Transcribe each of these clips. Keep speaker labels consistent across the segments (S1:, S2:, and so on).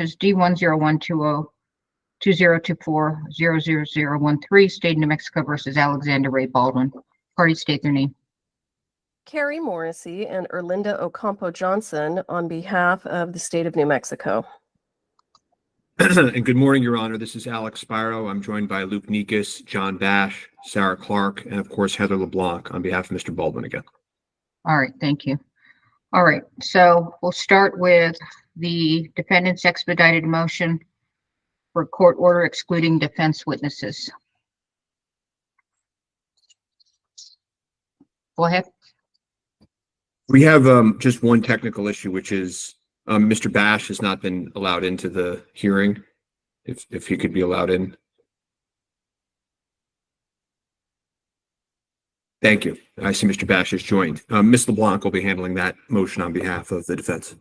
S1: is D1012020024000013, State of New Mexico versus Alexander Ray Baldwin. Parties state their name.
S2: Carrie Morrissey and Erlinda Ocampo Johnson on behalf of the State of New Mexico.
S3: And good morning, Your Honor. This is Alex Spiro. I'm joined by Luke Nikas, John Bash, Sarah Clark, and of course, Heather LeBlanc on behalf of Mr. Baldwin again.
S1: All right, thank you. All right, so we'll start with the defendant's expedited motion for court order excluding defense witnesses. Go ahead.
S3: We have just one technical issue, which is Mr. Bash has not been allowed into the hearing. If he could be allowed in. Thank you. I see Mr. Bash has joined. Ms. LeBlanc will be handling that motion on behalf of the defense.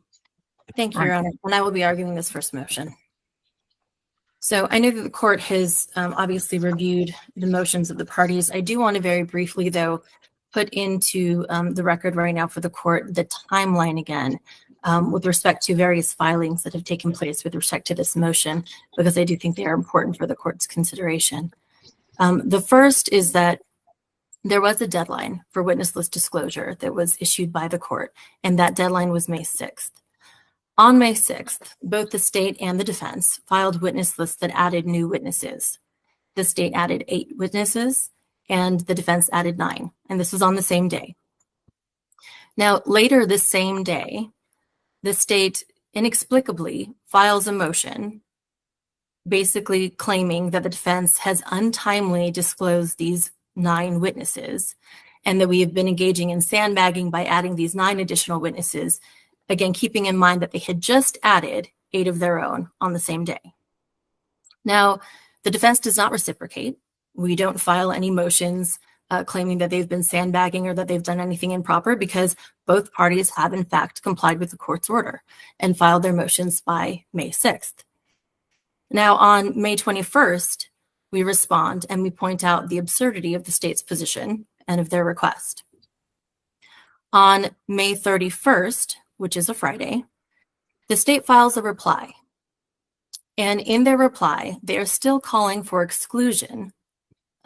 S4: Thank you, Your Honor. And I will be arguing this first motion. So I know that the court has obviously reviewed the motions of the parties. I do want to very briefly, though, put into the record right now for the court the timeline again with respect to various filings that have taken place with respect to this motion, because I do think they are important for the court's consideration. The first is that there was a deadline for witness list disclosure that was issued by the court, and that deadline was May 6th. On May 6th, both the state and the defense filed witness lists that added new witnesses. The state added 8 witnesses, and the defense added 9, and this was on the same day. Now, later this same day, the state inexplicably files a motion basically claiming that the defense has untimely disclosed these 9 witnesses and that we have been engaging in sandbagging by adding these 9 additional witnesses, again, keeping in mind that they had just added 8 of their own on the same day. Now, the defense does not reciprocate. We don't file any motions claiming that they've been sandbagging or that they've done anything improper, because both parties have in fact complied with the court's order and filed their motions by May 6th. Now on May 21st, we respond and we point out the absurdity of the state's position and of their request. On May 31st, which is a Friday, the state files a reply. And in their reply, they are still calling for exclusion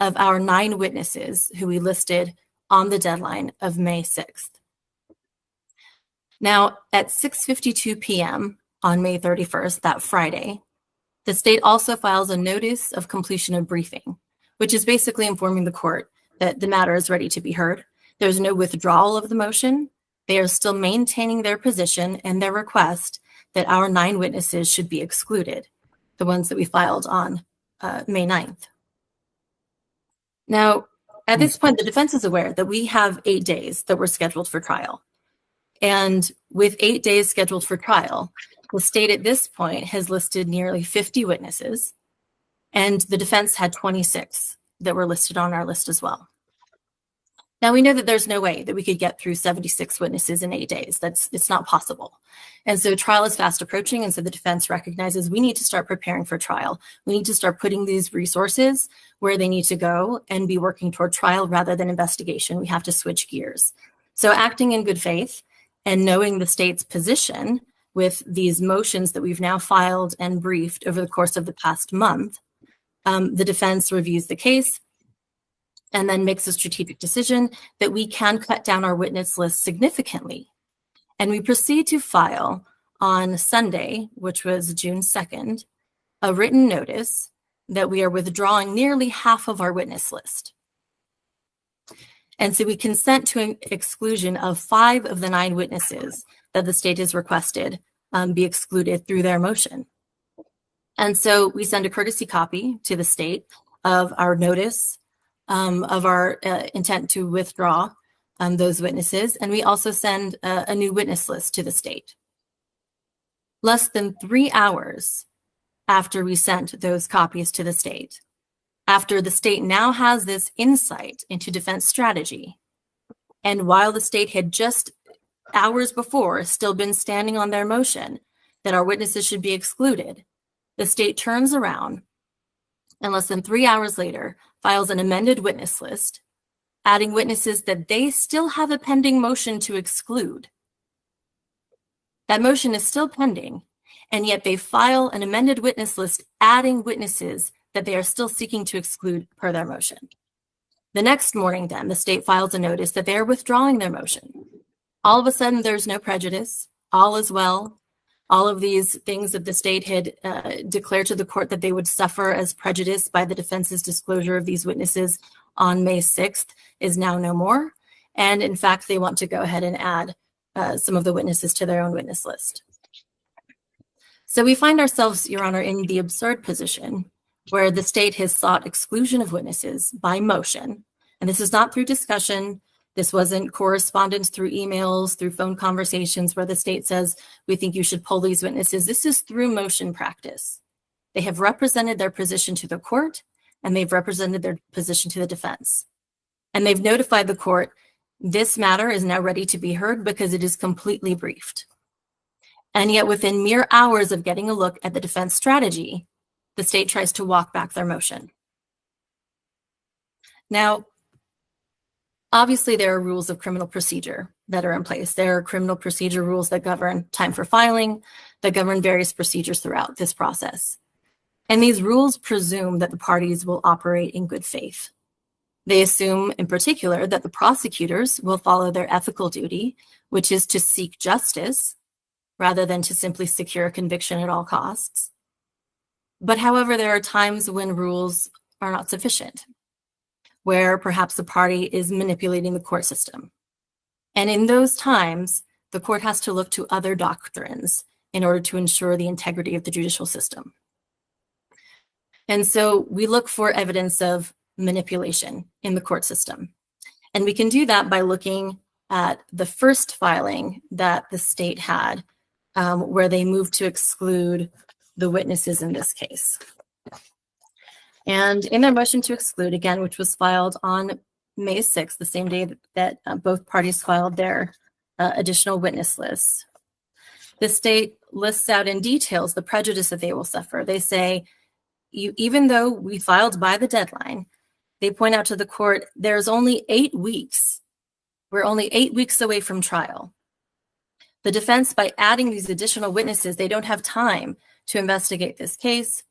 S4: of our 9 witnesses who we listed on the deadline of May 6th. Now, at 6:52 p.m. on May 31st, that Friday, the state also files a notice of completion of briefing, which is basically informing the court that the matter is ready to be heard. There's no withdrawal of the motion. They are still maintaining their position and their request that our 9 witnesses should be excluded, the ones that we filed on May 9th. Now, at this point, the defense is aware that we have 8 days that were scheduled for trial. And with 8 days scheduled for trial, the state at this point has listed nearly 50 witnesses, and the defense had 26 that were listed on our list as well. Now, we know that there's no way that we could get through 76 witnesses in 8 days. It's not possible. And so trial is fast approaching, and so the defense recognizes we need to start preparing for trial. We need to start putting these resources where they need to go and be working toward trial rather than investigation. We have to switch gears. So acting in good faith and knowing the state's position with these motions that we've now filed and briefed over the course of the past month, the defense reviews the case and then makes a strategic decision that we can cut down our witness list significantly. And we proceed to file on Sunday, which was June 2nd, a written notice that we are withdrawing nearly half of our witness list. And so we consent to an exclusion of 5 of the 9 witnesses that the state has requested be excluded through their motion. And so we send a courtesy copy to the state of our notice of our intent to withdraw those witnesses, and we also send a new witness list to the state. Less than 3 hours after we sent those copies to the state, after the state now has this insight into defense strategy, and while the state had just hours before still been standing on their motion that our witnesses should be excluded, the state turns around and less than 3 hours later files an amended witness list, adding witnesses that they still have a pending motion to exclude. That motion is still pending, and yet they file an amended witness list adding witnesses that they are still seeking to exclude per their motion. The next morning, then, the state files a notice that they are withdrawing their motion. All of a sudden, there's no prejudice. All is well. All of these things that the state had declared to the court that they would suffer as prejudice by the defense's disclosure of these witnesses on May 6th is now no more. And in fact, they want to go ahead and add some of the witnesses to their own witness list. So we find ourselves, Your Honor, in the absurd position where the state has sought exclusion of witnesses by motion. And this is not through discussion. This wasn't correspondence through emails, through phone conversations where the state says, we think you should pull these witnesses. This is through motion practice. They have represented their position to the court, and they've represented their position to the defense. And they've notified the court, this matter is now ready to be heard because it is completely briefed. And yet within mere hours of getting a look at the defense strategy, the state tries to walk back their motion. Now, obviously, there are rules of criminal procedure that are in place. There are criminal procedure rules that govern time for filing, that govern various procedures throughout this process. And these rules presume that the parties will operate in good faith. They assume, in particular, that the prosecutors will follow their ethical duty, which is to seek justice rather than to simply secure a conviction at all costs. But however, there are times when rules are not sufficient, where perhaps the party is manipulating the court system. And in those times, the court has to look to other doctrines in order to ensure the integrity of the judicial system. And so we look for evidence of manipulation in the court system. And we can do that by looking at the first filing that the state had, where they moved to exclude the witnesses in this case. And in their motion to exclude, again, which was filed on May 6th, the same day that both parties filed their additional witness lists, the state lists out in details the prejudice that they will suffer. They say, even though we filed by the deadline, they point out to the court, there's only 8 weeks. We're only 8 weeks away from trial. The defense, by adding these additional witnesses, they don't have time to investigate this case.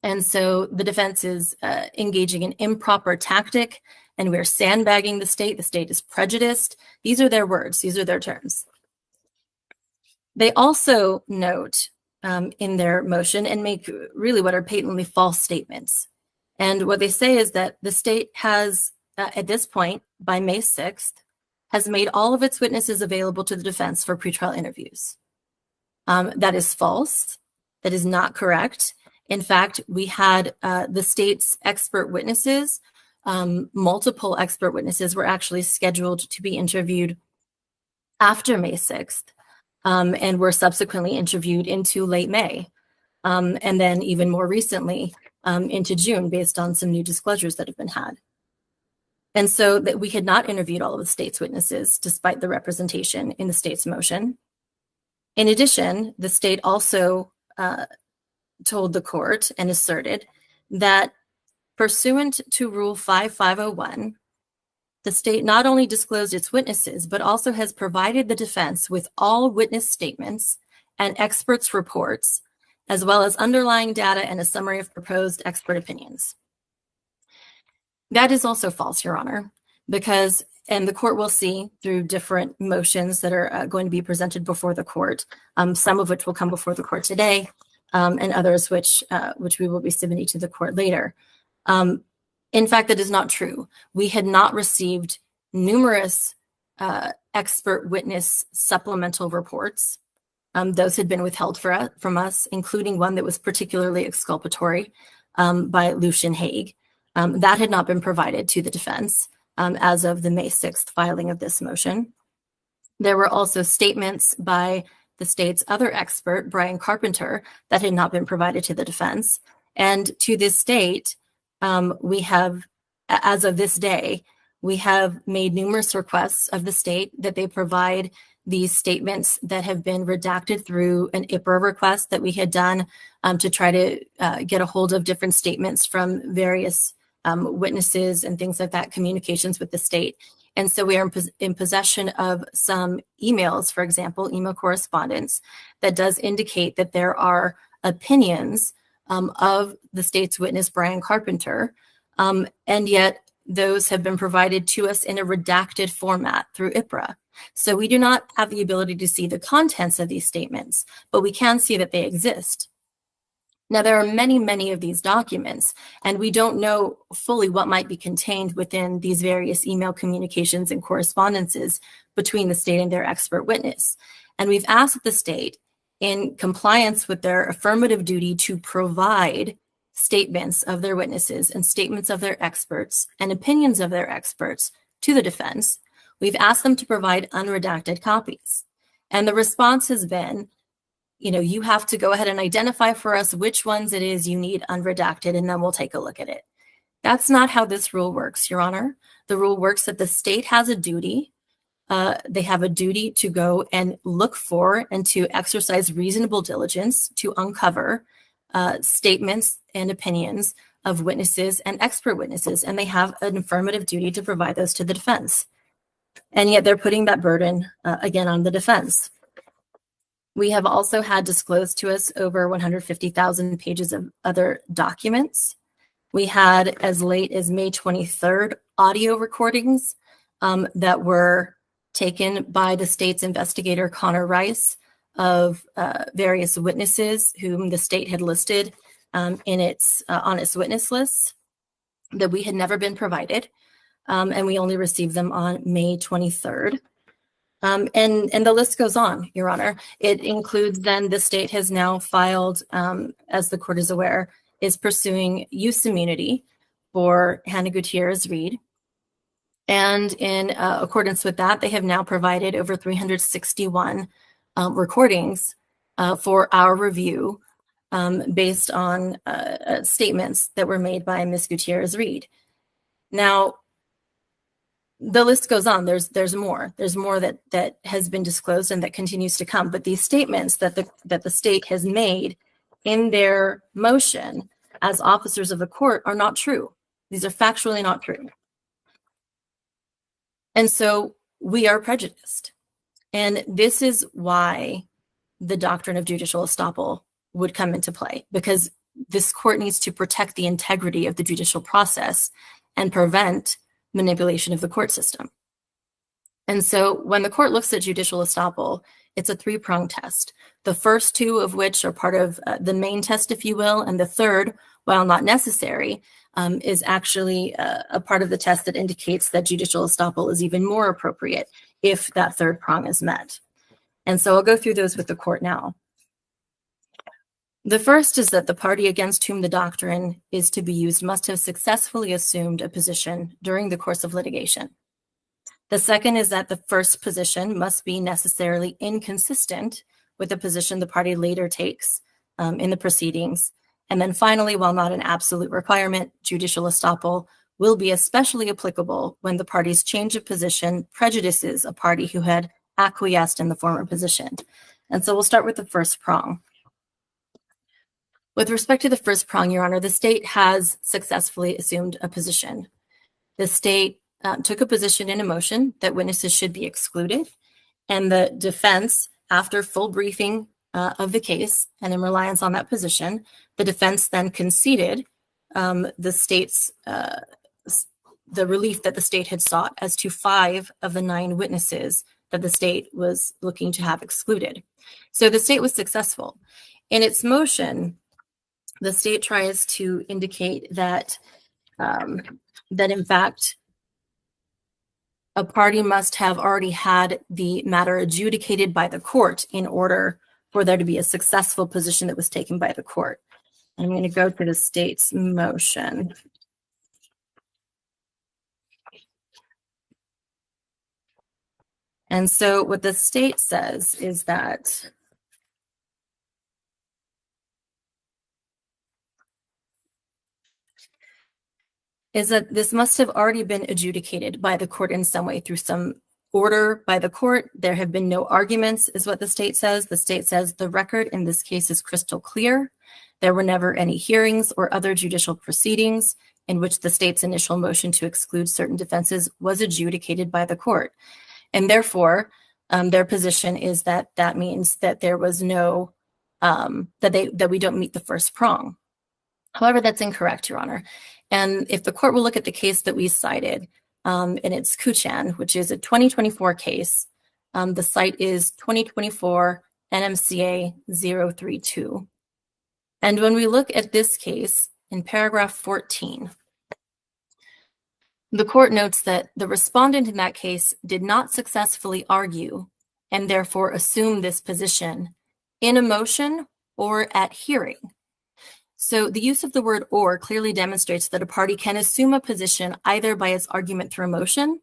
S4: And so the defense is engaging in improper tactic, and we're sandbagging the state. The state is prejudiced. These are their words. These are their terms. They also note in their motion and make really what are patently false statements. And what they say is that the state has, at this point, by May 6th, has made all of its witnesses available to the defense for pretrial interviews. That is false. That is not correct. In fact, we had the state's expert witnesses, multiple expert witnesses were actually scheduled to be interviewed after May 6th and were subsequently interviewed into late May. And then even more recently into June based on some new disclosures that have been had. And so that we had not interviewed all of the state's witnesses despite the representation in the state's motion. In addition, the state also told the court and asserted that pursuant to Rule 5501, the state not only disclosed its witnesses, but also has provided the defense with all witness statements and experts' reports, as well as underlying data and a summary of proposed expert opinions. That is also false, Your Honor, because, and the court will see through different motions that are going to be presented before the court, some of which will come before the court today, and others which we will be submitting to the court later. In fact, that is not true. We had not received numerous expert witness supplemental reports. Those had been withheld from us, including one that was particularly exculpatory by Lucian Haig. That had not been provided to the defense as of the May 6th filing of this motion. There were also statements by the state's other expert, Brian Carpenter, that had not been provided to the defense. And to this date, we have, as of this day, we have made numerous requests of the state that they provide these statements that have been redacted through an IPRA request that we had done to try to get a hold of different statements from various witnesses and things like that, communications with the state. And so we are in possession of some emails, for example, email correspondence that does indicate that there are opinions of the state's witness, Brian Carpenter, and yet those have been provided to us in a redacted format through IPRA. So we do not have the ability to see the contents of these statements, but we can see that they exist. Now, there are many, many of these documents, and we don't know fully what might be contained within these various email communications and correspondences between the state and their expert witness. And we've asked the state, in compliance with their affirmative duty to provide statements of their witnesses and statements of their experts and opinions of their experts to the defense, we've asked them to provide unredacted copies. And the response has been, you have to go ahead and identify for us which ones it is you need unredacted, and then we'll take a look at it. That's not how this rule works, Your Honor. The rule works that the state has a duty. They have a duty to go and look for and to exercise reasonable diligence to uncover statements and opinions of witnesses and expert witnesses, and they have an affirmative duty to provide those to the defense. And yet they're putting that burden again on the defense. We have also had disclosed to us over 150,000 pages of other documents. We had, as late as May 23rd, audio recordings that were taken by the state's investigator, Connor Rice, of various witnesses whom the state had listed on its witness lists that we had never been provided. And we only received them on May 23rd. And the list goes on, Your Honor. It includes then the state has now filed, as the court is aware, is pursuing use immunity for Halyna Gutierrez Reed. And in accordance with that, they have now provided over 361 recordings for our review based on statements that were made by Ms. Gutierrez Reed. Now, the list goes on. There's more. There's more that has been disclosed and that continues to come. But these statements that the state has made in their motion as officers of the court are not true. These are factually not true. And so we are prejudiced. And this is why the doctrine of judicial estoppel would come into play, because this court needs to protect the integrity of the judicial process and prevent manipulation of the court system. And so when the court looks at judicial estoppel, it's a three-pronged test. The first two of which are part of the main test, if you will, and the third, while not necessary, is actually a part of the test that indicates that judicial estoppel is even more appropriate if that third prong is met. And so I'll go through those with the court now. The first is that the party against whom the doctrine is to be used must have successfully assumed a position during the course of litigation. The second is that the first position must be necessarily inconsistent with the position the party later takes in the proceedings. And then finally, while not an absolute requirement, judicial estoppel will be especially applicable when the party's change of position prejudices a party who had acquiesced in the former position. And so we'll start with the first prong. With respect to the first prong, Your Honor, the state has successfully assumed a position. The state took a position in a motion that witnesses should be excluded, and the defense, after full briefing of the case and in reliance on that position, the defense then conceded the state's the relief that the state had sought as to 5 of the 9 witnesses that the state was looking to have excluded. So the state was successful. In its motion, the state tries to indicate that that in fact a party must have already had the matter adjudicated by the court in order for there to be a successful position that was taken by the court. I'm going to go to the state's motion. And so what the state says is that this must have already been adjudicated by the court in some way through some order by the court. There have been no arguments, is what the state says. The state says the record in this case is crystal clear. There were never any hearings or other judicial proceedings in which the state's initial motion to exclude certain defenses was adjudicated by the court. And therefore, their position is that that means that there was no, that we don't meet the first prong. However, that's incorrect, Your Honor. And if the court will look at the case that we cited, and it's Kuchan, which is a 2024 case, the site is 2024 NMCA 032. And when we look at this case in paragraph 14, the court notes that the respondent in that case did not successfully argue and therefore assume this position in a motion or at hearing. So the use of the word "or" clearly demonstrates that a party can assume a position either by its argument through a motion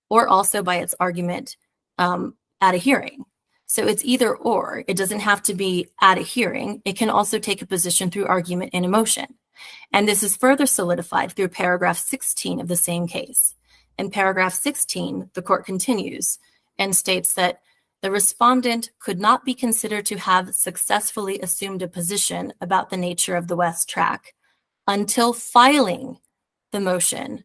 S4: or also by its argument at a hearing. So it's either or. It doesn't have to be at a hearing. It can also take a position through argument in a motion. And this is further solidified through paragraph 16 of the same case. In paragraph 16, the court continues and states that the respondent could not be considered to have successfully assumed a position about the nature of the West Track until filing the motion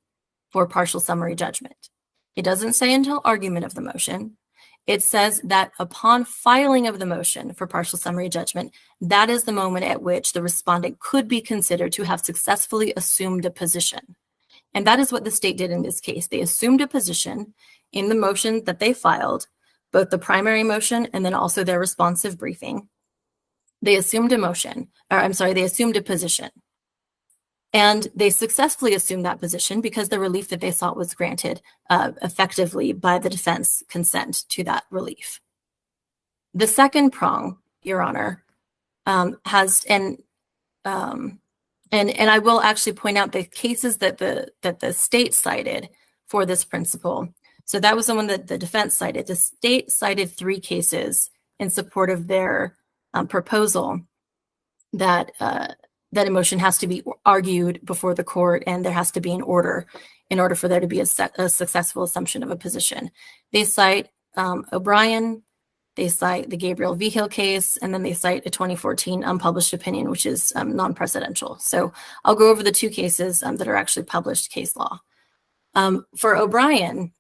S4: for partial summary judgment. It doesn't say until argument of the motion. It says that upon filing of the motion for partial summary judgment, that is the moment at which the respondent could be considered to have successfully assumed a position. And that is what the state did in this case. They assumed a position in the motion that they filed, both the primary motion and then also their responsive briefing. They assumed they assumed a position. And they successfully assumed that position because the relief that they sought was granted effectively by the defense consent to that relief. The second prong, Your Honor, has, and I will actually point out the cases that the state cited for this principle. So that was the one that the defense cited. The state cited 3 cases in support of their proposal that that a motion has to be argued before the court and there has to be an order in order for there to be a successful assumption of a position. They cite O'Brien, they cite the Gabriel Vigil case, and then they cite a 2014 unpublished opinion, which is non-presidential. So I'll go over the 2 cases that are actually published case law. For O'Brien,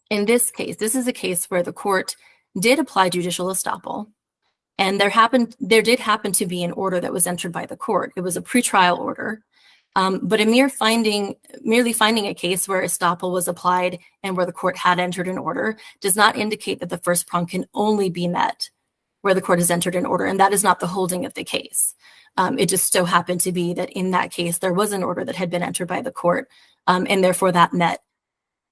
S4: in this case, this is a case where the court did apply judicial estoppel. And there did happen to be an order that was entered by the court. It was a pretrial order, but merely finding a case where estoppel was applied and where the court had entered an order does not indicate that the first prong can only be met where the court has entered an order, and that is not the holding of the case. It just so happened to be that in that case, there was an order that had been entered by the court, and therefore that met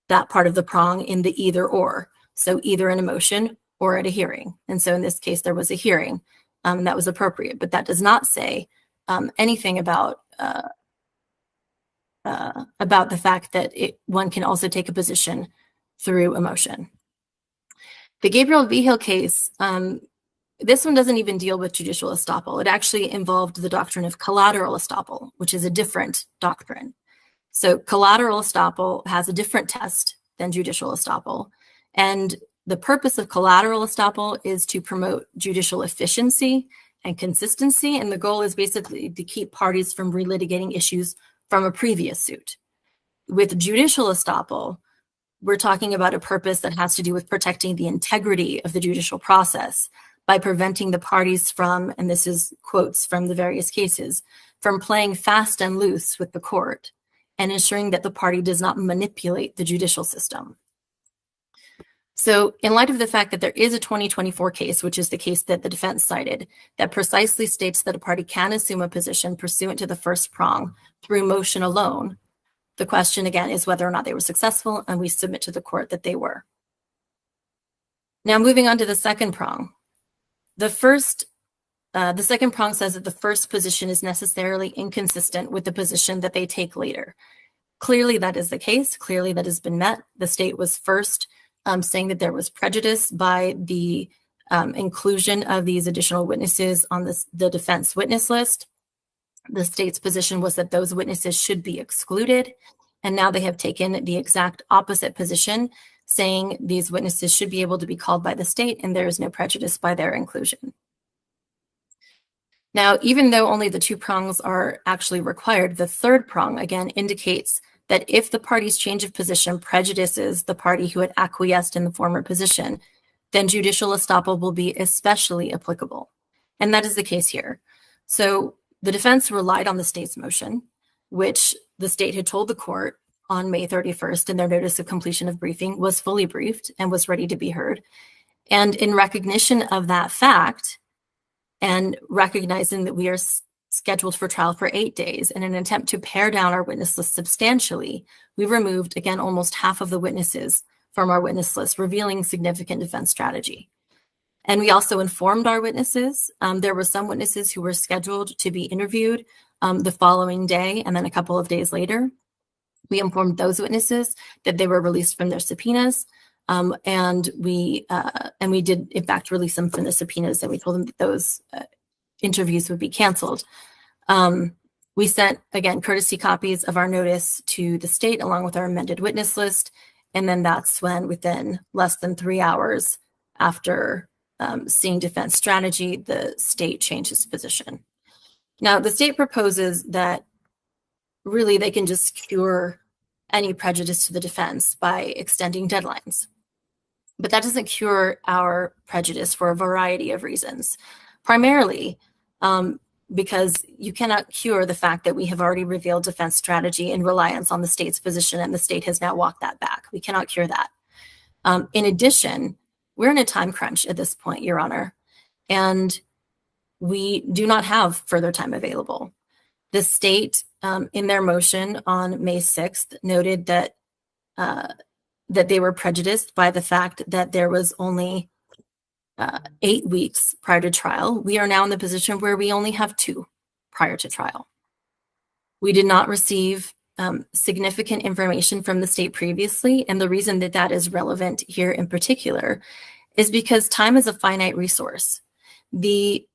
S4: that part of the prong in the either or. So either in a motion or at a hearing. And so in this case, there was a hearing that was appropriate, but that does not say anything about the fact that one can also take a position through a motion. The Gabriel Vigil case, this one doesn't even deal with judicial estoppel. It actually involved the doctrine of collateral estoppel, which is a different doctrine. So collateral estoppel has a different test than judicial estoppel. And the purpose of collateral estoppel is to promote judicial efficiency and consistency, and the goal is basically to keep parties from relitigating issues from a previous suit. With judicial estoppel, we're talking about a purpose that has to do with protecting the integrity of the judicial process by preventing the parties from, and this is quotes from the various cases, from playing fast and loose with the court and ensuring that the party does not manipulate the judicial system. So in light of the fact that there is a 2024 case, which is the case that the defense cited, that precisely states that a party can assume a position pursuant to the first prong through motion alone, the question again is whether or not they were successful, and we submit to the court that they were. Now moving on to the second prong. The second prong says that the first position is necessarily inconsistent with the position that they take later. Clearly that is the case. Clearly that has been met. The state was first saying that there was prejudice by the inclusion of these additional witnesses on the defense witness list. The state's position was that those witnesses should be excluded, and now they have taken the exact opposite position, saying these witnesses should be able to be called by the state and there is no prejudice by their inclusion. Now, even though only the 2 prongs are actually required, the 3rd prong again indicates that if the party's change of position prejudices the party who had acquiesced in the former position, then judicial estoppel will be especially applicable. And that is the case here. So the defense relied on the state's motion, which the state had told the court on May 31st in their notice of completion of briefing was fully briefed and was ready to be heard. And in recognition of that fact, and recognizing that we are scheduled for trial for 8 days, in an attempt to pare down our witness list substantially, we removed, again, almost half of the witnesses from our witness list, revealing significant defense strategy. And we also informed our witnesses. There were some witnesses who were scheduled to be interviewed the following day and then a couple of days later. We informed those witnesses that they were released from their subpoenas. And we did, in fact, release them from the subpoenas, and we told them that those interviews would be canceled. We sent, again, courtesy copies of our notice to the state along with our amended witness list. And then that's when, within less than 3 hours after seeing defense strategy, the state changed its position. Now, the state proposes that really they can just cure any prejudice to the defense by extending deadlines. But that doesn't cure our prejudice for a variety of reasons. Primarily, because you cannot cure the fact that we have already revealed defense strategy in reliance on the state's position, and the state has now walked that back. We cannot cure that. In addition, we're in a time crunch at this point, Your Honor, and we do not have further time available. The state, in their motion on May 6th, noted that that they were prejudiced by the fact that there was only 8 weeks prior to trial. We are now in the position where we only have 2 prior to trial. We did not receive significant information from the state previously, and the reason that that is relevant here in particular is because time is a finite resource. The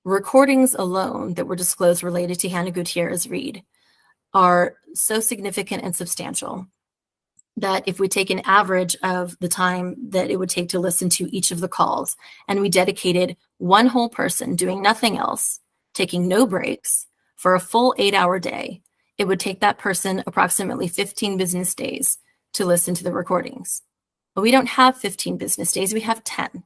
S4: recordings alone that were disclosed related to Halyna Gutierrez Reed are so significant and substantial that if we take an average of the time that it would take to listen to each of the calls, and we dedicated one whole person doing nothing else, taking no breaks for a full 8-hour day, it would take that person approximately 15 business days to listen to the recordings. But we don't have 15 business days, we have 10.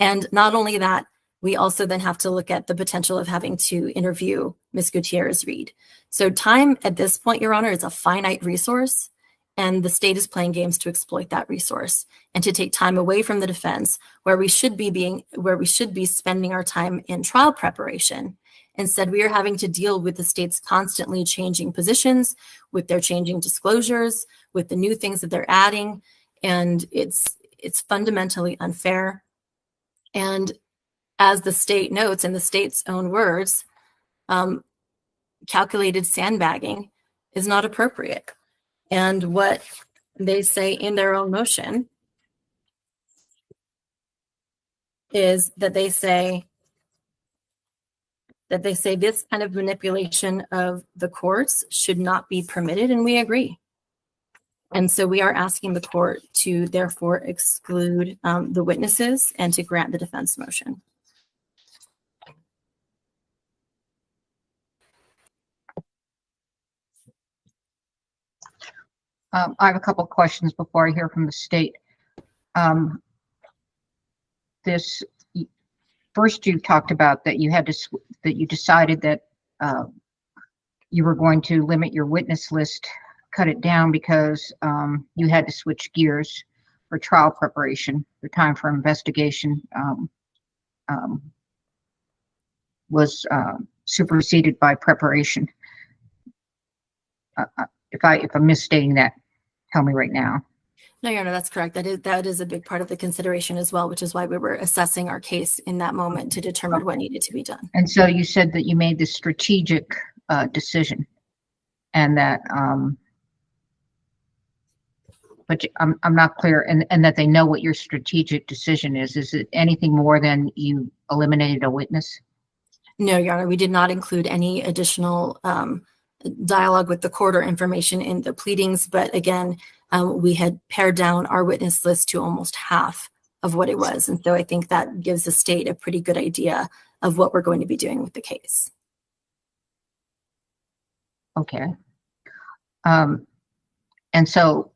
S4: And not only that, we also then have to look at the potential of having to interview Ms. Gutierrez Reed. So time at this point, Your Honor, is a finite resource, and the state is playing games to exploit that resource and to take time away from the defense where we should be spending our time in trial preparation. Instead, we are having to deal with the state's constantly changing positions, with their changing disclosures, with the new things that they're adding, and it's fundamentally unfair. And as the state notes in the state's own words, calculated sandbagging is not appropriate. And what they say in their own motion is that they say this kind of manipulation of the courts should not be permitted, and we agree. And so we are asking the court to therefore exclude the witnesses and to grant the defense motion.
S1: I have a couple of questions before I hear from the state. First, you talked about that you decided that you were going to limit your witness list, cut it down because you had to switch gears for trial preparation. The time for investigation was superseded by preparation. If I'm misstating that, tell me right now.
S4: No, Your Honor, that's correct. That is a big part of the consideration as well, which is why we were assessing our case in that moment to determine what needed to be done.
S1: And so you said that you made this strategic decision, and that, but I'm not clear, and that they know what your strategic decision is. Is it anything more than you eliminated a witness?
S4: No, Your Honor, we did not include any additional dialogue with the court or information in the pleadings, but again, we had pared down our witness list to almost half of what it was. And so I think that gives the state a pretty good idea of what we're going to be doing with the case.
S1: Okay. And so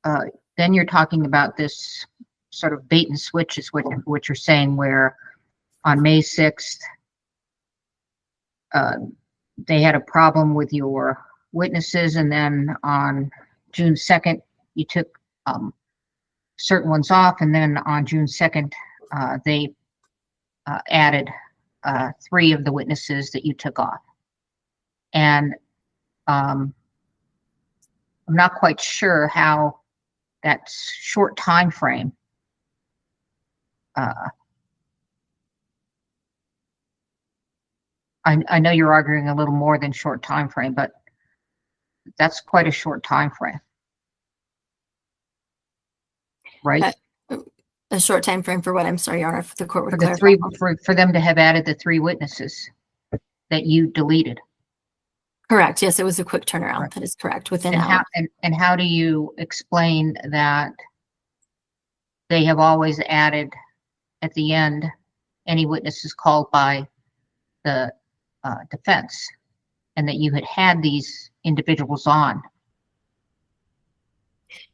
S1: then you're talking about this sort of bait and switch is what you're saying, where on May 6th, they had a problem with your witnesses, and then on June 2nd, you took certain ones off, and then on June 2nd, they added 3 of the witnesses that you took off. And I'm not quite sure how that short time frame I know you're arguing a little more than short time frame, but that's quite a short time frame, right?
S4: A short time frame for what? I'm sorry, Your Honor, if the court would
S1: For the
S4: clarify.
S1: for them to have added the 3 witnesses that you deleted.
S4: Correct. Yes, it was a quick turnaround.
S1: Right.
S4: That is correct. Within
S1: And
S4: hours.
S1: how do you explain that they have always added at the end any witnesses called by the defense, and that you had these individuals on?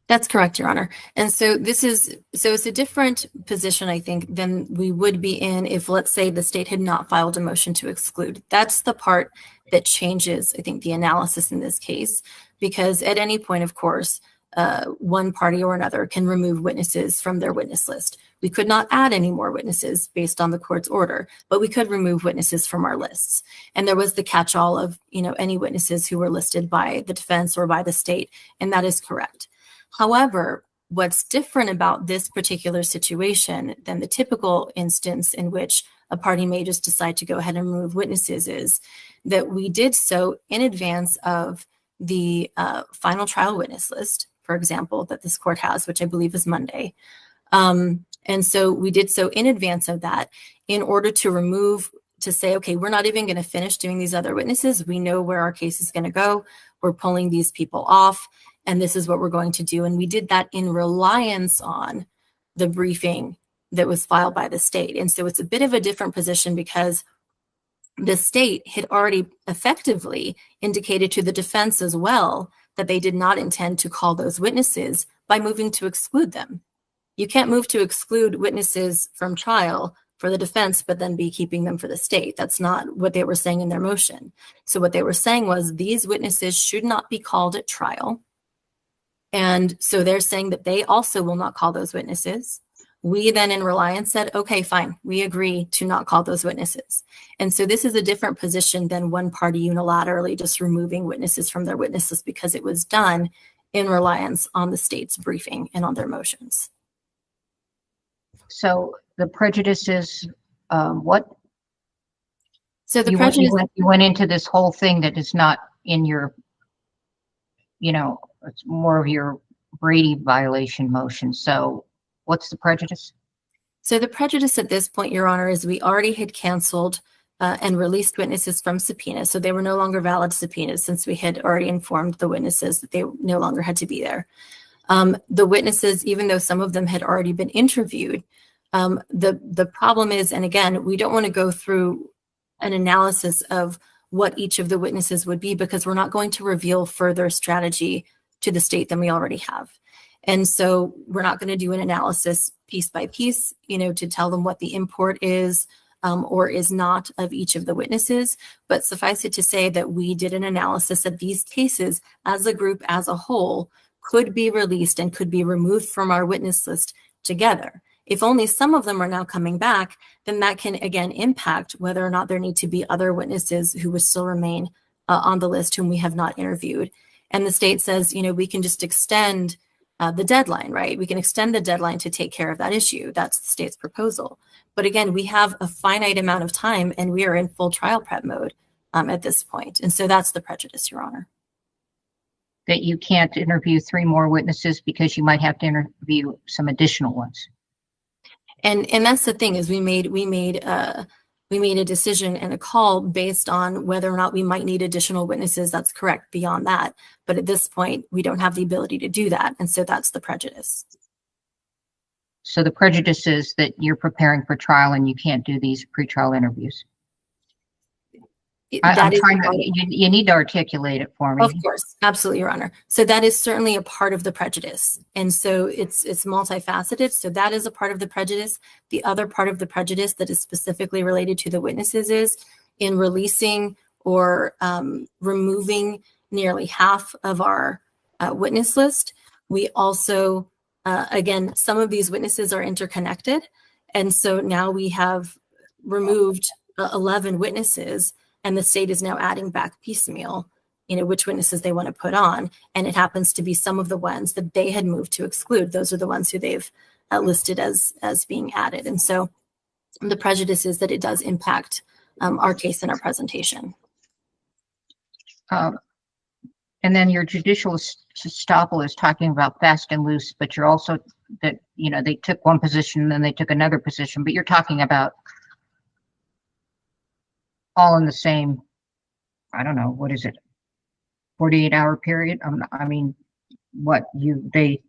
S4: That's correct, Your Honor. And so it's a different position, I think, than we would be in if, let's say, the state had not filed a motion to exclude. That's the part that changes, I think, the analysis in this case, because at any point, of course, one party or another can remove witnesses from their witness list. We could not add any more witnesses based on the court's order, but we could remove witnesses from our lists. And there was the catch-all of, any witnesses who were listed by the defense or by the state, and that is correct. However, what's different about this particular situation than the typical instance in which a party may just decide to go ahead and remove witnesses is that we did so in advance of the final trial witness list, for example, that this court has, which I believe is Monday. And so we did so in advance of that in order to say, okay, we're not even going to finish doing these other witnesses. We know where our case is going to go. We're pulling these people off, and this is what we're going to do. And we did that in reliance on the briefing that was filed by the state. And so it's a bit of a different position because the state had already effectively indicated to the defense as well that they did not intend to call those witnesses by moving to exclude them. You can't move to exclude witnesses from trial for the defense, but then be keeping them for the state. That's not what they were saying in their motion. So what they were saying was these witnesses should not be called at trial. And so they're saying that they also will not call those witnesses. We then in reliance said, okay, fine, we agree to not call those witnesses. And so this is a different position than one party unilaterally just removing witnesses from their witness list because it was done in reliance on the state's briefing and on their motions.
S1: So the prejudice is what?
S4: So the
S1: You
S4: prejudice.
S1: you went into this whole thing that is not in your, it's more of your Brady violation motion. So what's the prejudice?
S4: So the prejudice at this point, Your Honor, is we already had canceled and released witnesses from subpoenas. So they were no longer valid subpoenas since we had already informed the witnesses that they no longer had to be there. The witnesses, even though some of them had already been interviewed, the problem is, and again, we don't want to go through an analysis of what each of the witnesses would be because we're not going to reveal further strategy to the state than we already have. And so we're not going to do an analysis piece by piece, to tell them what the import is or is not of each of the witnesses. But suffice it to say that we did an analysis of these cases as a group, as a whole, could be released and could be removed from our witness list together. If only some of them are now coming back, then that can again impact whether or not there need to be other witnesses who would still remain on the list whom we have not interviewed. And the state says, we can just extend the deadline, right? We can extend the deadline to take care of that issue. That's the state's proposal. But again, we have a finite amount of time and we are in full trial prep mode at this point. And so that's the prejudice, Your Honor.
S1: That you can't interview 3 more witnesses because you might have to interview some additional ones.
S4: And that's the thing is we made a decision and a call based on whether or not we might need additional witnesses. That's correct beyond that. But at this point, we don't have the ability to do that. And so that's the prejudice.
S1: So the prejudice is that you're preparing for trial and you can't do these pretrial interviews. I'm trying to, you need to articulate it for me.
S4: Of course, absolutely, Your Honor. So that is certainly a part of the prejudice. And so it's multifaceted. So that is a part of the prejudice. The other part of the prejudice that is specifically related to the witnesses is in releasing or removing nearly half of our witness list. We also, again, some of these witnesses are interconnected. And so now we have removed 11 witnesses, and the state is now adding back piecemeal, which witnesses they want to put on. And it happens to be some of the ones that they had moved to exclude. Those are the ones who they've listed as being added. And so the prejudice is that it does impact our case and our presentation.
S1: And then your judicial estoppel is talking about fast and loose, but you're also that, they took one position and then they took another position, but you're talking about all in the same, I don't know, what is it, 48-hour period? I mean, what they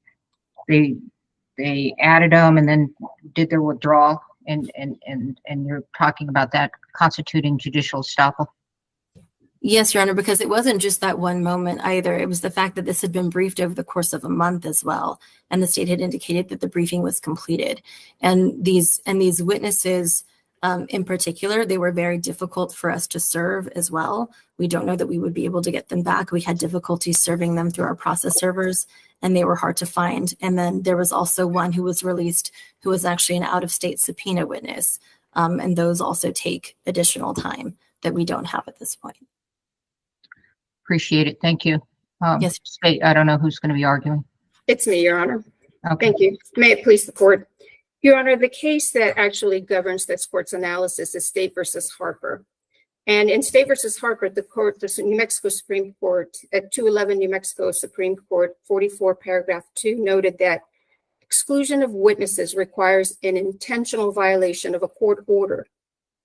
S1: added them and then did their withdrawal, and you're talking about that constituting judicial estoppel?
S4: Yes, Your Honor, because it wasn't just that one moment either. It was the fact that this had been briefed over the course of a month as well, and the state had indicated that the briefing was completed. And these witnesses, in particular, they were very difficult for us to serve as well. We don't know that we would be able to get them back. We had difficulty serving them through our process servers, and they were hard to find. And then there was also one who was released who was actually an out-of-state subpoena witness. And those also take additional time that we don't have at this point.
S1: Appreciate it. Thank you.
S4: Yes.
S1: I don't know who's going to be arguing.
S5: It's me, Your Honor.
S1: Okay.
S5: Thank you. May it please the court. Your Honor, the case that actually governs this court's analysis is State versus Harper. And in State versus Harper, the New Mexico Supreme Court at 211 New Mexico Supreme Court 44 paragraph 2 noted that exclusion of witnesses requires an intentional violation of a court order,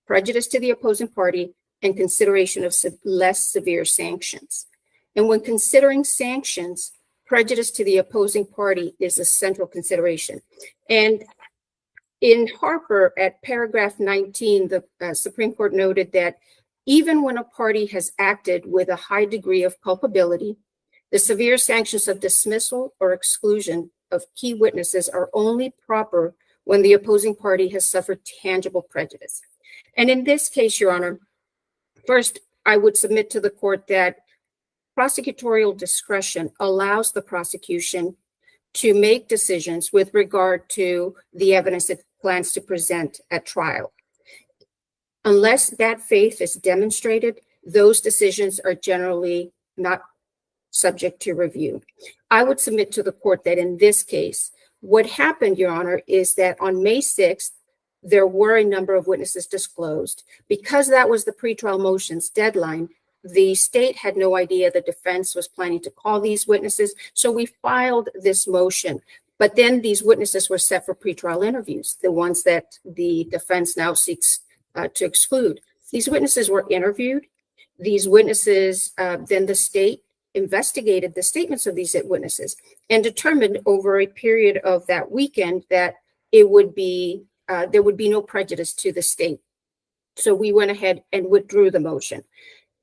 S5: prejudice to the opposing party, and consideration of less severe sanctions. And when considering sanctions, prejudice to the opposing party is a central consideration. And in Harper, at paragraph 19, the Supreme Court noted that even when a party has acted with a high degree of culpability, the severe sanctions of dismissal or exclusion of key witnesses are only proper when the opposing party has suffered tangible prejudice. And in this case, Your Honor, first, I would submit to the court that prosecutorial discretion allows the prosecution to make decisions with regard to the evidence it plans to present at trial. Unless that faith is demonstrated, those decisions are generally not subject to review. I would submit to the court that in this case, what happened, Your Honor, is that on May 6th, there were a number of witnesses disclosed. Because that was the pretrial motions deadline, the state had no idea the defense was planning to call these witnesses. So we filed this motion. But then these witnesses were set for pretrial interviews, the ones that the defense now seeks to exclude. These witnesses were interviewed. These witnesses, then the state investigated the statements of these witnesses and determined over a period of that weekend that it would be there would be no prejudice to the state. So we went ahead and withdrew the motion.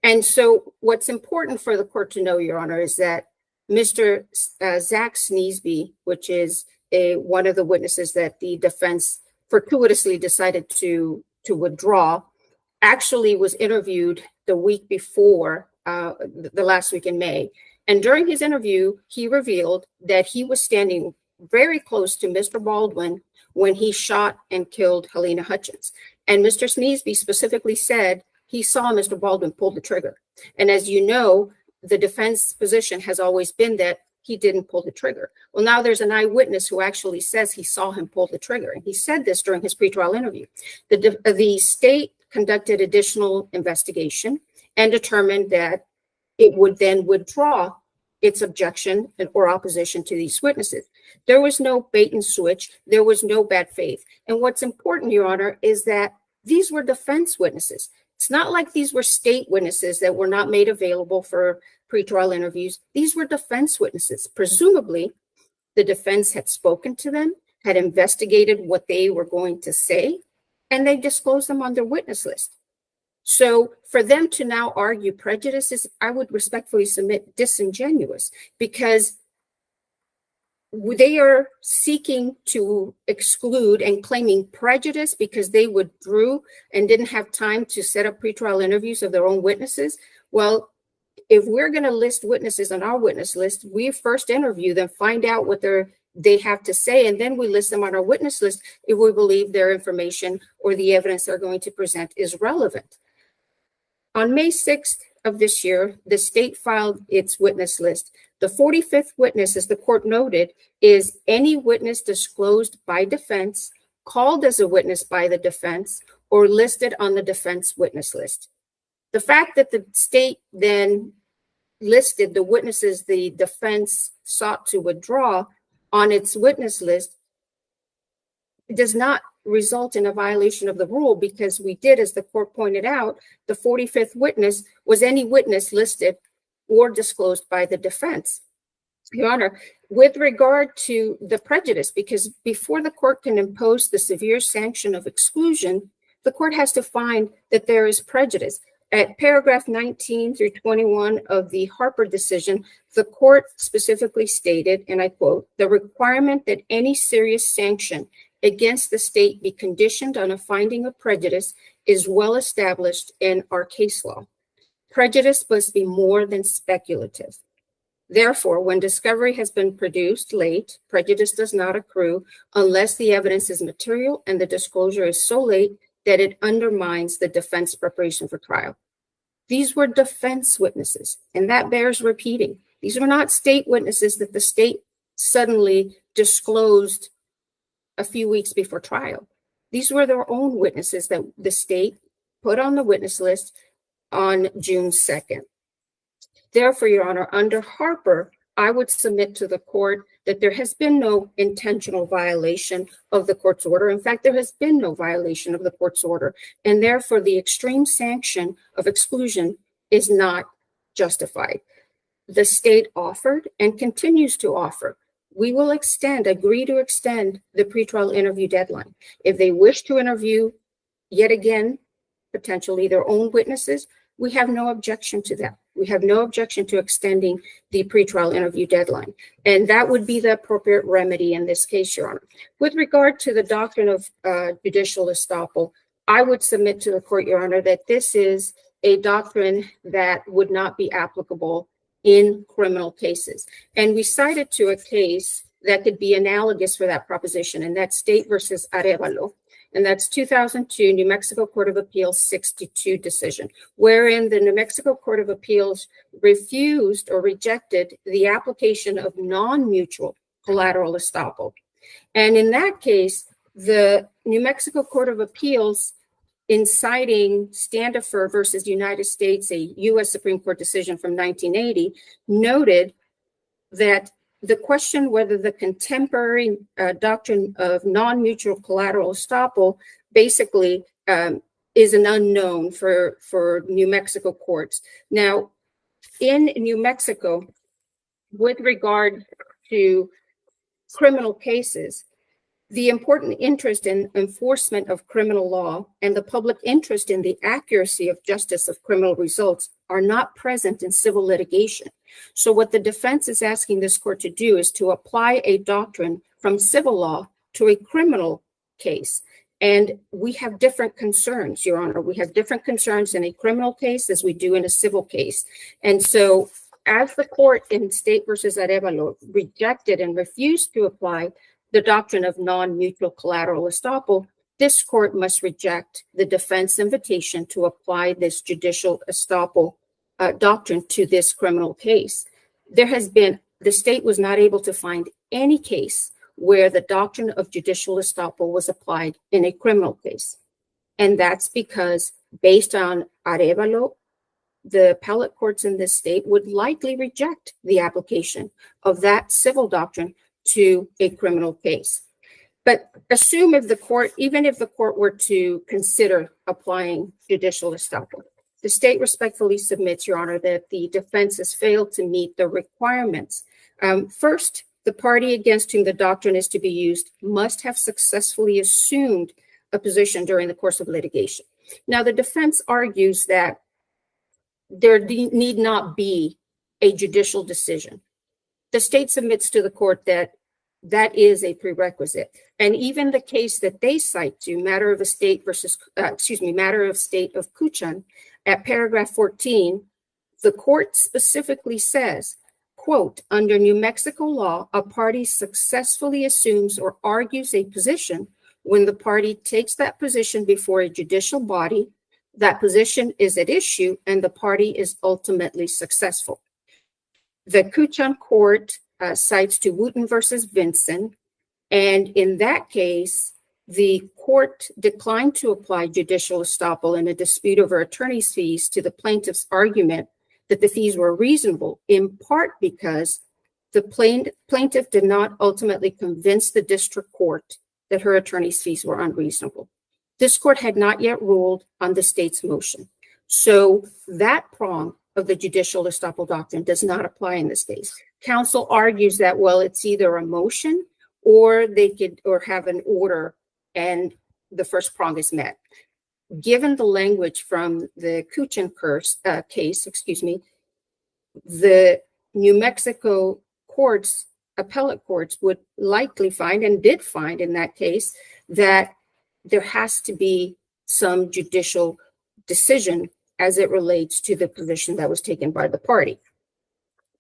S5: And so what's important for the court to know, Your Honor, is that Mr. Zach Sneesby, which is one of the witnesses that the defense fortuitously decided to withdraw, actually was interviewed the week before the last week in May. And during his interview, he revealed that he was standing very close to Mr. Baldwin when he shot and killed Halyna Hutchins. And Mr. Sneesby specifically said he saw Mr. Baldwin pull the trigger. And as you know, the defense position has always been that he didn't pull the trigger. Well, now there's an eyewitness who actually says he saw him pull the trigger. And he said this during his pretrial interview. The state conducted additional investigation and determined that it would then withdraw its objection or opposition to these witnesses. There was no bait and switch. There was no bad faith. And what's important, Your Honor, is that these were defense witnesses. It's not like these were state witnesses that were not made available for pretrial interviews. These were defense witnesses. Presumably, the defense had spoken to them, had investigated what they were going to say, and they disclosed them on their witness list. So for them to now argue prejudice is, I would respectfully submit, disingenuous, because they are seeking to exclude and claiming prejudice because they withdrew and didn't have time to set up pretrial interviews of their own witnesses. Well, if we're going to list witnesses on our witness list, we first interview them, find out what they have to say, and then we list them on our witness list if we believe their information or the evidence they're going to present is relevant. On May 6th of this year, the state filed its witness list. The 45th witness, as the court noted, is any witness disclosed by defense, called as a witness by the defense, or listed on the defense witness list. The fact that the state then listed the witnesses the defense sought to withdraw on its witness list does not result in a violation of the rule, because we did, as the court pointed out, the 45th witness was any witness listed or disclosed by the defense. Your Honor, with regard to the prejudice, because before the court can impose the severe sanction of exclusion, the court has to find that there is prejudice. At paragraph 19 through 21 of the Harper decision, the court specifically stated, and I quote, "The requirement that any serious sanction against the state be conditioned on a finding of prejudice is well established in our case law. Prejudice must be more than speculative. Therefore, when discovery has been produced late, prejudice does not accrue unless the evidence is material and the disclosure is so late that it undermines the defense preparation for trial." These were defense witnesses, and that bears repeating. These were not state witnesses that the state suddenly disclosed a few weeks before trial. These were their own witnesses that the state put on the witness list on June 2nd. Therefore, Your Honor, under Harper, I would submit to the court that there has been no intentional violation of the court's order. In fact, there has been no violation of the court's order, and therefore the extreme sanction of exclusion is not justified. The state offered and continues to offer. We will agree to extend the pretrial interview deadline. If they wish to interview yet again, potentially their own witnesses, we have no objection to that. We have no objection to extending the pretrial interview deadline. And that would be the appropriate remedy in this case, Your Honor. With regard to the doctrine of judicial estoppel, I would submit to the court, Your Honor, that this is a doctrine that would not be applicable in criminal cases. And we cited to a case that could be analogous for that proposition, and that's State versus Arevalo. And that's 2002 New Mexico Court of Appeals 62 decision, wherein the New Mexico Court of Appeals refused or rejected the application of non-mutual collateral estoppel. And in that case, the New Mexico Court of Appeals, in citing Standifer versus United States, a U.S. Supreme Court decision from 1980, noted that the question whether the contemporary doctrine of non-mutual collateral estoppel basically is an unknown for New Mexico courts. Now, in New Mexico, with regard to criminal cases, the important interest in enforcement of criminal law and the public interest in the accuracy of justice of criminal results are not present in civil litigation. So what the defense is asking this court to do is to apply a doctrine from civil law to a criminal case. And we have different concerns, Your Honor. We have different concerns in a criminal case as we do in a civil case. And so as the court in State versus Arevalo rejected and refused to apply the doctrine of non-mutual collateral estoppel, this court must reject the defense invitation to apply this judicial estoppel doctrine to this criminal case. The state was not able to find any case where the doctrine of judicial estoppel was applied in a criminal case. And that's because, based on Arevalo, the appellate courts in this state would likely reject the application of that civil doctrine to a criminal case. But assume even if the court were to consider applying judicial estoppel, the state respectfully submits, Your Honor, that the defense has failed to meet the requirements. First, The party against whom the doctrine is to be used must have successfully assumed a position during the course of litigation. Now, the defense argues that there need not be a judicial decision. The state submits to the court that that is a prerequisite. And even the case that they cite to matter of state of Kuchan, at paragraph 14, the court specifically says, quote, under New Mexico law, a party successfully assumes or argues a position when the party takes that position before a judicial body, that position is at issue, and the party is ultimately successful. The Kuchan court cites to Wooten versus Vinson, and in that case, the court declined to apply judicial estoppel in a dispute over attorney's fees to the plaintiff's argument that the fees were reasonable, in part because the plaintiff did not ultimately convince the district court that her attorney's fees were unreasonable. This court had not yet ruled on the state's motion. So that prong of the judicial estoppel doctrine does not apply in this case. Counsel argues that, well, it's either a motion or they could have an order and the first prong is met. Given the language from the Kuchan case, the New Mexico courts, appellate courts, would likely find and did find in that case that there has to be some judicial decision as it relates to the position that was taken by the party.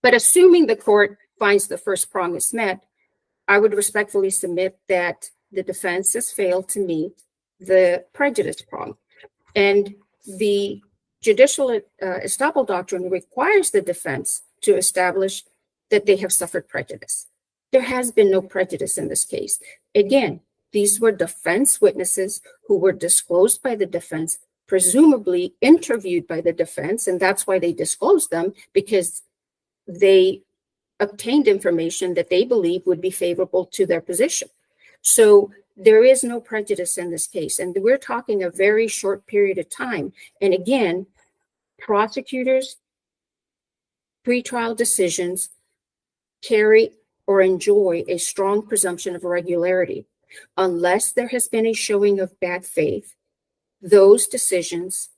S5: But assuming the court finds the first prong is met, I would respectfully submit that the defense has failed to meet the prejudice prong. And the judicial estoppel doctrine requires the defense to establish that they have suffered prejudice. There has been no prejudice in this case. Again, these were defense witnesses who were disclosed by the defense, presumably interviewed by the defense, and that's why they disclosed them, because they obtained information that they believe would be favorable to their position. So there is no prejudice in this case, and we're talking a very short period of time. And again, prosecutors' pretrial decisions carry or enjoy a strong presumption of regularity. Unless there has been a showing of bad faith, those decisions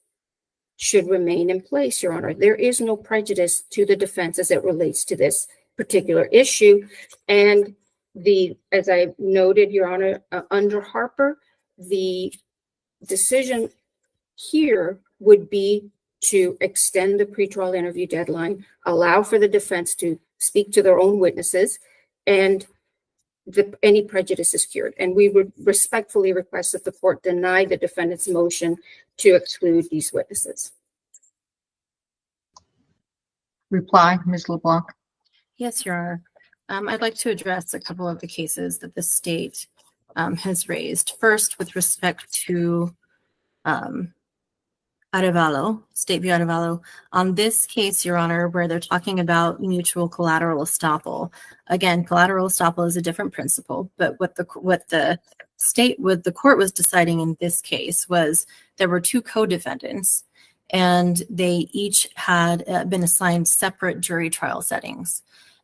S5: should remain in place, Your Honor. There is no prejudice to the defense as it relates to this particular issue. And as I noted, Your Honor, under Harper, the decision here would be to extend the pretrial interview deadline, allow for the defense to speak to their own witnesses, and any prejudice is cured. And we would respectfully request that the court deny the defendant's motion to exclude these witnesses.
S1: Reply, Ms. LeBlanc.
S4: Yes, Your Honor. I'd like to address a couple of the cases that the state has raised. First, with respect to Arevalo, State v. Arevalo. On this case, Your Honor, where they're talking about mutual collateral estoppel. Again, collateral estoppel is a different principle, but what the court was deciding in this case was there were two co-defendants, and they each had been assigned separate jury trial settings.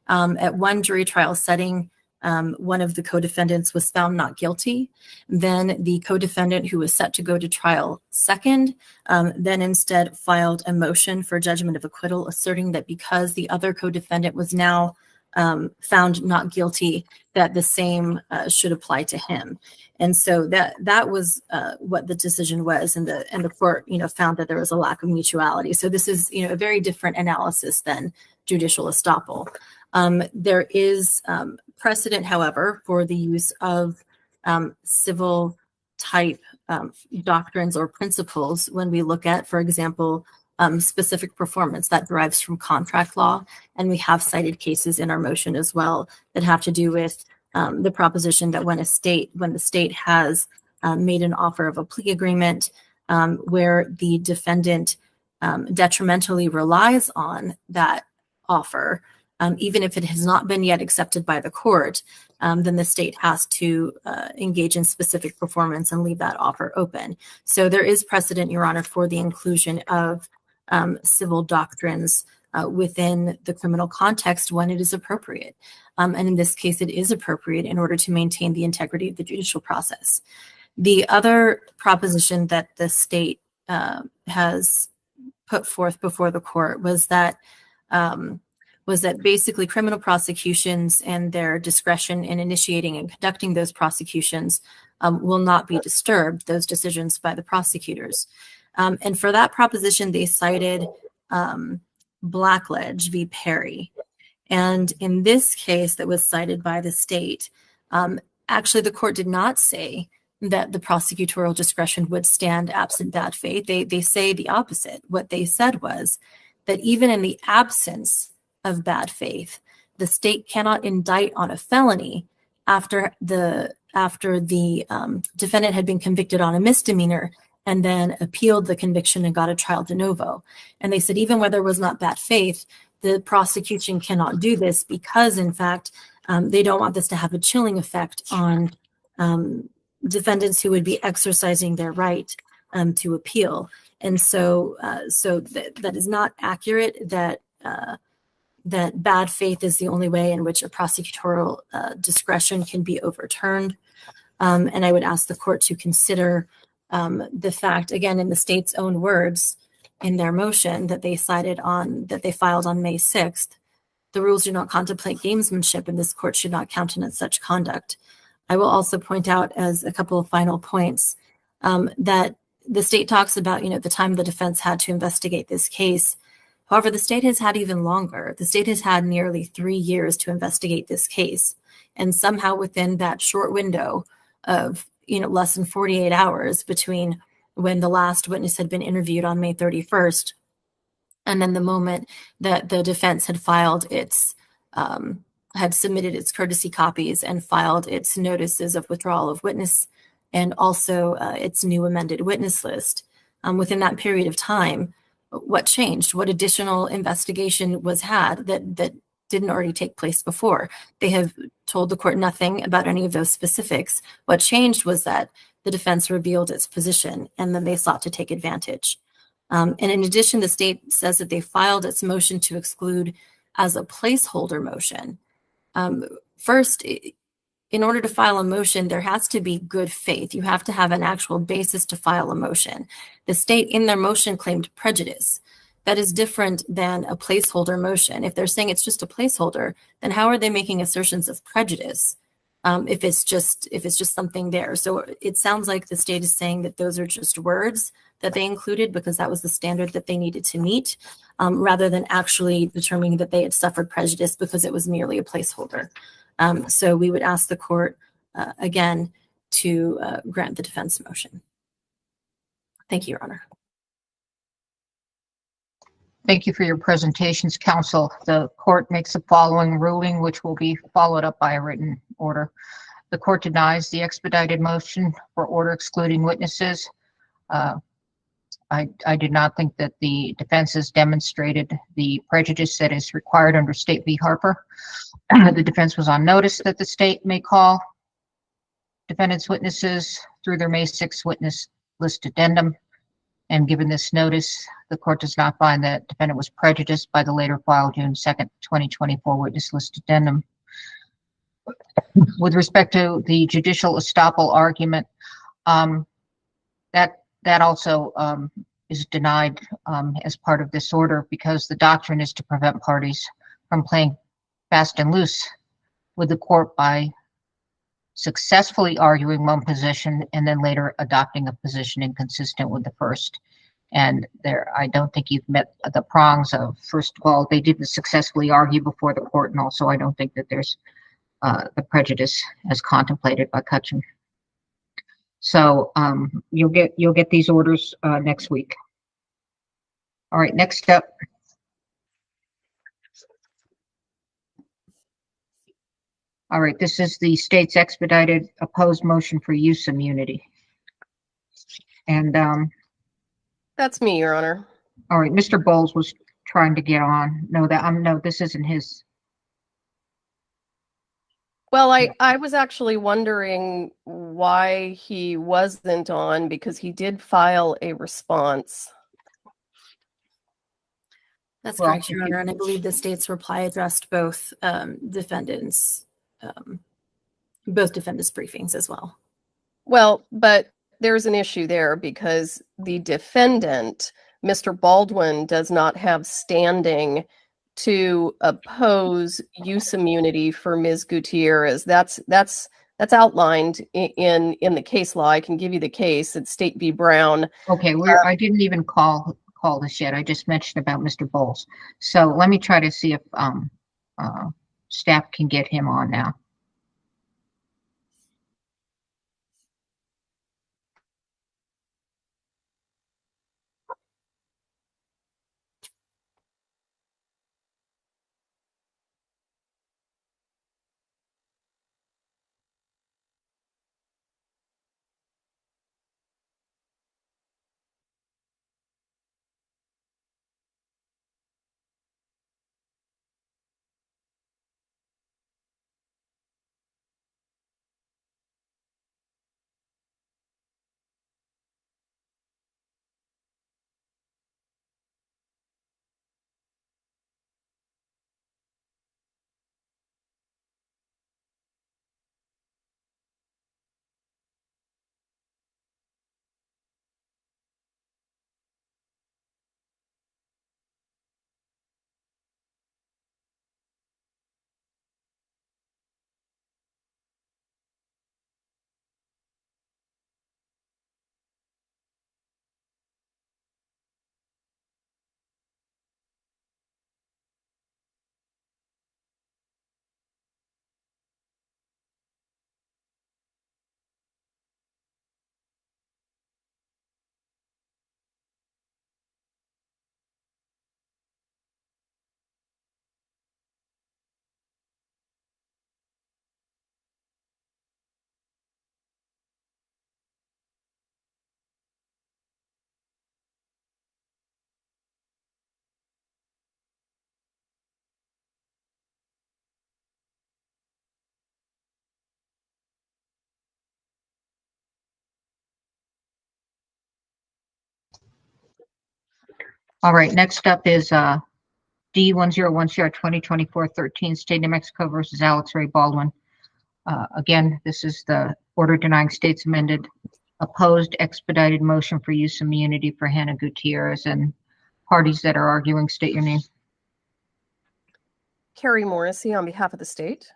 S4: At one jury trial setting, one of the co-defendants was found not guilty. Then the co-defendant who was set to go to trial second, then instead filed a motion for judgment of acquittal, asserting that because the other co-defendant was now found not guilty, that the same should apply to him. And so that was what the decision was, and the court, found that there was a lack of mutuality. So this is, a very different analysis than judicial estoppel. There is precedent, however, for the use of civil type doctrines or principles when we look at, for example, specific performance that derives from contract law. And we have cited cases in our motion as well that have to do with the proposition that when the state has made an offer of a plea agreement where the defendant detrimentally relies on that offer, even if it has not been yet accepted by the court, then the state has to engage in specific performance and leave that offer open. So there is precedent, Your Honor, for the inclusion of civil doctrines within the criminal context when it is appropriate. And in this case, it is appropriate in order to maintain the integrity of the judicial process. The other proposition that the state has put forth before the court was that basically criminal prosecutions and their discretion in initiating and conducting those prosecutions will not be disturbed, those decisions by the prosecutors. And for that proposition, they cited Blackledge v. Perry. And in this case that was cited by the state, actually the court did not say that the prosecutorial discretion would stand absent bad faith. They say the opposite. What they said was that even in the absence of bad faith, the state cannot indict on a felony after the defendant had been convicted on a misdemeanor and then appealed the conviction and got a trial de novo. And they said even where there was not bad faith, the prosecution cannot do this because, in fact, they don't want this to have a chilling effect on defendants who would be exercising their right to appeal. And so that is not accurate, that bad faith is the only way in which a prosecutorial discretion can be overturned. And I would ask the court to consider the fact, again, in the state's own words, in their motion that they filed on May 6th, the rules do not contemplate gamesmanship, and this court should not countenance such conduct. I will also point out as a couple of final points that the state talks about, the time the defense had to investigate this case. However, the state has had even longer. The state has had nearly 3 years to investigate this case. And somehow within that short window of, less than 48 hours between when the last witness had been interviewed on May 31st and then the moment that the defense had filed had submitted its courtesy copies and filed its notices of withdrawal of witness and also its new amended witness list. Within that period of time, what changed? What additional investigation was had that didn't already take place before? They have told the court nothing about any of those specifics. What changed was that the defense revealed its position and then they sought to take advantage. And in addition, the state says that they filed its motion to exclude as a placeholder motion. First, in order to file a motion, there has to be good faith. You have to have an actual basis to file a motion. The state in their motion claimed prejudice. That is different than a placeholder motion. If they're saying it's just a placeholder, then how are they making assertions of prejudice if it's just something there? So it sounds like the state is saying that those are just words that they included because that was the standard that they needed to meet, rather than actually determining that they had suffered prejudice because it was merely a placeholder. So we would ask the court, again, to grant the defense motion. Thank you, Your Honor.
S1: Thank you for your presentations, counsel. The court makes the following ruling, which will be followed up by a written order. The court denies the expedited motion for order excluding witnesses. I did not think that the defense has demonstrated the prejudice that is required under State v. Harper. The defense was on notice that the state may call defendants' witnesses through their May 6th witness list addendum. And given this notice, the court does not find that defendant was prejudiced by the later filed June 2nd, 2024 witness list addendum. With respect to the judicial estoppel argument, that also is denied as part of this order because the doctrine is to prevent parties from playing fast and loose with the court by successfully arguing one position and then later adopting a position inconsistent with the first. And there, I don't think you've met the prongs of, first of all, they didn't successfully argue before the court, and also I don't think that there's the prejudice as contemplated by Hutchins. So you'll get these orders next week. All right, next up. All right, this is the state's expedited opposed motion for use immunity. And
S2: That's me, Your Honor.
S1: all right, Mr. Bowles was trying to get on. No, this isn't his.
S2: Well, I was actually wondering why he wasn't on because he did file a response.
S4: That's
S1: Well,
S4: correct, Your Honor, and I believe the state's reply addressed both defendants' briefings as well.
S2: Well, but there's an issue there because the defendant, Mr. Baldwin, does not have standing to oppose use immunity for Ms. Gutierrez. That's outlined in the case law. I can give you the case. It's State v. Brown.
S1: okay, I didn't even call this yet. I just mentioned about Mr. Bowles. So let me try to see if staff can get him on now. All right, next up is D1010-2024-13, State of New Mexico versus Alex Ray Baldwin. Again, this is the order denying state's amended opposed expedited motion for use immunity for Halyna Gutierrez, and parties that are arguing, state your name.
S2: Carrie Morrissey on behalf of the state.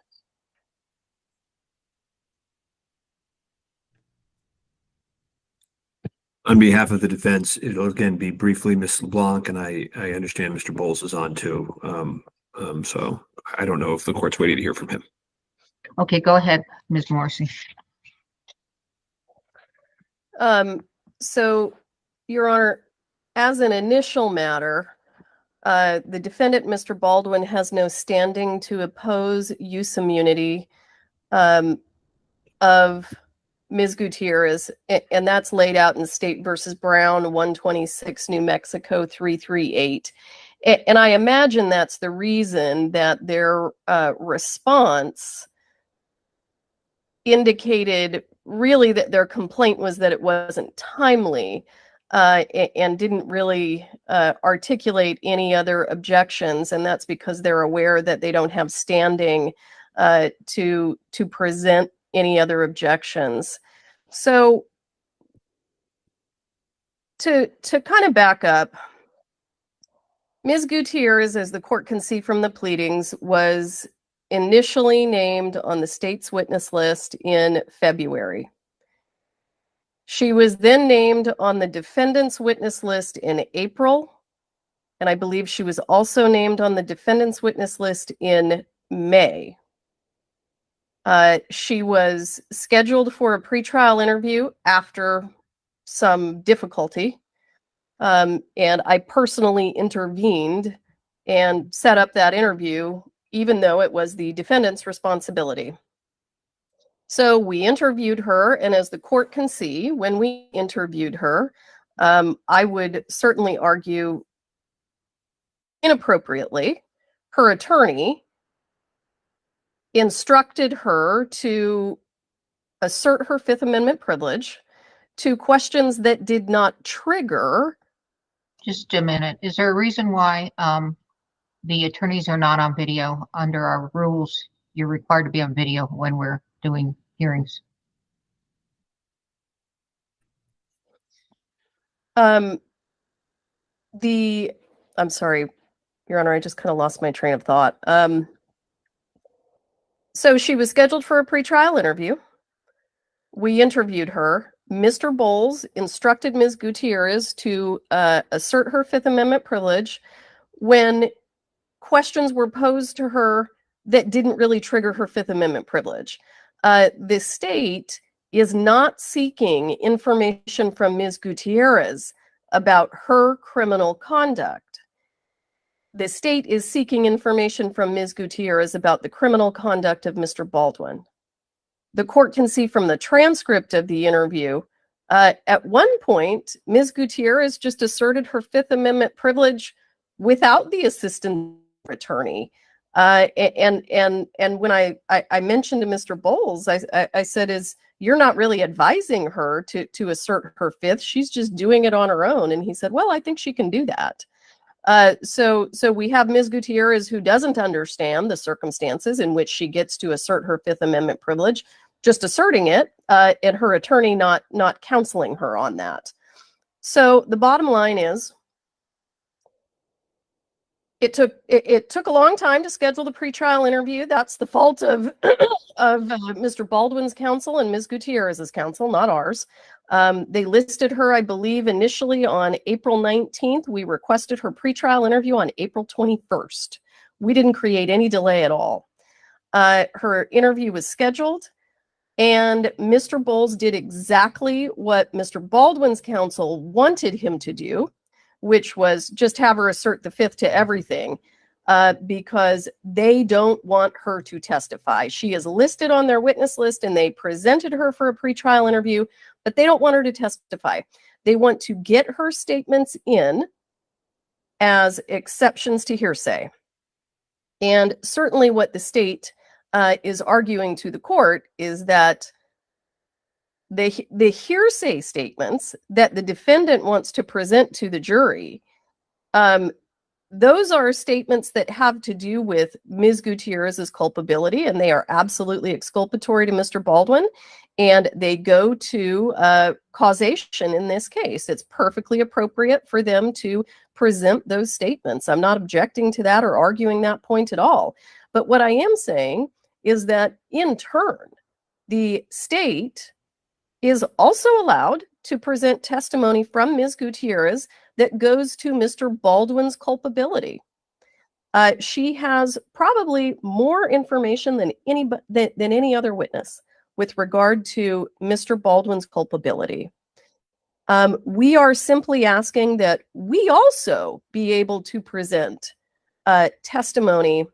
S3: On behalf of the defense, it'll again be briefly Ms. LeBlanc, and I understand Mr. Bowles is on too. So I don't know if the court's waiting to hear from him.
S1: Okay, go ahead, Ms. Morrissey.
S2: So, Your Honor, as an initial matter, the defendant, Mr. Baldwin, has no standing to oppose use immunity of Ms. Gutierrez, and that's laid out in State versus Brown, 126 New Mexico 338. And I imagine that's the reason that their response indicated really that their complaint was that it wasn't timely and didn't really articulate any other objections. And that's because they're aware that they don't have standing to present any other objections. So to kind of back up, Ms. Gutierrez, as the court can see from the pleadings, was initially named on the state's witness list in February. She was then named on the defendant's witness list in April, and I believe she was also named on the defendant's witness list in May. She was scheduled for a pretrial interview after some difficulty, and I personally intervened and set up that interview, even though it was the defendant's responsibility. So we interviewed her, and as the court can see, when we interviewed her, I would certainly argue inappropriately, her attorney instructed her to assert her Fifth Amendment privilege to questions that did not trigger
S1: Just a minute. Is there a reason why the attorneys are not on video? Under our rules, you're required to be on video when we're doing hearings.
S2: I'm sorry, Your Honor, I just kind of lost my train of thought. So she was scheduled for a pretrial interview. We interviewed her. Mr. Bowles instructed Ms. Gutierrez to assert her Fifth Amendment privilege when questions were posed to her that didn't really trigger her Fifth Amendment privilege. The state is not seeking information from Ms. Gutierrez about her criminal conduct. The state is seeking information from Ms. Gutierrez about the criminal conduct of Mr. Baldwin. The court can see from the transcript of the interview, at one point, Ms. Gutierrez just asserted her Fifth Amendment privilege without the assistant attorney. And when I mentioned to Mr. Bowles, I said, you're not really advising her to assert her Fifth. She's just doing it on her own. And he said, well, I think she can do that. So we have Ms. Gutierrez, who doesn't understand the circumstances in which she gets to assert her Fifth Amendment privilege, just asserting it, and her attorney not counseling her on that. So the bottom line is, it took a long time to schedule the pretrial interview. That's the fault of Mr. Baldwin's counsel and Ms. Gutierrez's counsel, not ours. They listed her, I believe, initially on April 19th. We requested her pretrial interview on April 21st. We didn't create any delay at all. Her interview was scheduled, and Mr. Bowles did exactly what Mr. Baldwin's counsel wanted him to do, which was just have her assert the Fifth to everything, because they don't want her to testify. She is listed on their witness list, and they presented her for a pretrial interview, but they don't want her to testify. They want to get her statements in as exceptions to hearsay. And certainly what the state is arguing to the court is that the hearsay statements that the defendant wants to present to the jury, those are statements that have to do with Ms. Gutierrez's culpability, and they are absolutely exculpatory to Mr. Baldwin, and they go to causation in this case. It's perfectly appropriate for them to present those statements. I'm not objecting to that or arguing that point at all. But what I am saying is that in turn, the state is also allowed to present testimony from Ms. Gutierrez that goes to Mr. Baldwin's culpability. She has probably more information than any other witness with regard to Mr. Baldwin's culpability. We are simply asking that we also be able to present testimony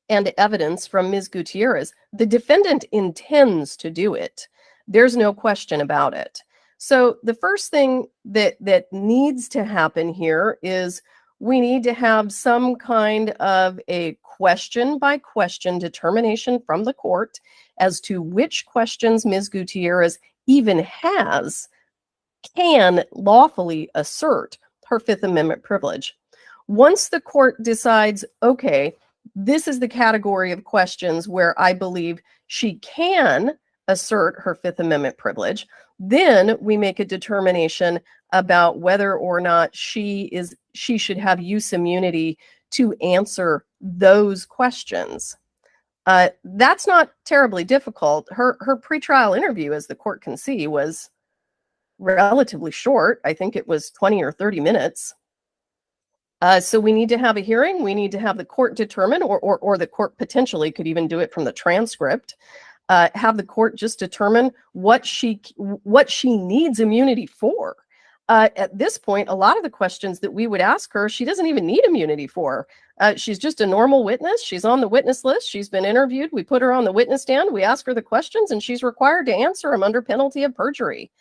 S2: and evidence from Ms. Gutierrez. The defendant intends to do it. There's no question about it. So the first thing that needs to happen here is we need to have some kind of a question by question determination from the court as to which questions Ms. Gutierrez even can lawfully assert her Fifth Amendment privilege. Once the court decides, okay, this is the category of questions where I believe she can assert her Fifth Amendment privilege, then we make a determination about whether or not she should have use immunity to answer those questions. That's not terribly difficult. Her pretrial interview, as the court can see, was relatively short. I think it was 20 or 30 minutes. So we need to have a hearing. We need to have the court determine, or the court potentially could even do it from the transcript. Have the court just determine what she needs immunity for. At this point, a lot of the questions that we would ask her, she doesn't even need immunity for. She's just a normal witness. She's on the witness list. She's been interviewed. We put her on the witness stand. We ask her the questions, and she's required to answer them under penalty of perjury.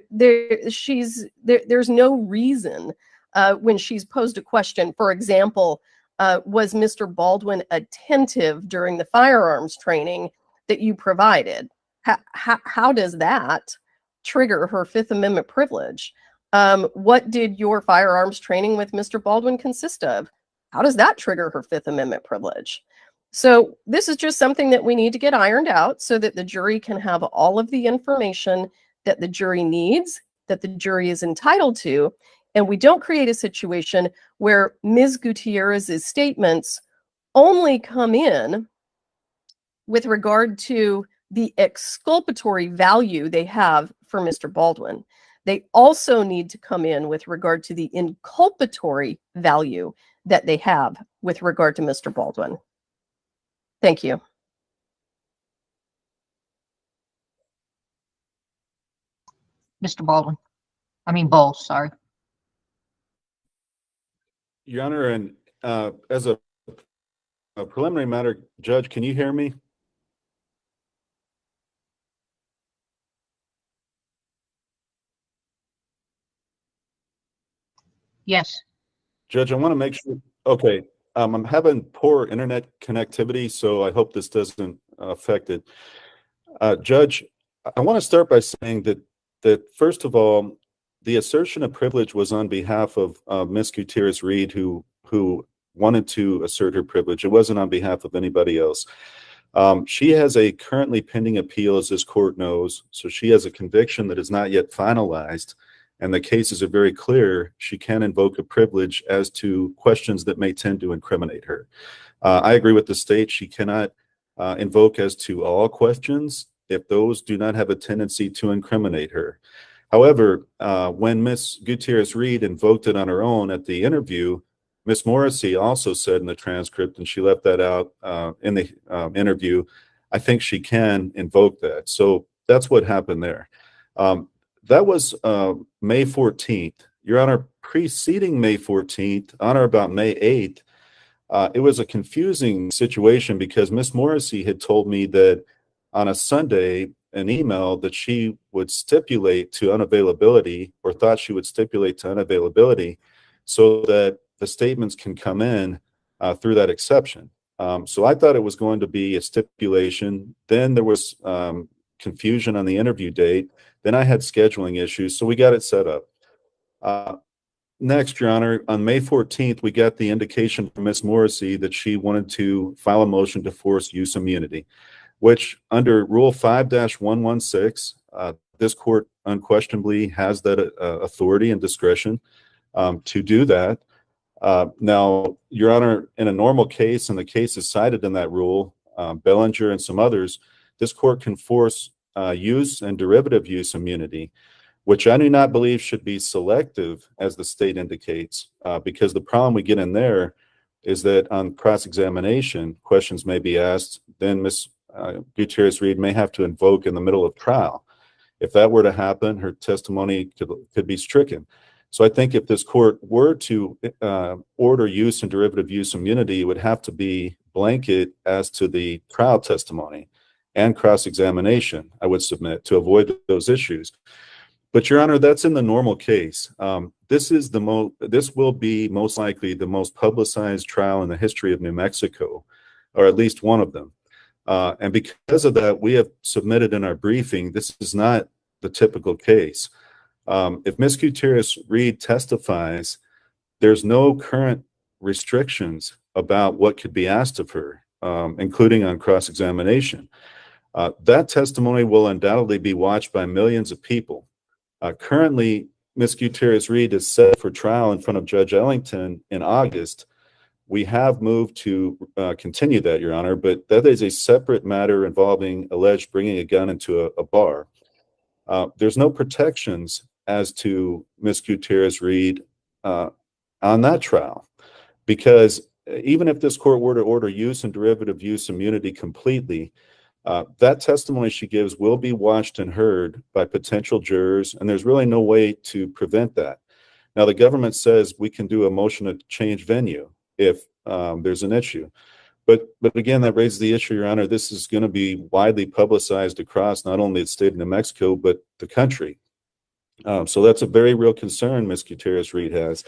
S2: There's no reason when she's posed a question, for example, was Mr. Baldwin attentive during the firearms training that you provided? How does that trigger her Fifth Amendment privilege? What did your firearms training with Mr. Baldwin consist of? How does that trigger her Fifth Amendment privilege? So this is just something that we need to get ironed out so that the jury can have all of the information that the jury needs, that the jury is entitled to, and we don't create a situation where Ms. Gutierrez's statements only come in with regard to the exculpatory value they have for Mr. Baldwin. They also need to come in with regard to the inculpatory value that they have with regard to Mr. Baldwin. Thank you.
S1: Mr. Bowles, sorry.
S6: Your Honor, and as a preliminary matter, Judge, can you hear me?
S1: Yes.
S6: Judge, I want to make sure. Okay, I'm having poor internet connectivity, so I hope this doesn't affect it. Judge, I want to start by saying that first of all, the assertion of privilege was on behalf of Ms. Gutierrez Reed, who wanted to assert her privilege. It wasn't on behalf of anybody else. She has a currently pending appeal, as this court knows, so she has a conviction that is not yet finalized, and the cases are very clear. She can invoke a privilege as to questions that may tend to incriminate her. I agree with the state. She cannot invoke as to all questions if those do not have a tendency to incriminate her. However, when Ms. Gutierrez Reed invoked it on her own at the interview, Ms. Morrissey also said in the transcript, and she left that out in the interview, I think she can invoke that. So that's what happened there. That was May 14th. Your Honor, preceding May 14th, on or about May 8th, it was a confusing situation because Ms. Morrissey had told me that on a Sunday, an email that she would stipulate to unavailability, or thought she would stipulate to unavailability, so that the statements can come in through that exception. So I thought it was going to be a stipulation. Then there was confusion on the interview date. Then I had scheduling issues, so we got it set up. Next, Your Honor, on May 14th, we got the indication from Ms. Morrissey that she wanted to file a motion to force use immunity, which under Rule 5-116, this court unquestionably has that authority and discretion to do that. Now, Your Honor, in a normal case, and the cases cited in that rule, Bellinger and some others, this court can force use and derivative use immunity, which I do not believe should be selective, as the state indicates, because the problem we get in there is that on cross-examination, questions may be asked, then Ms. Gutierrez Reed may have to invoke in the middle of trial. If that were to happen, her testimony could be stricken. So I think if this court were to order use and derivative use immunity, it would have to be blanket as to the trial testimony and cross-examination, I would submit, to avoid those issues. But Your Honor, that's in the normal case. This will be most likely the most publicized trial in the history of New Mexico, or at least one of them. And because of that, we have submitted in our briefing, this is not the typical case. If Ms. Gutierrez Reed testifies, there's no current restrictions about what could be asked of her, including on cross-examination. That testimony will undoubtedly be watched by millions of people. Currently, Ms. Gutierrez Reed is set for trial in front of Judge Ellington in August. We have moved to continue that, Your Honor, but that is a separate matter involving alleged bringing a gun into a bar. There's no protections as to Ms. Gutierrez Reed on that trial, because even if this court were to order use and derivative use immunity completely, that testimony she gives will be watched and heard by potential jurors, and there's really no way to prevent that. Now, the government says we can do a motion to change venue if there's an issue. But again, that raises the issue, Your Honor, this is going to be widely publicized across not only the state of New Mexico, but the country. So that's a very real concern Ms. Gutierrez Reed has.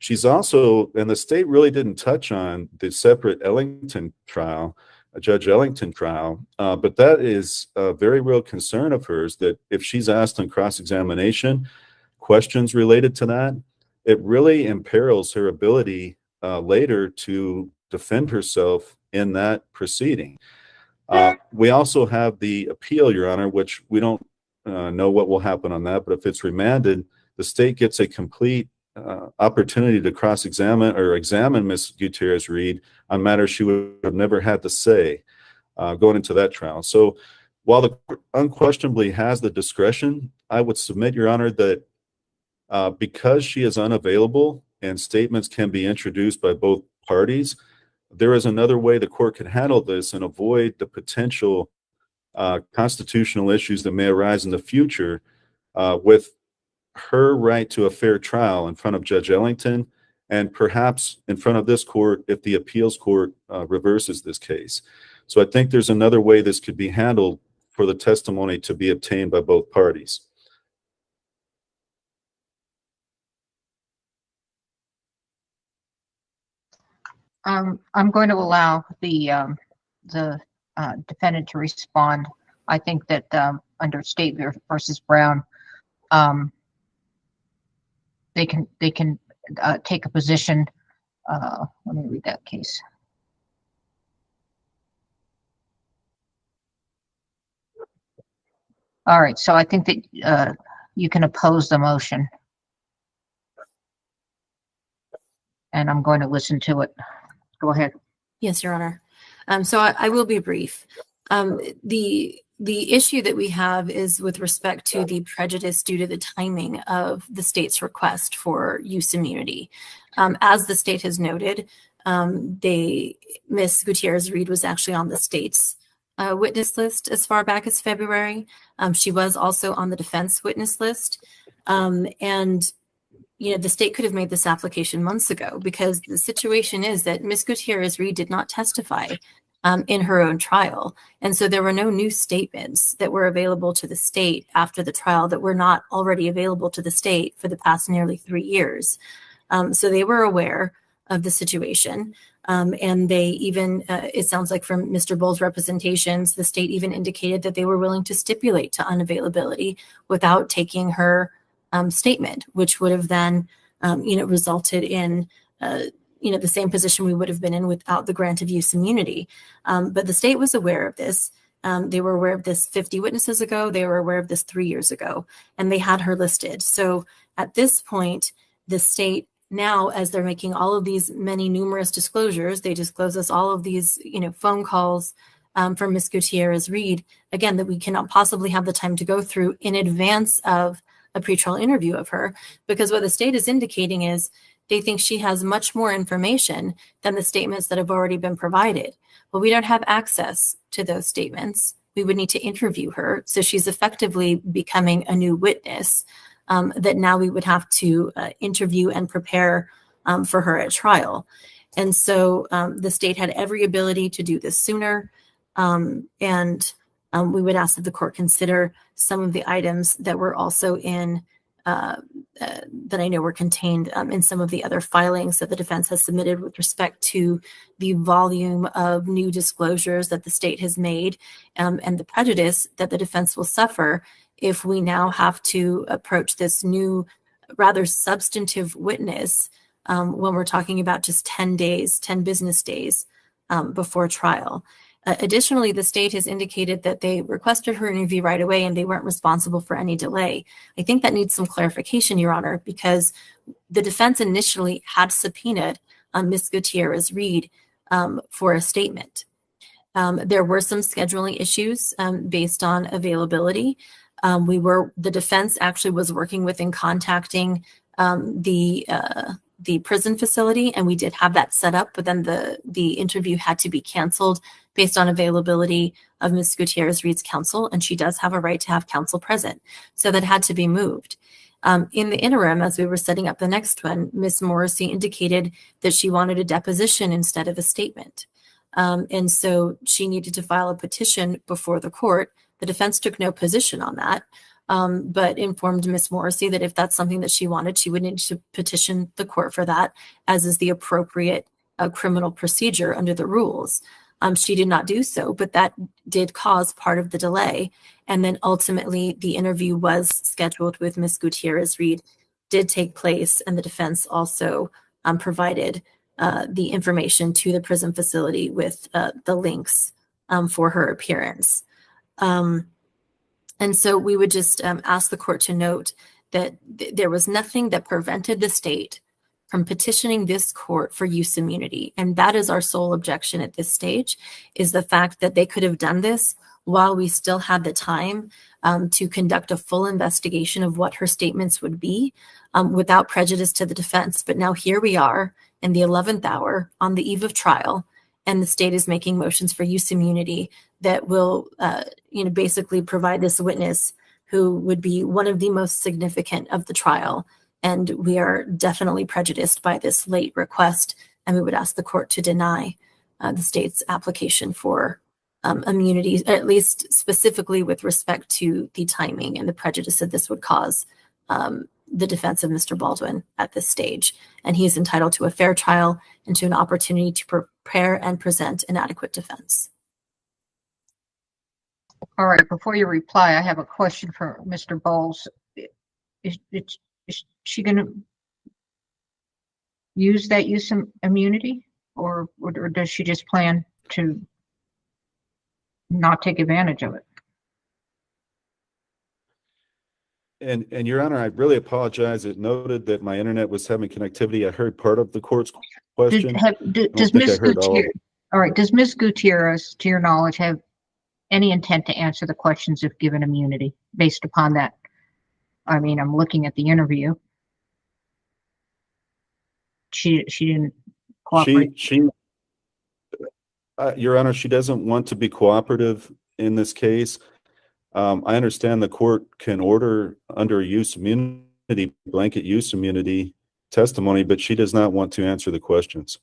S6: She's also, and the state really didn't touch on the separate Ellington trial, Judge Ellington trial, but that is a very real concern of hers, that if she's asked on cross-examination questions related to that, it really imperils her ability later to defend herself in that proceeding. We also have the appeal, Your Honor, which we don't know what will happen on that, but if it's remanded, the state gets a complete opportunity to cross-examine or examine Ms. Gutierrez-Reed on matters she would have never had to say going into that trial. So while the court unquestionably has the discretion, I would submit, Your Honor, that because she is unavailable and statements can be introduced by both parties, there is another way the court can handle this and avoid the potential constitutional issues that may arise in the future with her right to a fair trial in front of Judge Ellington and perhaps in front of this court if the appeals court reverses this case. So I think there's another way this could be handled for the testimony to be obtained by both parties.
S1: I'm going to allow the defendant to respond. I think that under State versus Brown, they can take a position. Let me read that case. All right, so I think that you can oppose the motion, and I'm going to listen to it. Go ahead.
S4: Yes, Your Honor. So I will be brief. The issue that we have is with respect to the prejudice due to the timing of the state's request for use immunity. As the state has noted, Ms. Gutierrez-Reed was actually on the state's witness list as far back as February. She was also on the defense witness list. And the state could have made this application months ago because the situation is that Ms. Gutierrez-Reed did not testify in her own trial. And so there were no new statements that were available to the state after the trial that were not already available to the state for the past nearly 3 years. So they were aware of the situation. And they even, it sounds like from Mr. Bull's representations, the state even indicated that they were willing to stipulate to unavailability without taking her statement, which would have then, resulted in, the same position we would have been in without the grant of use immunity. But the state was aware of this. They were aware of this 50 witnesses ago. They were aware of this 3 years ago, and they had her listed. So at this point, the state now, as they're making all of these many numerous disclosures, they disclose us all of these, phone calls from Ms. Gutierrez-Reed, again, that we cannot possibly have the time to go through in advance of a pretrial interview of her, because what the state is indicating is they think she has much more information than the statements that have already been provided. Well, we don't have access to those statements. We would need to interview her. So she's effectively becoming a new witness that now we would have to interview and prepare for her at trial. And so the state had every ability to do this sooner. And we would ask that the court consider some of the items that were also in that I know were contained in some of the other filings that the defense has submitted with respect to the volume of new disclosures that the state has made and the prejudice that the defense will suffer if we now have to approach this new, rather substantive witness when we're talking about just 10 days, 10 business days before trial. Additionally, the state has indicated that they requested her interview right away and they weren't responsible for any delay. I think that needs some clarification, Your Honor, because the defense initially had subpoenaed Ms. Gutierrez-Reed for a statement. There were some scheduling issues based on availability. The defense actually was working with and contacting the prison facility, and we did have that set up, but then the interview had to be canceled based on availability of Ms. Gutierrez-Reed's counsel, and she does have a right to have counsel present. So that had to be moved. In the interim, as we were setting up the next one, Ms. Morrissey indicated that she wanted a deposition instead of a statement. And so she needed to file a petition before the court. The defense took no position on that, but informed Ms. Morrissey that if that's something that she wanted, she would need to petition the court for that, as is the appropriate criminal procedure under the rules. She did not do so, but that did cause part of the delay. And then ultimately, the interview was scheduled with Ms. Gutierrez Reed, did take place, and the defense also provided the information to the prison facility with the links for her appearance. And so we would just ask the court to note that there was nothing that prevented the state from petitioning this court for use immunity. And that is our sole objection at this stage, is the fact that they could have done this while we still had the time to conduct a full investigation of what her statements would be without prejudice to the defense. But now here we are in the 11th hour on the eve of trial, and the state is making motions for use immunity that will basically provide this witness who would be one of the most significant of the trial. And we are definitely prejudiced by this late request, and we would ask the court to deny the state's application for immunity, at least specifically with respect to the timing and the prejudice that this would cause the defense of Mr. Baldwin at this stage. And he is entitled to a fair trial and to an opportunity to prepare and present an adequate defense.
S1: All right, before you reply, I have a question for Mr. Bowles. Is she going to use that use immunity, or does she just plan to not take advantage of it?
S6: And Your Honor, I really apologize. It noted that my internet was having connectivity. I heard part of the court's question.
S1: Does Ms. Gutierrez, all right, does Ms. Gutierrez, to your knowledge, have any intent to answer the questions if given immunity based upon that? I mean, I'm looking at the interview. She didn't cooperate.
S6: Your Honor, she doesn't want to be cooperative in this case. I understand the court can order under use immunity, blanket use immunity testimony, but she does not want to answer the questions.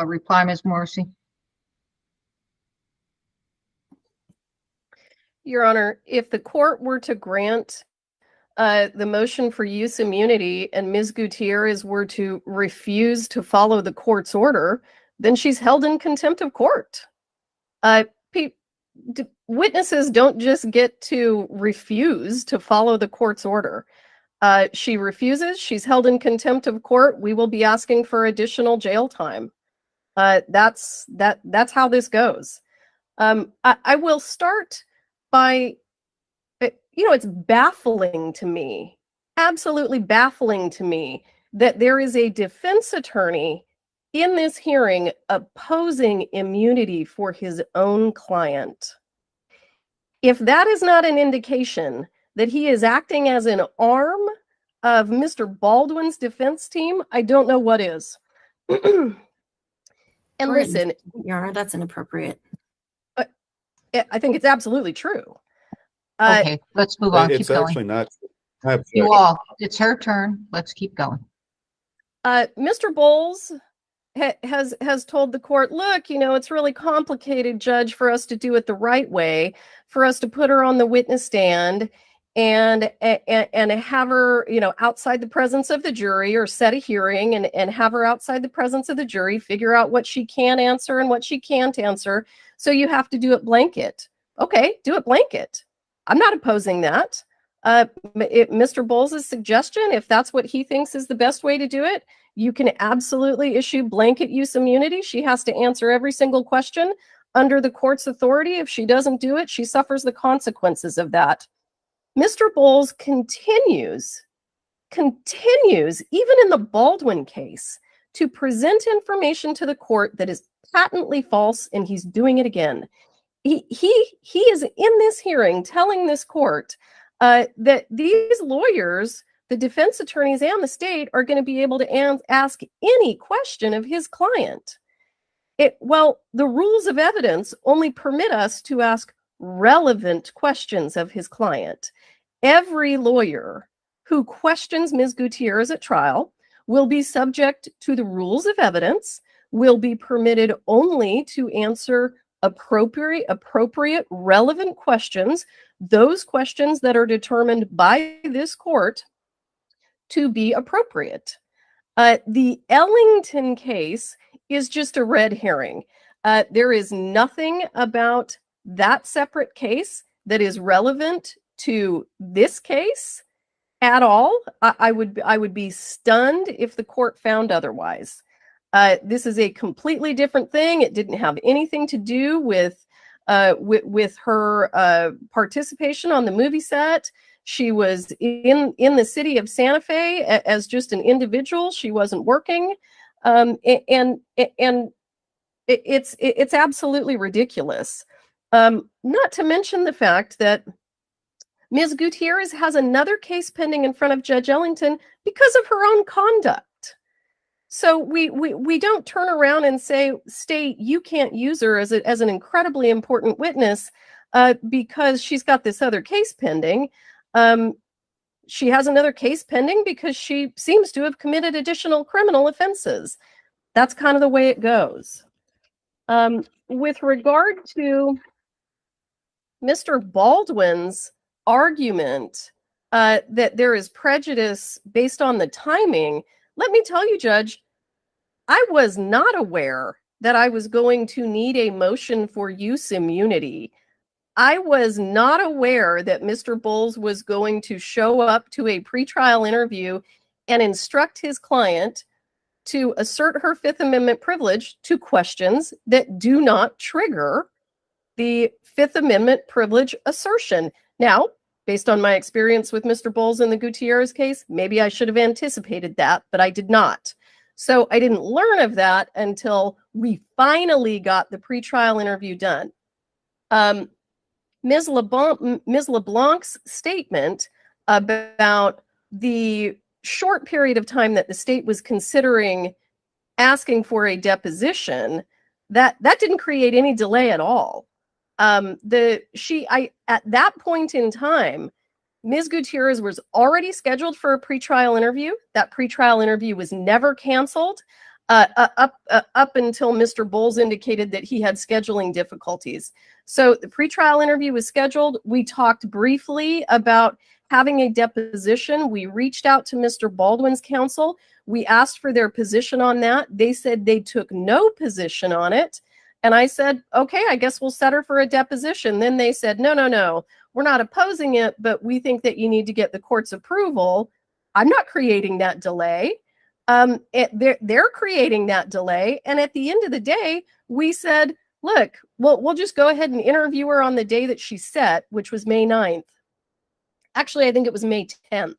S1: Reply, Ms. Morrissey.
S2: Your Honor, if the court were to grant the motion for use immunity and Ms. Gutierrez were to refuse to follow the court's order, then she's held in contempt of court. Witnesses don't just get to refuse to follow the court's order. She refuses, she's held in contempt of court. We will be asking for additional jail time. That's how this goes. I will start by, it's baffling to me, absolutely baffling to me, that there is a defense attorney in this hearing opposing immunity for his own client. If that is not an indication that he is acting as an arm of Mr. Baldwin's defense team, I don't know what is. And listen,
S4: Your Honor, that's inappropriate.
S2: I think it's absolutely true.
S1: Okay, let's move on.
S6: It's
S1: keep going.
S6: actually not.
S1: You all, it's her turn. Let's keep going.
S2: Mr. Bowles has told the court, look, it's really complicated, Judge, for us to do it the right way, for us to put her on the witness stand and have her, outside the presence of the jury, or set a hearing and have her outside the presence of the jury, figure out what she can answer and what she can't answer. So you have to do it blanket. Okay, do it blanket. I'm not opposing that. Mr. Bowles' suggestion, if that's what he thinks is the best way to do it, you can absolutely issue blanket use immunity. She has to answer every single question under the court's authority. If she doesn't do it, she suffers the consequences of that. Mr. Bowles continues, even in the Baldwin case, to present information to the court that is patently false, and he's doing it again. He is in this hearing telling this court that these lawyers, the defense attorneys and the state, are going to be able to ask any question of his client. Well, the rules of evidence only permit us to ask relevant questions of his client. Every lawyer who questions Ms. Gutierrez at trial will be subject to the rules of evidence, will be permitted only to answer appropriate, relevant questions, those questions that are determined by this court to be appropriate. The Ellington case is just a red herring. There is nothing about that separate case that is relevant to this case at all. I would be stunned if the court found otherwise. This is a completely different thing. It didn't have anything to do with her participation on the movie set. She was in the city of Santa Fe as just an individual. She wasn't working, and it's absolutely ridiculous. Not to mention the fact that Ms. Gutierrez has another case pending in front of Judge Ellington because of her own conduct. So we don't turn around and say, state, you can't use her as an incredibly important witness because she's got this other case pending. She has another case pending because she seems to have committed additional criminal offenses. That's kind of the way it goes. With regard to Mr. Baldwin's argument that there is prejudice based on the timing, let me tell you, Judge, I was not aware that I was going to need a motion for use immunity. I was not aware that Mr. Bowles was going to show up to a pretrial interview and instruct his client to assert her Fifth Amendment privilege to questions that do not trigger the Fifth Amendment privilege assertion. Now, based on my experience with Mr. Bowles in the Gutierrez case, maybe I should have anticipated that, but I did not. So I didn't learn of that until we finally got the pretrial interview done. Ms. LeBlanc's statement about the short period of time that the state was considering asking for a deposition, that didn't create any delay at all. At that point in time, Ms. Gutierrez was already scheduled for a pretrial interview. That pretrial interview was never canceled up until Mr. Bowles indicated that he had scheduling difficulties. So the pretrial interview was scheduled. We talked briefly about having a deposition. We reached out to Mr. Baldwin's counsel. We asked for their position on that. They said they took no position on it. And I said, okay, I guess we'll set her for a deposition. Then they said, no, we're not opposing it, but we think that you need to get the court's approval. I'm not creating that delay. They're creating that delay. And at the end of the day, we said, look, we'll just go ahead and interview her on the day that she set, which was May 9th. Actually, I think it was May 10th.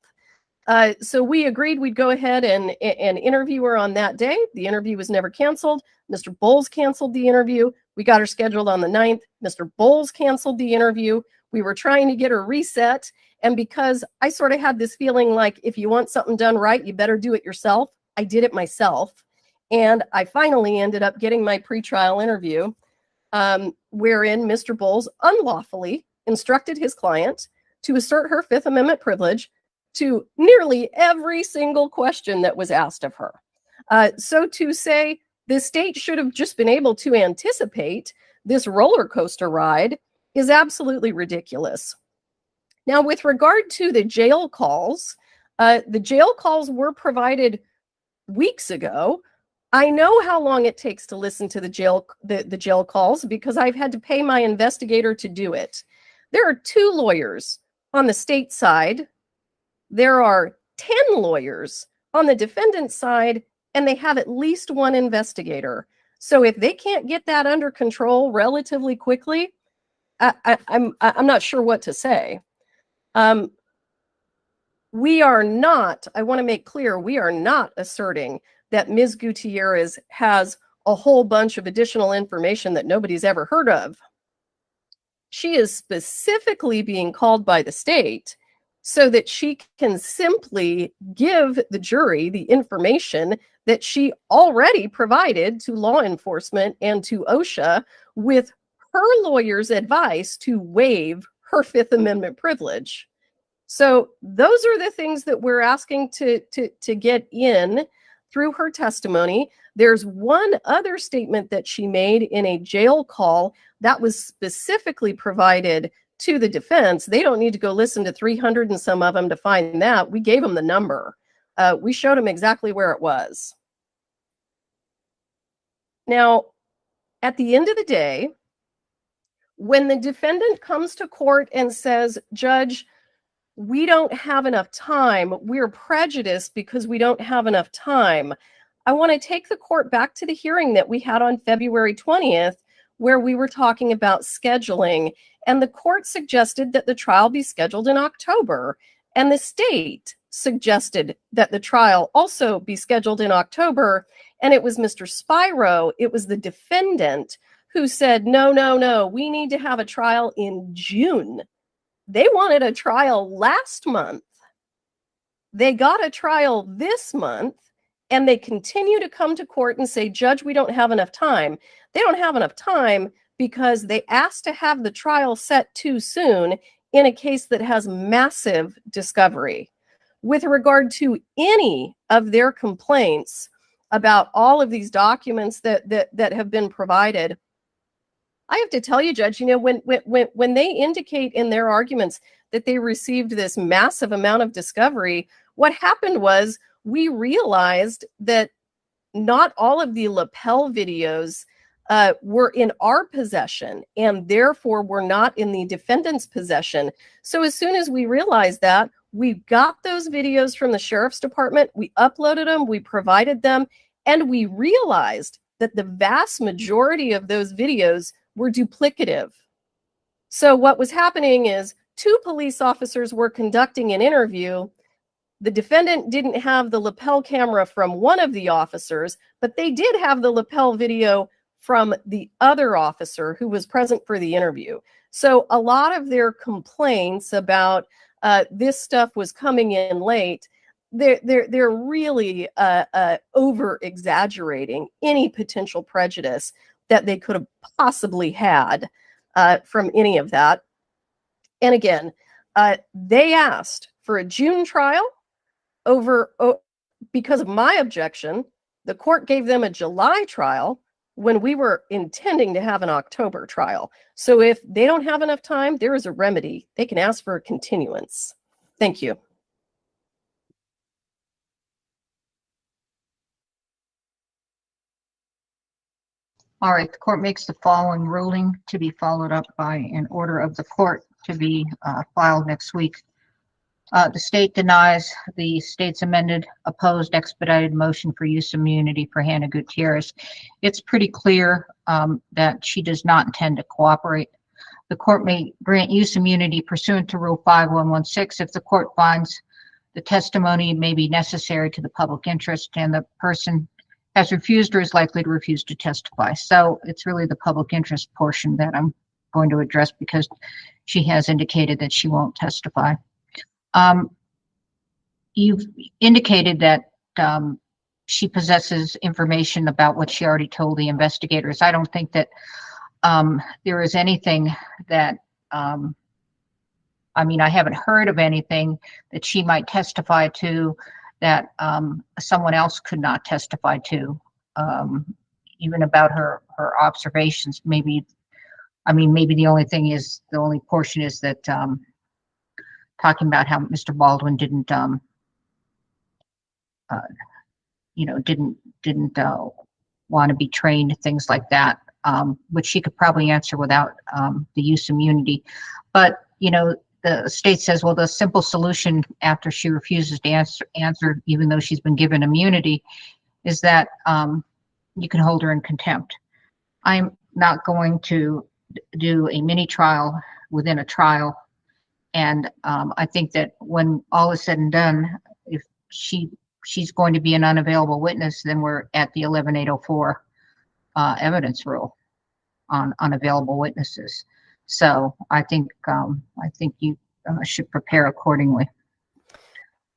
S2: So we agreed we'd go ahead and interview her on that day. The interview was never canceled. Mr. Bowles canceled the interview. We got her scheduled on the 9th. Mr. Bowles canceled the interview. We were trying to get her reset. And because I sort of had this feeling like if you want something done right, you better do it yourself, I did it myself. And I finally ended up getting my pretrial interview, wherein Mr. Bowles unlawfully instructed his client to assert her Fifth Amendment privilege to nearly every single question that was asked of her. So to say the state should have just been able to anticipate this roller coaster ride is absolutely ridiculous. Now, with regard to the jail calls were provided weeks ago. I know how long it takes to listen to the jail calls because I've had to pay my investigator to do it. There are 2 lawyers on the state side. There are 10 lawyers on the defendant's side, and they have at least 1 investigator. So if they can't get that under control relatively quickly, I'm not sure what to say. We are not, I want to make clear, we are not asserting that Ms. Gutierrez has a whole bunch of additional information that nobody's ever heard of. She is specifically being called by the state so that she can simply give the jury the information that she already provided to law enforcement and to OSHA with her lawyer's advice to waive her Fifth Amendment privilege. So those are the things that we're asking to get in through her testimony. There's one other statement that she made in a jail call that was specifically provided to the defense. They don't need to go listen to 300 and some of them to find that. We gave them the number. We showed them exactly where it was. Now, at the end of the day, when the defendant comes to court and says, Judge, we don't have enough time, we're prejudiced because we don't have enough time, I want to take the court back to the hearing that we had on February 20th, where we were talking about scheduling. And the court suggested that the trial be scheduled in October. And the state suggested that the trial also be scheduled in October. And it was Mr. Spiro, it was the defendant, who said, no, we need to have a trial in June. They wanted a trial last month. They got a trial this month, and they continue to come to court and say, Judge, we don't have enough time. They don't have enough time because they asked to have the trial set too soon in a case that has massive discovery. With regard to any of their complaints about all of these documents that have been provided, I have to tell you, Judge, when they indicate in their arguments that they received this massive amount of discovery, what happened was we realized that not all of the lapel videos were in our possession, and therefore were not in the defendant's possession. So as soon as we realized that, we got those videos from the sheriff's department, we uploaded them, we provided them, and we realized that the vast majority of those videos were duplicative. So what was happening is 2 police officers were conducting an interview. The defendant didn't have the lapel camera from one of the officers, but they did have the lapel video from the other officer who was present for the interview. So a lot of their complaints about this stuff was coming in late, they're really over exaggerating any potential prejudice that they could have possibly had from any of that. And again, they asked for a June trial because of my objection. The court gave them a July trial when we were intending to have an October trial. So if they don't have enough time, there is a remedy. They can ask for a continuance. Thank you.
S1: All right, the court makes the following ruling to be followed up by an order of the court to be filed next week. The state denies the state's amended opposed expedited motion for use immunity for Halyna Gutierrez. It's pretty clear that she does not intend to cooperate. The court may grant use immunity pursuant to Rule 5116 if the court finds the testimony may be necessary to the public interest and the person has refused or is likely to refuse to testify. So it's really the public interest portion that I'm going to address because she has indicated that she won't testify. You've indicated that she possesses information about what she already told the investigators. I don't think that there is anything that, I mean, I haven't heard of anything that she might testify to that someone else could not testify to, even about her observations. Maybe, I mean, maybe the only portion is that talking about how Mr. Baldwin didn't want to be trained, things like that, which she could probably answer without the use immunity. But, the state says, well, the simple solution after she refuses to answer, even though she's been given immunity, is that you can hold her in contempt. I'm not going to do a mini trial within a trial. And I think that when all is said and done, if she's going to be an unavailable witness, then we're at the 11804 evidence rule on unavailable witnesses. So I think you should prepare accordingly.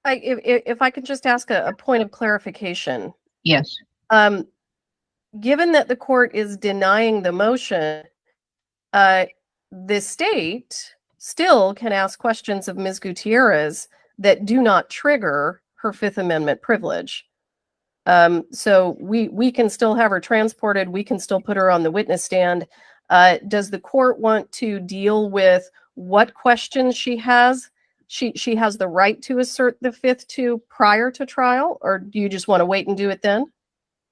S2: If I could just ask a point of clarification.
S1: Yes.
S2: Given that the court is denying the motion, the state still can ask questions of Ms. Gutierrez that do not trigger her Fifth Amendment privilege. So we can still have her transported. We can still put her on the witness stand. Does the court want to deal with what questions she has? She has the right to assert the Fifth to prior to trial, or do you just want to wait and do it then?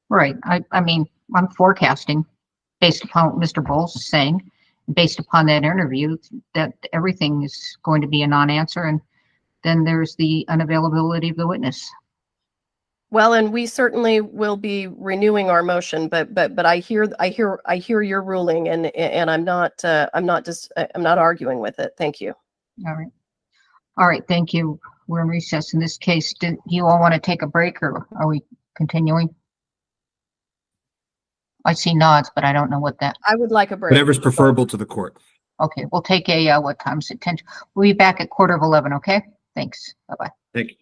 S1: Right. I mean, I'm forecasting based upon what Mr. Bowles is saying, based upon that interview, that everything is going to be a non-answer, and then there's the unavailability of the witness.
S2: Well, and we certainly will be renewing our motion, but I hear your ruling, and I'm not arguing with it. Thank you.
S1: All right. Thank you. We're in recess in this case. Do you all want to take a break, or are we continuing? I see nods, but I don't know what that.
S2: I would like a break.
S3: Whatever's preferable to the court.
S1: Okay, we'll take a what time is it? 10. We'll be back at 11:15. Okay. Thanks. Bye-bye.
S3: Thank you.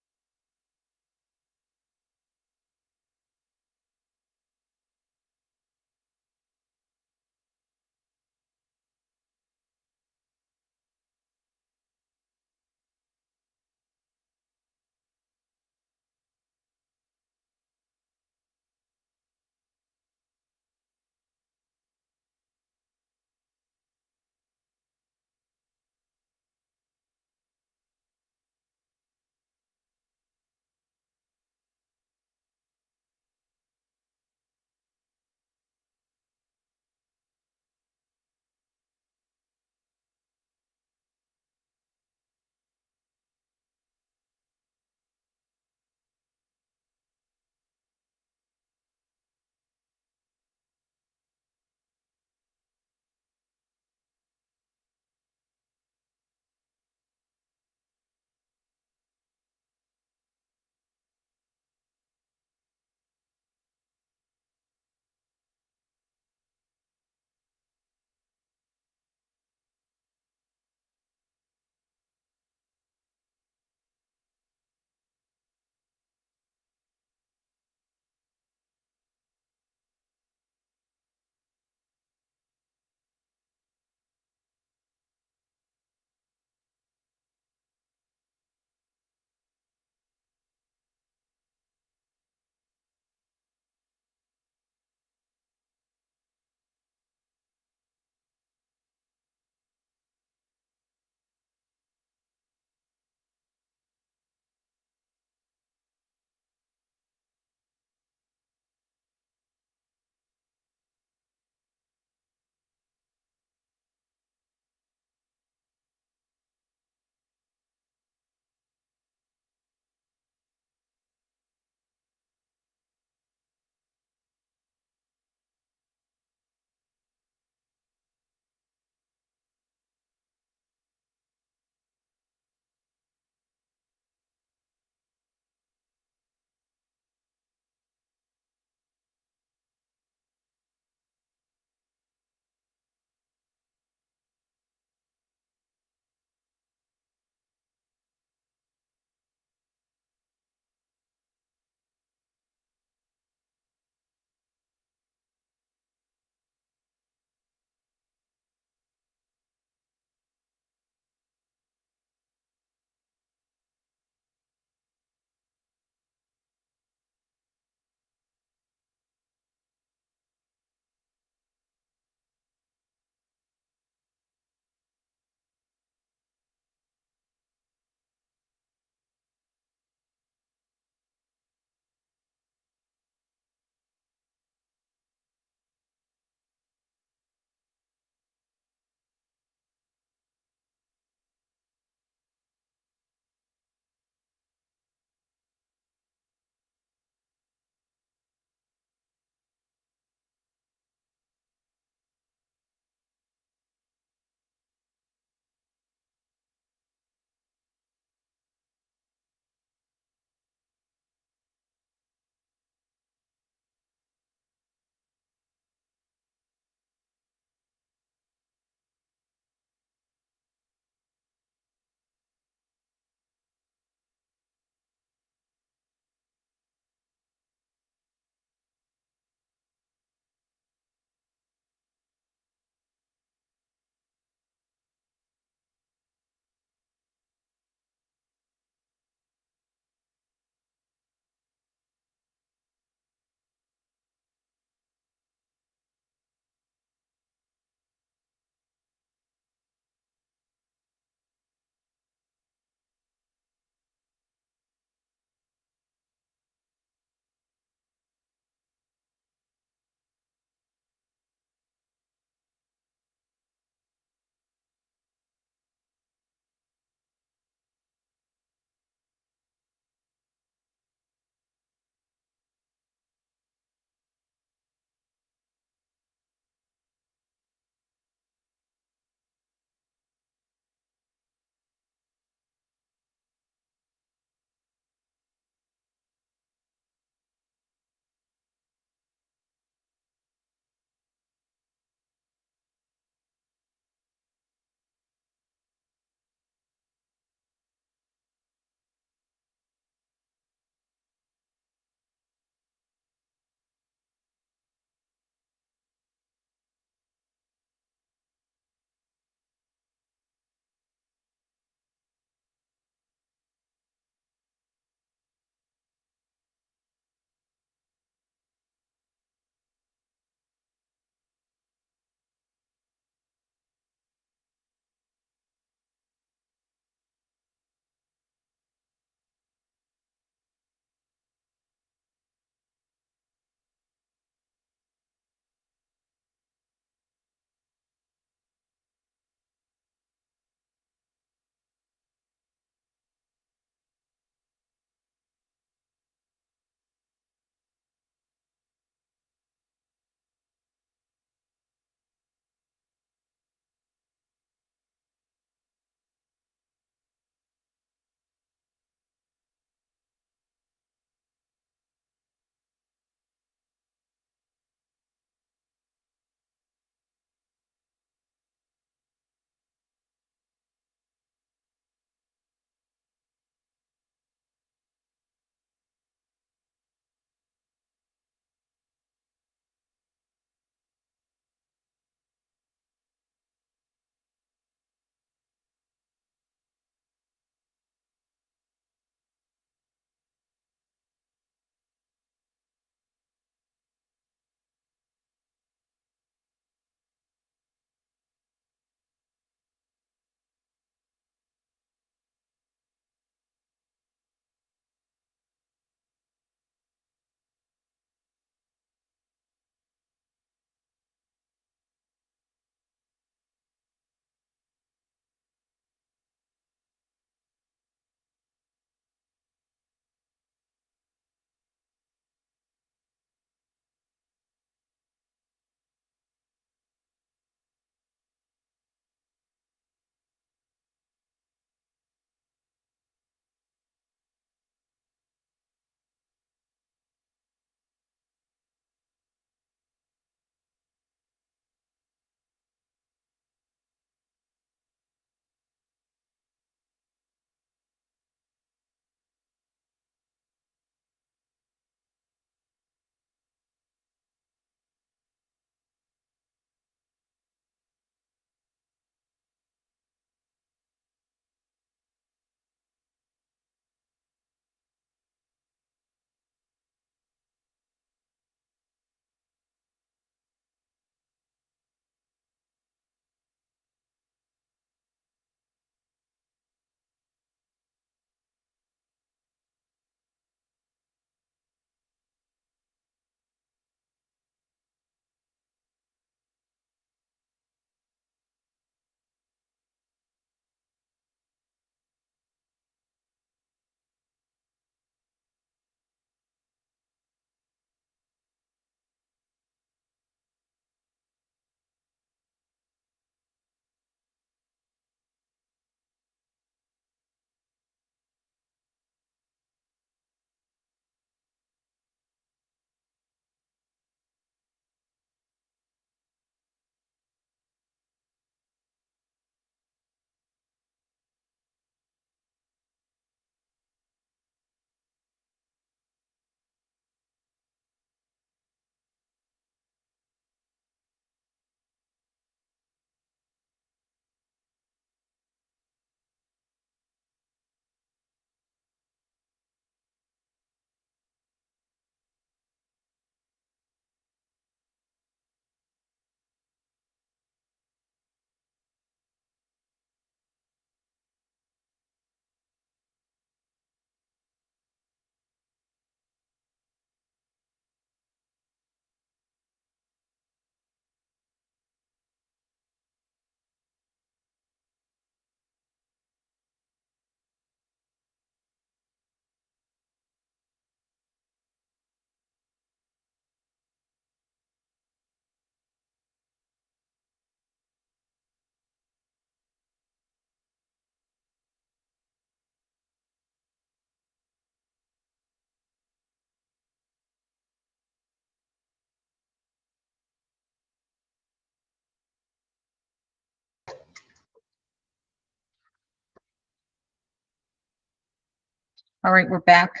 S1: All right, we're back.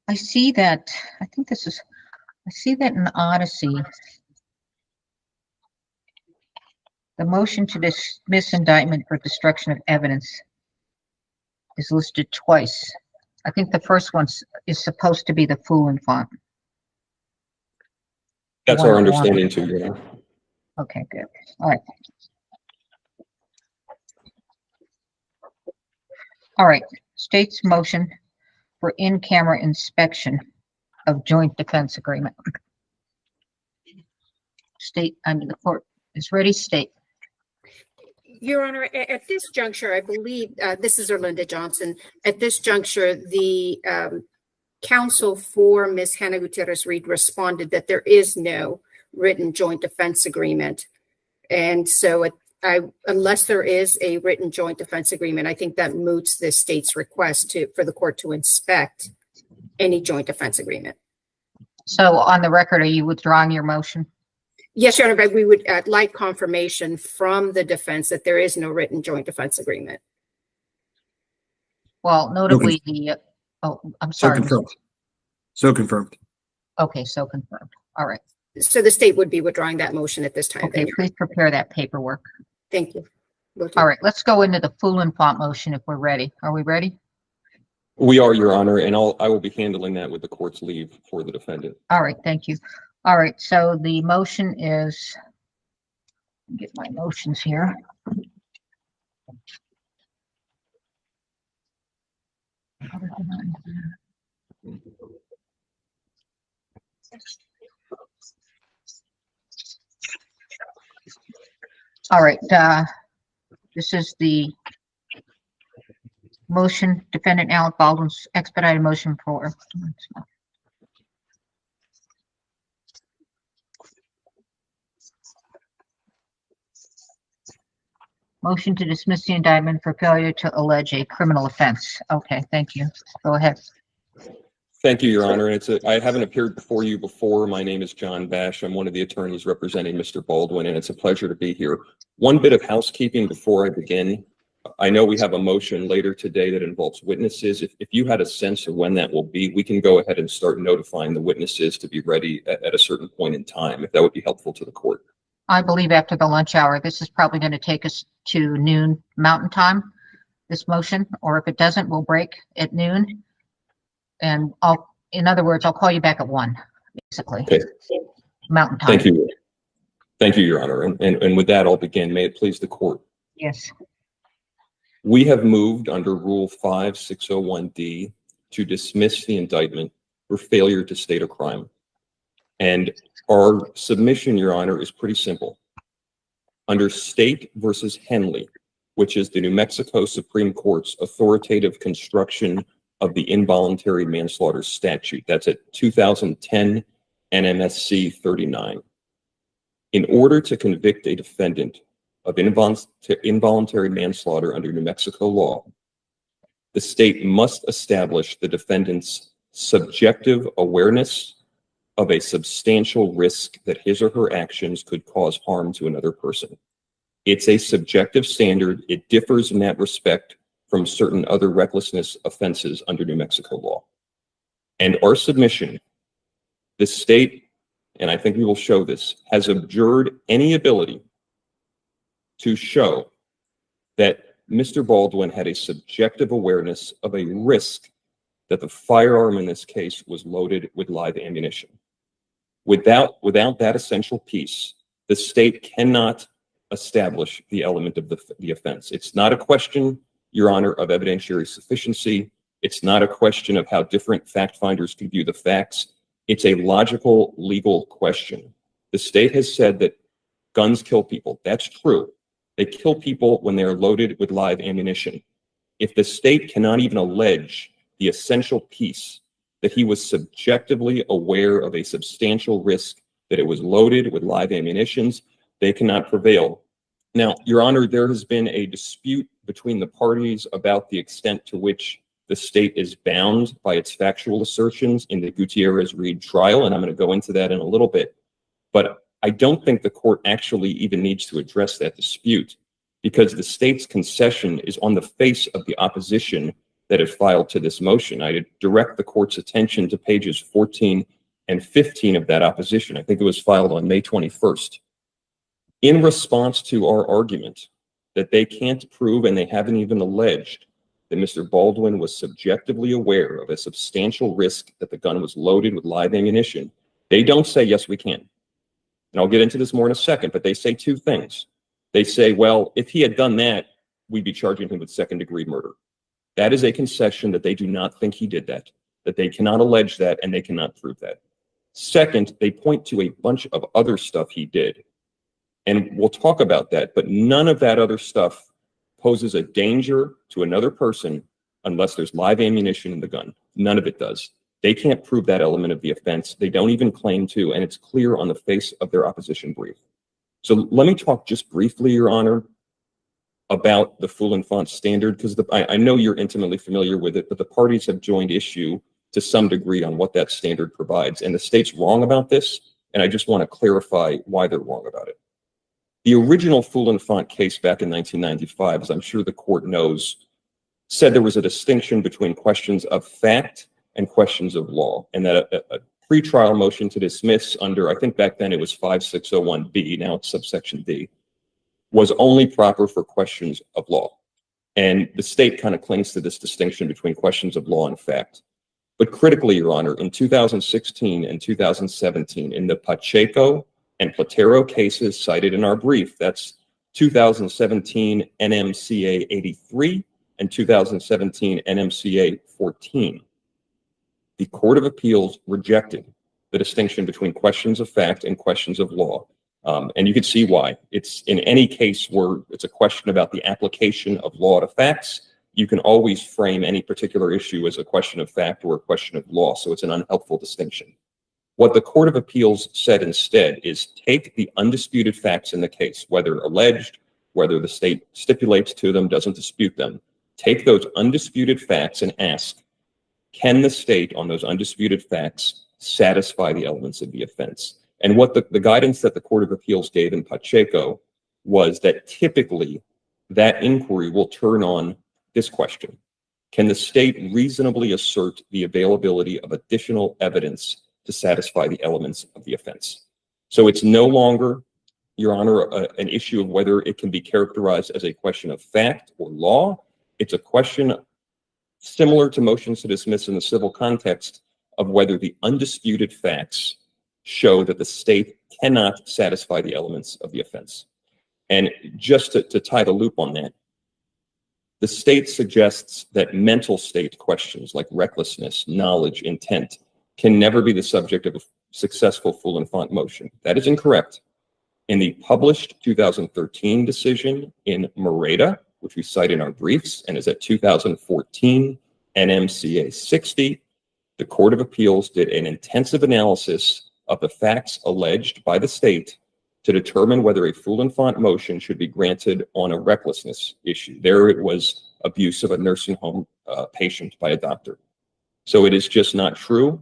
S1: I see that, I see that in Odyssey, the motion to dismiss indictment for destruction of evidence is listed twice. I think the first one is supposed to be the full and font.
S7: That's our understanding too, Your Honor.
S1: Okay, good. All right. All right, state's motion for in-camera inspection of joint defense agreement. State, the court is ready, state.
S5: Your Honor, at this juncture, I believe, this is Erlinda Johnson. At this juncture, the counsel for Ms. Hannah Gutierrez Reed responded that there is no written joint defense agreement. And so unless there is a written joint defense agreement, I think that moots the state's request for the court to inspect any joint defense agreement.
S1: So on the record, are you withdrawing your motion?
S5: Yes, Your Honor, but we would like confirmation from the defense that there is no written joint defense agreement.
S1: Well, notably I'm sorry.
S3: So confirmed. So confirmed.
S1: Okay, so confirmed. All right.
S5: So the state would be withdrawing that motion at this time.
S1: Okay, please prepare that paperwork.
S5: Thank you.
S1: All right, let's go into the full and font motion if we're ready. Are we ready?
S7: We are, Your Honor, and I will be handling that with the court's leave for the defendant.
S1: All right, thank you. All right, so the motion is, get my motions here. All right, this is the motion, defendant Alec Baldwin's expedited motion for motion to dismiss the indictment for failure to allege a criminal offense. Okay, thank you. Go ahead.
S7: Thank you, Your Honor. And I haven't appeared before you before. My name is John Bash. I'm one of the attorneys representing Mr. Baldwin, and it's a pleasure to be here. One bit of housekeeping before I begin. I know we have a motion later today that involves witnesses. If you had a sense of when that will be, we can go ahead and start notifying the witnesses to be ready at a certain point in time, if that would be helpful to the court.
S1: I believe after the lunch hour. This is probably going to take us to noon Mountain Time, this motion, or if it doesn't, we'll break at noon. And in other words, I'll call you back at 1, basically. Okay. Mountain Time.
S7: Thank you. Thank you, Your Honor. And with that, I'll begin. May it please the court.
S1: Yes.
S7: We have moved under Rule 5601D to dismiss the indictment for failure to state a crime. And our submission, Your Honor, is pretty simple. Under State versus Henley, which is the New Mexico Supreme Court's authoritative construction of the involuntary manslaughter statute, that's at 2010 NMSC 39. In order to convict a defendant of involuntary manslaughter under New Mexico law, the state must establish the defendant's subjective awareness of a substantial risk that his or her actions could cause harm to another person. It's a subjective standard. It differs in that respect from certain other recklessness offenses under New Mexico law. And our submission, the state, and I think we will show this, has abjured any ability to show that Mr. Baldwin had a subjective awareness of a risk that the firearm in this case was loaded with live ammunition. Without that essential piece, the state cannot establish the element of the offense. It's not a question, Your Honor, of evidentiary sufficiency. It's not a question of how different fact finders can view the facts. It's a logical, legal question. The state has said that guns kill people. That's true. They kill people when they are loaded with live ammunition. If the state cannot even allege the essential piece that he was subjectively aware of a substantial risk that it was loaded with live ammunitions, they cannot prevail. Now, Your Honor, there has been a dispute between the parties about the extent to which the state is bound by its factual assertions in the Gutierrez Reed trial, and I'm going to go into that in a little bit. But I don't think the court actually even needs to address that dispute. because the state's concession is on the face of the opposition that it filed to this motion. I direct the court's attention to pages 14 and 15 of that opposition. I think it was filed on May 21st. In response to our argument that they can't prove, and they haven't even alleged, that Mr. Baldwin was subjectively aware of a substantial risk that the gun was loaded with live ammunition, they don't say, yes, we can. And I'll get into this more in a second, but they say two things. They say, well, if he had done that, we'd be charging him with second-degree murder. That is a concession that they do not think he did that they cannot allege that, and they cannot prove that. Second, they point to a bunch of other stuff he did. And we'll talk about that, but none of that other stuff poses a danger to another person unless there's live ammunition in the gun. None of it does. They can't prove that element of the offense. They don't even claim to, and it's clear on the face of their opposition brief. So let me talk just briefly, Your Honor, about the full and font standard, because I know you're intimately familiar with it, but the parties have joined issue to some degree on what that standard provides. And the state's wrong about this, and I just want to clarify why they're wrong about it. The original full and font case back in 1995, as I'm sure the court knows, said there was a distinction between questions of fact and questions of law, and that a pretrial motion to dismiss under, I think back then it was 5601B, now it's subsection D, was only proper for questions of law. And the state kind of clings to this distinction between questions of law and fact. But critically, Your Honor, in 2016 and 2017, in the Pacheco and Platero cases cited in our brief, that's 2017 NMCA 83 and 2017 NMCA 14, the Court of Appeals rejected the distinction between questions of fact and questions of law. And you can see why. It's in any case where it's a question about the application of law to facts, you can always frame any particular issue as a question of fact or a question of law. So it's an unhelpful distinction. What the Court of Appeals said instead is take the undisputed facts in the case, whether alleged, whether the state stipulates to them, doesn't dispute them. Take those undisputed facts and ask, can the state on those undisputed facts satisfy the elements of the offense? And what the guidance that the Court of Appeals gave in Pacheco was that typically that inquiry will turn on this question. Can the state reasonably assert the availability of additional evidence to satisfy the elements of the offense? So it's no longer, Your Honor, an issue of whether it can be characterized as a question of fact or law. It's a question similar to motions to dismiss in the civil context of whether the undisputed facts show that the state cannot satisfy the elements of the offense. And just to tie the loop on that, the state suggests that mental state questions like recklessness, knowledge, intent can never be the subject of a successful full and font motion. That is incorrect. In the published 2013 decision in Moreta, which we cite in our briefs and is at 2014 NMCA 60, the Court of Appeals did an intensive analysis of the facts alleged by the state to determine whether a full and font motion should be granted on a recklessness issue. There it was abuse of a nursing home patient by a doctor. So it is just not true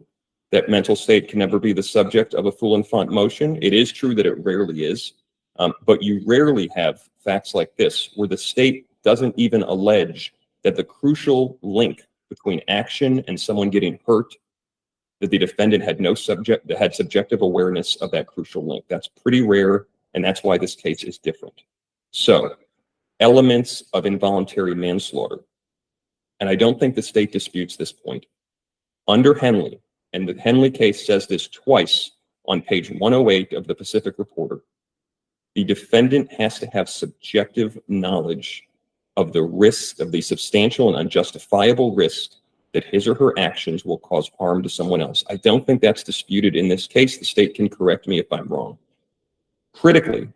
S7: that mental state can never be the subject of a full and font motion. It is true that it rarely is, but you rarely have facts like this where the state doesn't even allege that the crucial link between action and someone getting hurt, that the defendant had subjective awareness of that crucial link. That's pretty rare, and that's why this case is different. So, elements of involuntary manslaughter. And I don't think the state disputes this point. Under Henley, and the Henley case says this twice on page 108 of the Pacific Reporter, the defendant has to have subjective knowledge of the risk, of the substantial and unjustifiable risk that his or her actions will cause harm to someone else. I don't think that's disputed in this case. The state can correct me if I'm wrong. Critically,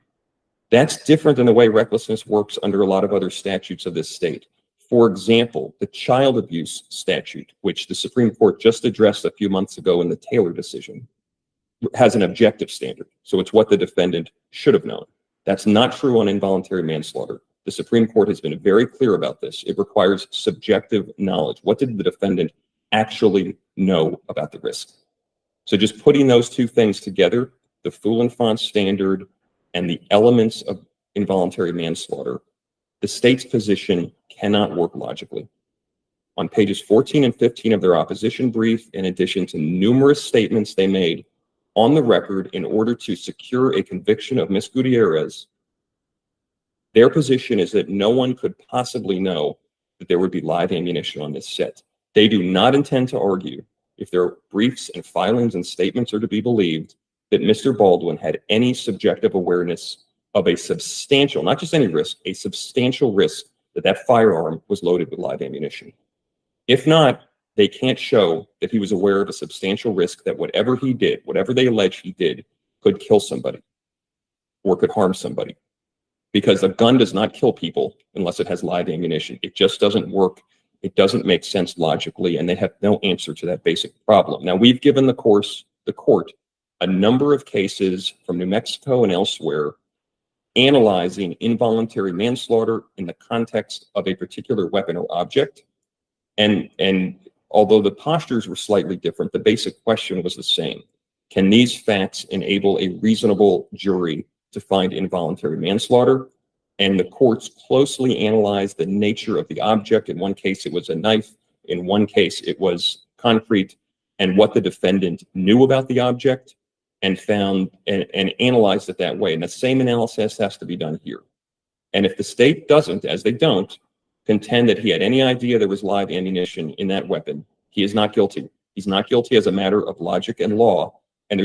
S7: that's different than the way recklessness works under a lot of other statutes of this state. For example, the child abuse statute, which the Supreme Court just addressed a few months ago in the Taylor decision, has an objective standard. So it's what the defendant should have known. That's not true on involuntary manslaughter. The Supreme Court has been very clear about this. It requires subjective knowledge. What did the defendant actually know about the risk? So just putting those two things together, the full and font standard and the elements of involuntary manslaughter, The state's position cannot work logically. On pages 14 and 15 of their opposition brief, in addition to numerous statements they made on the record in order to secure a conviction of Ms. Gutierrez, their position is that no one could possibly know that there would be live ammunition on this set. They do not intend to argue, if their briefs and filings and statements are to be believed, that Mr. Baldwin had any subjective awareness of a substantial, not just any risk, a substantial risk that that firearm was loaded with live ammunition. If not, they can't show that he was aware of a substantial risk that whatever he did, whatever they allege he did, could kill somebody or could harm somebody. Because a gun does not kill people unless it has live ammunition. It just doesn't work. It doesn't make sense logically, and they have no answer to that basic problem. Now, we've given the court a number of cases from New Mexico and elsewhere analyzing involuntary manslaughter in the context of a particular weapon or object. And although the postures were slightly different, the basic question was the same. Can these facts enable a reasonable jury to find involuntary manslaughter? And the courts closely analyzed the nature of the object. In one case, it was a knife. In one case, it was concrete, and what the defendant knew about the object, and found and analyzed it that way. And the same analysis has to be done here. And if the state doesn't, as they don't, contend that he had any idea there was live ammunition in that weapon, he is not guilty. He's not guilty as a matter of logic and law. And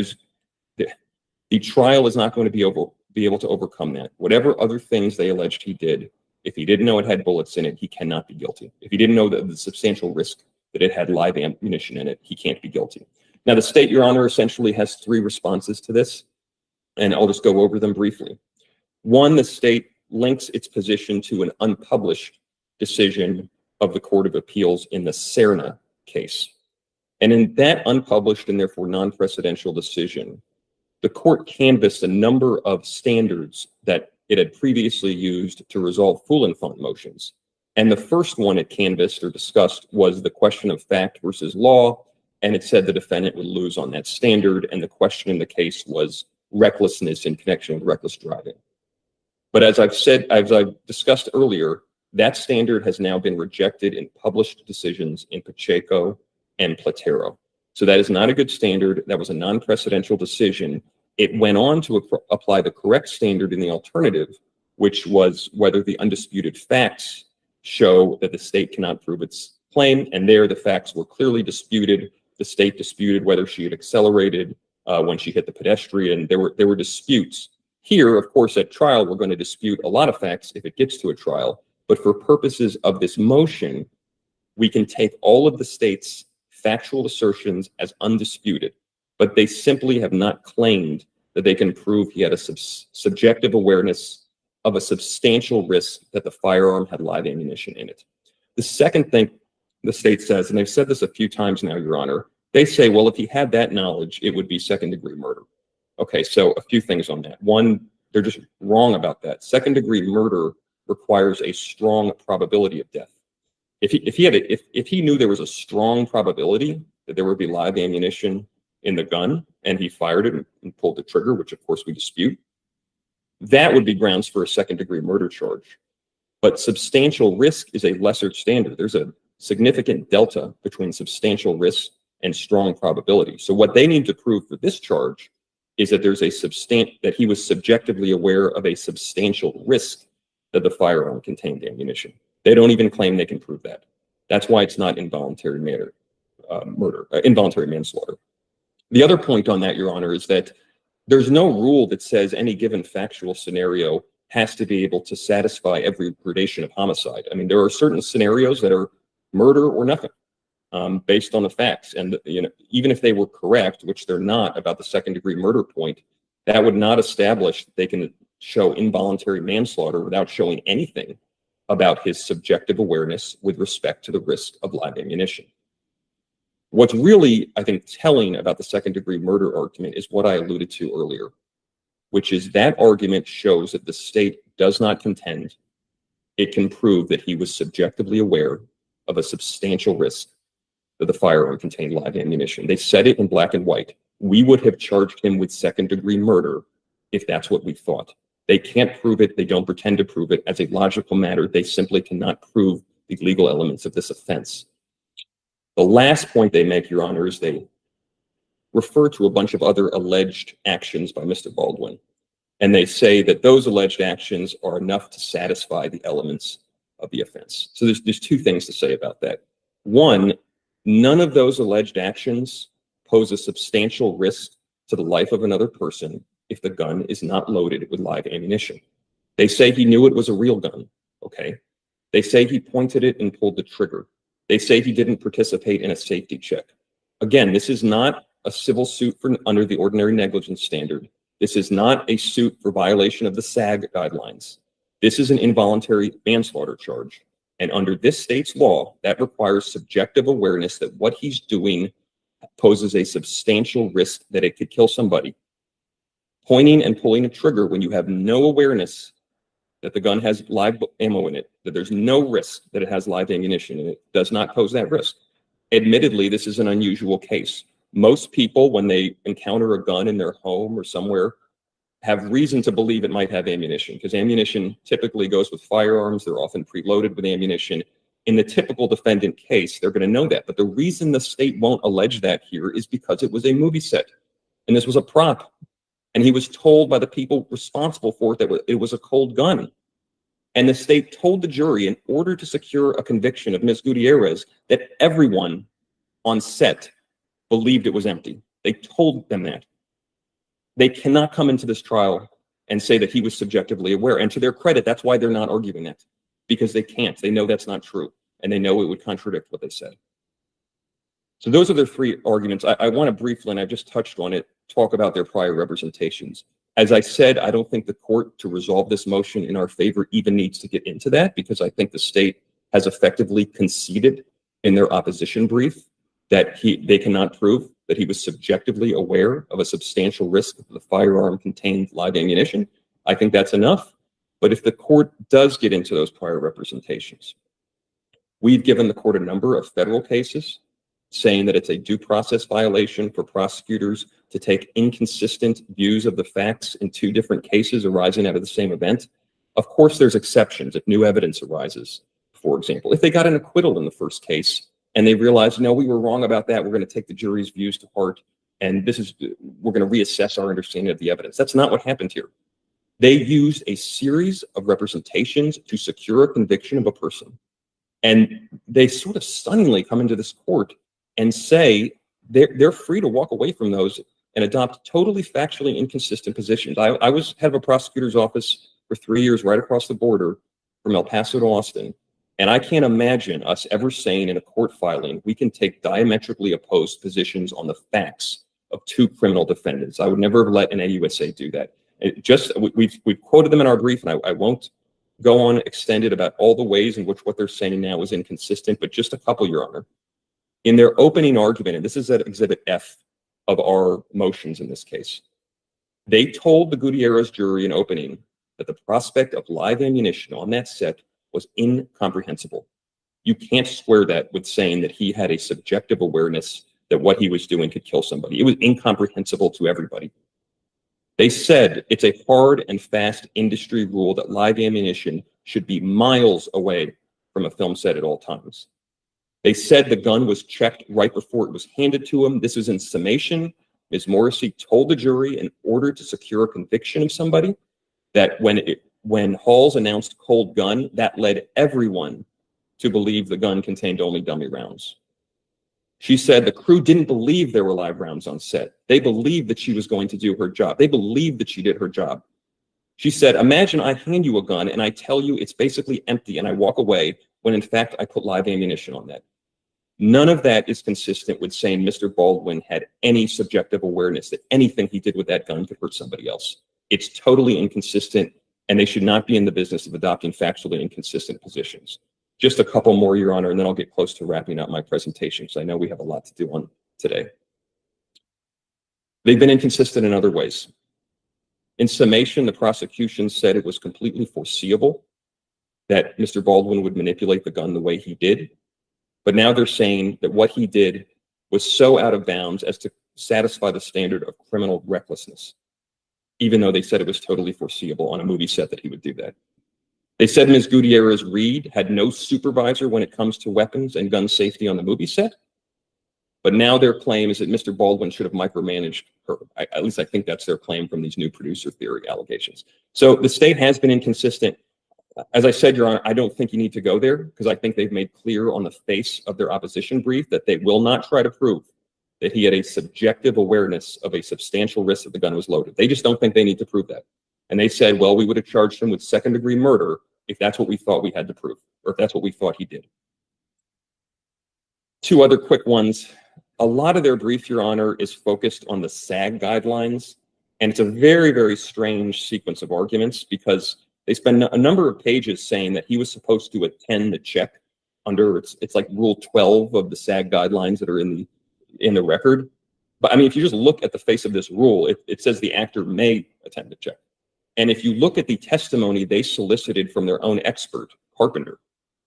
S7: the trial is not going to be able to overcome that. Whatever other things they alleged he did, if he didn't know it had bullets in it, he cannot be guilty. If he didn't know the substantial risk that it had live ammunition in it, he can't be guilty. Now, the state, Your Honor, essentially has three responses to this, and I'll just go over them briefly. One, the state links its position to an unpublished decision of the Court of Appeals in the Serna case. And in that unpublished and therefore non-precedential decision, the court canvassed a number of standards that it had previously used to resolve full and font motions. And the first one it canvassed or discussed was the question of fact versus law, and it said the defendant would lose on that standard, and the question in the case was recklessness in connection with reckless driving. But as I've discussed earlier, that standard has now been rejected in published decisions in Pacheco and Platero. So that is not a good standard. That was a non-precedential decision. It went on to apply the correct standard in the alternative, which was whether the undisputed facts show that the state cannot prove its claim. And there, the facts were clearly disputed. The state disputed whether she had accelerated when she hit the pedestrian. There were disputes. Here, of course, at trial, we're going to dispute a lot of facts if it gets to a trial. But for purposes of this motion, we can take all of the state's factual assertions as undisputed, but they simply have not claimed that they can prove he had a subjective awareness of a substantial risk that the firearm had live ammunition in it. The second thing the state says, and they've said this a few times now, Your Honor, they say, well, if he had that knowledge, it would be second-degree murder. Okay, so a few things on that. One, they're just wrong about that. Second-degree murder requires a strong probability of death. If he knew there was a strong probability that there would be live ammunition in the gun and he fired it and pulled the trigger, which of course we dispute, that would be grounds for a second-degree murder charge. But substantial risk is a lesser standard. There's a significant delta between substantial risk and strong probability. So what they need to prove for this charge is that there's that he was subjectively aware of a substantial risk that the firearm contained ammunition. They don't even claim they can prove that. That's why it's not involuntary involuntary manslaughter. The other point on that, Your Honor, is that there's no rule that says any given factual scenario has to be able to satisfy every gradation of homicide. I mean, there are certain scenarios that are murder or nothing, based on the facts. And even if they were correct, which they're not about the second-degree murder point, that would not establish that they can show involuntary manslaughter without showing anything about his subjective awareness with respect to the risk of live ammunition. What's really, I think, telling about the second-degree murder argument is what I alluded to earlier, which is that argument shows that the state does not contend it can prove that he was subjectively aware of a substantial risk that the firearm contained live ammunition. They said it in black and white. We would have charged him with second-degree murder if that's what we thought. They can't prove it. They don't pretend to prove it. As a logical matter, they simply cannot prove the legal elements of this offense. The last point they make, Your Honor, is they refer to a bunch of other alleged actions by Mr. Baldwin. And they say that those alleged actions are enough to satisfy the elements of the offense. So there's two things to say about that. One, none of those alleged actions pose a substantial risk to the life of another person if the gun is not loaded with live ammunition. They say he knew it was a real gun, okay? They say he pointed it and pulled the trigger. They say he didn't participate in a safety check. Again, this is not a civil suit for under the ordinary negligence standard. This is not a suit for violation of the SAG guidelines. This is an involuntary manslaughter charge. And under this state's law, that requires subjective awareness that what he's doing poses a substantial risk that it could kill somebody. Pointing and pulling a trigger when you have no awareness that the gun has live ammo in it, that there's no risk that it has live ammunition in it, does not pose that risk. Admittedly, this is an unusual case. Most people, when they encounter a gun in their home or somewhere, have reason to believe it might have ammunition, because ammunition typically goes with firearms. They're often preloaded with ammunition. In the typical defendant case, they're going to know that. But the reason the state won't allege that here is because it was a movie set, and this was a prop. And he was told by the people responsible for it that it was a cold gun. And the state told the jury, in order to secure a conviction of Ms. Gutierrez, that everyone on set believed it was empty. They told them that. They cannot come into this trial and say that he was subjectively aware. And to their credit, that's why they're not arguing that, because they can't. They know that's not true, and they know it would contradict what they said. So those are their three arguments. I want to briefly, and I just touched on it, talk about their prior representations. As I said, I don't think the court, to resolve this motion in our favor, even needs to get into that, because I think the state has effectively conceded in their opposition brief that they cannot prove that he was subjectively aware of a substantial risk that the firearm contained live ammunition. I think that's enough. But if the court does get into those prior representations, we've given the court a number of federal cases saying that it's a due process violation for prosecutors to take inconsistent views of the facts in two different cases arising out of the same event. Of course, there's exceptions if new evidence arises. For example, if they got an acquittal in the first case and they realized, no, we were wrong about that, we're going to take the jury's views to heart, and we're going to reassess our understanding of the evidence. That's not what happened here. They used a series of representations to secure a conviction of a person. And they sort of stunningly come into this court and say they're free to walk away from those and adopt totally factually inconsistent positions. I was head of a prosecutor's office for 3 years right across the border from El Paso to Austin. And I can't imagine us ever saying in a court filing, we can take diametrically opposed positions on the facts of two criminal defendants. I would never let an AUSA do that. We've quoted them in our brief, and I won't go on extended about all the ways in which what they're saying now is inconsistent, but just a couple, Your Honor. In their opening argument, and this is at Exhibit F of our motions in this case, they told the Gutierrez jury in opening that the prospect of live ammunition on that set was incomprehensible. You can't square that with saying that he had a subjective awareness that what he was doing could kill somebody. It was incomprehensible to everybody. They said it's a hard and fast industry rule that live ammunition should be miles away from a film set at all times. They said the gun was checked right before it was handed to him. This was in summation. Ms. Morrissey told the jury in order to secure a conviction of somebody that when Halls announced cold gun, that led everyone to believe the gun contained only dummy rounds. She said the crew didn't believe there were live rounds on set. They believed that she was going to do her job. They believed that she did her job. She said, imagine I hand you a gun and I tell you it's basically empty and I walk away when in fact I put live ammunition on that. None of that is consistent with saying Mr. Baldwin had any subjective awareness that anything he did with that gun could hurt somebody else. It's totally inconsistent, and they should not be in the business of adopting factually inconsistent positions. Just a couple more, Your Honor, and then I'll get close to wrapping up my presentation because I know we have a lot to do on today. They've been inconsistent in other ways. In summation, the prosecution said it was completely foreseeable that Mr. Baldwin would manipulate the gun the way he did. But now they're saying that what he did was so out of bounds as to satisfy the standard of criminal recklessness. even though they said it was totally foreseeable on a movie set that he would do that. They said Ms. Gutierrez Reed had no supervisor when it comes to weapons and gun safety on the movie set. But now their claim is that Mr. Baldwin should have micromanaged her. At least I think that's their claim from these new producer theory allegations. So the state has been inconsistent. As I said, Your Honor, I don't think you need to go there because I think they've made clear on the face of their opposition brief that they will not try to prove that he had a subjective awareness of a substantial risk that the gun was loaded. They just don't think they need to prove that. And they said, well, we would have charged him with second-degree murder if that's what we thought we had to prove, or if that's what we thought he did. Two other quick ones. A lot of their brief, Your Honor, is focused on the SAG guidelines. And it's a very, very strange sequence of arguments because they spend a number of pages saying that he was supposed to attend the check under, it's like Rule 12 of the SAG guidelines that are in the record. But I mean, if you just look at the face of this rule, it says the actor may attend the check. And if you look at the testimony they solicited from their own expert, Carpenter,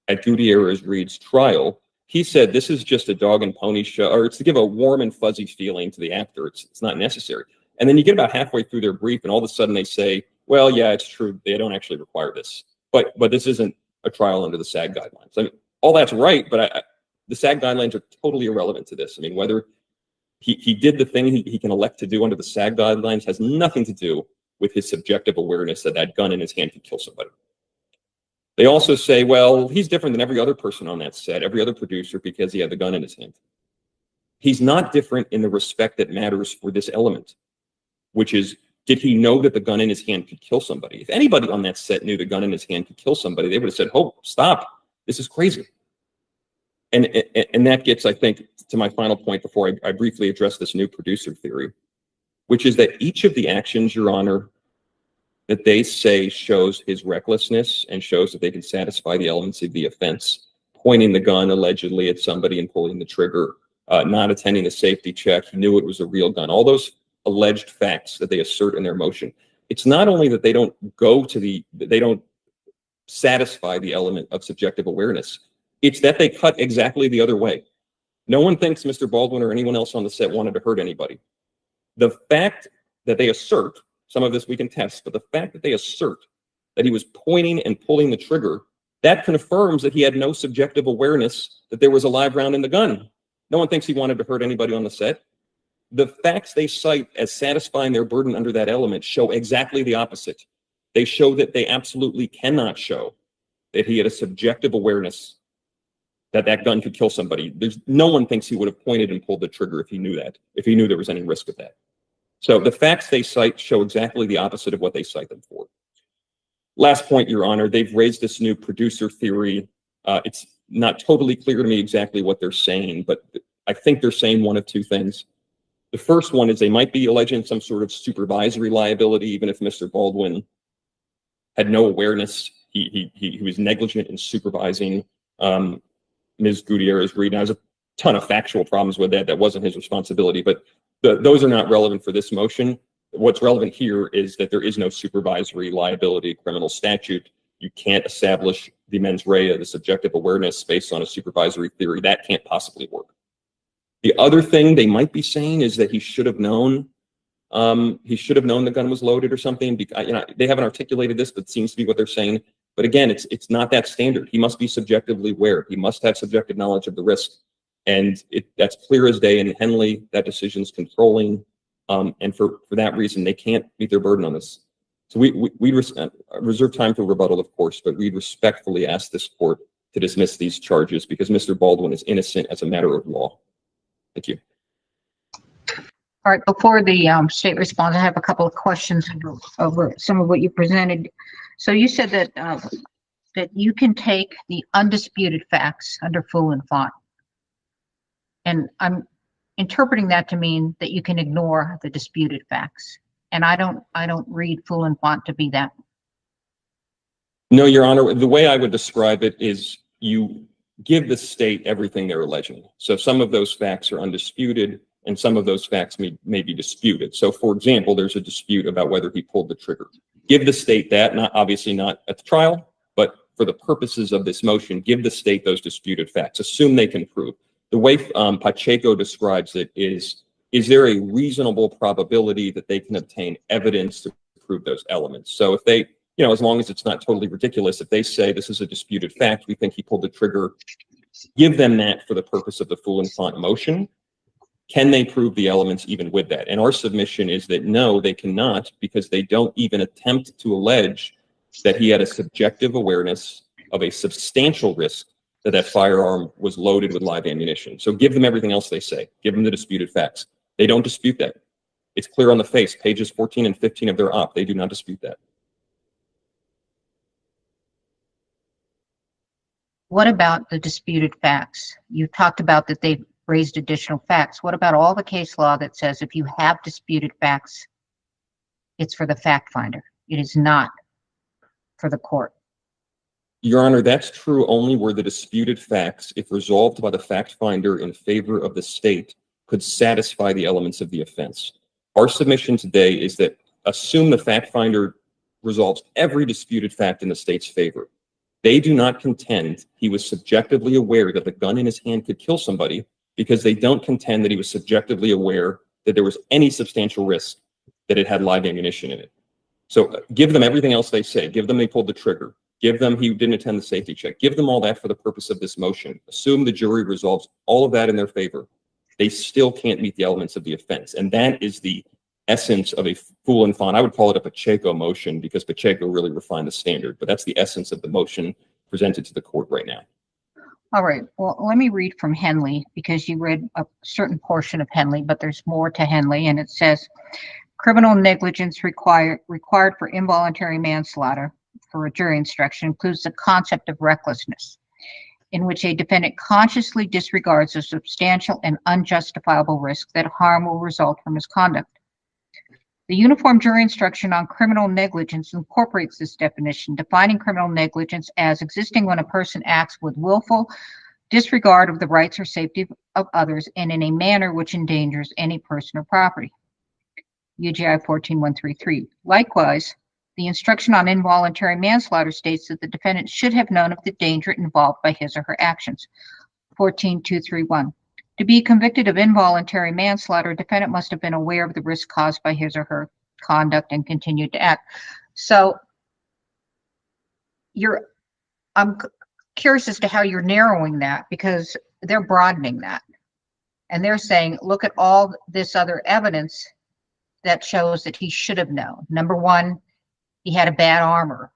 S7: at Gutierrez Reed's trial, he said this is just a dog and pony show, or it's to give a warm and fuzzy feeling to the actor. It's not necessary. And then you get about halfway through their brief, and all of a sudden they say, well, yeah, it's true. They don't actually require this. But this isn't a trial under the SAG guidelines. I mean, all that's right, but the SAG guidelines are totally irrelevant to this. I mean, whether he did the thing he can elect to do under the SAG guidelines has nothing to do with his subjective awareness that that gun in his hand could kill somebody. They also say, well, he's different than every other person on that set, every other producer, because he had the gun in his hand. He's not different in the respect that matters for this element, which is, did he know that the gun in his hand could kill somebody? If anybody on that set knew the gun in his hand could kill somebody, they would have said, oh, stop, this is crazy. And that gets, I think, to my final point before I briefly address this new producer theory, which is that each of the actions, Your Honor, that they say shows his recklessness and shows that they can satisfy the elements of the offense, pointing the gun allegedly at somebody and pulling the trigger, not attending the safety check, he knew it was a real gun, all those alleged facts that they assert in their motion. It's not only that they don't they don't satisfy the element of subjective awareness, it's that they cut exactly the other way. No one thinks Mr. Baldwin or anyone else on the set wanted to hurt anybody. The fact that they assert, some of this we can test, but the fact that they assert that he was pointing and pulling the trigger, that confirms that he had no subjective awareness that there was a live round in the gun. No one thinks he wanted to hurt anybody on the set. The facts they cite as satisfying their burden under that element show exactly the opposite. They show that they absolutely cannot show that he had a subjective awareness that that gun could kill somebody. No one thinks he would have pointed and pulled the trigger if he knew that, if he knew there was any risk of that. So the facts they cite show exactly the opposite of what they cite them for. Last point, Your Honor, they've raised this new producer theory. It's not totally clear to me exactly what they're saying, but I think they're saying one of two things. The first one is they might be alleging some sort of supervisory liability, even if Mr. Baldwin had no awareness. He was negligent in supervising Ms. Gutierrez Reed. Now, there's a ton of factual problems with that. That wasn't his responsibility, but those are not relevant for this motion. What's relevant here is that there is no supervisory liability criminal statute. You can't establish the mens rea, the subjective awareness based on a supervisory theory. That can't possibly work. The other thing they might be saying is that he should have known the gun was loaded or something. They haven't articulated this, but it seems to be what they're saying. But again, it's not that standard. He must be subjectively aware. He must have subjective knowledge of the risk. And that's clear as day in Henley. That decision's controlling. And for that reason, they can't meet their burden on this. So we reserve time for rebuttal, of course, but we respectfully ask this court to dismiss these charges because Mr. Baldwin is innocent as a matter of law. Thank you.
S1: All right, before the state responds, I have a couple of questions over some of what you presented. So you said that that you can take the undisputed facts under full and font. And I'm interpreting that to mean that you can ignore the disputed facts. And I don't read full and font to be that.
S7: No, Your Honor, the way I would describe it is you give the state everything they're alleging. So some of those facts are undisputed and some of those facts may be disputed. So for example, there's a dispute about whether he pulled the trigger. Give the state that, obviously not at the trial, but for the purposes of this motion, give the state those disputed facts. Assume they can prove. The way Pacheco describes it is there a reasonable probability that they can obtain evidence to prove those elements. So if they, as long as it's not totally ridiculous, if they say this is a disputed fact, we think he pulled the trigger, give them that for the purpose of the full and font motion. Can they prove the elements even with that? And our submission is that no, they cannot, because they don't even attempt to allege that he had a subjective awareness of a substantial risk that that firearm was loaded with live ammunition. So give them everything else they say. Give them the disputed facts. They don't dispute that. It's clear on the face, pages 14 and 15 of their op. They do not dispute that.
S1: What about the disputed facts? You talked about that they've raised additional facts. What about all the case law that says if you have disputed facts, it's for the fact finder? It is not for the court.
S7: Your Honor, that's true only where the disputed facts, if resolved by the fact finder in favor of the state, could satisfy the elements of the offense. Our submission today is that assume the fact finder resolves every disputed fact in the state's favor. They do not contend he was subjectively aware that the gun in his hand could kill somebody, because they don't contend that he was subjectively aware that there was any substantial risk that it had live ammunition in it. So give them everything else they say. Give them they pulled the trigger. Give them he didn't attend the safety check. Give them all that for the purpose of this motion. Assume the jury resolves all of that in their favor. They still can't meet the elements of the offense. And that is the essence of a full and font. I would call it a Pacheco motion, because Pacheco really refined the standard. But that's the essence of the motion presented to the court right now.
S1: All right. Well, let me read from Henley, because you read a certain portion of Henley, but there's more to Henley. And it says, criminal negligence required for involuntary manslaughter for a jury instruction includes the concept of recklessness, in which a defendant consciously disregards a substantial and unjustifiable risk that harm will result from his conduct. The Uniform Jury Instruction on Criminal Negligence incorporates this definition, defining criminal negligence as existing when a person acts with willful disregard of the rights or safety of others and in a manner which endangers any person or property. UGI 14133. Likewise, the instruction on involuntary manslaughter states that the defendant should have known of the danger involved by his or her actions. 14231. To be convicted of involuntary manslaughter, a defendant must have been aware of the risk caused by his or her conduct and continued to act. So I'm curious as to how you're narrowing that, because they're broadening that. And they're saying, look at all this other evidence that shows that he should have known. Number one, he had a bad armor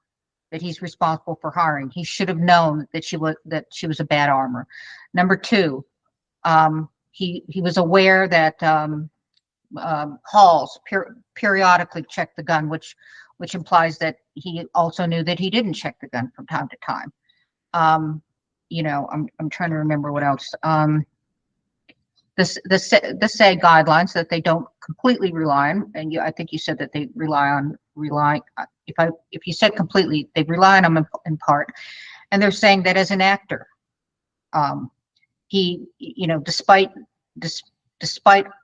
S1: that he's responsible for hiring. He should have known that she was a bad armor. Number two, he was aware that Halls periodically checked the gun, which implies that he also knew that he didn't check the gun from time to time. I'm trying to remember what else. The SAG guidelines that they don't completely rely on, and I think you said that they rely on. If you said completely, they rely on them in part, and they're saying that as an actor, he, despite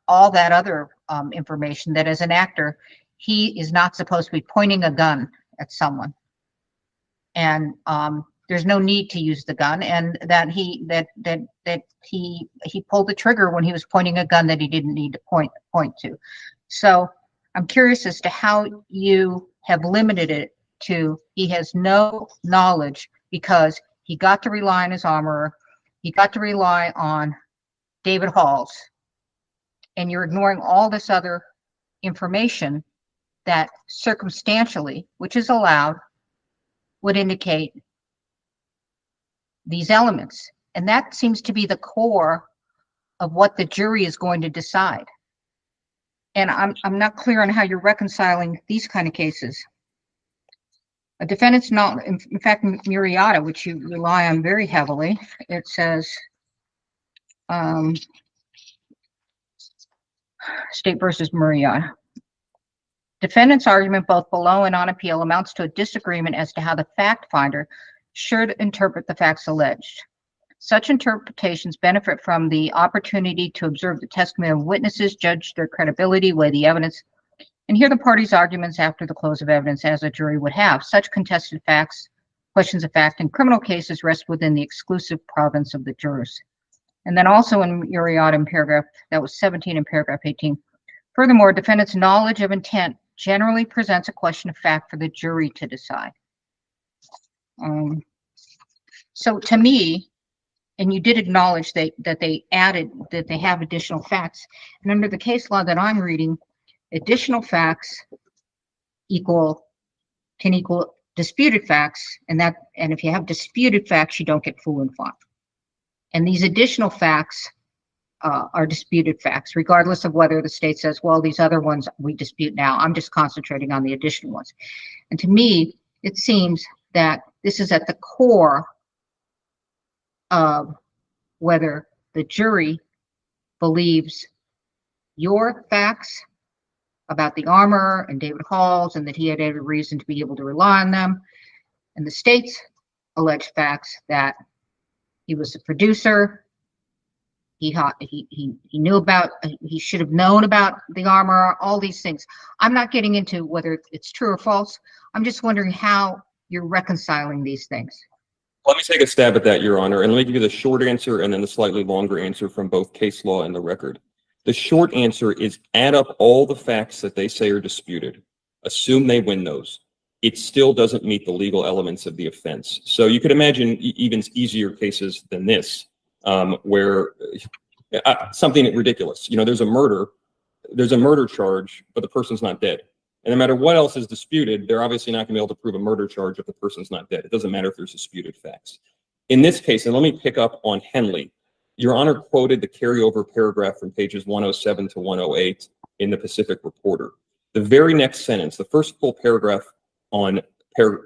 S1: all that other information, that as an actor, he is not supposed to be pointing a gun at someone, and there's no need to use the gun, and that he pulled the trigger when he was pointing a gun that he didn't need to point to. So I'm curious as to how you have limited it to he has no knowledge because he got to rely on his armorer, he got to rely on David Halls, and you're ignoring all this other information that circumstantially, which is allowed, would indicate these elements. And that seems to be the core of what the jury is going to decide. And I'm not clear on how you're reconciling these kind of cases. A defendant's not, in fact, Murrieta, which you rely on very heavily, it says, State versus Murrieta. Defendant's argument both below and on appeal amounts to a disagreement as to how the fact finder should interpret the facts alleged. Such interpretations benefit from the opportunity to observe the testimony of witnesses, judge their credibility, weigh the evidence, and hear the parties' arguments after the close of evidence, as a jury would have. Such contested facts, questions of fact in criminal cases rest within the exclusive province of the jurors. And then also in Murrieta in paragraph, that was 17 in paragraph 18. Furthermore, defendant's knowledge of intent generally presents a question of fact for the jury to decide. So to me, and you did acknowledge that they added that they have additional facts, and under the case law that I'm reading, additional facts can equal disputed facts, and if you have disputed facts, you don't get full and final. And these additional facts are disputed facts, regardless of whether the state says, well, these other ones we dispute now. I'm just concentrating on the additional ones. And to me, it seems that this is at the core of whether the jury believes your facts about the armor and David Hall's and that he had every reason to be able to rely on them, and the state's alleged facts that he was a producer, he knew about, he should have known about the armor, all these things. I'm not getting into whether it's true or false. I'm just wondering how you're reconciling these things.
S7: Let me take a stab at that, Your Honor, and let me give you the short answer and then the slightly longer answer from both case law and the record. The short answer is add up all the facts that they say are disputed. Assume they win those. It still doesn't meet the legal elements of the offense. So you could imagine even easier cases than this, where something ridiculous. You know, there's a murder charge, but the person's not dead. And no matter what else is disputed, they're obviously not going to be able to prove a murder charge if the person's not dead. It doesn't matter if there's disputed facts. In this case, and let me pick up on Henley, Your Honor quoted the carryover paragraph from pages 107 to 108 in the Pacific Reporter. The very next sentence, the first full paragraph on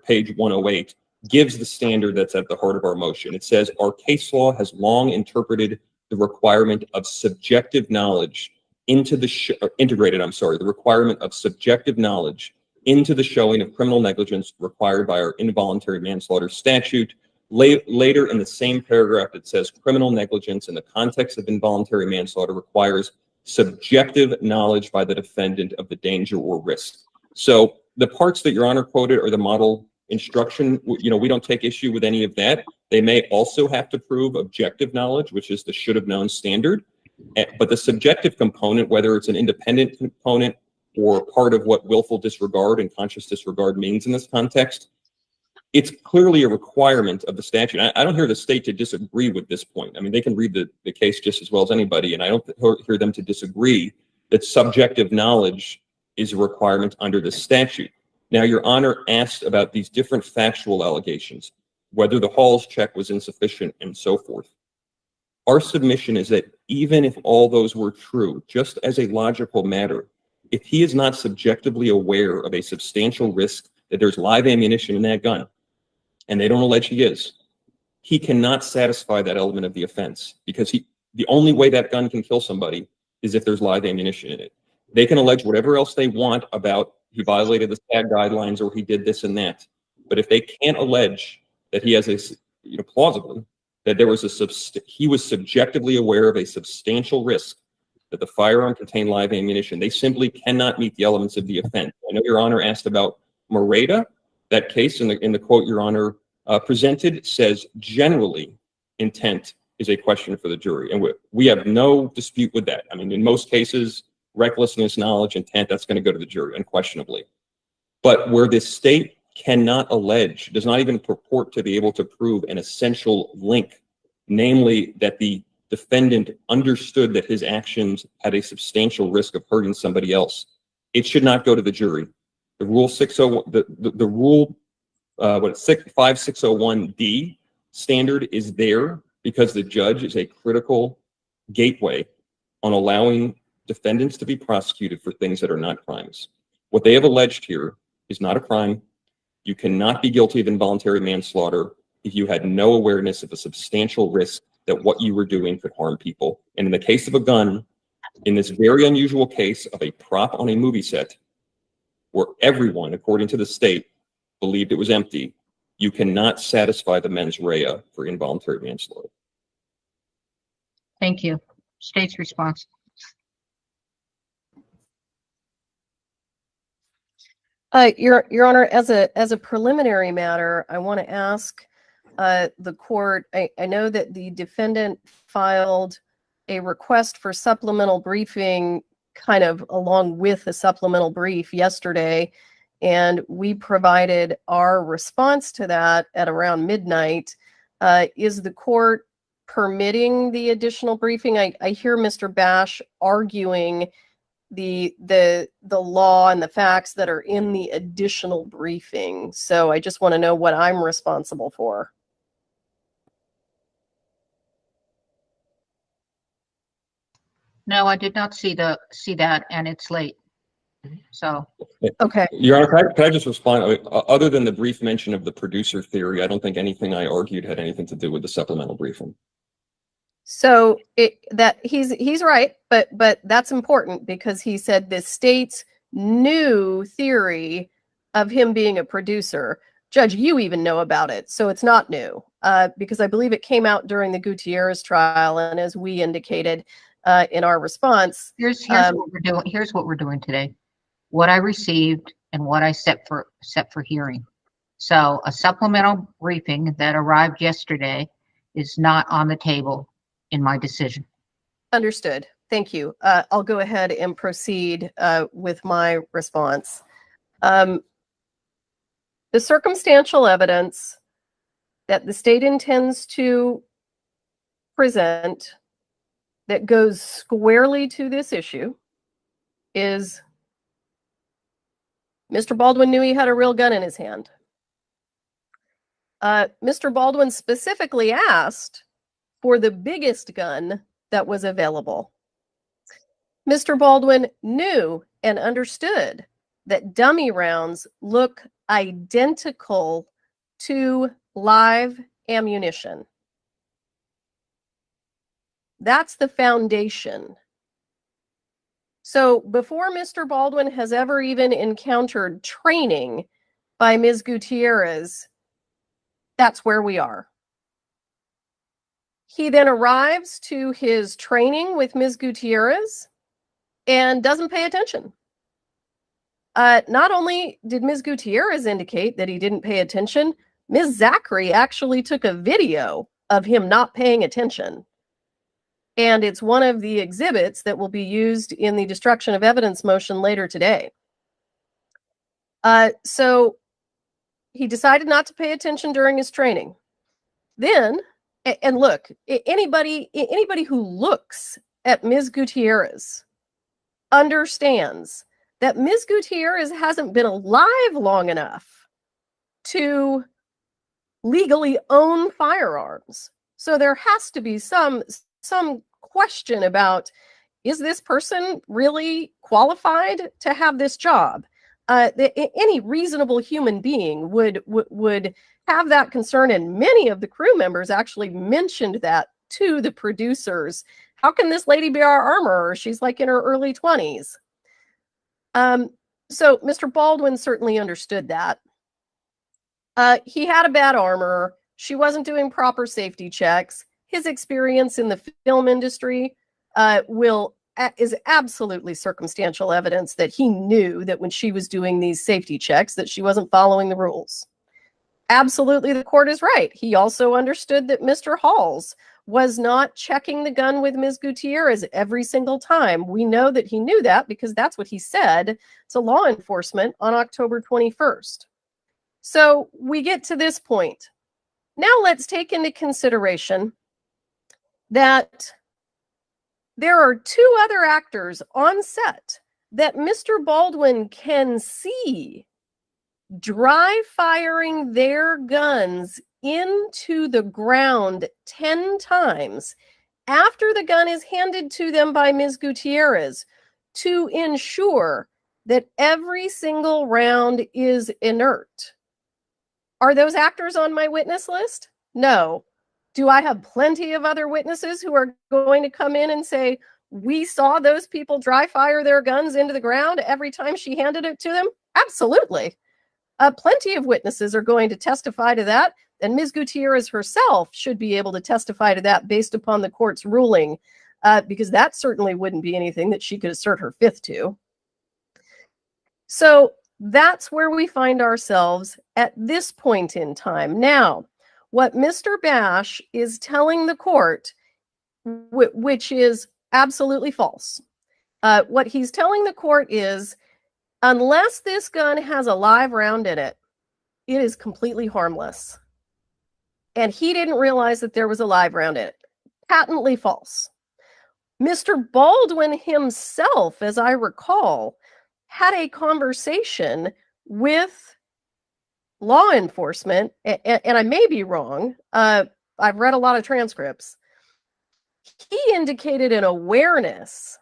S7: page 108, gives the standard that's at the heart of our motion. It says, our case law has long interpreted the requirement of subjective knowledge into the the requirement of subjective knowledge into the showing of criminal negligence required by our involuntary manslaughter statute. Later in the same paragraph, it says criminal negligence in the context of involuntary manslaughter requires subjective knowledge by the defendant of the danger or risk. So the parts that Your Honor quoted are the model instruction. You know, we don't take issue with any of that. They may also have to prove objective knowledge, which is the should have known standard. But the subjective component, whether it's an independent component or part of what willful disregard and conscious disregard means in this context, it's clearly a requirement of the statute. I don't hear the state to disagree with this point. I mean, they can read the case just as well as anybody, and I don't hear them to disagree that subjective knowledge is a requirement under the statute. Now, Your Honor asked about these different factual allegations, whether the Hall's check was insufficient and so forth. Our submission is that even if all those were true, just as a logical matter, if he is not subjectively aware of a substantial risk that there's live ammunition in that gun, and they don't allege he is, he cannot satisfy that element of the offense, because the only way that gun can kill somebody is if there's live ammunition in it. They can allege whatever else they want about he violated the SAG guidelines or he did this and that, but if they can't allege that he has plausibly, that there was he was subjectively aware of a substantial risk that the firearm contained live ammunition, they simply cannot meet the elements of the offense. I know Your Honor asked about Moreta. That case in the quote Your Honor presented says generally intent is a question for the jury, and we have no dispute with that. I mean, in most cases, recklessness, knowledge, intent, that's going to go to the jury unquestionably. But where this state cannot allege, does not even purport to be able to prove an essential link, namely that the defendant understood that his actions had a substantial risk of hurting somebody else, it should not go to the jury. The Rule 5601D standard is there because the judge is a critical gateway on allowing defendants to be prosecuted for things that are not crimes. What they have alleged here is not a crime. You cannot be guilty of involuntary manslaughter if you had no awareness of a substantial risk that what you were doing could harm people. And in the case of a gun, in this very unusual case of a prop on a movie set, where everyone, according to the state, believed it was empty, you cannot satisfy the mens rea for involuntary manslaughter.
S1: Thank you. State's response.
S2: Your Honor, as a preliminary matter, I want to ask the court. I know that the defendant filed a request for supplemental briefing kind of along with a supplemental brief yesterday, and we provided our response to that at around midnight. Is the court permitting the additional briefing? I hear Mr. Bash arguing the law and the facts that are in the additional briefing. So I just want to know what I'm responsible for.
S1: No, I did not see that, and it's late. So,
S2: Okay.
S7: Your Honor, can I just respond? I mean, other than the brief mention of the producer theory, I don't think anything I argued had anything to do with the supplemental briefing.
S2: So he's right, but that's important because he said the state's new theory of him being a producer. Judge, you even know about it, so it's not new because I believe it came out during the Gutierrez trial, and as we indicated in our response,
S1: here's what we're doing. Here's what we're doing today. What I received and what I set for hearing. So a supplemental briefing that arrived yesterday is not on the table in my decision.
S2: Understood. Thank you. I'll go ahead and proceed with my response. The circumstantial evidence that the state intends to present that goes squarely to this issue is Mr. Baldwin knew he had a real gun in his hand. Mr. Baldwin specifically asked for the biggest gun that was available. Mr. Baldwin knew and understood that dummy rounds look identical to live ammunition. That's the foundation. So before Mr. Baldwin has ever even encountered training by Ms. Gutierrez, that's where we are. He then arrives to his training with Ms. Gutierrez and doesn't pay attention. Not only did Ms. Gutierrez indicate that he didn't pay attention, Ms. Zachary actually took a video of him not paying attention. And it's one of the exhibits that will be used in the destruction of evidence motion later today. So he decided not to pay attention during his training. Then, and look, anybody who looks at Ms. Gutierrez understands that Ms. Gutierrez hasn't been alive long enough to legally own firearms. So there has to be some question about, is this person really qualified to have this job? Any reasonable human being would have that concern, and many of the crew members actually mentioned that to the producers. How can this lady be our armorer? She's like in her early 20s. So Mr. Baldwin certainly understood that. He had a bad armorer. She wasn't doing proper safety checks. His experience in the film industry is absolutely circumstantial evidence that he knew that when she was doing these safety checks that she wasn't following the rules. Absolutely, the court is right. He also understood that Mr. Halls was not checking the gun with Ms. Gutierrez every single time. We know that he knew that because that's what he said to law enforcement on October 21st. So we get to this point. Now let's take into consideration that there are two other actors on set that Mr. Baldwin can see dry firing their guns into the ground 10 times after the gun is handed to them by Ms. Gutierrez to ensure that every single round is inert. Are those actors on my witness list? No. Do I have plenty of other witnesses who are going to come in and say, we saw those people dry fire their guns into the ground every time she handed it to them? Absolutely. Plenty of witnesses are going to testify to that, and Ms. Gutierrez herself should be able to testify to that based upon the court's ruling, because that certainly wouldn't be anything that she could assert her fifth to. So that's where we find ourselves at this point in time. Now, what Mr. Bash is telling the court, which is absolutely false, What he's telling the court is, unless this gun has a live round in it, it is completely harmless. And he didn't realize that there was a live round in it. Patently false. Mr. Baldwin himself, as I recall, had a conversation with law enforcement, and I may be wrong. I've read a lot of transcripts. He indicated an awareness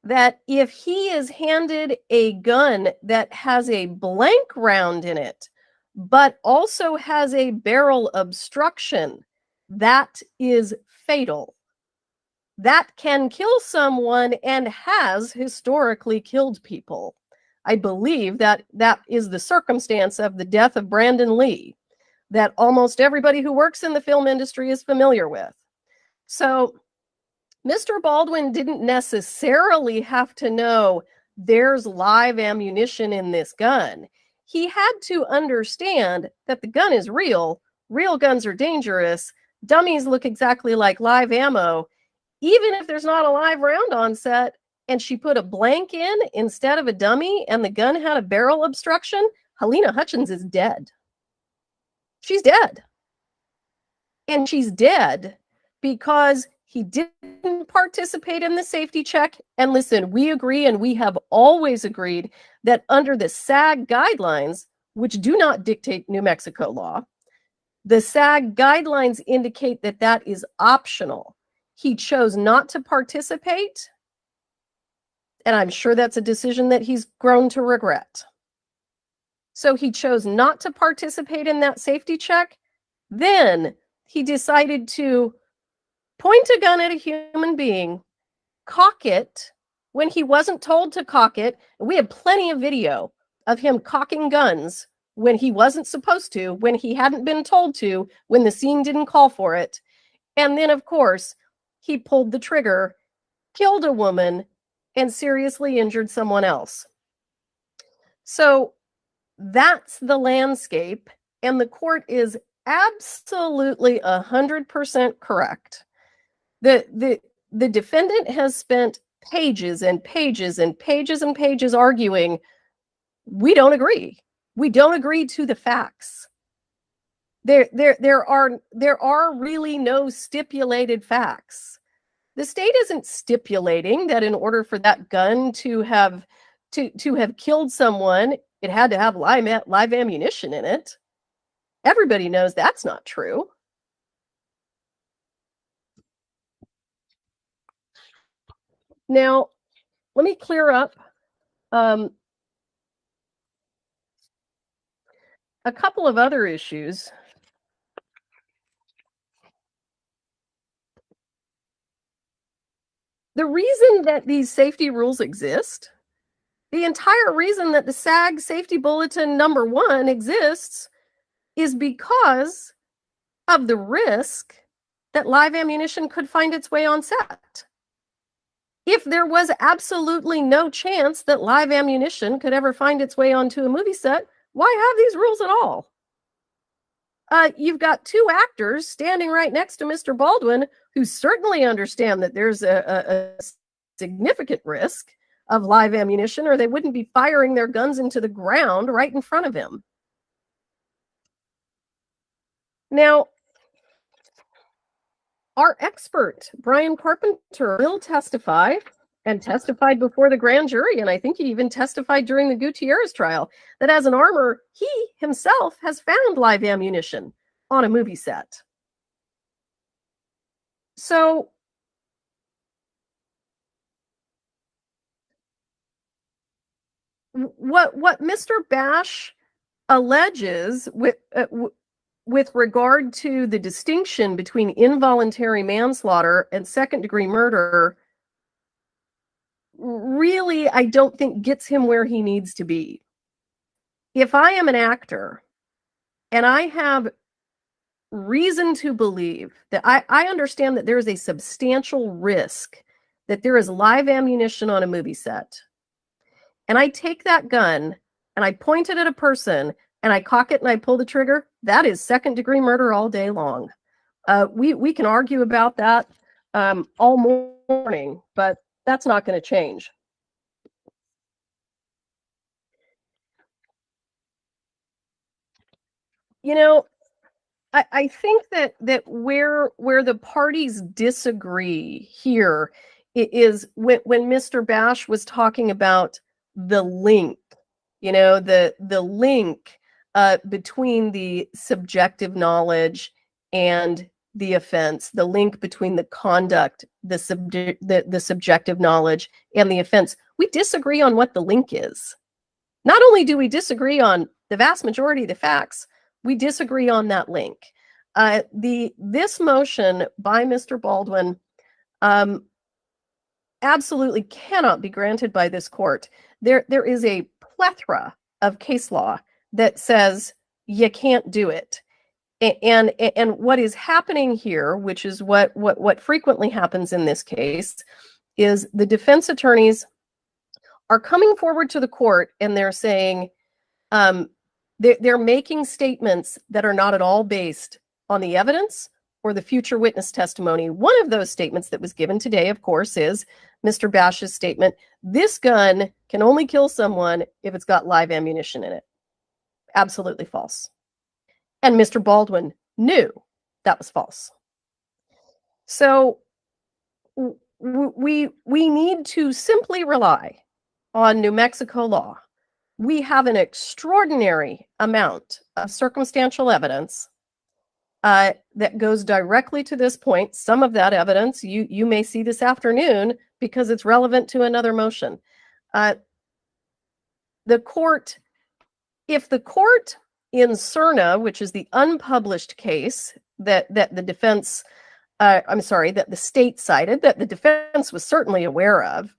S2: that if he is handed a gun that has a blank round in it, but also has a barrel obstruction, that is fatal. That can kill someone and has historically killed people. I believe that that is the circumstance of the death of Brandon Lee that almost everybody who works in the film industry is familiar with. So Mr. Baldwin didn't necessarily have to know there's live ammunition in this gun. He had to understand that the gun is real. Real guns are dangerous. Dummies look exactly like live ammo. Even if there's not a live round on set and she put a blank in instead of a dummy and the gun had a barrel obstruction, Halyna Hutchins is dead. She's dead. And she's dead because he didn't participate in the safety check. And listen, we agree, and we have always agreed that under the SAG guidelines, which do not dictate New Mexico law, the SAG guidelines indicate that that is optional. He chose not to participate, and I'm sure that's a decision that he's grown to regret. So he chose not to participate in that safety check. Then he decided to point a gun at a human being, cock it when he wasn't told to cock it. We have plenty of video of him cocking guns when he wasn't supposed to, when he hadn't been told to, when the scene didn't call for it. And then, of course, he pulled the trigger, killed a woman, and seriously injured someone else. So that's the landscape, and the court is absolutely 100% correct. The defendant has spent pages and pages and pages and pages arguing, we don't agree. We don't agree to the facts. There are really no stipulated facts. The state isn't stipulating that in order for that gun to have killed someone, it had to have live ammunition in it. Everybody knows that's not true. Now, let me clear up a couple of other issues. The reason that these safety rules exist, the entire reason that the SAG Safety Bulletin #1 exists, is because of the risk that live ammunition could find its way on set. If there was absolutely no chance that live ammunition could ever find its way onto a movie set, why have these rules at all? You've got two actors standing right next to Mr. Baldwin who certainly understand that there's a significant risk of live ammunition, or they wouldn't be firing their guns into the ground right in front of him. Now, our expert, Brian Carpenter, will testify and testified before the grand jury, and I think he even testified during the Gutierrez trial, that as an armorer, he himself has found live ammunition on a movie set. So what Mr. Bash alleges with regard to the distinction between involuntary manslaughter and second-degree murder really, I don't think, gets him where he needs to be. If I am an actor and I have reason to believe that I understand that there is a substantial risk that there is live ammunition on a movie set, and I take that gun and I point it at a person and I cock it and I pull the trigger, that is second-degree murder all day long. We can argue about that all morning, but that's not going to change. you know, I think that where the parties disagree here is when Mr. Bash was talking about the link, you know, the link between the subjective knowledge and the offense, the link between the conduct, the subjective knowledge and the offense. We disagree on what the link is. Not only do we disagree on the vast majority of the facts, we disagree on that link. This motion by Mr. Baldwin absolutely cannot be granted by this court. There is a plethora of case law that says you can't do it. And what is happening here, which is what frequently happens in this case, is the defense attorneys are coming forward to the court and they're saying they're making statements that are not at all based on the evidence or the future witness testimony. One of those statements that was given today, of course, is Mr. Bash's statement, this gun can only kill someone if it's got live ammunition in it. Absolutely false. And Mr. Baldwin knew that was false. So we need to simply rely on New Mexico law. We have an extraordinary amount of circumstantial evidence that goes directly to this point. Some of that evidence you may see this afternoon because it's relevant to another motion. If the court in Cerna, which is the unpublished case that the defense, that the state cited, that the defense was certainly aware of.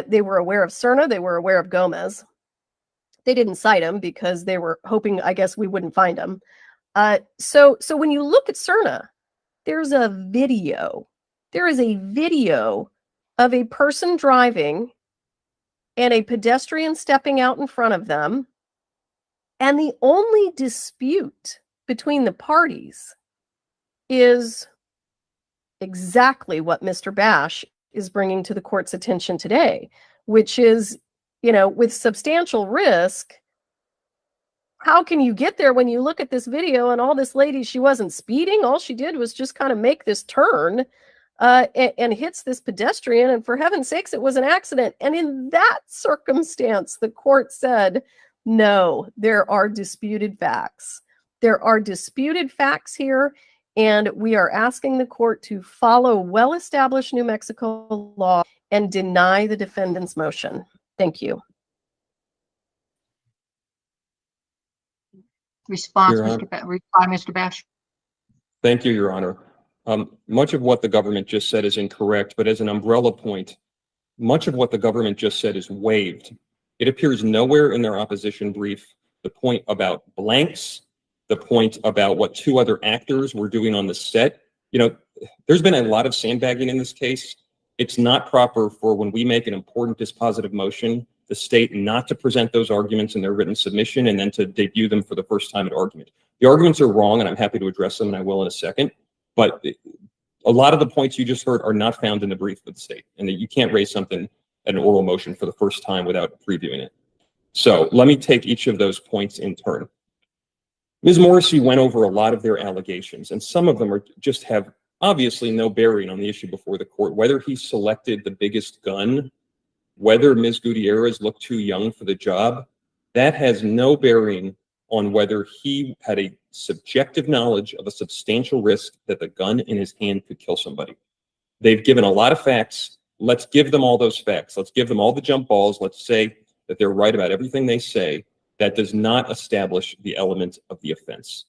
S2: They were aware of Cerna. They were aware of Gomez. They didn't cite him because they were hoping, I guess, we wouldn't find him. So when you look at Cerna, there's a video. There is a video of a person driving and a pedestrian stepping out in front of them. And the only dispute between the parties is exactly what Mr. Bash is bringing to the court's attention today, which is, with substantial risk, how can you get there when you look at this video and all this lady, she wasn't speeding. All she did was just kind of make this turn and hits this pedestrian. And for heaven's sakes, it was an accident. And in that circumstance, the court said, no, there are disputed facts. There are disputed facts here. And we are asking the court to follow well-established New Mexico law and deny the defendant's motion. Thank you.
S1: Response,
S7: Your
S1: reply, Mr. Bash.
S7: Thank you, Your Honor. Much of what the government just said is incorrect, but as an umbrella point, much of what the government just said is waived. It appears nowhere in their opposition brief the point about blanks, the point about what two other actors were doing on the set. There's been a lot of sandbagging in this case. It's not proper for when we make an important dispositive motion, the state not to present those arguments in their written submission and then to debut them for the first time at argument. The arguments are wrong, and I'm happy to address them, and I will in a second. But a lot of the points you just heard are not found in the brief of the state, and that you can't raise something, an oral motion, for the first time without previewing it. So let me take each of those points in turn. Ms. Morrissey went over a lot of their allegations, and some of them just have obviously no bearing on the issue before the court. Whether he selected the biggest gun, whether Ms. Gutierrez looked too young for the job, that has no bearing on whether he had a subjective knowledge of a substantial risk that the gun in his hand could kill somebody. They've given a lot of facts. Let's give them all those facts. Let's give them all the jump balls. Let's say that they're right about everything they say. That does not establish the element of the offense.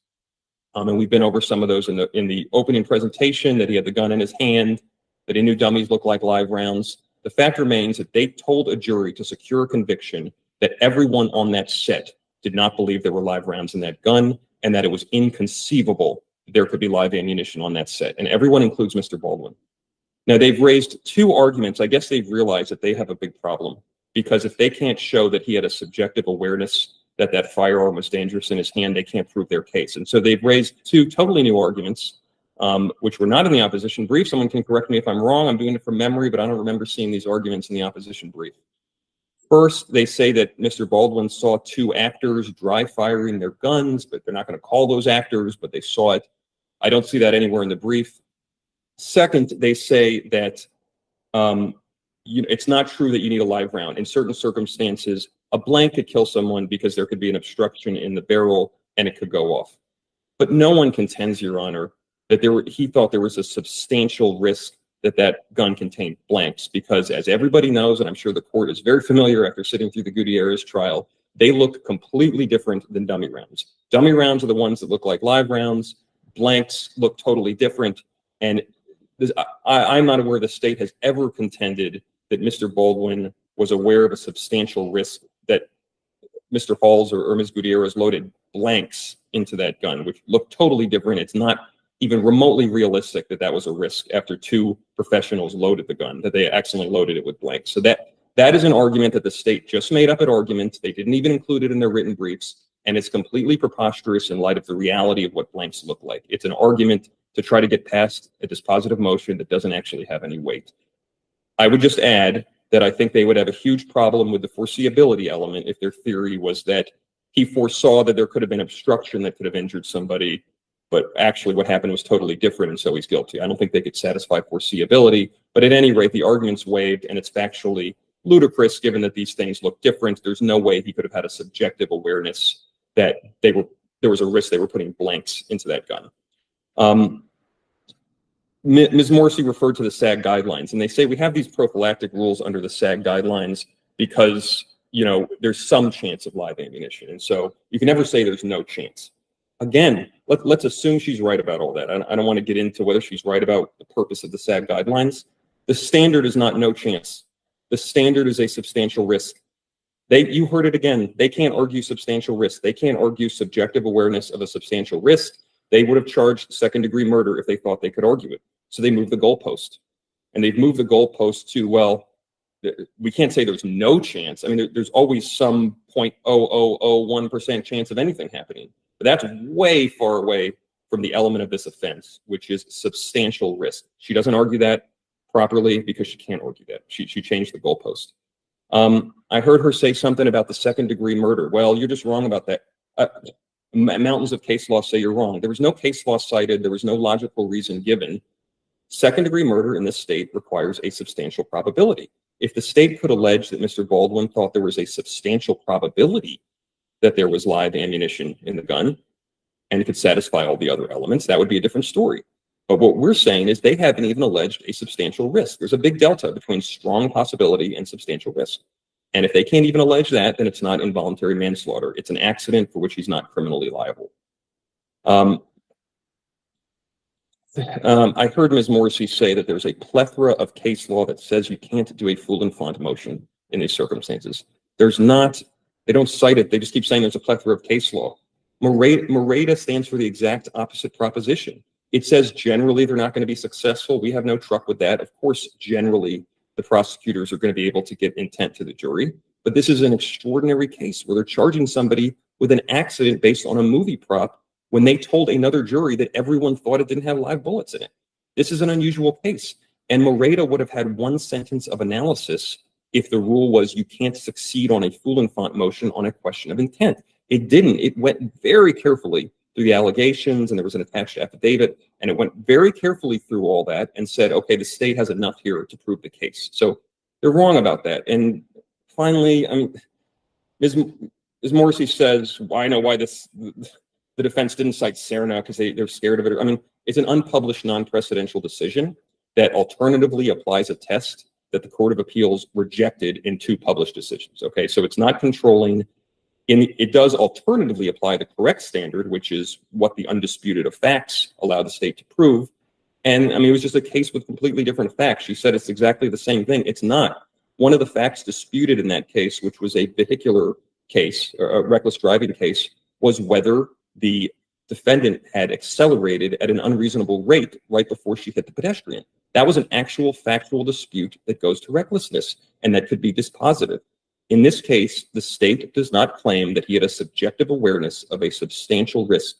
S7: And we've been over some of those in the opening presentation, that he had the gun in his hand, that he knew dummies look like live rounds. The fact remains that they told a jury to secure a conviction that everyone on that set did not believe there were live rounds in that gun, and that it was inconceivable that there could be live ammunition on that set. And everyone includes Mr. Baldwin. Now, they've raised two arguments. I guess they've realized that they have a big problem, because if they can't show that he had a subjective awareness that that firearm was dangerous in his hand, they can't prove their case. And so they've raised two totally new arguments, which were not in the opposition brief. Someone can correct me if I'm wrong. I'm doing it from memory, but I don't remember seeing these arguments in the opposition brief. First, they say that Mr. Baldwin saw two actors dry firing their guns, but they're not going to call those actors, but they saw it. I don't see that anywhere in the brief. Second, they say that it's not true that you need a live round. In certain circumstances, a blank could kill someone because there could be an obstruction in the barrel and it could go off. But no one contends, Your Honor, that he thought there was a substantial risk that that gun contained blanks, because as everybody knows, and I'm sure the court is very familiar after sitting through the Gutierrez trial, they look completely different than dummy rounds. Dummy rounds are the ones that look like live rounds. Blanks look totally different. And I'm not aware the state has ever contended that Mr. Baldwin was aware of a substantial risk that Mr. Halls or Ms. Gutierrez loaded blanks into that gun, which looked totally different. It's not even remotely realistic that that was a risk after two professionals loaded the gun, that they accidentally loaded it with blanks. So that is an argument that the state just made up at argument. They didn't even include it in their written briefs, and it's completely preposterous in light of the reality of what blanks look like. It's an argument to try to get past a dispositive motion that doesn't actually have any weight. I would just add that I think they would have a huge problem with the foreseeability element if their theory was that he foresaw that there could have been obstruction that could have injured somebody, but actually what happened was totally different, and so he's guilty. I don't think they could satisfy foreseeability, but at any rate, the argument's waived, and it's factually ludicrous given that these things look different. There's no way he could have had a subjective awareness that there was a risk they were putting blanks into that gun. Ms. Morrissey referred to the SAG guidelines, and they say we have these prophylactic rules under the SAG guidelines because, there's some chance of live ammunition, and so you can never say there's no chance. Again, let's assume she's right about all that. I don't want to get into whether she's right about the purpose of the SAG guidelines. The standard is not no chance. The standard is a substantial risk. You heard it again. They can't argue substantial risk. They can't argue subjective awareness of a substantial risk. They would have charged second-degree murder if they thought they could argue it. So they moved the goalpost. And they've moved the goalpost to, well, we can't say there's no chance. I mean, there's always some 0.0001% chance of anything happening. But that's way far away from the element of this offense, which is substantial risk. She doesn't argue that properly because she can't argue that. She changed the goalpost. I heard her say something about the second-degree murder. Well, you're just wrong about that. Mountains of case law say you're wrong. There was no case law cited. There was no logical reason given. Second-degree murder in this state requires a substantial probability. If the state could allege that Mr. Baldwin thought there was a substantial probability that there was live ammunition in the gun and it could satisfy all the other elements, that would be a different story. But what we're saying is they haven't even alleged a substantial risk. There's a big delta between strong possibility and substantial risk. And if they can't even allege that, then it's not involuntary manslaughter. It's an accident for which he's not criminally liable. I heard Ms. Morrissey say that there's a plethora of case law that says you can't do a full and font motion in these circumstances. There's not. They don't cite it. They just keep saying there's a plethora of case law. Moreta stands for the exact opposite proposition. It says generally they're not going to be successful. We have no truck with that. Of course, generally, the prosecutors are going to be able to get intent to the jury. But this is an extraordinary case where they're charging somebody with an accident based on a movie prop when they told another jury that everyone thought it didn't have live bullets in it. This is an unusual case. And Moreta would have had one sentence of analysis if the rule was you can't succeed on a full and font motion on a question of intent. It didn't. It went very carefully through the allegations, and there was an attached affidavit, and it went very carefully through all that and said, okay, the state has enough here to prove the case. So they're wrong about that. And finally, I mean, Ms. Morrissey says, well, I know why the defense didn't cite Serna because they're scared of it. I mean, it's an unpublished non-precedential decision that alternatively applies a test that the Court of Appeals rejected in two published decisions. Okay, so it's not controlling. It does alternatively apply the correct standard, which is what the undisputed of facts allow the state to prove. And I mean, it was just a case with completely different facts. She said it's exactly the same thing. It's not. One of the facts disputed in that case, which was a vehicular case, a reckless driving case, was whether the defendant had accelerated at an unreasonable rate right before she hit the pedestrian. That was an actual factual dispute that goes to recklessness, and that could be dispositive. In this case, the state does not claim that he had a subjective awareness of a substantial risk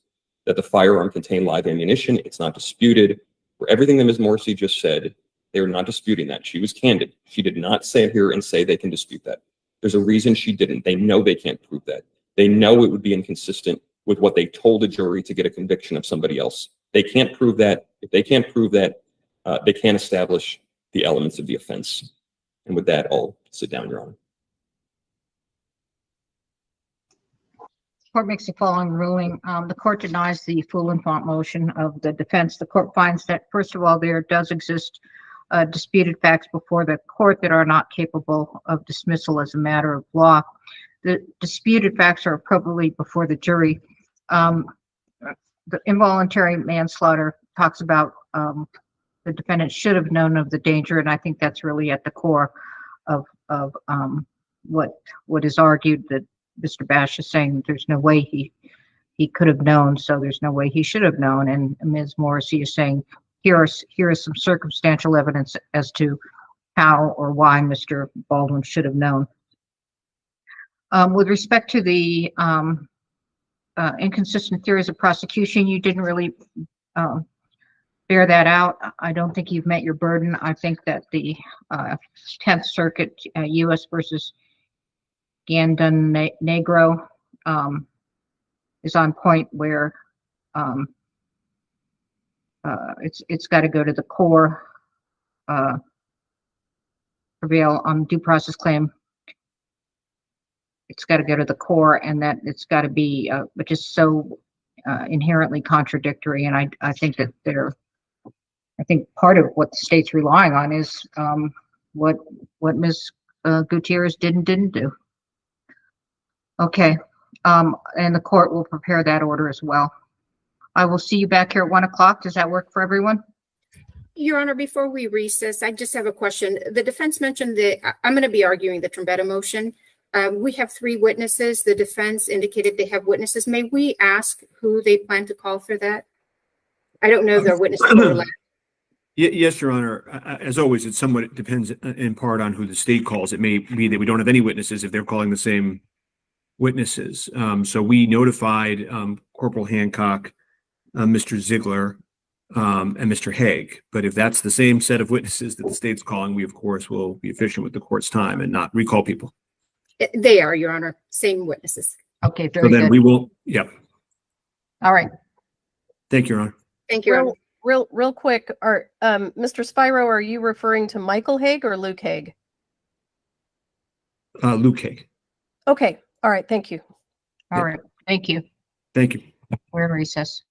S7: that the firearm contained live ammunition. It's not disputed. For everything that Ms. Morrissey just said, they are not disputing that. She was candid. She did not sit here and say they can dispute that. There's a reason she didn't. They know they can't prove that. They know it would be inconsistent with what they told a jury to get a conviction of somebody else. They can't prove that. If they can't prove that, they can't establish the elements of the offense. And with that, I'll sit down, Your Honor.
S1: Court makes the following ruling. The court denies the full and font motion of the defense. The court finds that, first of all, there does exist disputed facts before the court that are not capable of dismissal as a matter of law. The disputed facts are appropriately before the jury. The involuntary manslaughter talks about the defendant should have known of the danger, and I think that's really at the core of what is argued, that Mr. Bash is saying that there's no way he could have known, so there's no way he should have known. And Ms. Morrissey is saying here is some circumstantial evidence as to how or why Mr. Baldwin should have known. With respect to the inconsistent theories of prosecution, you didn't really bear that out. I don't think you've met your burden. I think that the 10th Circuit, U.S. versus Negro, is on point where it's got to go to the core, prevail on due process claim. It's got to go to the core, and that it's got to be which is so inherently contradictory. And I think that I think part of what the state's relying on is what Ms. Gutierrez didn't do. Okay, and the court will prepare that order as well. I will see you back here at 1 o'clock. Does that work for everyone?
S5: Your Honor, before we recess, I just have a question. The defense mentioned that I'm going to be arguing the Trombetta motion. We have 3 witnesses. The defense indicated they have witnesses. May we ask who they plan to call for that? I don't know if their witnesses overlap.
S3: Yes, Your Honor. As always, it somewhat depends in part on who the state calls. It may be that we don't have any witnesses if they're calling the same witnesses. So we notified Corporal Hancock, Mr. Ziegler, and Mr. Haig. But if that's the same set of witnesses that the state's calling, we, of course, will be efficient with the court's time and not recall people.
S5: They are, Your Honor, same witnesses.
S1: Okay, very
S3: So then
S1: good.
S3: we will, yep.
S1: All right.
S3: Thank you, Your Honor.
S5: Thank you, Your Honor.
S2: Real quick, Mr. Spiro, are you referring to Michael Haig or Luke Haig?
S3: Luke Haig.
S2: Okay. All right. Thank you.
S1: All right. Thank you.
S3: Thank you.
S1: We're in recess.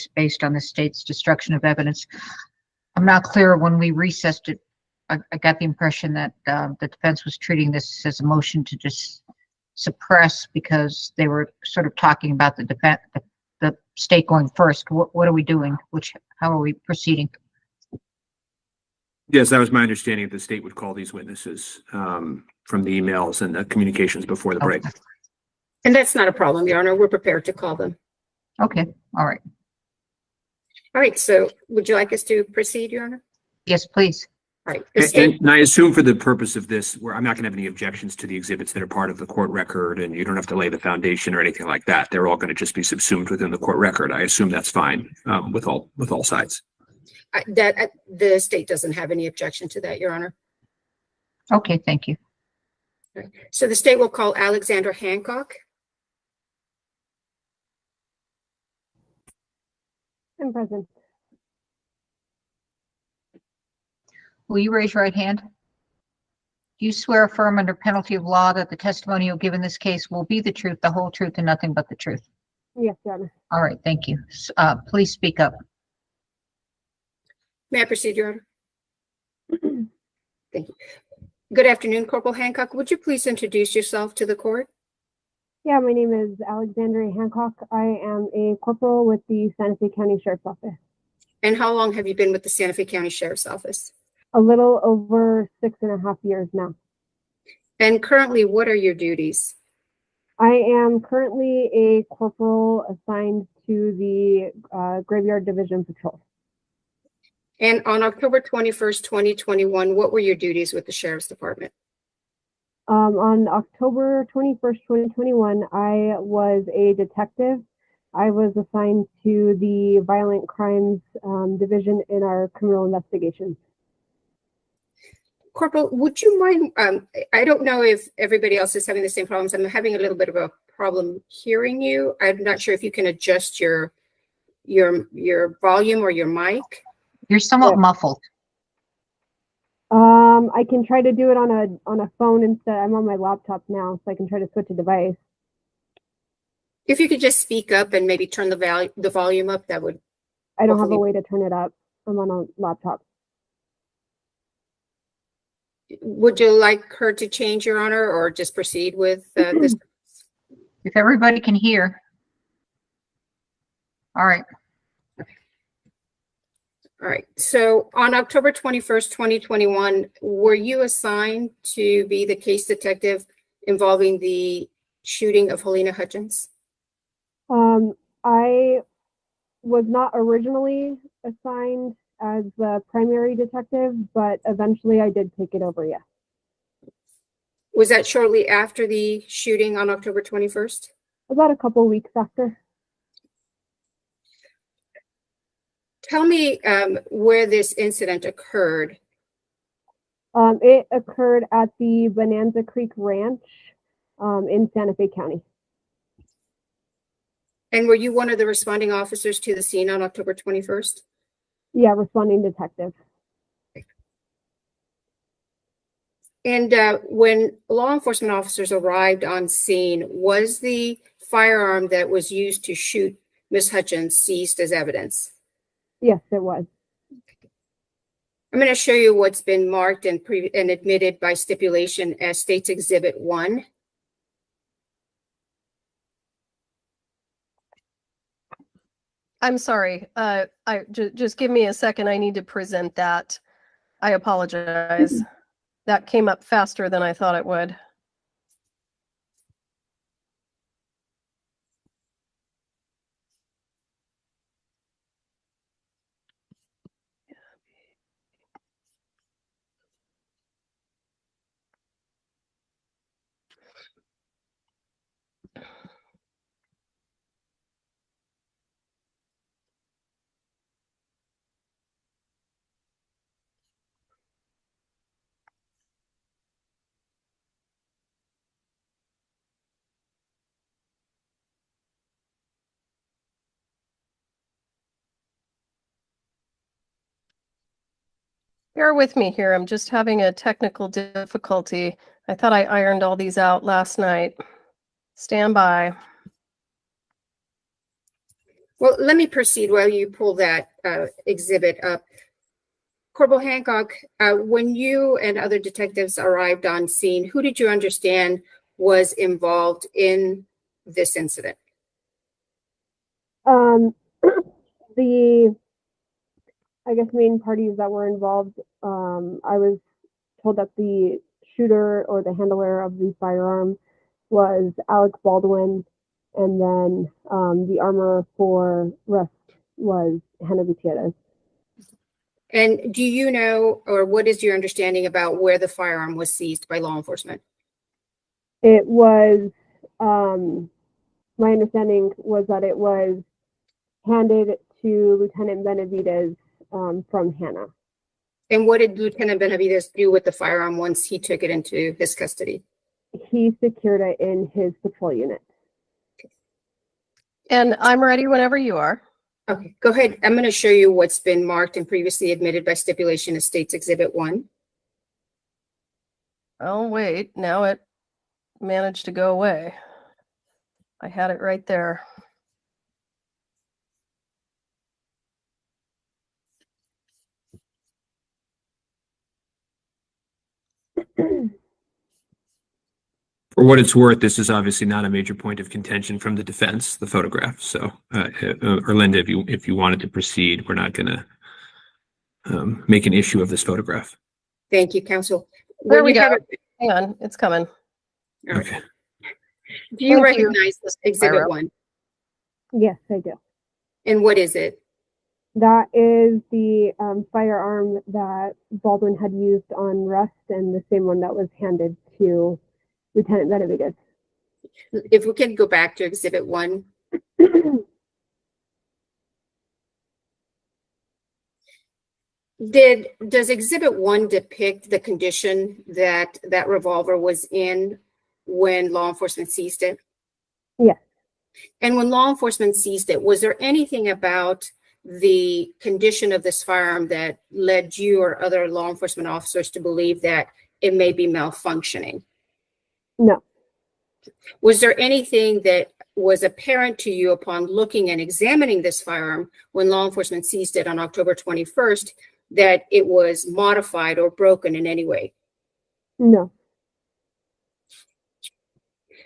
S1: based on the state's destruction of evidence. I'm not clear when we recessed it. I got the impression that the defense was treating this as a motion to just suppress because they were sort of talking about the state going first. What are we doing? How are we proceeding?
S3: Yes, that was my understanding that the state would call these witnesses from the emails and the communications before the break.
S5: And that's not a problem, Your Honor. We're prepared to call them.
S1: Okay, all right.
S5: All right, so would you like us to proceed, Your Honor?
S1: Yes, please.
S5: All right.
S3: And I assume for the purpose of this, where I'm not going to have any objections to the exhibits that are part of the court record, and you don't have to lay the foundation or anything like that. They're all going to just be subsumed within the court record. I assume that's fine with all sides.
S5: The state doesn't have any objection to that, Your Honor.
S1: Okay, thank you.
S5: All right. So the state will call Alexander Hancock.
S8: I'm present.
S1: Will you raise your right hand? Do you swear affirm under penalty of law that the testimony you'll give in this case will be the truth, the whole truth, and nothing but the truth?
S8: Yes, Your Honor.
S1: All right, thank you. Please speak up.
S5: May I proceed, Your Honor? Thank you. Good afternoon, Corporal Hancock. Would you please introduce yourself to the court?
S8: Yeah, my name is Alexander Hancock. I am a corporal with the Santa Fe County Sheriff's Office.
S5: And how long have you been with the Santa Fe County Sheriff's Office?
S8: A little over 6.5 years now.
S5: And currently, what are your duties?
S8: I am currently a corporal assigned to the Graveyard Division Patrol.
S5: And on October 21st, 2021, what were your duties with the Sheriff's Department?
S8: On October 21st, 2021, I was a detective. I was assigned to the Violent Crimes Division in our criminal investigations.
S5: Corporal, would you mind, I don't know if everybody else is having the same problems. I'm having a little bit of a problem hearing you. I'm not sure if you can adjust your volume or your mic.
S1: You're somewhat muffled.
S8: I can try to do it on a phone instead. I'm on my laptop now, so I can try to switch a device.
S5: If you could just speak up and maybe turn the volume up, that would.
S8: I don't have a way to turn it up. I'm on a laptop.
S5: Would you like her to change, Your Honor, or just proceed with this?
S1: If everybody can hear. All right.
S5: All right. So on October 21st, 2021, were you assigned to be the case detective involving the shooting of Halyna Hutchins?
S8: I was not originally assigned as the primary detective, but eventually I did take it over, yes.
S5: Was that shortly after the shooting on October 21st?
S8: About a couple weeks after.
S5: Tell me where this incident occurred.
S8: It occurred at the Bonanza Creek Ranch in Santa Fe County.
S5: And were you one of the responding officers to the scene on October 21st?
S8: Yeah, responding detective.
S5: And when law enforcement officers arrived on scene, was the firearm that was used to shoot Ms. Hutchins seized as evidence?
S8: Yes, it was.
S5: I'm going to show you what's been marked and admitted by stipulation as State's Exhibit 1.
S2: I'm sorry. Just give me a second. I need to present that. I apologize. That came up faster than I thought it would. Bear with me here. I'm just having a technical difficulty. I thought I ironed all these out last night. Stand by.
S5: Well, let me proceed while you pull that exhibit up. Corporal Hancock, when you and other detectives arrived on scene, who did you understand was involved in this incident?
S8: The, I guess, main parties that were involved, I was told that the shooter or the handler of the firearm was Alec Baldwin, and then the armorer for Rust was Halyna Hutchins.
S5: And do you know, or what is your understanding about where the firearm was seized by law enforcement?
S8: It was, my understanding was that it was handed to Lieutenant Benavidez from Hannah.
S5: And what did Lieutenant Benavidez do with the firearm once he took it into his custody?
S8: He secured it in his patrol unit.
S2: And I'm ready whenever you are.
S5: Okay, go ahead. I'm going to show you what's been marked and previously admitted by stipulation as State's Exhibit 1.
S2: Oh, wait, now it managed to go away. I had it right there.
S3: For what it's worth, this is obviously not a major point of contention from the defense, the photograph. So, Linda, if you wanted to proceed, we're not going to make an issue of this photograph.
S5: Thank you, counsel.
S2: There we go. Hang on, it's coming.
S5: All right.
S3: Okay.
S5: Do you
S2: Thank you.
S5: recognize this Exhibit
S2: Ira.
S5: 1?
S8: Yes, I do.
S5: And what is it?
S8: That is the firearm that Baldwin had used on Rust, and the same one that was handed to Lieutenant Benavidez.
S5: If we can go back to Exhibit 1. Does Exhibit 1 depict the condition that that revolver was in when law enforcement seized it?
S8: Yes.
S5: And when law enforcement seized it, was there anything about the condition of this firearm that led you or other law enforcement officers to believe that it may be malfunctioning?
S8: No.
S5: Was there anything that was apparent to you upon looking and examining this firearm when law enforcement seized it on October 21st that it was modified or broken in any way?
S8: No.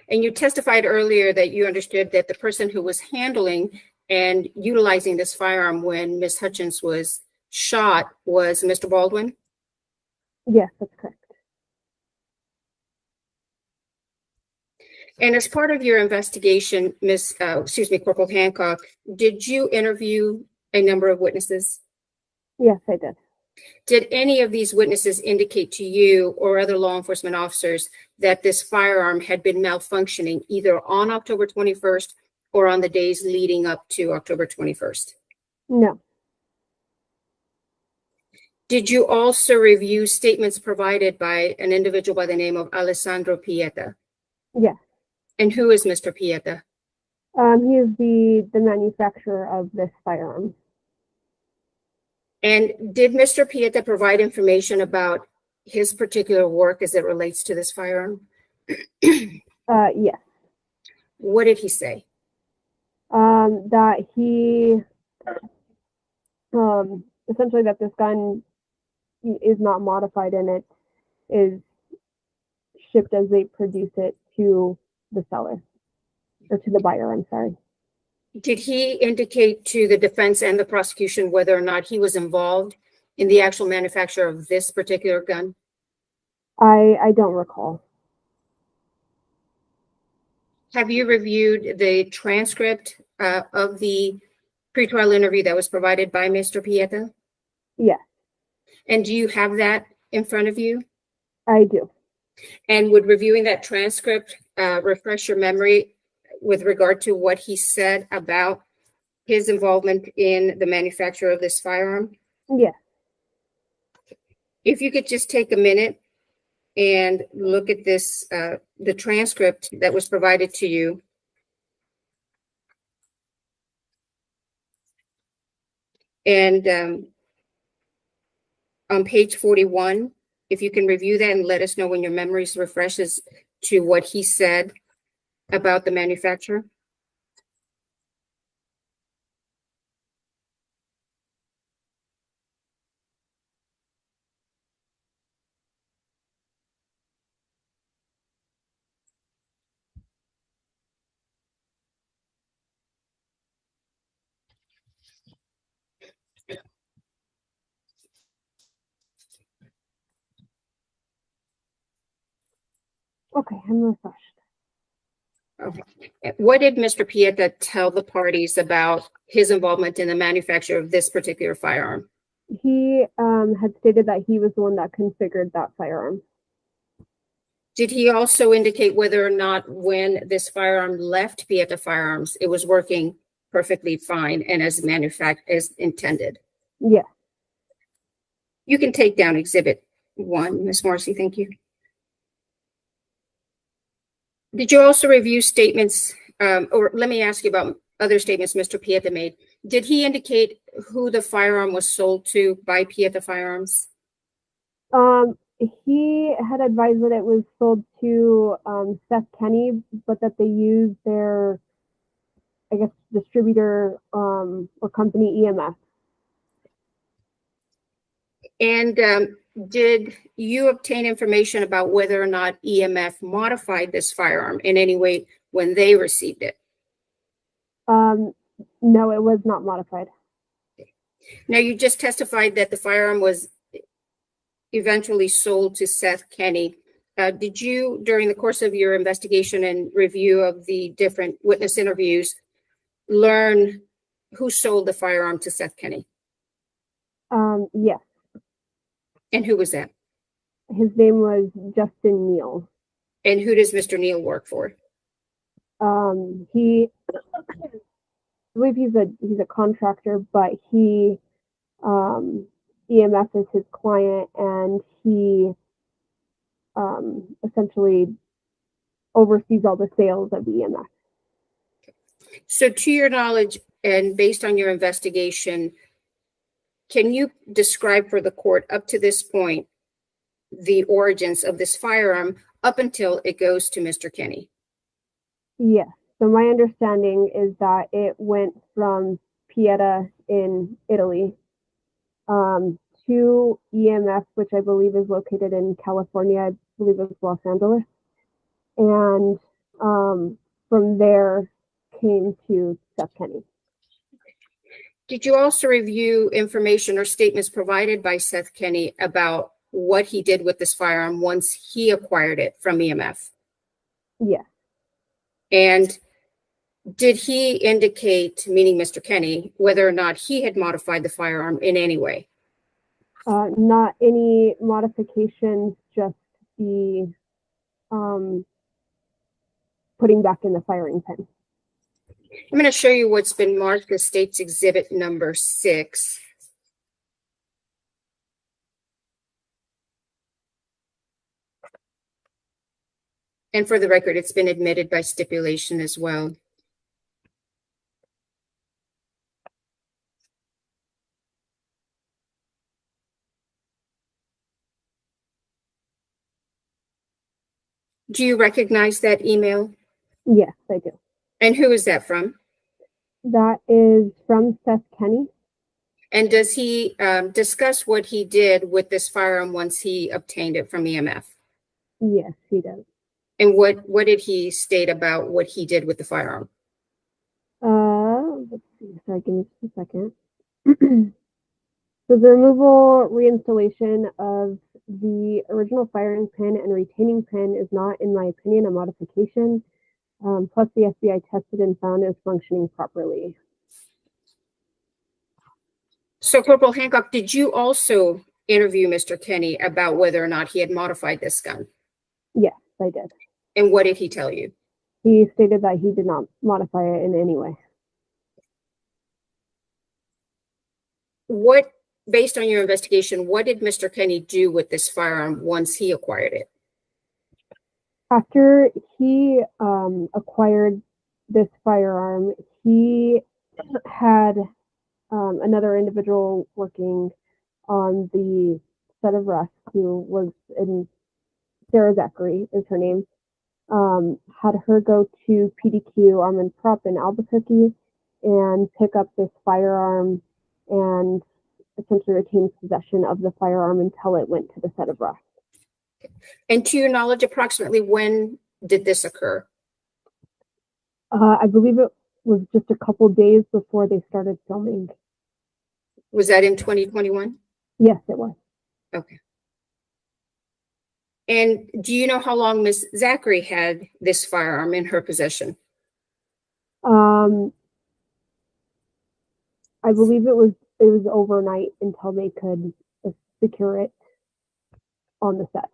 S5: And you testified earlier that you understood that the person who was handling and utilizing this firearm when Ms. Hutchins was shot was Mr. Baldwin?
S8: Yes, that's correct.
S5: And as part of your investigation, Corporal Hancock, did you interview a number of witnesses?
S8: Yes, I did.
S5: Did any of these witnesses indicate to you or other law enforcement officers that this firearm had been malfunctioning either on October 21st or on the days leading up to October 21st?
S8: No.
S5: Did you also review statements provided by an individual by the name of Alessandro Pieta?
S8: Yes.
S5: And who is Mr. Pieta?
S8: He is the manufacturer of this firearm.
S5: And did Mr. Pieta provide information about his particular work as it relates to this firearm?
S8: Yes.
S5: What did he say?
S8: That he, essentially that this gun is not modified and it is shipped as they produce it to the seller, or to the buyer, I'm sorry.
S5: Did he indicate to the defense and the prosecution whether or not he was involved in the actual manufacture of this particular gun?
S8: I don't recall.
S5: Have you reviewed the transcript of the pretrial interview that was provided by Mr. Pieta?
S8: Yes.
S5: And do you have that in front of you?
S8: I do.
S5: And would reviewing that transcript refresh your memory with regard to what he said about his involvement in the manufacture of this firearm?
S8: Yes.
S5: If you could just take a minute and look at this, the transcript that was provided to you. And on page 41, if you can review that and let us know when your memories refreshes to what he said about the manufacturer.
S8: Okay, I'm refreshed.
S5: Okay. What did Mr. Pieta tell the parties about his involvement in the manufacture of this particular firearm?
S8: He had stated that he was the one that configured that firearm.
S5: Did he also indicate whether or not when this firearm left Pieta Firearms, it was working perfectly fine and as intended?
S8: Yes.
S5: You can take down Exhibit 1, Ms. Morrissey, thank you. Did you also review statements, or let me ask you about other statements Mr. Pieta made. Did he indicate who the firearm was sold to by Pieta Firearms?
S8: He had advised that it was sold to Seth Kenny, but that they used their, I guess, distributor or company EMS.
S5: And did you obtain information about whether or not EMF modified this firearm in any way when they received it?
S8: No, it was not modified.
S5: Now, you just testified that the firearm was eventually sold to Seth Kenny. Did you, during the course of your investigation and review of the different witness interviews, learn who sold the firearm to Seth Kenny?
S8: Yes.
S5: And who was that?
S8: His name was Justin Neal.
S5: And who does Mr. Neal work for?
S8: He, I believe he's a contractor, but he EMF is his client, and he essentially oversees all the sales of EMF.
S5: So to your knowledge and based on your investigation, can you describe for the court up to this point the origins of this firearm up until it goes to Mr. Kenny?
S8: Yes. So my understanding is that it went from Pieta in Italy to EMF, which I believe is located in California. I believe it was Los Angeles. And from there came to Seth Kenny.
S5: Did you also review information or statements provided by Seth Kenny about what he did with this firearm once he acquired it from EMF?
S8: Yes.
S5: And did he indicate, meaning Mr. Kenny, whether or not he had modified the firearm in any way?
S8: Not any modifications, just the putting back in the firing pin.
S5: I'm going to show you what's been marked as State's Exhibit number 6. And for the record, it's been admitted by stipulation as well. Do you recognize that email?
S8: Yes, I do.
S5: And who is that from?
S8: That is from Seth Kenny.
S5: And does he discuss what he did with this firearm once he obtained it from EMF?
S8: Yes, he does.
S5: And what did he state about what he did with the firearm?
S8: Let's see. Sorry, give me just a second. So the removal, reinstallation of the original firing pin and retaining pin is not, in my opinion, a modification. Plus, the FBI tested and found it was functioning properly.
S5: So, Corporal Hancock, did you also interview Mr. Kenny about whether or not he had modified this gun?
S8: Yes, I did.
S5: And what did he tell you?
S8: He stated that he did not modify it in any way.
S5: What, based on your investigation, what did Mr. Kenny do with this firearm once he acquired it?
S8: After he acquired this firearm, he had another individual working on the set of arrest who was in Sarah Zachary is her name, had her go to PDQ Arm and Prop in Albuquerque and pick up this firearm and essentially retain possession of the firearm until it went to the set of arrest.
S5: And to your knowledge, approximately when did this occur?
S8: I believe it was just a couple days before they started filming.
S5: Was that in 2021?
S8: Yes, it was.
S5: Okay. And do you know how long Miss Zachary had this firearm in her possession?
S8: I believe it was overnight until they could secure it on the set.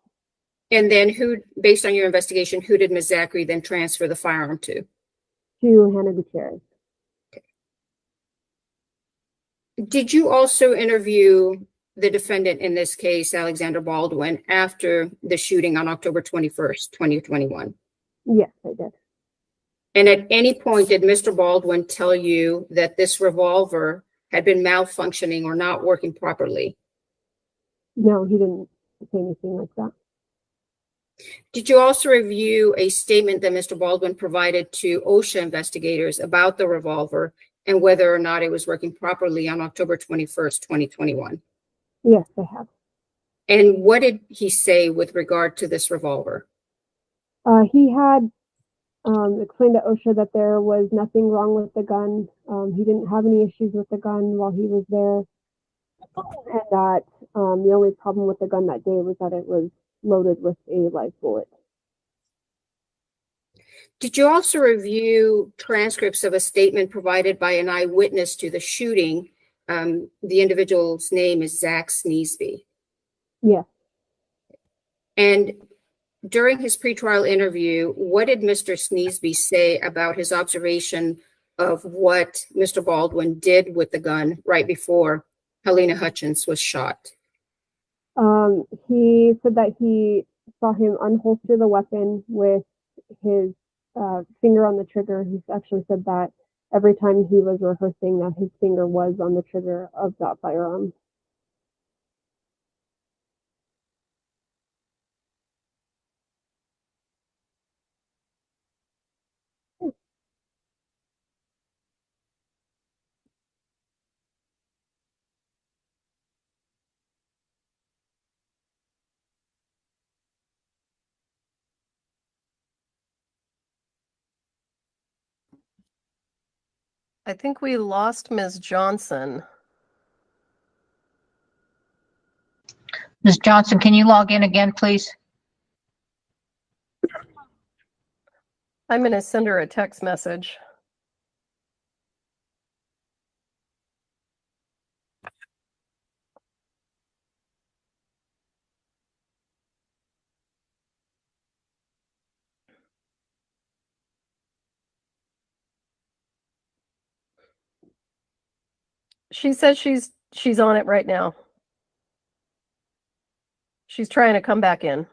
S5: And then who, based on your investigation, who did Miss Zachary then transfer the firearm to?
S8: To Halyna Gutierrez.
S5: Did you also interview the defendant in this case, Alexander Baldwin, after the shooting on October 21st, 2021?
S8: Yes, I did.
S5: And at any point, did Mr. Baldwin tell you that this revolver had been malfunctioning or not working properly?
S8: No, he didn't say anything like that.
S5: Did you also review a statement that Mr. Baldwin provided to OSHA investigators about the revolver and whether or not it was working properly on October 21st, 2021?
S8: Yes, I have.
S5: And what did he say with regard to this revolver?
S8: He had explained to OSHA that there was nothing wrong with the gun. He didn't have any issues with the gun while he was there. And that the only problem with the gun that day was that it was loaded with a live bullet.
S5: Did you also review transcripts of a statement provided by an eyewitness to the shooting? The individual's name is Zach Sneesby.
S8: Yes.
S5: And during his pretrial interview, what did Mr. Sneesby say about his observation of what Mr. Baldwin did with the gun right before Halyna Hutchins was shot?
S8: He said that he saw him unholster the weapon with his finger on the trigger. He actually said that every time he was rehearsing that his finger was on the trigger of that firearm.
S2: I think we lost Ms. Johnson.
S1: Ms. Johnson, can you log in again, please?
S2: I'm going to send her a text message. She says she's on it right now. She's trying to come back in.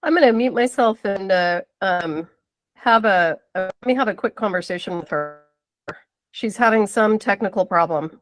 S2: I'm going to mute myself and let me have a quick conversation with her. She's having some technical problem.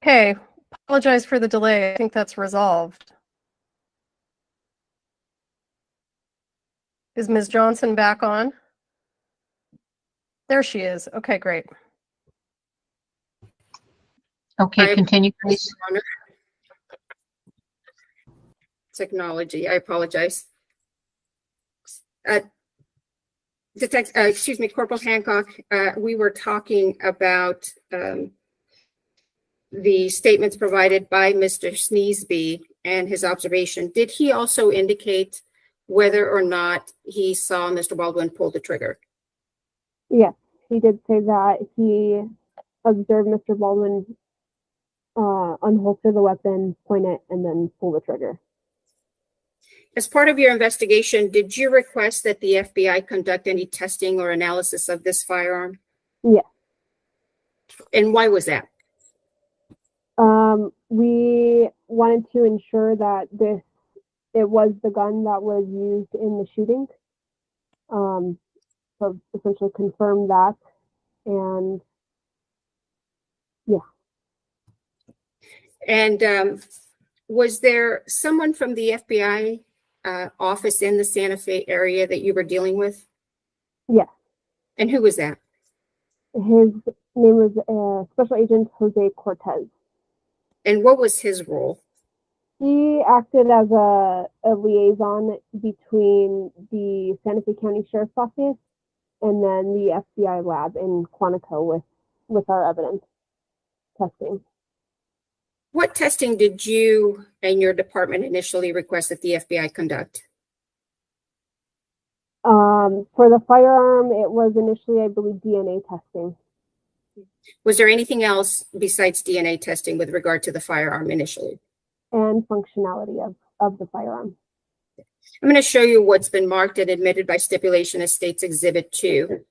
S2: Okay, apologize for the delay. I think that's resolved. Is Ms. Johnson back on? There she is. Okay, great.
S1: Okay, continue, please.
S5: Your Honor. Technology, I apologize. Excuse me, Corporal Hancock, we were talking about the statements provided by Mr. Sneesby and his observation. Did he also indicate whether or not he saw Mr. Baldwin pull the trigger?
S8: Yes, he did say that he observed Mr. Baldwin unholster the weapon, point it, and then pull the trigger.
S5: As part of your investigation, did you request that the FBI conduct any testing or analysis of this firearm?
S8: Yes.
S5: And why was that?
S8: We wanted to ensure that it was the gun that was used in the shooting. So essentially confirm that, and yeah.
S5: And was there someone from the FBI office in the Santa Fe area that you were dealing with?
S8: Yes.
S5: And who was that?
S8: His name was Special Agent Jose Cortez.
S5: And what was his role?
S8: He acted as a liaison between the Santa Fe County Sheriff's Office and then the FBI lab in Quantico with our evidence testing.
S5: What testing did you and your department initially request that the FBI conduct?
S8: For the firearm, it was initially, I believe, DNA testing.
S5: Was there anything else besides DNA testing with regard to the firearm initially?
S8: And functionality of the firearm.
S5: I'm going to show you what's been marked and admitted by stipulation as State's Exhibit 2.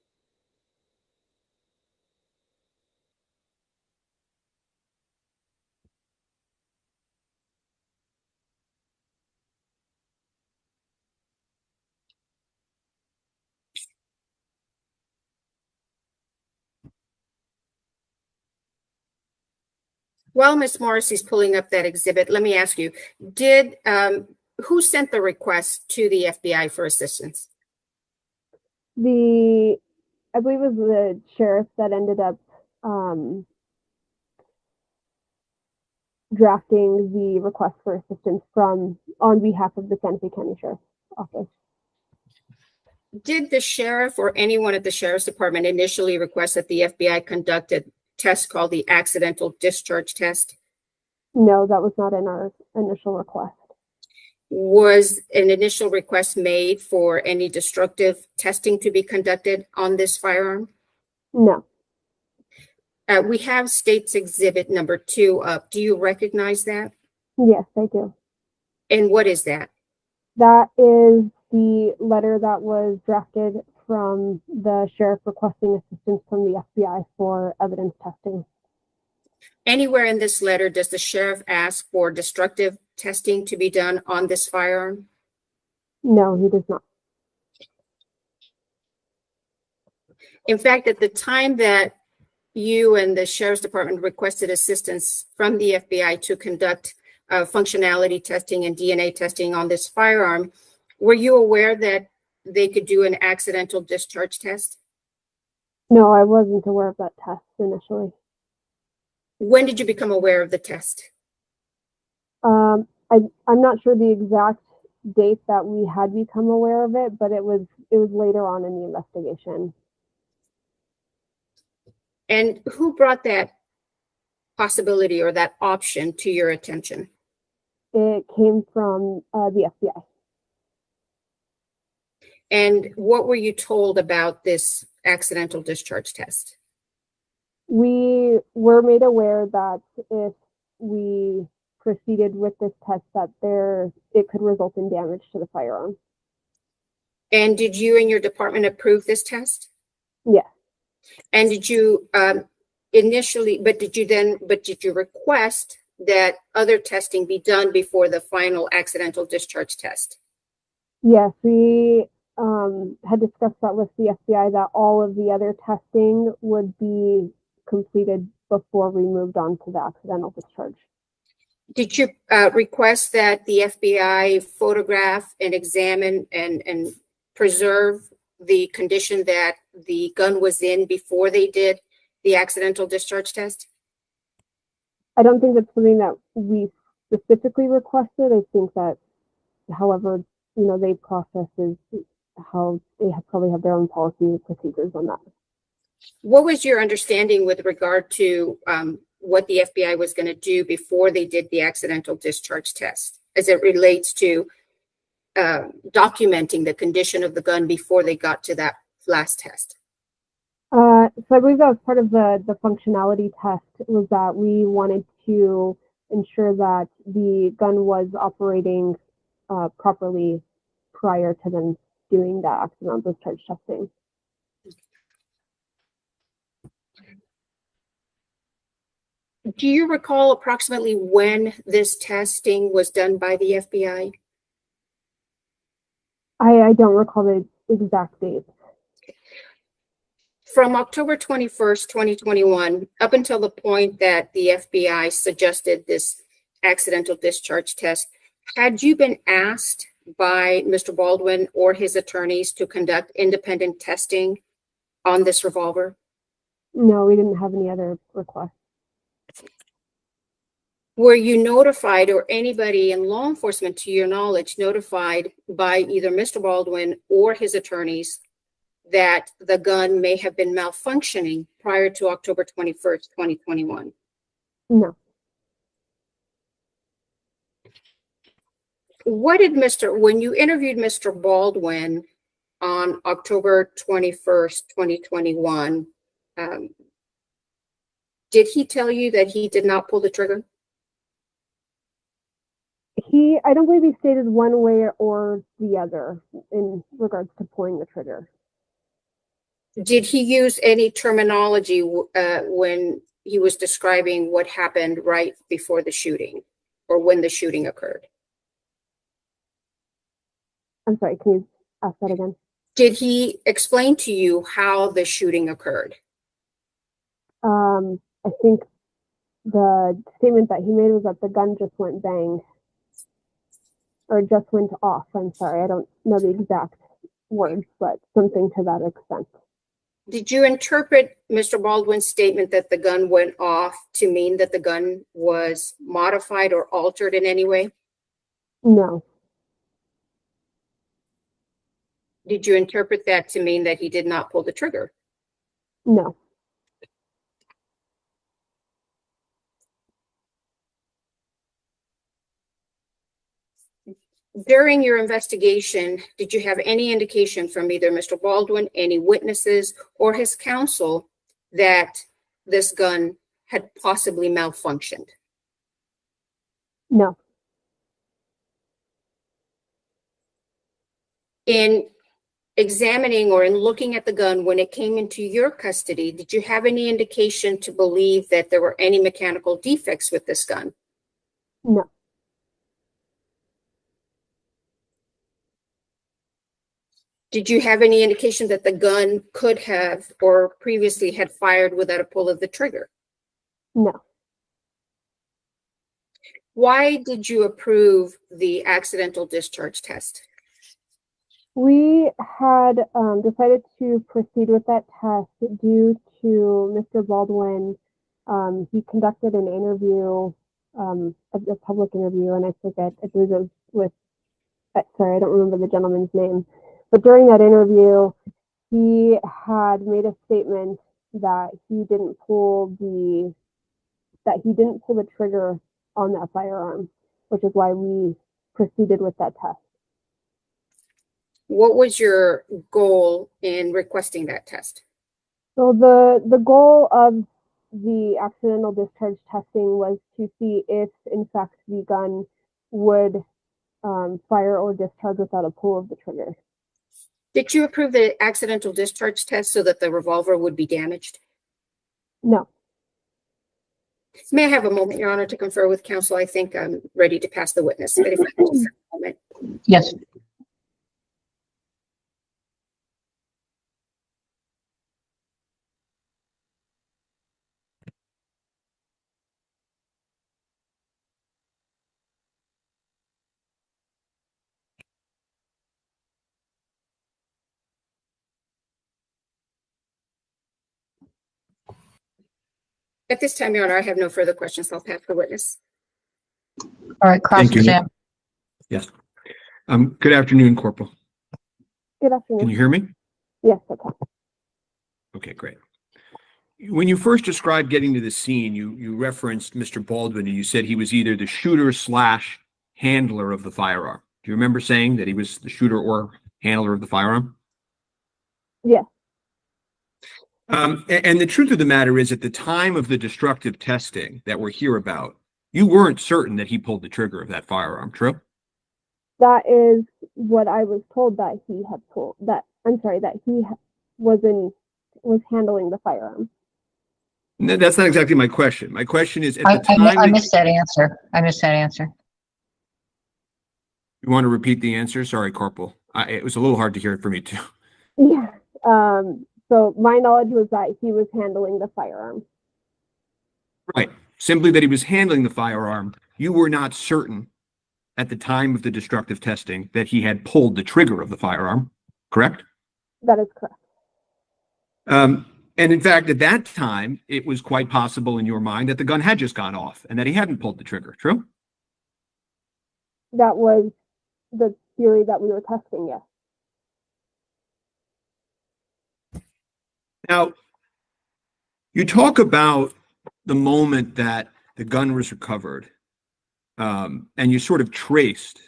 S5: While Ms. Morrissey's pulling up that exhibit, let me ask you, who sent the request to the FBI for assistance?
S8: I believe it was the sheriff that ended up drafting the request for assistance on behalf of the Santa Fe County Sheriff's Office.
S5: Did the sheriff or anyone at the Sheriff's Department initially request that the FBI conduct a test called the accidental discharge test?
S8: No, that was not in our initial request.
S5: Was an initial request made for any destructive testing to be conducted on this firearm?
S8: No.
S5: We have State's Exhibit number 2 up. Do you recognize that?
S8: Yes, I do.
S5: And what is that?
S8: That is the letter that was drafted from the sheriff requesting assistance from the FBI for evidence testing.
S5: Anywhere in this letter, does the sheriff ask for destructive testing to be done on this firearm?
S8: No, he does not.
S5: In fact, at the time that you and the Sheriff's Department requested assistance from the FBI to conduct functionality testing and DNA testing on this firearm, were you aware that they could do an accidental discharge test?
S8: No, I wasn't aware of that test initially.
S5: When did you become aware of the test?
S8: I'm not sure the exact date that we had become aware of it, but it was later on in the investigation.
S5: And who brought that possibility or that option to your attention?
S8: It came from the FBI.
S5: And what were you told about this accidental discharge test?
S8: We were made aware that if we proceeded with this test, that it could result in damage to the firearm.
S5: And did you and your department approve this test?
S8: Yes.
S5: And did you initially, did you request that other testing be done before the final accidental discharge test?
S8: Yes, we had discussed that with the FBI, that all of the other testing would be completed before we moved on to the accidental discharge.
S5: Did you request that the FBI photograph and examine and preserve the condition that the gun was in before they did the accidental discharge test?
S8: I don't think that's something that we specifically requested. I think that, however, they process is how they probably have their own policy and procedures on that.
S5: What was your understanding with regard to what the FBI was going to do before they did the accidental discharge test, as it relates to documenting the condition of the gun before they got to that last test?
S8: So I believe that was part of the functionality test, was that we wanted to ensure that the gun was operating properly prior to them doing that accidental discharge testing.
S5: Do you recall approximately when this testing was done by the FBI?
S8: I don't recall the exact date.
S5: From October 21st, 2021, up until the point that the FBI suggested this accidental discharge test, had you been asked by Mr. Baldwin or his attorneys to conduct independent testing on this revolver?
S8: No, we didn't have any other requests.
S5: Were you notified, or anybody in law enforcement, to your knowledge, notified by either Mr. Baldwin or his attorneys that the gun may have been malfunctioning prior to October 21st, 2021?
S8: No.
S5: What did when you interviewed Mr. Baldwin on October 21st, 2021, did he tell you that he did not pull the trigger?
S8: I don't believe he stated one way or the other in regards to pulling the trigger.
S5: Did he use any terminology when he was describing what happened right before the shooting, or when the shooting occurred?
S8: I'm sorry, can you ask that again?
S5: Did he explain to you how the shooting occurred?
S8: I think the statement that he made was that the gun just went bang, or just went off. I'm sorry, I don't know the exact words, but something to that extent.
S5: Did you interpret Mr. Baldwin's statement that the gun went off to mean that the gun was modified or altered in any way?
S8: No.
S5: Did you interpret that to mean that he did not pull the trigger?
S8: No.
S5: During your investigation, did you have any indication from either Mr. Baldwin, any witnesses, or his counsel that this gun had possibly malfunctioned?
S8: No.
S5: In examining or in looking at the gun when it came into your custody, did you have any indication to believe that there were any mechanical defects with this gun?
S8: No.
S5: Did you have any indication that the gun could have or previously had fired without a pull of the trigger?
S8: No.
S5: Why did you approve the accidental discharge test?
S8: We had decided to proceed with that test due to Mr. Baldwin. He conducted an interview, a public interview, and I forget, I believe it was with, sorry, I don't remember the gentleman's name. But during that interview, he had made a statement that he didn't pull the trigger on that firearm, which is why we proceeded with that test.
S5: What was your goal in requesting that test?
S8: So the goal of the accidental discharge testing was to see if, in fact, the gun would fire or discharge without a pull of the trigger.
S5: Did you approve the accidental discharge test so that the revolver would be damaged?
S8: No.
S5: May I have a moment, Your Honor, to confer with counsel? I think I'm ready to pass the witness. But if I could just have a moment.
S1: Yes.
S5: At this time, Your Honor, I have no further questions. I'll pass the witness.
S1: All right,
S3: Thank you.
S1: cross-exam.
S3: Yes. Good afternoon, Corporal.
S8: Good afternoon.
S3: Can you hear me?
S8: Yes, I can.
S3: Okay, great. When you first described getting to the scene, you referenced Mr. Baldwin, and you said he was either the shooter slash handler of the firearm. Do you remember saying that he was the shooter or handler of the firearm?
S8: Yes.
S3: And the truth of the matter is, at the time of the destructive testing that we're here about, you weren't certain that he pulled the trigger of that firearm, true?
S8: That is what I was told that he had pulled. That he was handling the firearm.
S3: No, that's not exactly my question. My question is, at
S1: I,
S3: the time
S1: I missed that answer. I missed that answer.
S3: you want to repeat the answer? Sorry, Corporal. It was a little hard to hear it for me too.
S8: Yeah. So my knowledge was that he was handling the firearm.
S3: Right. Simply that he was handling the firearm. You were not certain at the time of the destructive testing that he had pulled the trigger of the firearm, correct?
S8: That is correct.
S3: And in fact, at that time, it was quite possible in your mind that the gun had just gone off and that he hadn't pulled the trigger, true?
S8: That was the theory that we were testing, yes.
S3: Now, you talk about the moment that the gun was recovered, and you sort of traced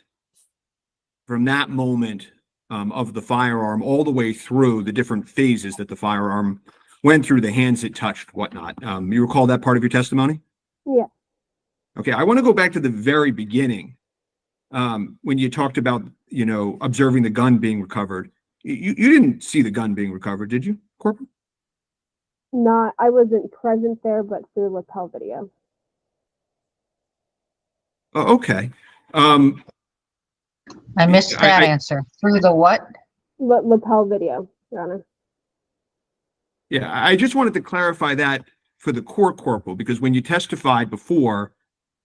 S3: from that moment of the firearm all the way through the different phases that the firearm went through, the hands it touched, whatnot. You recall that part of your testimony?
S8: Yeah.
S3: Okay, I want to go back to the very beginning when you talked about, observing the gun being recovered. You didn't see the gun being recovered, did you, Corporal?
S8: I wasn't present there, but through lapel video.
S3: Oh, okay.
S1: I missed that answer. Through the what?
S8: Lapel video, Your Honor.
S3: Yeah, I just wanted to clarify that for the court, Corporal, because when you testified before,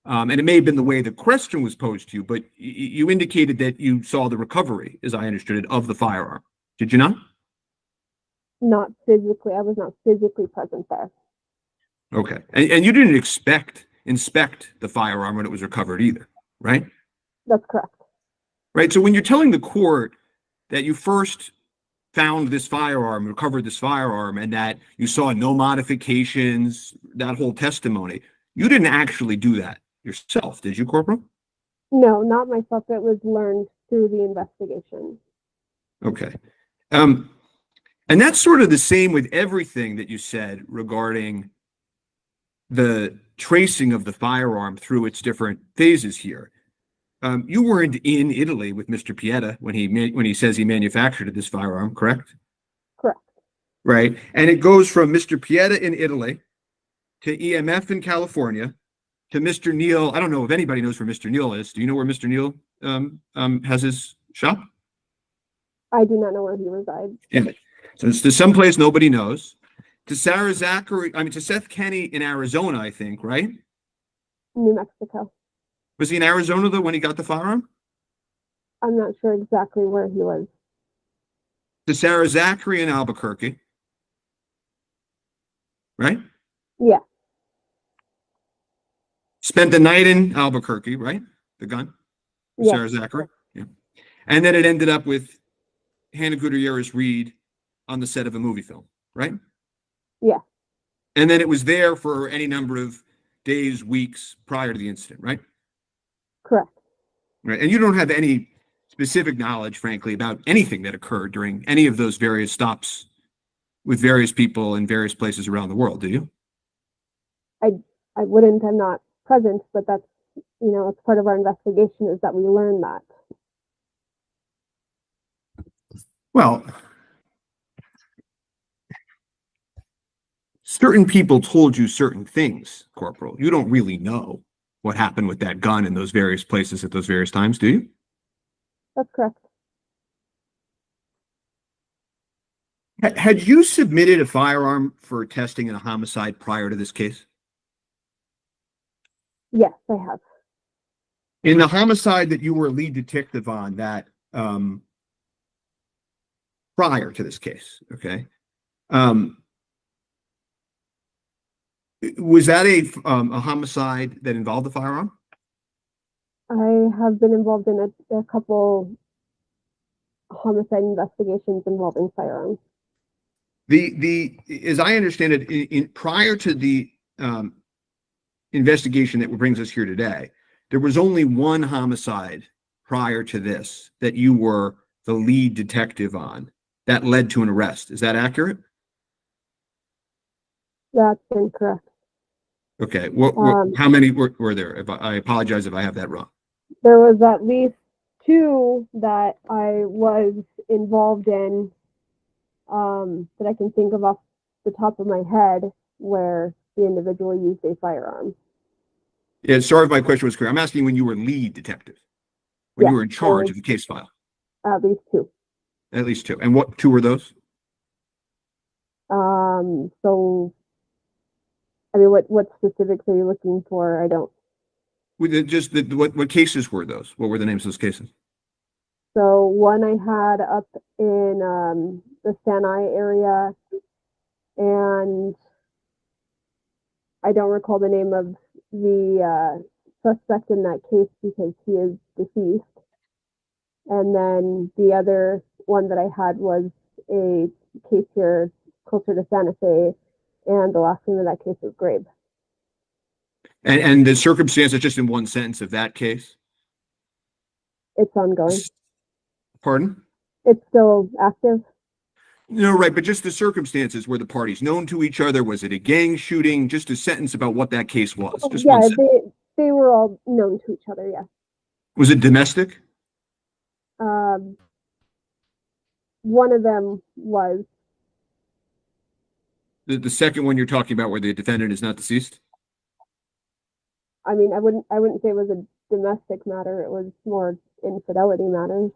S3: and it may have been the way the question was posed to you, but you indicated that you saw the recovery, as I understood it, of the firearm. Did you not?
S8: Not physically. I was not physically present there.
S3: Okay. And you didn't inspect the firearm when it was recovered either, right?
S8: That's correct.
S3: Right. So when you're telling the court that you first found this firearm, recovered this firearm, and that you saw no modifications, that whole testimony, you didn't actually do that yourself, did you, Corporal?
S8: No, not myself. It was learned through the investigation.
S3: Okay. And that's sort of the same with everything that you said regarding the tracing of the firearm through its different phases here. You weren't in Italy with Mr. Pieta when he says he manufactured this firearm, correct?
S8: Correct.
S3: Right. And it goes from Mr. Pieta in Italy to EMF in California to Mr. Neal. I don't know if anybody knows where Mr. Neal is. Do you know where Mr. Neal has his shop?
S8: I do not know where he resides.
S3: Yeah. So it's to someplace nobody knows. To Seth Kenny in Arizona, I think, right?
S8: New Mexico.
S3: Was he in Arizona though when he got the firearm?
S8: I'm not sure exactly where he was.
S3: To Sarah Zachary in Albuquerque, right?
S8: Yeah.
S3: Spent the night in Albuquerque, right? The gun,
S8: Yeah.
S3: Sarah Zachary. Yeah. And then it ended up with Hannah Gutierrez Reed on the set of a movie film, right?
S8: Yeah.
S3: And then it was there for any number of days, weeks prior to the incident, right?
S8: Correct.
S3: Right. And you don't have any specific knowledge, frankly, about anything that occurred during any of those various stops with various people in various places around the world, do you?
S8: I wouldn't. I'm not present, but that's, it's part of our investigation is that we learn that.
S3: Well, certain people told you certain things, Corporal. You don't really know what happened with that gun in those various places at those various times, do you?
S8: That's correct.
S3: Had you submitted a firearm for testing in a homicide prior to this case?
S8: Yes, I have.
S3: In the homicide that you were lead detective on, that prior to this case, okay? Was that a homicide that involved a firearm?
S8: I have been involved in a couple homicide investigations involving firearms.
S3: As I understand it, prior to the investigation that brings us here today, there was only one homicide prior to this that you were the lead detective on that led to an arrest. Is that accurate?
S8: That's incorrect.
S3: Okay. How many were there? I apologize if I have that wrong.
S8: There was at least two that I was involved in that I can think of off the top of my head where the individual used a firearm.
S3: Yeah, sorry if my question was clear. I'm asking when you were lead detective, when you were in charge of the case file.
S8: At least two.
S3: At least two. And what two were those?
S8: So, I mean, what specifics are you looking for? I don't.
S3: Just what cases were those? What were the names of those cases?
S8: So one I had up in the Sanai area, and I don't recall the name of the suspect in that case because he is deceased. And then the other one that I had was a case here closer to Santa Fe, and the last name of that case was Grabe.
S3: And the circumstances, just in one sentence, of that case?
S8: It's ongoing.
S3: Pardon?
S8: It's still active.
S3: No, right, but just the circumstances. Were the parties known to each other? Was it a gang shooting? Just a sentence about what that case was. Just
S8: yeah, they were all known to each other, yes.
S3: Was it domestic?
S8: One of them was.
S3: The second one you're talking about where the defendant is not deceased?
S8: I mean, I wouldn't say it was a domestic matter. It was more infidelity matters.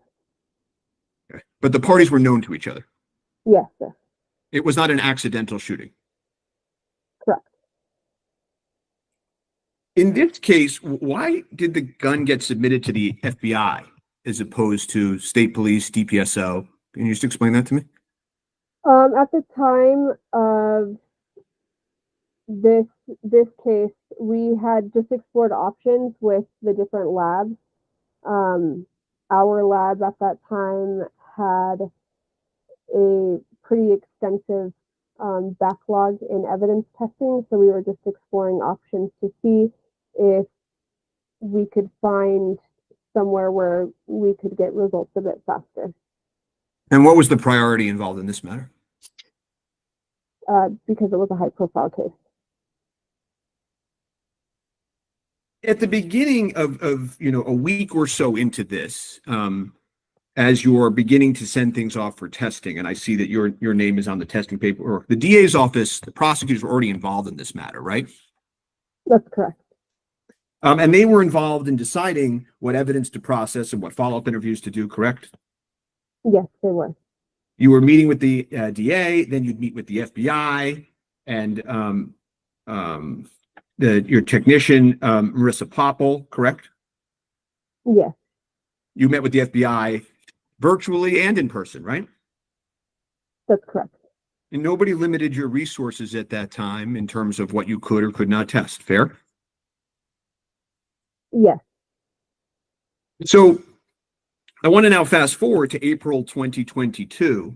S3: Okay. But the parties were known to each other?
S8: Yes, sir.
S3: It was not an accidental shooting?
S8: Correct.
S3: In this case, why did the gun get submitted to the FBI as opposed to state police, DPSO? Can you just explain that to me?
S8: At the time of this case, we had just explored options with the different labs. Our lab at that time had a pretty extensive backlog in evidence testing, so we were just exploring options to see if we could find somewhere where we could get results a bit faster.
S3: And what was the priority involved in this matter?
S8: Because it was a high-profile case.
S3: At the beginning of a week or so into this, as you're beginning to send things off for testing, and I see that your name is on the testing paper, or the DA's office, the prosecutors were already involved in this matter, right?
S8: That's correct.
S3: And they were involved in deciding what evidence to process and what follow-up interviews to do, correct?
S8: Yes, they were.
S3: You were meeting with the DA, then you'd meet with the FBI, and your technician, Marissa Popple, correct?
S8: Yes.
S3: You met with the FBI virtually and in person, right?
S8: That's correct.
S3: And nobody limited your resources at that time in terms of what you could or could not test, fair?
S8: Yes.
S3: So I want to now fast forward to April 2022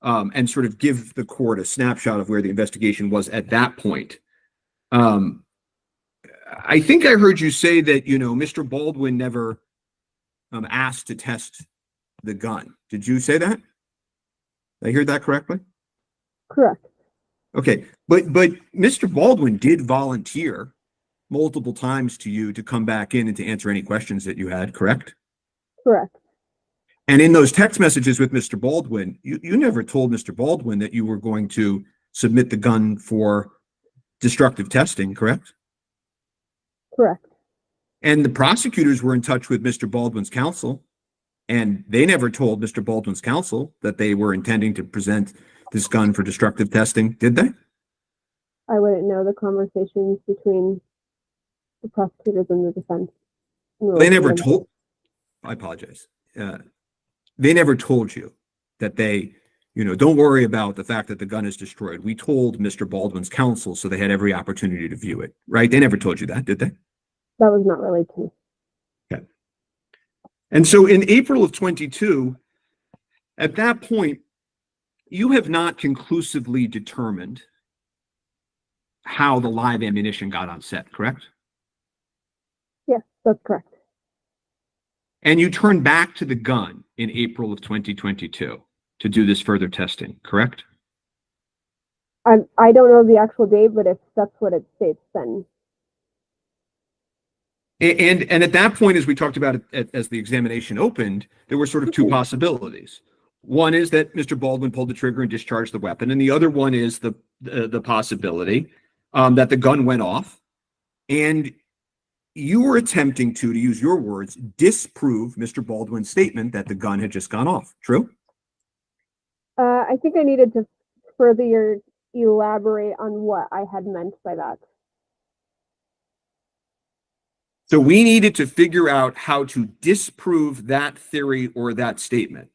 S3: and sort of give the court a snapshot of where the investigation was at that point. I think I heard you say that, Mr. Baldwin never asked to test the gun. Did you say that? Did I hear that correctly?
S8: Correct.
S3: Okay, but Mr. Baldwin did volunteer multiple times to you to come back in and to answer any questions that you had, correct?
S8: Correct.
S3: And in those text messages with Mr. Baldwin, you never told Mr. Baldwin that you were going to submit the gun for destructive testing, correct?
S8: Correct.
S3: And the prosecutors were in touch with Mr. Baldwin's counsel, and they never told Mr. Baldwin's counsel that they were intending to present this gun for destructive testing, did they?
S8: I wouldn't know the conversations between the prosecutors and the defense.
S3: They never told, I apologize. They never told you that they, don't worry about the fact that the gun is destroyed. We told Mr. Baldwin's counsel, so they had every opportunity to view it, right? They never told you that, did they?
S8: That was not relayed to me.
S3: Okay. And so in April of 22, at that point, you have not conclusively determined how the live ammunition got on set, correct?
S8: Yes, that's correct.
S3: And you turned back to the gun in April of 2022 to do this further testing, correct?
S8: I don't know the actual date, but if that's what it states, then.
S3: And at that point, as we talked about it, as the examination opened, there were sort of two possibilities. One is that Mr. Baldwin pulled the trigger and discharged the weapon, and the other one is the possibility that the gun went off, and you were attempting to use your words, disprove Mr. Baldwin's statement that the gun had just gone off. True?
S8: I think I needed to further elaborate on what I had meant by that.
S3: So we needed to figure out how to disprove that theory or that statement.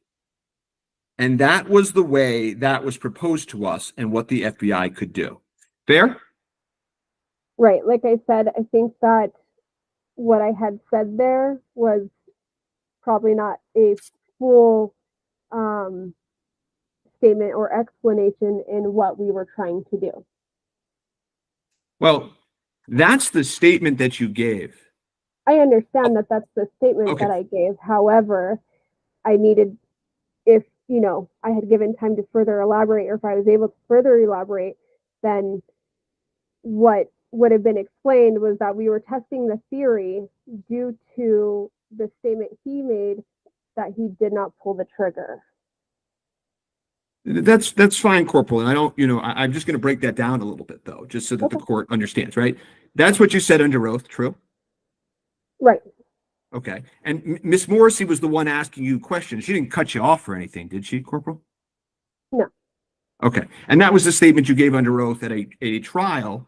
S3: And that was the way that was proposed to us and what the FBI could do. Fair?
S8: Right. Like I said, I think that what I had said there was probably not a full statement or explanation in what we were trying to do.
S3: Well, that's the statement that you gave.
S8: I understand that that's the statement that I gave. However, I needed, if, I had given time to further elaborate, or if I was able to further elaborate, then what would have been explained was that we were testing the theory due to the statement he made that he did not pull the trigger.
S3: That's fine, Corporal. And I don't, I'm just going to break that down a little bit, though, just so that the court understands, right? That's what you said under oath, true?
S8: Right.
S3: Okay. And Miss Morrissey was the one asking you questions. She didn't cut you off or anything, did she, Corporal?
S8: No.
S3: Okay. And that was the statement you gave under oath at a trial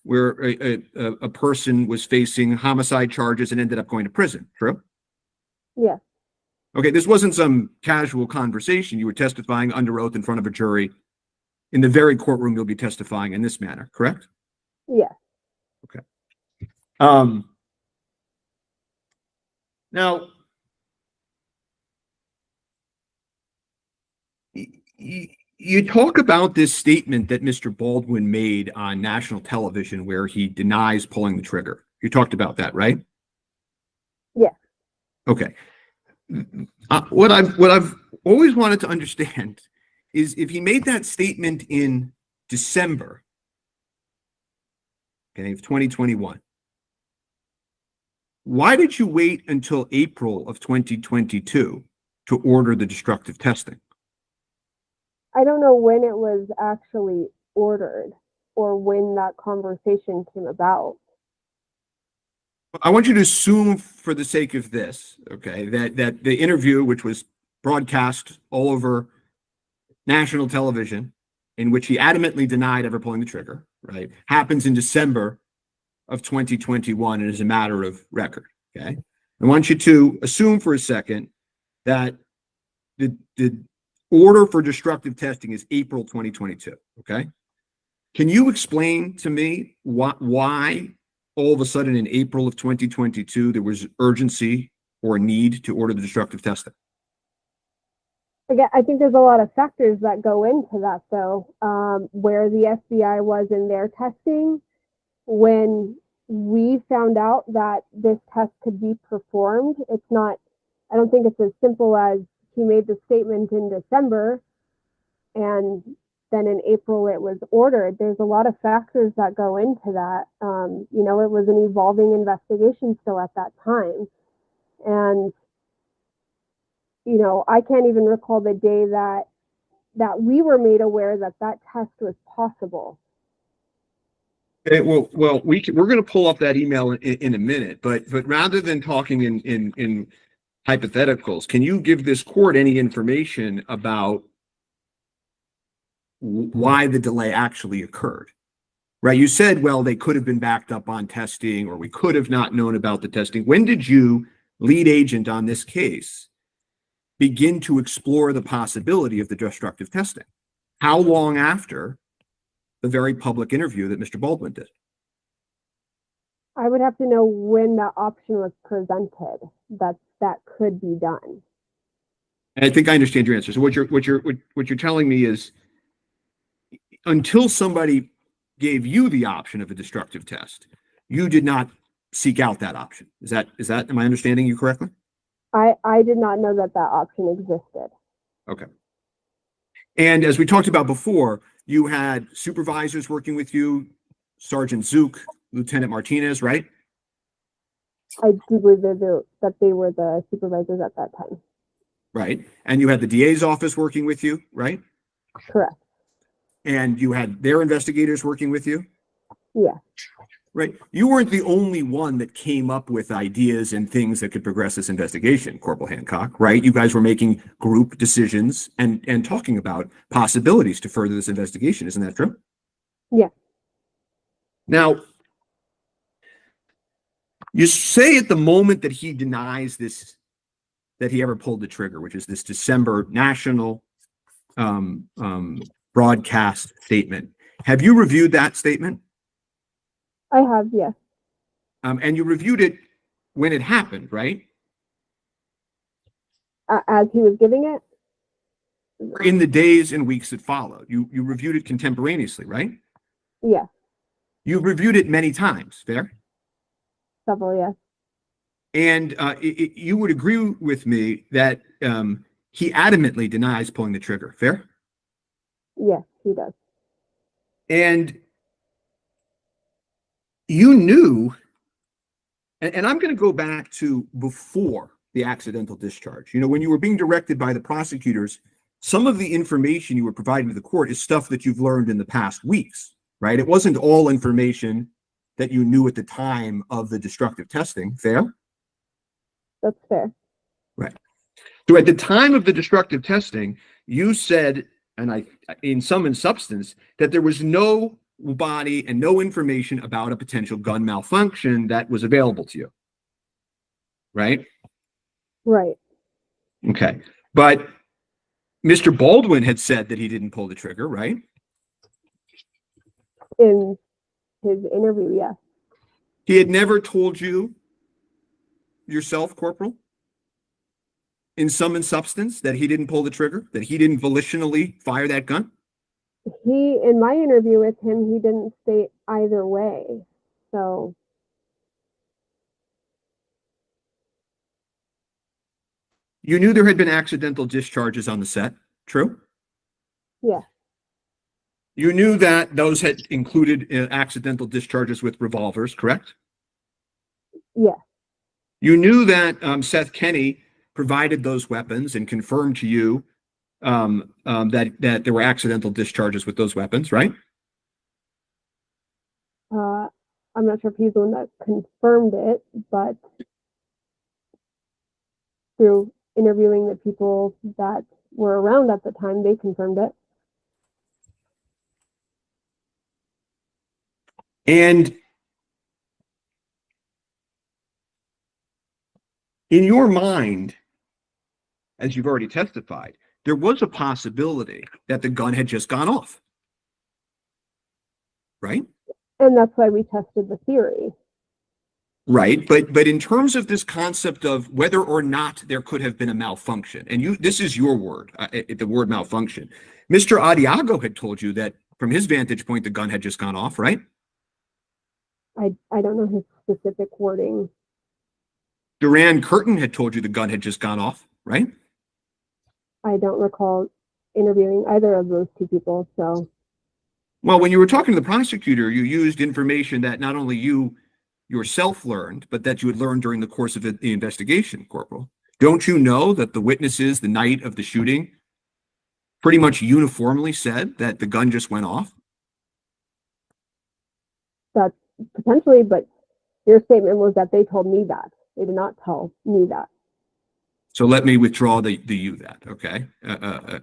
S3: where a person was facing homicide charges and ended up going to prison, true?
S8: Yeah.
S3: Okay, this wasn't some casual conversation. You were testifying under oath in front of a jury in the very courtroom you'll be testifying in this manner, correct?
S8: Yeah.
S3: Okay. Now, you talk about this statement that Mr. Baldwin made on national television where he denies pulling the trigger. You talked about that, right?
S8: Yeah.
S3: Okay. What I've always wanted to understand is if he made that statement in December, of 2021, why did you wait until April of 2022 to order the destructive testing?
S8: I don't know when it was actually ordered or when that conversation came about.
S3: I want you to assume, for the sake of this, okay, that the interview, which was broadcast all over national television, in which he adamantly denied ever pulling the trigger, right, happens in December of 2021 and is a matter of record, okay? I want you to assume for a second that the order for destructive testing is April 2022, okay? Can you explain to me why all of a sudden in April of 2022 there was urgency or need to order the destructive testing?
S8: Again, I think there's a lot of factors that go into that, though. Where the FBI was in their testing, when we found out that this test could be performed, it's not, I don't think it's as simple as he made the statement in December and then in April it was ordered. There's a lot of factors that go into that. It was an evolving investigation still at that time. And, I can't even recall the day that we were made aware that test was possible.
S3: Okay, well, we're going to pull up that email in a minute, but rather than talking in hypotheticals, can you give this court any information about why the delay actually occurred? Right? You said, well, they could have been backed up on testing, or we could have not known about the testing. When did you, lead agent on this case, begin to explore the possibility of the destructive testing? How long after the very public interview that Mr. Baldwin did?
S8: I would have to know when that option was presented that could be done.
S3: And I think I understand your answer. So what you're telling me is, until somebody gave you the option of a destructive test, you did not seek out that option. Is that am I understanding you correctly?
S8: I did not know that option existed.
S3: Okay. And as we talked about before, you had supervisors working with you, Sergeant Zook, Lieutenant Martinez, right?
S8: I do believe that they were the supervisors at that time.
S3: Right. And you had the DA's office working with you, right?
S8: Correct.
S3: And you had their investigators working with you?
S8: Yeah.
S3: Right. You weren't the only one that came up with ideas and things that could progress this investigation, Corporal Hancock, right? You guys were making group decisions and talking about possibilities to further this investigation. Isn't that true?
S8: Yeah.
S3: Now, you say at the moment that he denies this, that he ever pulled the trigger, which is this December national broadcast statement. Have you reviewed that statement?
S8: I have, yes.
S3: And you reviewed it when it happened, right?
S8: As he was giving it?
S3: In the days and weeks that followed. You reviewed it contemporaneously, right?
S8: Yes.
S3: You've reviewed it many times, fair?
S8: Several, yes.
S3: And you would agree with me that he adamantly denies pulling the trigger, fair?
S8: Yes, he does.
S3: And you knew, and I'm going to go back to before the accidental discharge. You know, when you were being directed by the prosecutors, some of the information you were providing to the court is stuff that you've learned in the past weeks, right? It wasn't all information that you knew at the time of the destructive testing, fair?
S8: That's fair.
S3: Right. So at the time of the destructive testing, you said, and in sum and substance, that there was no body and no information about a potential gun malfunction that was available to you. Right?
S8: Right.
S3: Okay. But Mr. Baldwin had said that he didn't pull the trigger, right?
S8: In his interview, yes.
S3: He had never told you yourself, Corporal, in sum and substance, that he didn't pull the trigger, that he didn't volitionally fire that gun?
S8: In my interview with him, he didn't state either way. So.
S3: You knew there had been accidental discharges on the set, true?
S8: Yeah.
S3: You knew that those had included accidental discharges with revolvers, correct?
S8: Yeah.
S3: You knew that Seth Kenny provided those weapons and confirmed to you that there were accidental discharges with those weapons, right?
S8: I'm not sure if he's the one that confirmed it, but through interviewing the people that were around at the time, they confirmed it.
S3: And in your mind, as you've already testified, there was a possibility that the gun had just gone off, right?
S8: And that's why we tested the theory.
S3: Right, but in terms of this concept of whether or not there could have been a malfunction, and this is your word, the word malfunction. Mr. Adiago had told you that from his vantage point, the gun had just gone off, right?
S8: I don't know his specific wording.
S3: Duran Curtin had told you the gun had just gone off, right?
S8: I don't recall interviewing either of those two people, so.
S3: Well, when you were talking to the prosecutor, you used information that not only you yourself learned, but that you had learned during the course of the investigation, Corporal. Don't you know that the witnesses the night of the shooting pretty much uniformly said that the gun just went off?
S8: That's potentially, but your statement was that they told me that. They did not tell me that.
S3: So let me withdraw the you that, okay?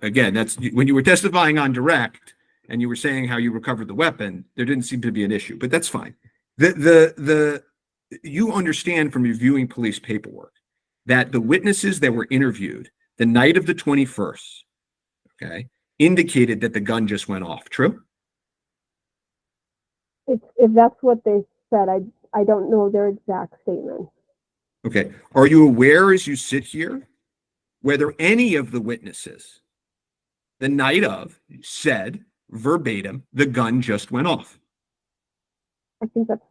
S3: Again, that's when you were testifying on direct and you were saying how you recovered the weapon, there didn't seem to be an issue, but that's fine. You understand from reviewing police paperwork that the witnesses that were interviewed the night of the 21st, okay, indicated that the gun just went off. True?
S8: If that's what they said, I don't know their exact statement.
S3: Okay. Are you aware as you sit here whether any of the witnesses the night of said verbatim the gun just went off?
S8: I think that's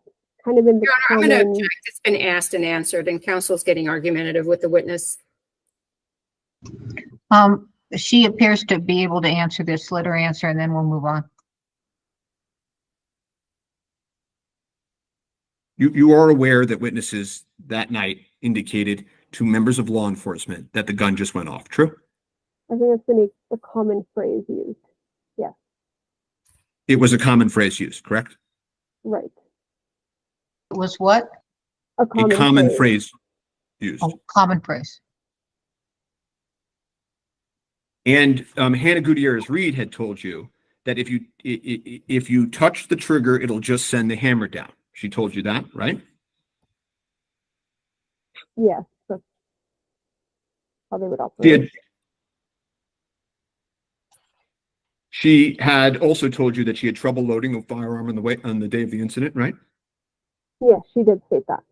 S8: kind of in the
S5: Your Honor, I'm going to
S8: common.
S5: object. It's been asked and answered, and counsel's getting argumentative with the witness.
S1: She appears to be able to answer this. Let her answer, and then we'll move on.
S3: You are aware that witnesses that night indicated to members of law enforcement that the gun just went off. True?
S8: I think that's been a common phrase used. Yes.
S3: It was a common phrase used, correct?
S8: Right.
S1: It was what?
S8: A common,
S3: common
S8: phrase.
S3: phrase used.
S1: Oh, common phrase.
S3: And Hannah Gutierrez Reed had told you that if you touch the trigger, it'll just send the hammer down. She told you that, right?
S8: Yes, that's how they would operate.
S3: She had also told you that she had trouble loading a firearm on the day of the incident, right?
S8: Yes, she did state that.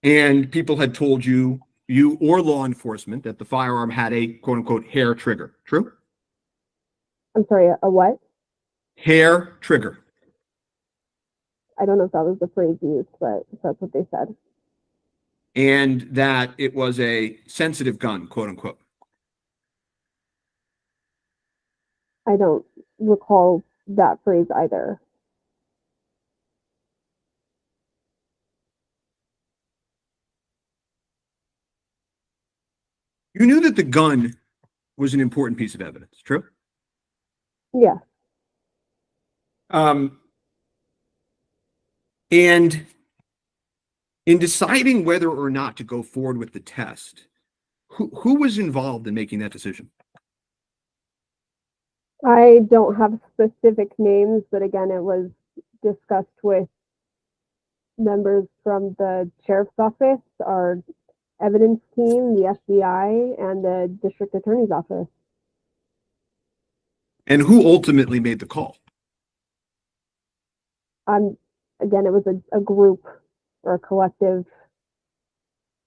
S3: And people had told you or law enforcement, that the firearm had a quote unquote hair trigger. True?
S8: I'm sorry, a what?
S3: Hair trigger.
S8: I don't know if that was the phrase used, but that's what they said.
S3: And that it was a sensitive gun, quote unquote.
S8: I don't recall that phrase either.
S3: You knew that the gun was an important piece of evidence, true?
S8: Yeah.
S3: And in deciding whether or not to go forward with the test, who was involved in making that decision?
S8: I don't have specific names, but again, it was discussed with members from the sheriff's office, our evidence team, the FBI, and the district attorney's office.
S3: And who ultimately made the call?
S8: Again, it was a group or a collective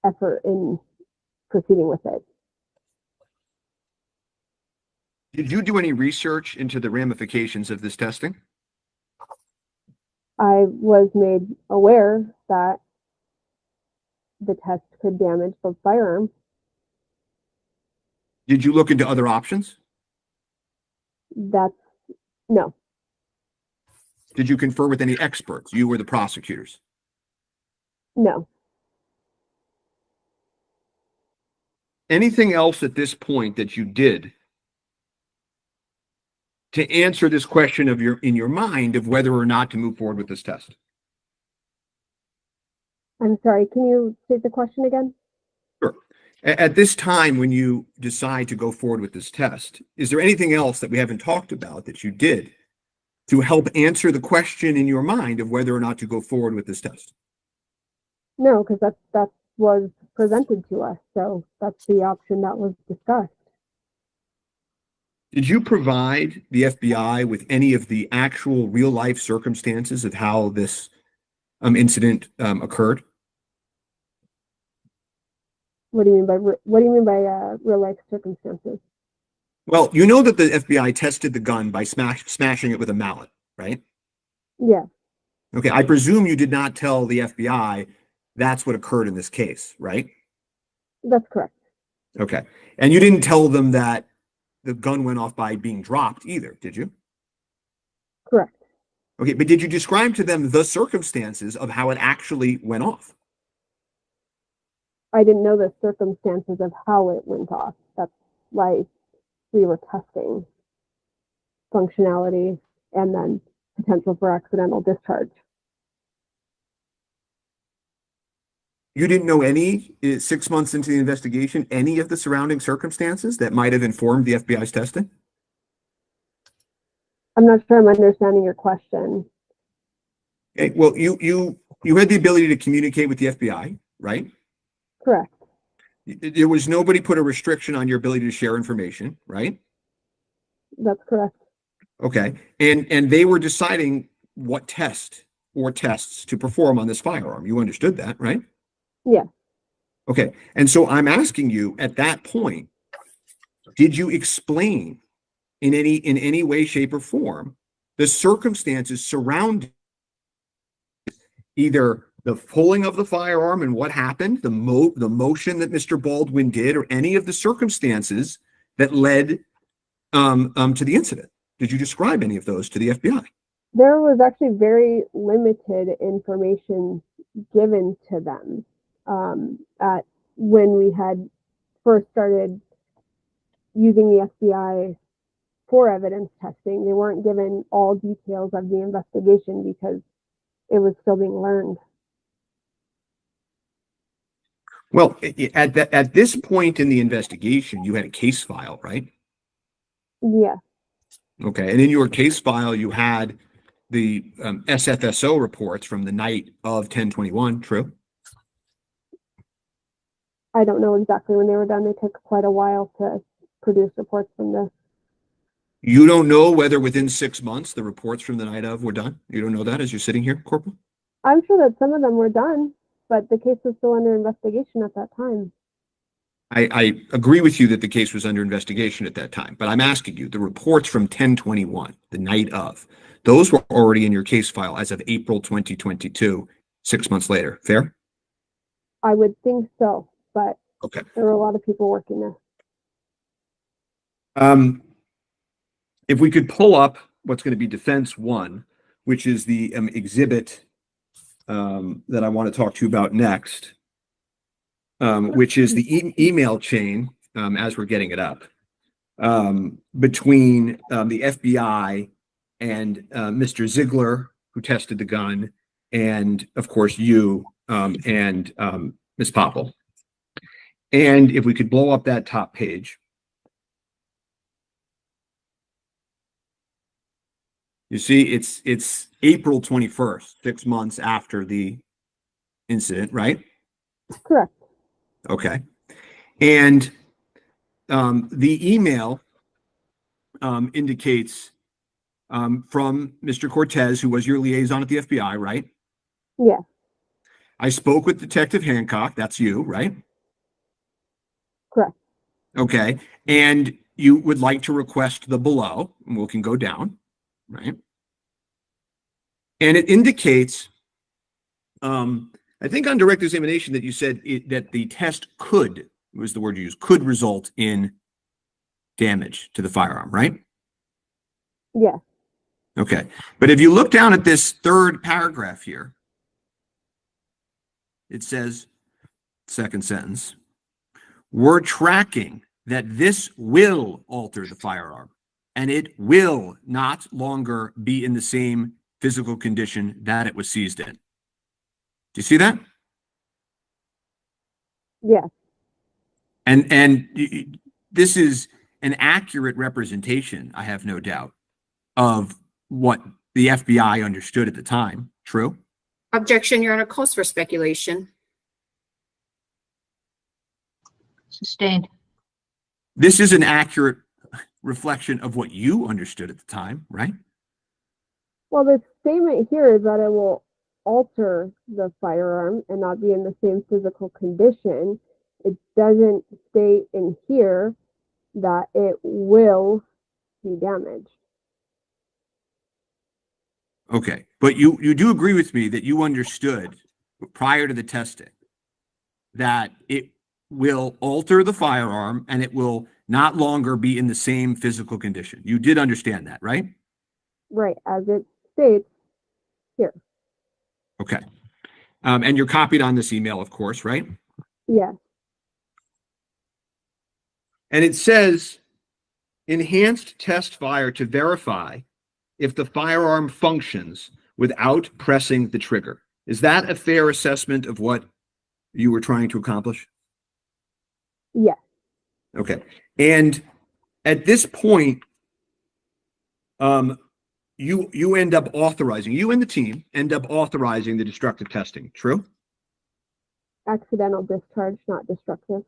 S8: effort in proceeding with it.
S3: Did you do any research into the ramifications of this testing?
S8: I was made aware that the test could damage the firearm.
S3: Did you look into other options?
S8: No.
S3: Did you confer with any experts, you or the prosecutors?
S8: No.
S3: Anything else at this point that you did to answer this question in your mind of whether or not to move forward with this test?
S8: I'm sorry, can you state the question again?
S3: Sure. At this time, when you decide to go forward with this test, is there anything else that we haven't talked about that you did to help answer the question in your mind of whether or not to go forward with this test?
S8: No, because that was presented to us, so that's the option that was discussed.
S3: Did you provide the FBI with any of the actual real-life circumstances of how this incident occurred?
S8: What do you mean by real life circumstances?
S3: Well, you know that the FBI tested the gun by smashing it with a mallet, right?
S8: Yeah.
S3: Okay, I presume you did not tell the FBI that's what occurred in this case, right?
S8: That's correct.
S3: Okay, and you didn't tell them that the gun went off by being dropped either, did you?
S8: Correct.
S3: Okay, but did you describe to them the circumstances of how it actually went off?
S8: I didn't know the circumstances of how it went off. That's why we were testing functionality and then potential for accidental discharge.
S3: You didn't know 6 months into the investigation, any of the surrounding circumstances that might have informed the FBI's testing?
S8: I'm not sure I'm understanding your question.
S3: Okay, well, you had the ability to communicate with the FBI, right?
S8: Correct.
S3: There was nobody put a restriction on your ability to share information, right?
S8: That's correct.
S3: Okay. And they were deciding what test or tests to perform on this firearm. You understood that, right?
S8: Yeah.
S3: Okay. And so I'm asking you at that point, did you explain in any way, shape, or form the circumstances surrounding either the pulling of the firearm and what happened, the motion that Mr. Baldwin did, or any of the circumstances that led to the incident? Did you describe any of those to the FBI?
S8: There was actually very limited information given to them at when we had first started using the FBI for evidence testing. They weren't given all details of the investigation because it was still being learned.
S3: Well, at this point in the investigation, you had a case file, right?
S8: Yeah,
S3: Okay. And in your case file, you had the SFSO reports from the night of 10/21, true?
S8: I don't know exactly when they were done. They took quite a while to produce reports from this.
S3: You don't know whether within 6 months the reports from the night of were done? You don't know that as you're sitting here, Corporal?
S8: I'm sure that some of them were done, but the case was still under investigation at that time.
S3: I agree with you that the case was under investigation at that time, but I'm asking you, the reports from 10/21, the night of, those were already in your case file as of April 2022, 6 months later. Fair?
S8: I would think so, but
S3: Okay.
S8: there were a lot of people working there.
S3: If we could pull up what's going to be defense one, which is the exhibit that I want to talk to you about next, which is the email chain, as we're getting it up, between the FBI and Mr. Ziegler, who tested the gun, and of course you and Ms. Popple. And if we could blow up that top page. You see, it's April 21st, 6 months after the incident, right?
S8: Correct.
S3: Okay. And the email indicates from Mr. Cortez, who was your liaison at the FBI, right?
S8: Yeah.
S3: I spoke with Detective Hancock. That's you, right?
S8: Correct.
S3: Okay. And you would like to request the below, and we can go down, right? And it indicates, I think on direct examination that you said that the test could, was the word you used, could result in damage to the firearm, right?
S8: Yeah.
S3: Okay. But if you look down at this third paragraph here, it says, second sentence, we're tracking that this will alter the firearm and it will not longer be in the same physical condition that it was seized in. Do you see that?
S8: Yeah.
S3: And this is an accurate representation, I have no doubt, of what the FBI understood at the time. True?
S5: Objection, Your Honor, calls for speculation.
S1: Sustained.
S3: This is an accurate reflection of what you understood at the time, right?
S8: Well, the statement here is that it will alter the firearm and not be in the same physical condition. It doesn't state in here that it will be damaged.
S3: Okay. But you do agree with me that you understood prior to the testing that it will alter the firearm and it will not longer be in the same physical condition. You did understand that, right?
S8: Right, as it states here.
S3: Okay. And you're copied on this email, of course, right?
S8: Yes.
S3: And it says, enhanced test fire to verify if the firearm functions without pressing the trigger. Is that a fair assessment of what you were trying to accomplish?
S8: Yes.
S3: Okay. And at this point, you end up authorizing, you and the team end up authorizing the destructive testing, true?
S8: Accidental discharge, not destructive.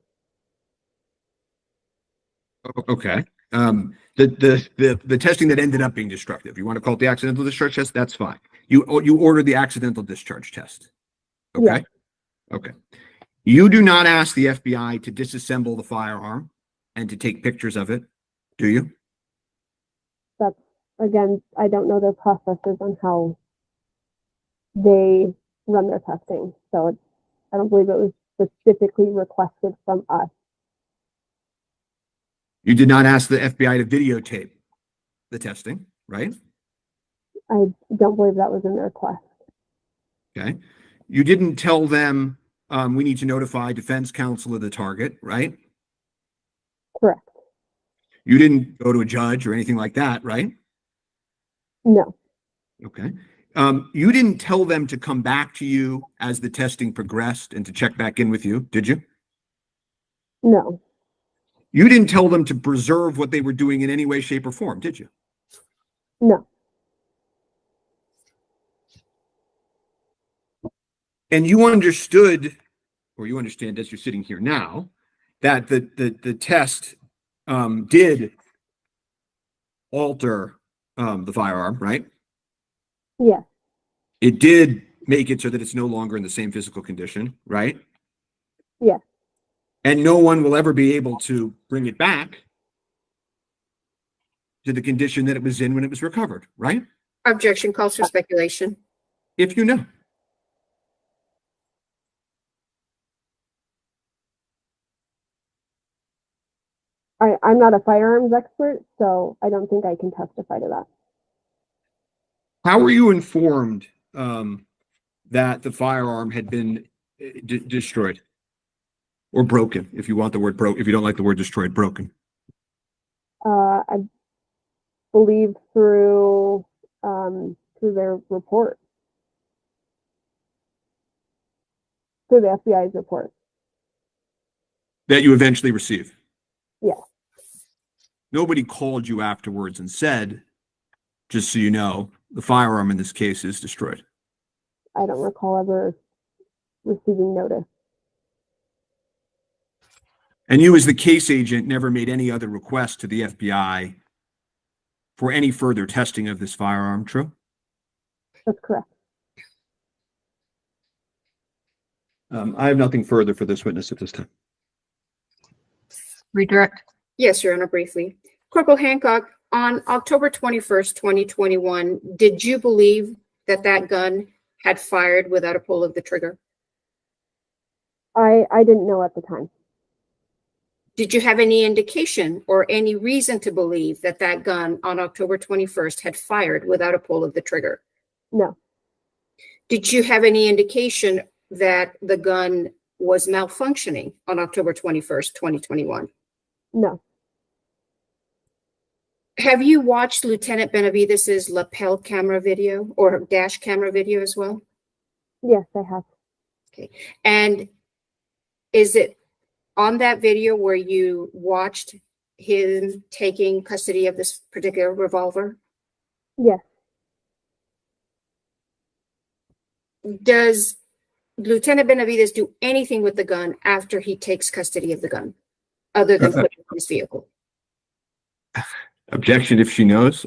S3: Okay. The testing that ended up being destructive. You want to call it the accidental discharge test? That's fine. You ordered the accidental discharge test. Okay.
S8: Yeah.
S3: Okay. You do not ask the FBI to disassemble the firearm and to take pictures of it, do you?
S8: That's, again, I don't know their processes on how they run their testing. So I don't believe it was specifically requested from us.
S3: You did not ask the FBI to videotape the testing, right?
S8: I don't believe that was in the request.
S3: Okay. You didn't tell them we need to notify defense counsel of the target, right?
S8: Correct.
S3: You didn't go to a judge or anything like that, right?
S8: No.
S3: Okay. You didn't tell them to come back to you as the testing progressed and to check back in with you, did you?
S8: No.
S3: You didn't tell them to preserve what they were doing in any way, shape, or form, did you?
S8: No.
S3: And you understood, or you understand as you're sitting here now, that the test did alter the firearm, right?
S8: Yes.
S3: It did make it so that it's no longer in the same physical condition, right?
S8: Yes.
S3: And no one will ever be able to bring it back to the condition that it was in when it was recovered, right?
S5: Objection calls for speculation.
S3: If you know.
S8: I'm not a firearms expert, so I don't think I can testify to that.
S3: How were you informed that the firearm had been destroyed or broken? If you want the word broke, if you don't like the word destroyed, broken.
S8: I believe through their report, through the FBI's report.
S3: That you eventually received.
S8: Yeah.
S3: Nobody called you afterwards and said, just so you know, the firearm in this case is destroyed.
S8: I don't recall ever receiving notice.
S3: And you, as the case agent, never made any other request to the FBI for any further testing of this firearm, true?
S8: That's correct.
S3: I have nothing further for this witness at this time.
S1: Redirect.
S5: Yes, Your Honor, briefly. Corporal Hancock, on October 21st, 2021, did you believe that that gun had fired without a pull of the trigger?
S8: I didn't know at the time.
S5: Did you have any indication or any reason to believe that that gun on October 21st had fired without a pull of the trigger?
S8: No.
S5: Did you have any indication that the gun was malfunctioning on October 21st, 2021?
S8: No.
S5: Have you watched Lieutenant Benavidez's lapel camera video or dash camera video as well?
S8: Yes, I have.
S5: Okay. And is it on that video where you watched him taking custody of this particular revolver?
S8: Yes.
S5: Does Lieutenant Benavidez do anything with the gun after he takes custody of the gun, other than put it in his vehicle?
S3: Objection if she knows.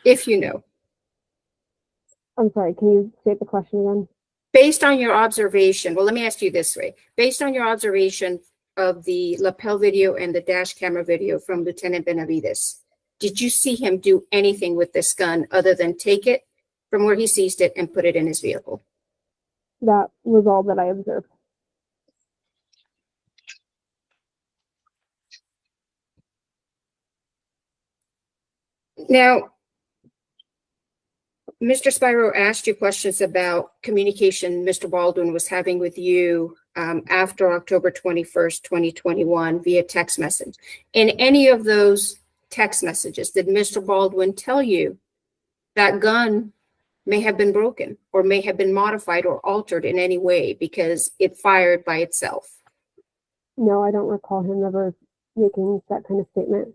S5: If you know.
S8: I'm sorry, can you state the question again?
S5: Based on your observation, well, let me ask you this way. Based on your observation of the lapel video and the dash camera video from Lieutenant Benavidez, did you see him do anything with this gun other than take it from where he seized it and put it in his vehicle?
S8: That was all that I observed.
S5: Now, Mr. Spiro asked you questions about communication Mr. Baldwin was having with you after October 21st, 2021 via text message. In any of those text messages, did Mr. Baldwin tell you that gun may have been broken or may have been modified or altered in any way because it fired by itself?
S8: No, I don't recall him ever making that kind of statement.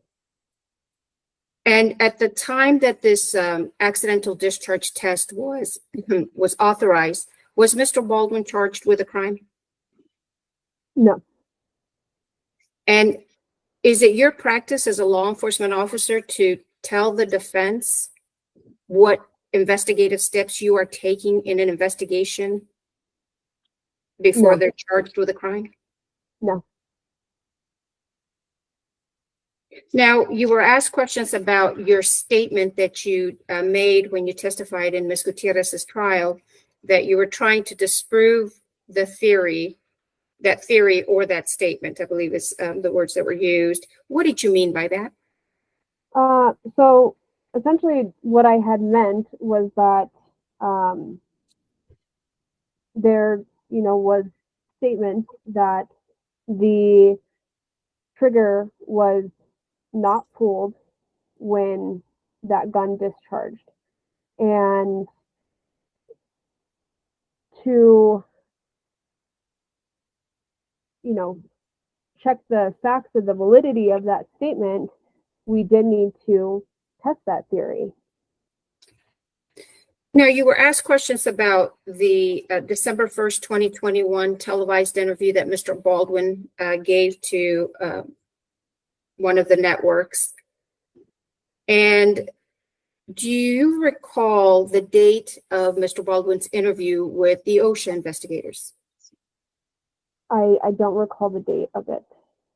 S5: And at the time that this accidental discharge test was authorized, was Mr. Baldwin charged with a crime?
S8: No.
S5: And Is it your practice as a law enforcement officer to tell the defense what investigative steps you are taking in an investigation before
S8: No.
S5: they're charged with a crime?
S8: No.
S5: Now, you were asked questions about your statement that you made when you testified in Ms. Gutierrez's trial, that you were trying to disprove the theory, that theory or that statement, I believe is the words that were used. What did you mean by that?
S8: So essentially what I had meant was that there, was statement that the trigger was not pulled when that gun discharged. And to, check the facts of the validity of that statement, we did need to test that theory.
S5: Now, you were asked questions about the December 1st, 2021 televised interview that Mr. Baldwin gave to one of the networks. And do you recall the date of Mr. Baldwin's interview with the OSHA investigators?
S8: I don't recall the date of it.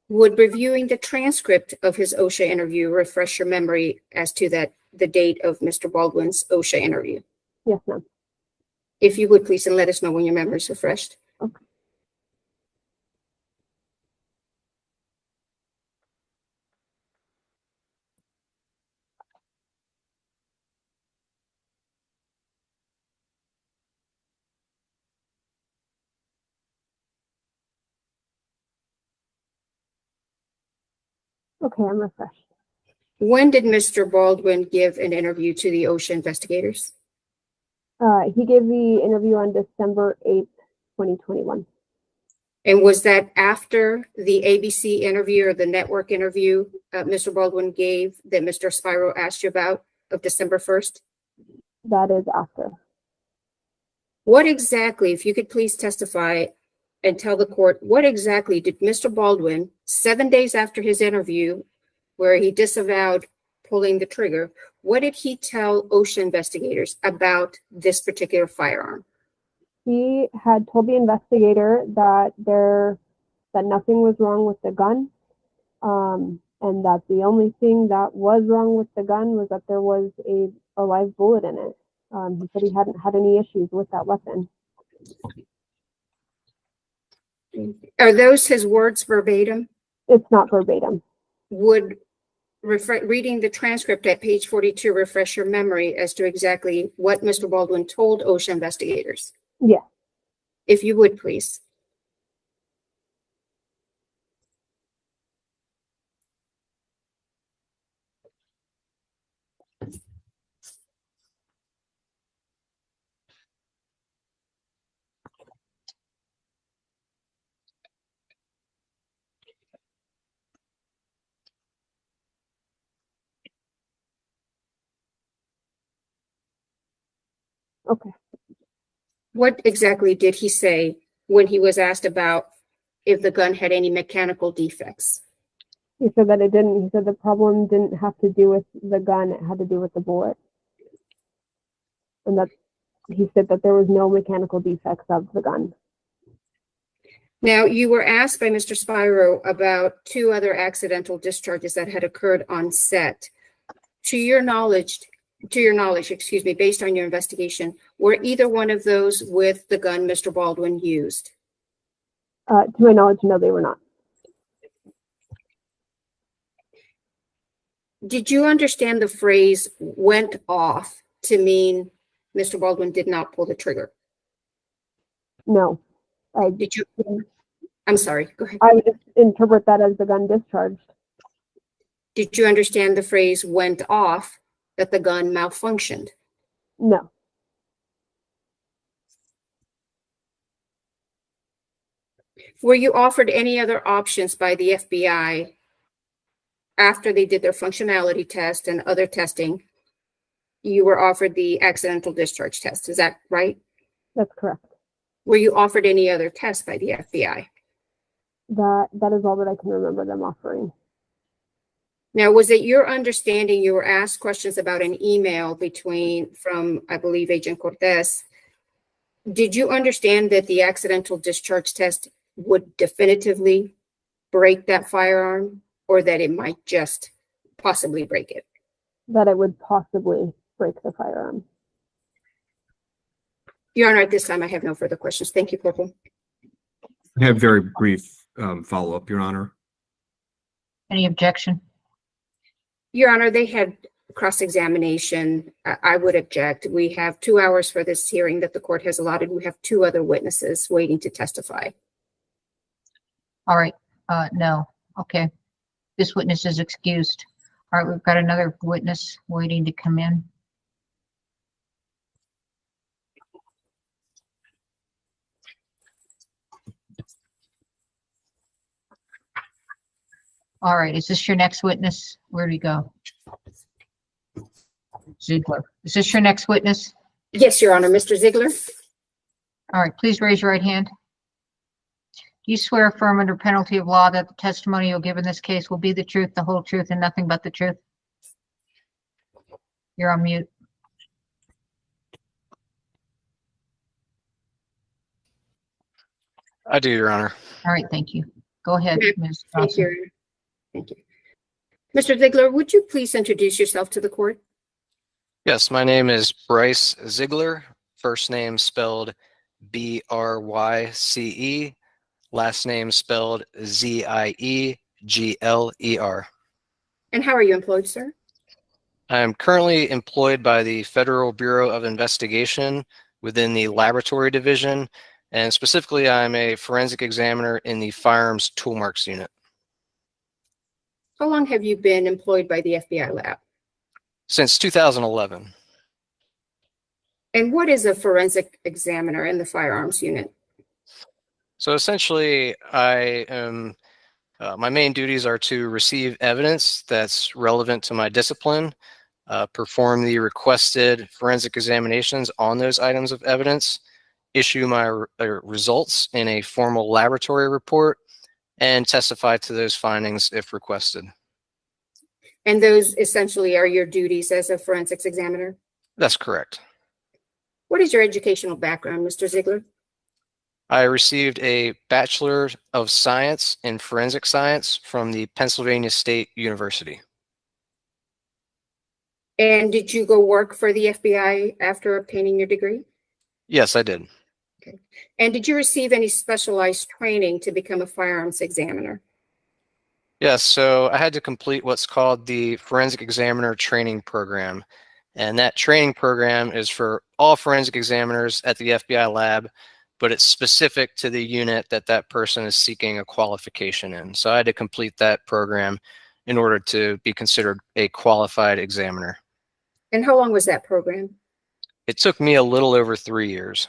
S5: Would reviewing the transcript of his OSHA interview refresh your memory as to the date of Mr. Baldwin's OSHA interview?
S8: Yes, ma'am.
S5: If you would please, and let us know when your memory is refreshed.
S8: Okay. Okay, I'm refreshed.
S5: When did Mr. Baldwin give an interview to the OSHA investigators?
S8: He gave the interview on December 8th, 2021.
S5: And was that after the ABC interview or the network interview Mr. Baldwin gave that Mr. Spiro asked you about of December 1st?
S8: That is after.
S5: What exactly, if you could please testify and tell the court, what exactly did Mr. Baldwin, 7 days after his interview, where he disavowed pulling the trigger, what did he tell OSHA investigators about this particular firearm?
S8: He had told the investigator that nothing was wrong with the gun, and that the only thing that was wrong with the gun was that there was a live bullet in it. He said he hadn't had any issues with that weapon.
S5: Are those his words verbatim?
S8: It's not verbatim.
S5: Would reading the transcript at page 42 refresh your memory as to exactly what Mr. Baldwin told OSHA investigators?
S8: Yes.
S5: If you would, please.
S8: Okay.
S5: What exactly did he say when he was asked about if the gun had any mechanical defects?
S8: He said that it didn't. He said the problem didn't have to do with the gun, it had to do with the bullet. And that he said that there was no mechanical defects of the gun.
S5: Now, you were asked by Mr. Spiro about 2 other accidental discharges that had occurred on set. To your knowledge, based on your investigation, were either one of those with the gun Mr. Baldwin used?
S8: To my knowledge, no, they were not.
S5: Did you understand the phrase "went off" to mean Mr. Baldwin did not pull the trigger?
S8: No.
S5: Did you? I'm sorry, go ahead.
S8: I would just interpret that as the gun discharged.
S5: Did you understand the phrase "went off," that the gun malfunctioned?
S8: No.
S5: Were you offered any other options by the FBI after they did their functionality test and other testing? You were offered the accidental discharge test, is that right?
S8: That's correct.
S5: Were you offered any other tests by the FBI?
S8: That is all that I can remember them offering.
S5: Now, was it your understanding you were asked questions about an email from, I believe, Agent Cortez? Did you understand that the accidental discharge test would definitively break that firearm, or that it might just possibly break it?
S8: That it would possibly break the firearm.
S5: Your Honor, at this time, I have no further questions. Thank you, Corporal.
S3: I have very brief follow-up, Your Honor.
S1: Any objection?
S5: Your Honor, they had cross-examination. I would object. We have 2 hours for this hearing that the court has allotted. We have 2 other witnesses waiting to testify.
S1: All right. No. Okay. This witness is excused. All right. We've got another witness waiting to come in. All right. Is this your next witness? Where'd he go? Ziegler. Is this your next witness?
S5: Yes, Your Honor. Mr. Ziegler?
S1: All right. Please raise your right hand. Do you swear affirm under penalty of law that the testimony you'll give in this case will be the truth, the whole truth, and nothing but the truth? You're on mute.
S9: I do, Your Honor.
S1: All right. Thank you. Go ahead, Ms.
S5: Thank
S1: Johnson.
S5: you. Thank you. Mr. Ziegler, would you please introduce yourself to the court?
S9: Yes, my name is Bryce Ziegler. First name spelled B-R-Y-C-E. Last name spelled Z-I-E-G-L-E-R.
S5: And how are you employed, sir?
S9: I am currently employed by the Federal Bureau of Investigation within the Laboratory Division, and specifically I'm a forensic examiner in the Firearms Toolmarks Unit.
S5: How long have you been employed by the FBI lab?
S9: Since 2011.
S5: And what is a forensic examiner in the firearms unit?
S9: So essentially, I am, my main duties are to receive evidence that's relevant to my discipline, perform the requested forensic examinations on those items of evidence, issue my results in a formal laboratory report, and testify to those findings if requested.
S5: And those essentially are your duties as a forensics examiner?
S9: That's correct.
S5: What is your educational background, Mr. Ziegler?
S9: I received a Bachelor of Science in Forensic Science from the Pennsylvania State University.
S5: And did you go work for the FBI after obtaining your degree?
S9: Yes, I did.
S5: Okay. And did you receive any specialized training to become a firearms examiner?
S9: Yes, so I had to complete what's called the Forensic Examiner Training Program. And that training program is for all forensic examiners at the FBI lab, but it's specific to the unit that that person is seeking a qualification in. So I had to complete that program in order to be considered a qualified examiner.
S5: And how long was that program?
S9: It took me a little over 3 years.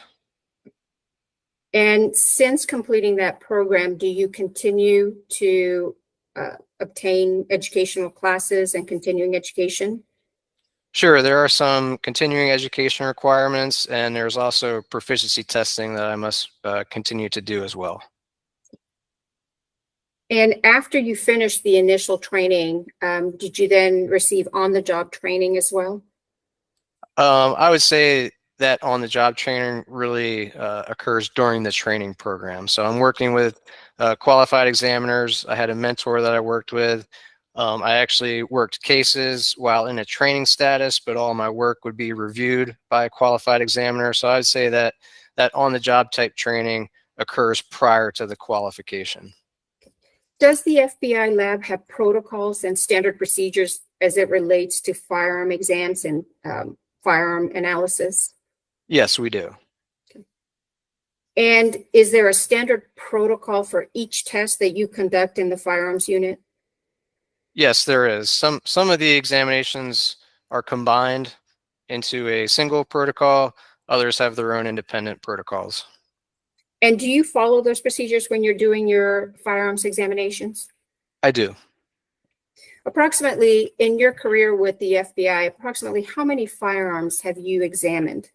S5: And since completing that program, do you continue to obtain educational classes and continuing education?
S9: Sure, there are some continuing education requirements, and there's also proficiency testing that I must continue to do as well.
S5: And after you finished the initial training, did you then receive on-the-job training as well?
S9: I would say that on-the-job training really occurs during the training program. So I'm working with qualified examiners. I had a mentor that I worked with. I actually worked cases while in a training status, but all my work would be reviewed by a qualified examiner. So I'd say that that on-the-job type training occurs prior to the qualification.
S5: Does the FBI lab have protocols and standard procedures as it relates to firearm exams and firearm analysis?
S9: Yes, we do.
S5: Okay. And is there a standard protocol for each test that you conduct in the firearms unit?
S9: Yes, there is. Some of the examinations are combined into a single protocol. Others have their own independent protocols.
S5: And do you follow those procedures when you're doing your firearms examinations?
S9: I do.
S5: Approximately, in your career with the FBI, approximately how many firearms have you examined?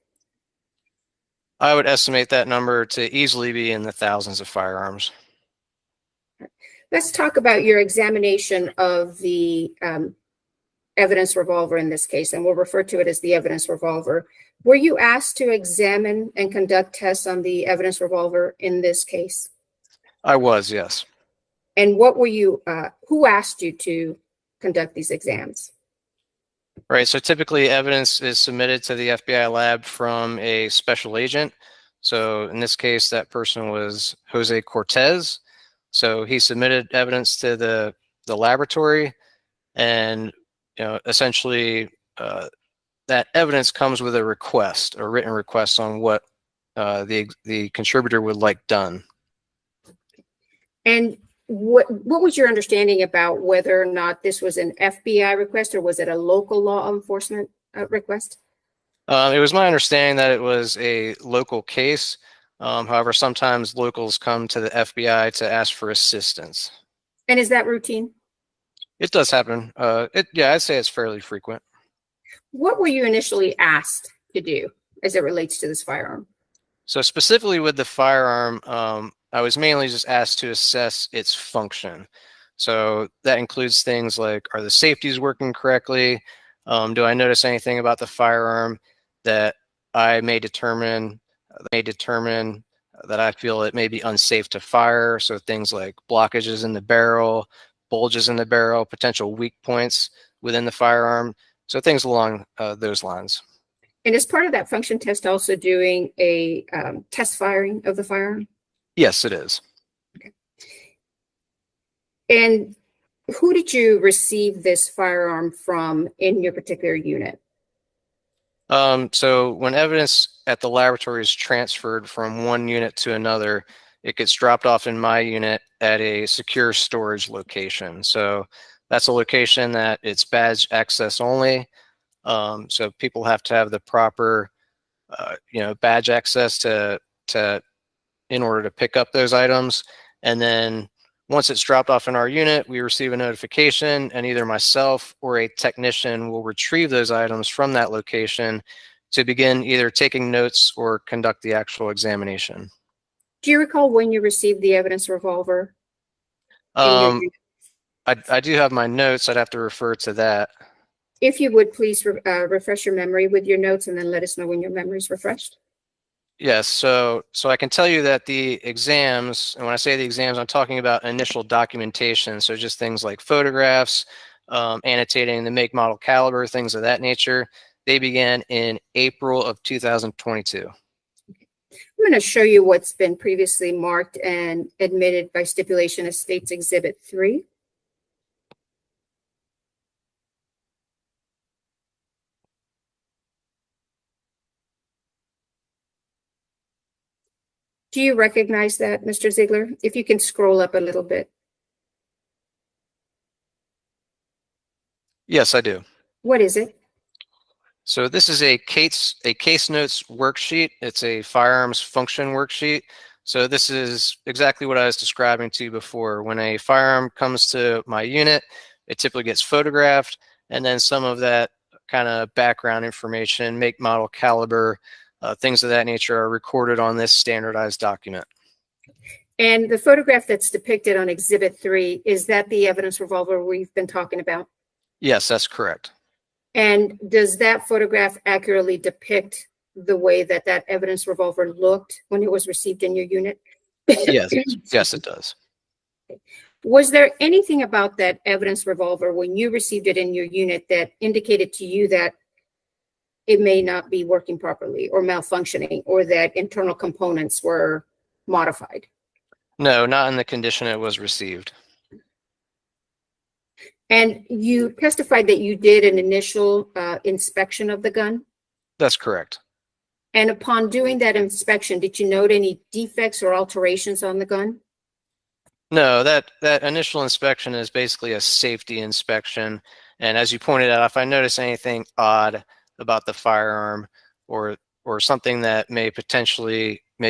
S9: I would estimate that number to easily be in the thousands of firearms.
S5: Let's talk about your examination of the evidence revolver in this case, and we'll refer to it as the evidence revolver. Were you asked to examine and conduct tests on the evidence revolver in this case?
S9: I was, yes.
S5: And what were you, who asked you to conduct these exams?
S9: Right. So typically evidence is submitted to the FBI lab from a special agent. So in this case, that person was Jose Cortez. So he submitted evidence to the laboratory, and essentially that evidence comes with a request, a written request on what the contributor would like done.
S5: And what was your understanding about whether or not this was an FBI request, or was it a local law enforcement request?
S9: It was my understanding that it was a local case. However, sometimes locals come to the FBI to ask for assistance.
S5: And is that routine?
S9: It does happen. Yeah, I'd say it's fairly frequent.
S5: What were you initially asked to do as it relates to this firearm?
S9: So specifically with the firearm, I was mainly just asked to assess its function. So that includes things like, are the safeties working correctly? Do I notice anything about the firearm that I may determine that I feel it may be unsafe to fire? So things like blockages in the barrel, bulges in the barrel, potential weak points within the firearm. So things along those lines.
S5: And is part of that function test also doing a test firing of the firearm?
S9: Yes, it is.
S5: Okay. And who did you receive this firearm from in your particular unit?
S9: So when evidence at the laboratory is transferred from one unit to another, it gets dropped off in my unit at a secure storage location. So that's a location that it's badge access only. So people have to have the proper, badge access in order to pick up those items. And then once it's dropped off in our unit, we receive a notification, and either myself or a technician will retrieve those items from that location to begin either taking notes or conduct the actual examination.
S5: Do you recall when you received the evidence revolver? In your unit?
S9: I do have my notes. I'd have to refer to that.
S5: If you would please refresh your memory with your notes, and then let us know when your memory is refreshed.
S9: Yes, so I can tell you that the exams, and when I say the exams, I'm talking about initial documentation. So just things like photographs, annotating the make, model, caliber, things of that nature. They began in April of 2022.
S5: I'm going to show you what's been previously marked and admitted by stipulation as State's Exhibit 3. Do you recognize that, Mr. Ziegler? If you can scroll up a little bit.
S9: Yes, I do.
S5: What is it?
S9: So this is a case notes worksheet. It's a firearms function worksheet. So this is exactly what I was describing to you before. When a firearm comes to my unit, it typically gets photographed, and then some of that kind of background information, make, model, caliber, things of that nature are recorded on this standardized document.
S5: And the photograph that's depicted on Exhibit 3, is that the evidence revolver we've been talking about?
S9: Yes, that's correct.
S5: And does that photograph accurately depict the way that that evidence revolver looked when it was received in your unit?
S9: Yes, yes, it does.
S5: Was there anything about that evidence revolver when you received it in your unit that indicated to you that it may not be working properly or malfunctioning, or that internal components were modified?
S9: No, not in the condition it was received.
S5: And you testified that you did an initial inspection of the gun?
S9: That's correct.
S5: And upon doing that inspection, did you note any defects or alterations on the gun?
S9: No, that initial inspection is basically a safety inspection. And as you pointed out, if I notice anything odd about the firearm, or something that may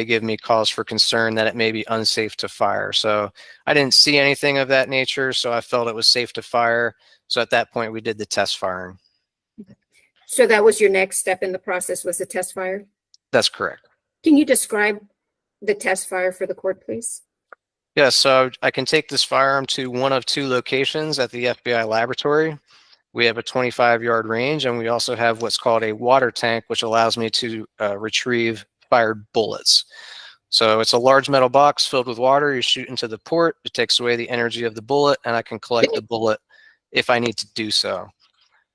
S9: give me cause for concern that it may be unsafe to fire. So I didn't see anything of that nature, so I felt it was safe to fire. So at that point, we did the test firing.
S5: So that was your next step in the process, was the test fire?
S9: That's correct.
S5: Can you describe the test fire for the court, please?
S9: Yeah, so I can take this firearm to one of two locations at the FBI laboratory. We have a 25-yard range, and we also have what's called a water tank, which allows me to retrieve fired bullets. So it's a large metal box filled with water. You shoot into the port, it takes away the energy of the bullet, and I can collect the bullet if I need to do so.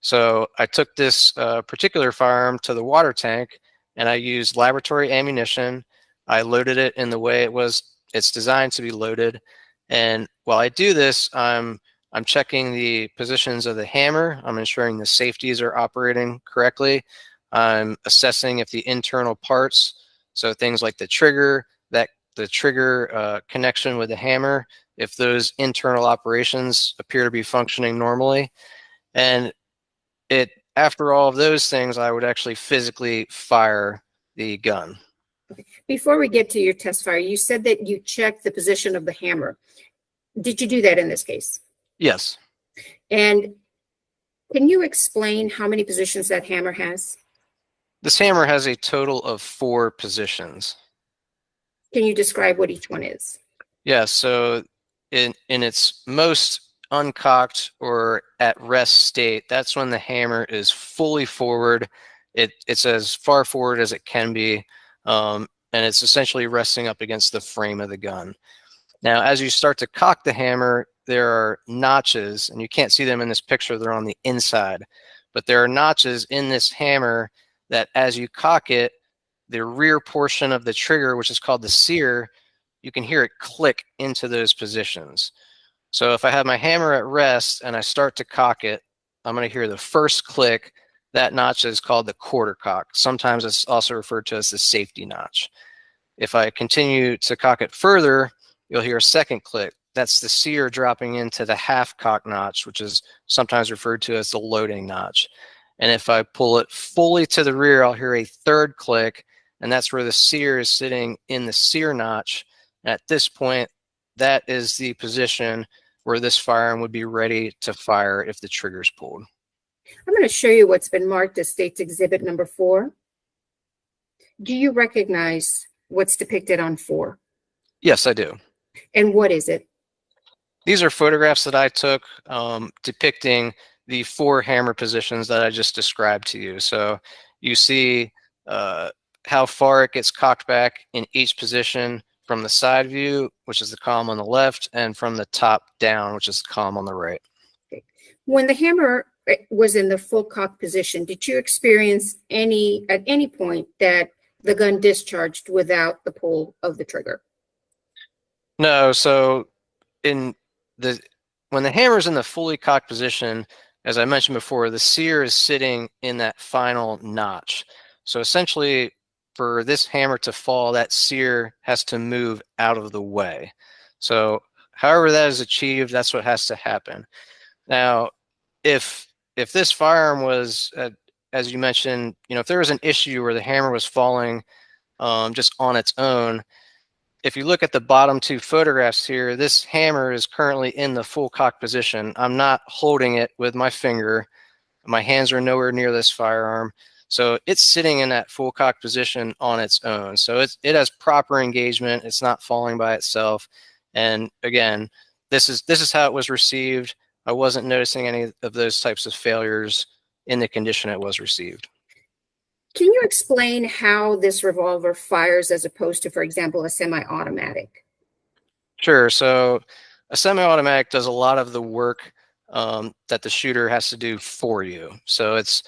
S9: So I took this particular firearm to the water tank, and I used laboratory ammunition. I loaded it in the way it's designed to be loaded. And while I do this, I'm checking the positions of the hammer. I'm ensuring the safeties are operating correctly. I'm assessing if the internal parts, so things like the trigger, connection with the hammer, if those internal operations appear to be functioning normally. And after all of those things, I would actually physically fire the gun.
S5: Before we get to your test fire, you said that you checked the position of the hammer. Did you do that in this case?
S9: Yes.
S5: And can you explain how many positions that hammer has?
S9: This hammer has a total of 4 positions.
S5: Can you describe what each one is?
S9: Yeah, so in its most uncocked or at rest state, that's when the hammer is fully forward. It's as far forward as it can be, and it's essentially resting up against the frame of the gun. Now, as you start to cock the hammer, there are notches, and you can't see them in this picture, they're on the inside, but there are notches in this hammer that as you cock it, the rear portion of the trigger, which is called the sear, you can hear it click into those positions. So if I have my hammer at rest and I start to cock it, I'm going to hear the first click. That notch is called the quarter cock. Sometimes it's also referred to as the safety notch. If I continue to cock it further, you'll hear a second click. That's the sear dropping into the half cock notch, which is sometimes referred to as the loading notch. And if I pull it fully to the rear, I'll hear a third click, and that's where the sear is sitting in the sear notch. At this point, that is the position where this firearm would be ready to fire if the trigger's pulled.
S5: I'm going to show you what's been marked as State's Exhibit number 4. Do you recognize what's depicted on 4?
S9: Yes, I do.
S5: And what is it?
S9: These are photographs that I took depicting the 4 hammer positions that I just described to you. So you see how far it gets cocked back in each position from the side view, which is the column on the left, and from the top down, which is the column on the right.
S5: Okay. When the hammer was in the full cock position, did you experience at any point that the gun discharged without the pull of the trigger?
S9: No, so when the hammer's in the fully cocked position, as I mentioned before, the sear is sitting in that final notch. So essentially, for this hammer to fall, that sear has to move out of the way. So however that is achieved, that's what has to happen. Now, if this firearm was, as you mentioned, if there was an issue where the hammer was falling just on its own, if you look at the bottom 2 photographs here, this hammer is currently in the full cock position. I'm not holding it with my finger. My hands are nowhere near this firearm. So it's sitting in that full cock position on its own. So it has proper engagement. It's not falling by itself. And again, this is how it was received. I wasn't noticing any of those types of failures in the condition it was received.
S5: Can you explain how this revolver fires as opposed to, for example, a semi-automatic?
S9: Sure. So a semi-automatic does a lot of the work that the shooter has to do for you. So it's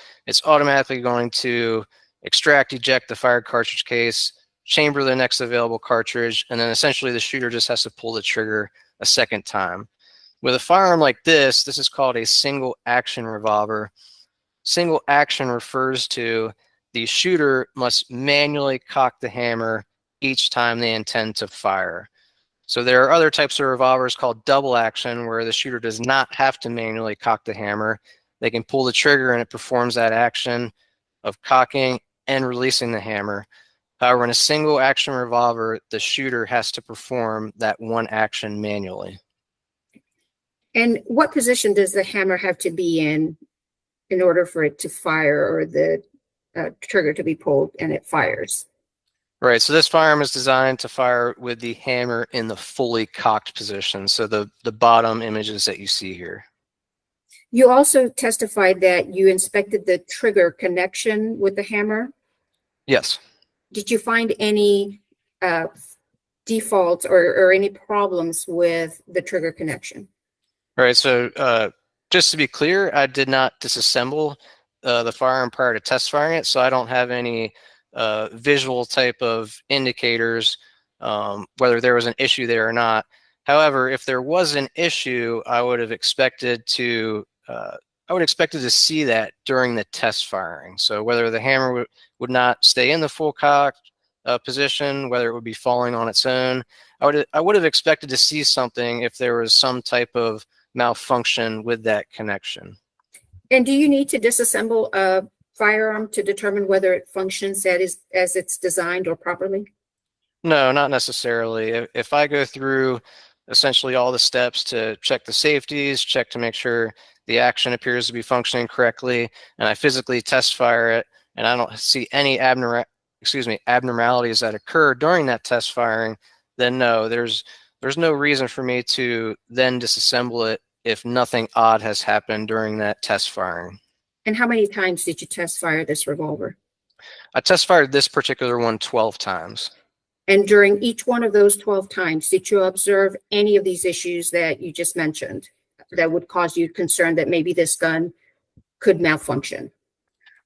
S9: automatically going to extract, eject the fired cartridge case, chamber the next available cartridge, and then essentially the shooter just has to pull the trigger a second time. With a firearm like this is called a single action revolver. Single action refers to the shooter must manually cock the hammer each time they intend to fire. So there are other types of revolvers called double action where the shooter does not have to manually cock the hammer. They can pull the trigger and it performs that action of cocking and releasing the hammer. However, in a single action revolver, the shooter has to perform that one action manually.
S5: And what position does the hammer have to be in order for it to fire or the trigger to be pulled and it fires?
S9: Right, so this firearm is designed to fire with the hammer in the fully cocked position. So the bottom images that you see here.
S5: You also testified that you inspected the trigger connection with the hammer.
S9: Yes.
S5: Did you find any defaults or any problems with the trigger connection?
S9: All right, so just to be clear, I did not disassemble the firearm prior to test firing it, so I don't have any visual type of indicators whether there was an issue there or not. However, if there was an issue, I would have expected to see that during the test firing. So whether the hammer would not stay in the full cock position, whether it would be falling on its own, I would have expected to see something if there was some type of malfunction with that connection.
S5: And do you need to disassemble a firearm to determine whether it functions as it's designed or properly?
S9: No, not necessarily. If I go through essentially all the steps to check the safeties, check to make sure the action appears to be functioning correctly, and I physically test fire it, and I don't see any abnormalities that occur during that test firing, then no, there's no reason for me to then disassemble it if nothing odd has happened during that test firing.
S5: And how many times did you test fire this revolver?
S9: I test fired this particular one 12 times.
S5: And during each one of those 12 times, did you observe any of these issues that you just mentioned that would cause you concern that maybe this gun could malfunction?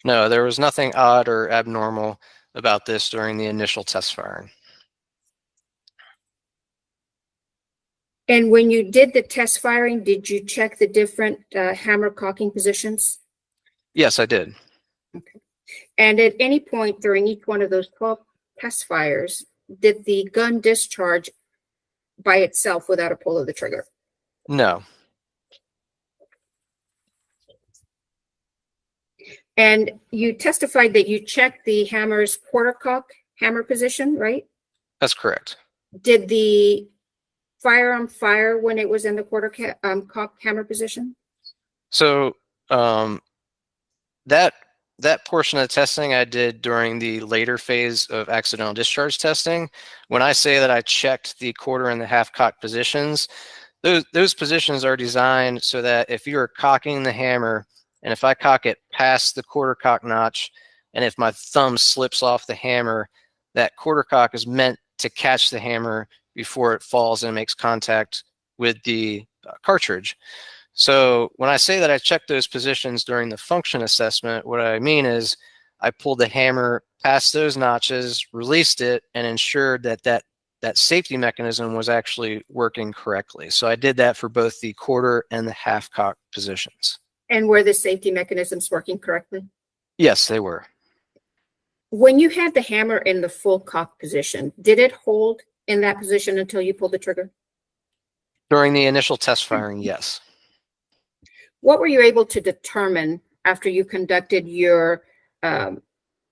S9: No, there was nothing odd or abnormal about this during the initial test firing.
S5: And when you did the test firing, did you check the different hammer cocking positions?
S9: Yes, I did.
S5: Okay. And at any point during each one of those 12 test fires, did the gun discharge by itself without a pull of the trigger?
S9: No.
S5: And you testified that you checked the hammer's quarter cock hammer position, right? That's
S9: correct.
S5: Did the firearm fire when it was in the quarter cock hammer position?
S9: So that portion of the testing I did during the later phase of accidental discharge testing. When I say that I checked the quarter and the half cock positions, those positions are designed so that if you're cocking the hammer, and if I cock it past the quarter cock notch, and if my thumb slips off the hammer, that quarter cock is meant to catch the hammer before it falls and makes contact with the cartridge. So when I say that I checked those positions during the function assessment, what I mean is I pulled the hammer past those notches, released it, and ensured that that safety mechanism was actually working correctly. So I did that for both the quarter and the half cock positions.
S5: And were the safety mechanisms working correctly?
S9: Yes, they were.
S5: When you had the hammer in the full cock position, did it hold in that position until you pulled the trigger?
S9: During the initial test firing, yes.
S5: What were you able to determine after you conducted your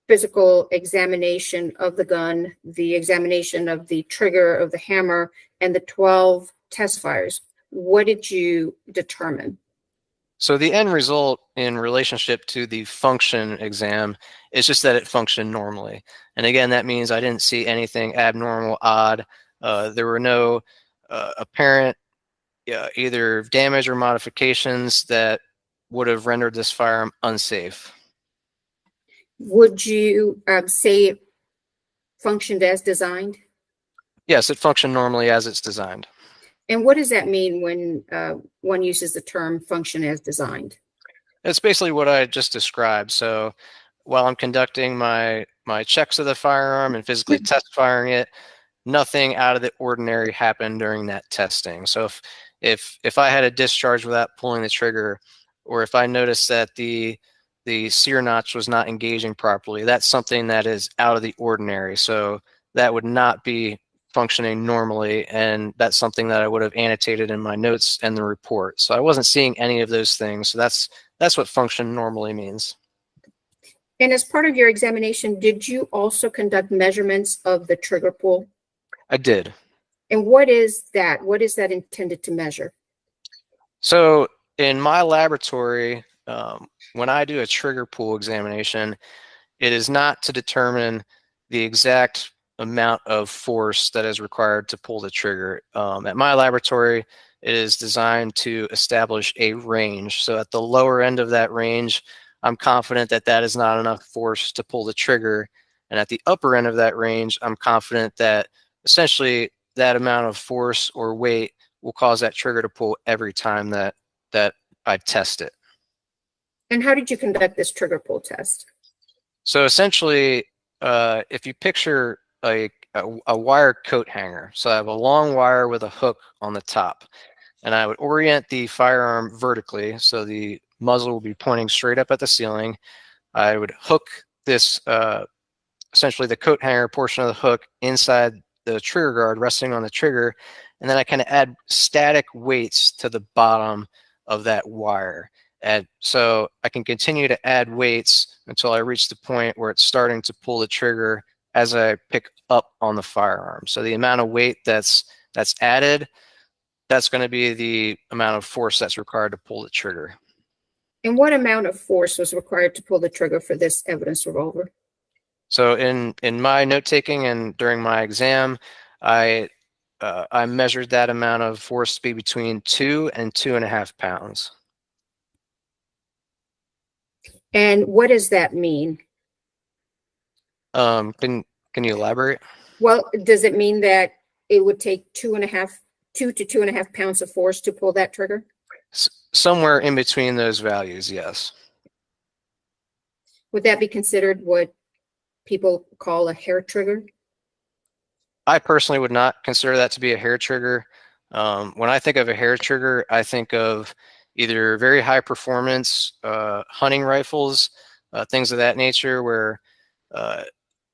S5: physical examination of the gun, the examination of the trigger of the hammer, and the 12 test fires? What did you determine?
S9: So the end result in relationship to the function exam is just that it functioned normally. And again, that means I didn't see anything abnormal, odd. There were no apparent either damage or modifications that would have rendered this firearm unsafe.
S5: Would you say it functioned as designed?
S9: Yes, it functioned normally as it's designed.
S5: And what does that mean when one uses the term function as designed?
S9: It's basically what I just described. So while I'm conducting my checks of the firearm and physically test firing it, nothing out of the ordinary happened during that testing. So if I had a discharge without pulling the trigger, or if I noticed that the sear notch was not engaging properly, that's something that is out of the ordinary. So that would not be functioning normally, and that's something that I would have annotated in my notes and the report. So I wasn't seeing any of those things. So that's what function normally means.
S5: And as part of your examination, did you also conduct measurements of the trigger pull?
S9: I did.
S5: And what is that? What is that intended to measure?
S9: So in my laboratory, when I do a trigger pull examination, it is not to determine the exact amount of force that is required to pull the trigger. At my laboratory, it is designed to establish a range. So at the lower end of that range, I'm confident that that is not enough force to pull the trigger. And at the upper end of that range, I'm confident that essentially that amount of force or weight will cause that trigger to pull every time that I test it.
S5: And how did you conduct this trigger pull test?
S9: So essentially, if you picture a wire coat hanger, so I have a long wire with a hook on the top, and I would orient the firearm vertically, so the muzzle will be pointing straight up at the ceiling. I would hook this, essentially the coat hanger portion of the hook inside the trigger guard, resting on the trigger, and then I kind of add static weights to the bottom of that wire. And so I can continue to add weights until I reach the point where it's starting to pull the trigger as I pick up on the firearm. So the amount of weight that's added, that's going to be the amount of force that's required to pull the trigger.
S5: And what amount of force was required to pull the trigger for this evidence revolver?
S9: So in my note taking and during my exam, I measured that amount of force to be between 2 and 2.5 pounds.
S5: And what does that mean?
S9: Can you elaborate?
S5: Well, does it mean that it would take 2 to 2.5 pounds of force to pull that trigger?
S9: Somewhere in between those values, yes.
S5: Would that be considered what people call a hair trigger?
S9: I personally would not consider that to be a hair trigger. When I think of a hair trigger, I think of either very high performance hunting rifles, things of that nature, where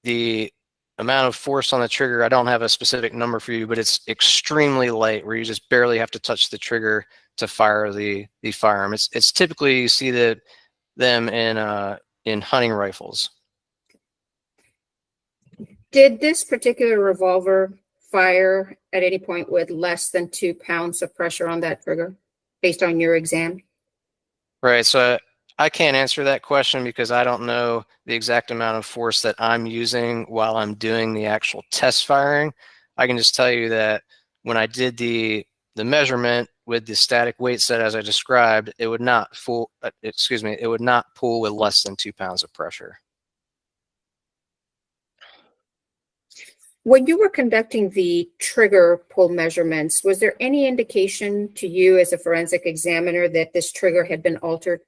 S9: the amount of force on the trigger, I don't have a specific number for you, but it's extremely light, where you just barely have to touch the trigger to fire the firearm. It's typically, you see them in hunting rifles.
S5: Did this particular revolver fire at any point with less than 2 pounds of pressure on that trigger, based on your exam?
S9: Right, so I can't answer that question because I don't know the exact amount of force that I'm using while I'm doing the actual test firing. I can just tell you that when I did the measurement with the static weight set as I described, it would not pull with less than 2 pounds of pressure.
S5: When you were conducting the trigger pull measurements, was there any indication to you as a forensic examiner that this trigger had been altered?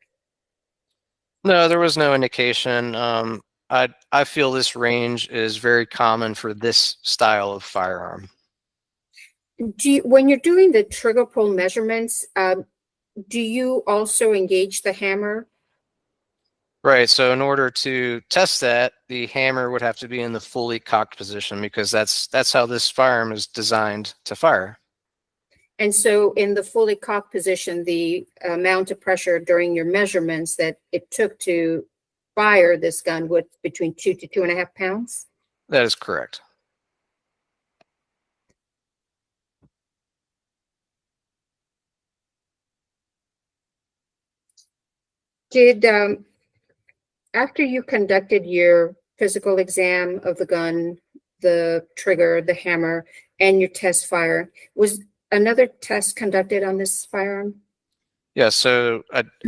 S9: No, there was no indication. I feel this range is very common for this style of firearm.
S5: When you're doing the trigger pull measurements, do you also engage the hammer?
S9: Right, so in order to test that, the hammer would have to be in the fully cocked position because that's how this firearm is designed to fire.
S5: And so in the fully cocked position, the amount of pressure during your measurements that it took to fire this gun was between 2 to 2.5 pounds?
S9: That is correct.
S5: Did, after you conducted your physical exam of the gun, the trigger, the hammer, and your test fire, was another test conducted on this firearm?
S9: Yeah, so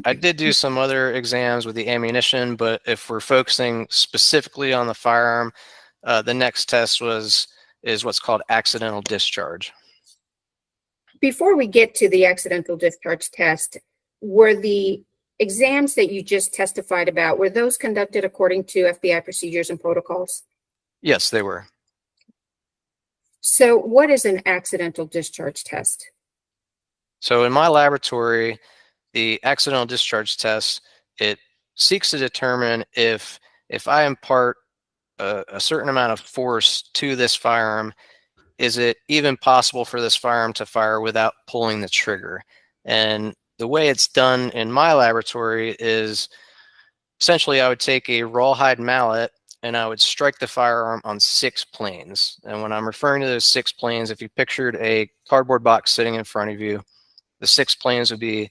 S9: I did do some other exams with the ammunition, but if we're focusing specifically on the firearm, the next test is what's called accidental discharge.
S5: Before we get to the accidental discharge test, were the exams that you just testified about, were those conducted according to FBI procedures and protocols?
S9: Yes, they were.
S5: So what is an accidental discharge test?
S9: So in my laboratory, the accidental discharge test, it seeks to determine if I impart a certain amount of force to this firearm, is it even possible for this firearm to fire without pulling the trigger? And the way it's done in my laboratory is essentially I would take a rawhide mallet and I would strike the firearm on 6 planes. And when I'm referring to those 6 planes, if you pictured a cardboard box sitting in front of you, the 6 planes would be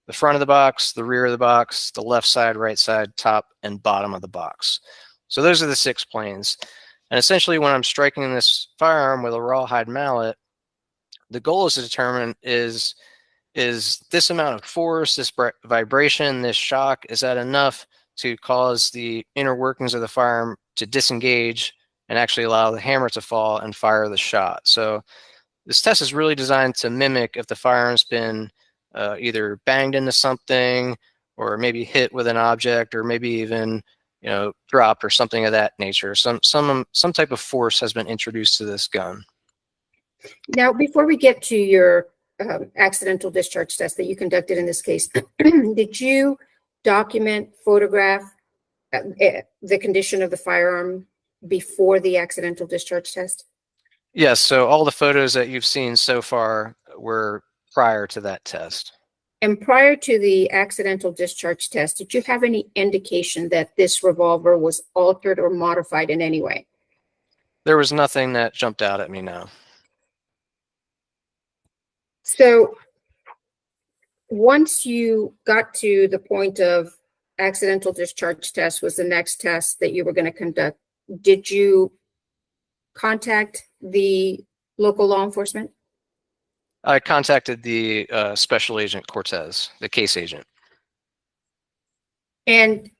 S9: the front of the box, the rear of the box, the left side, right side, top, and bottom of the box. So those are the 6 planes. And essentially, when I'm striking this firearm with a rawhide mallet, the goal is to determine is this amount of force, this vibration, this shock, is that enough to cause the inner workings of the firearm to disengage and actually allow the hammer to fall and fire the shot. So this test is really designed to mimic if the firearm's been either banged into something or maybe hit with an object or maybe even dropped or something of that nature. Some type of force has been introduced to this gun.
S5: Now, before we get to your accidental discharge test that you conducted in this case, did you document, photograph the condition of the firearm before the accidental discharge test?
S9: Yes, so all the photos that you've seen so far were prior to that test.
S5: And prior to the accidental discharge test, did you have any indication that this revolver was altered or modified in any way?
S9: There was nothing that jumped out at me, no.
S5: So once you got to the point of accidental discharge test was the next test that you were going to conduct, did you contact the local law enforcement?
S9: I contacted the Special Agent Cortez, the case agent.
S5: And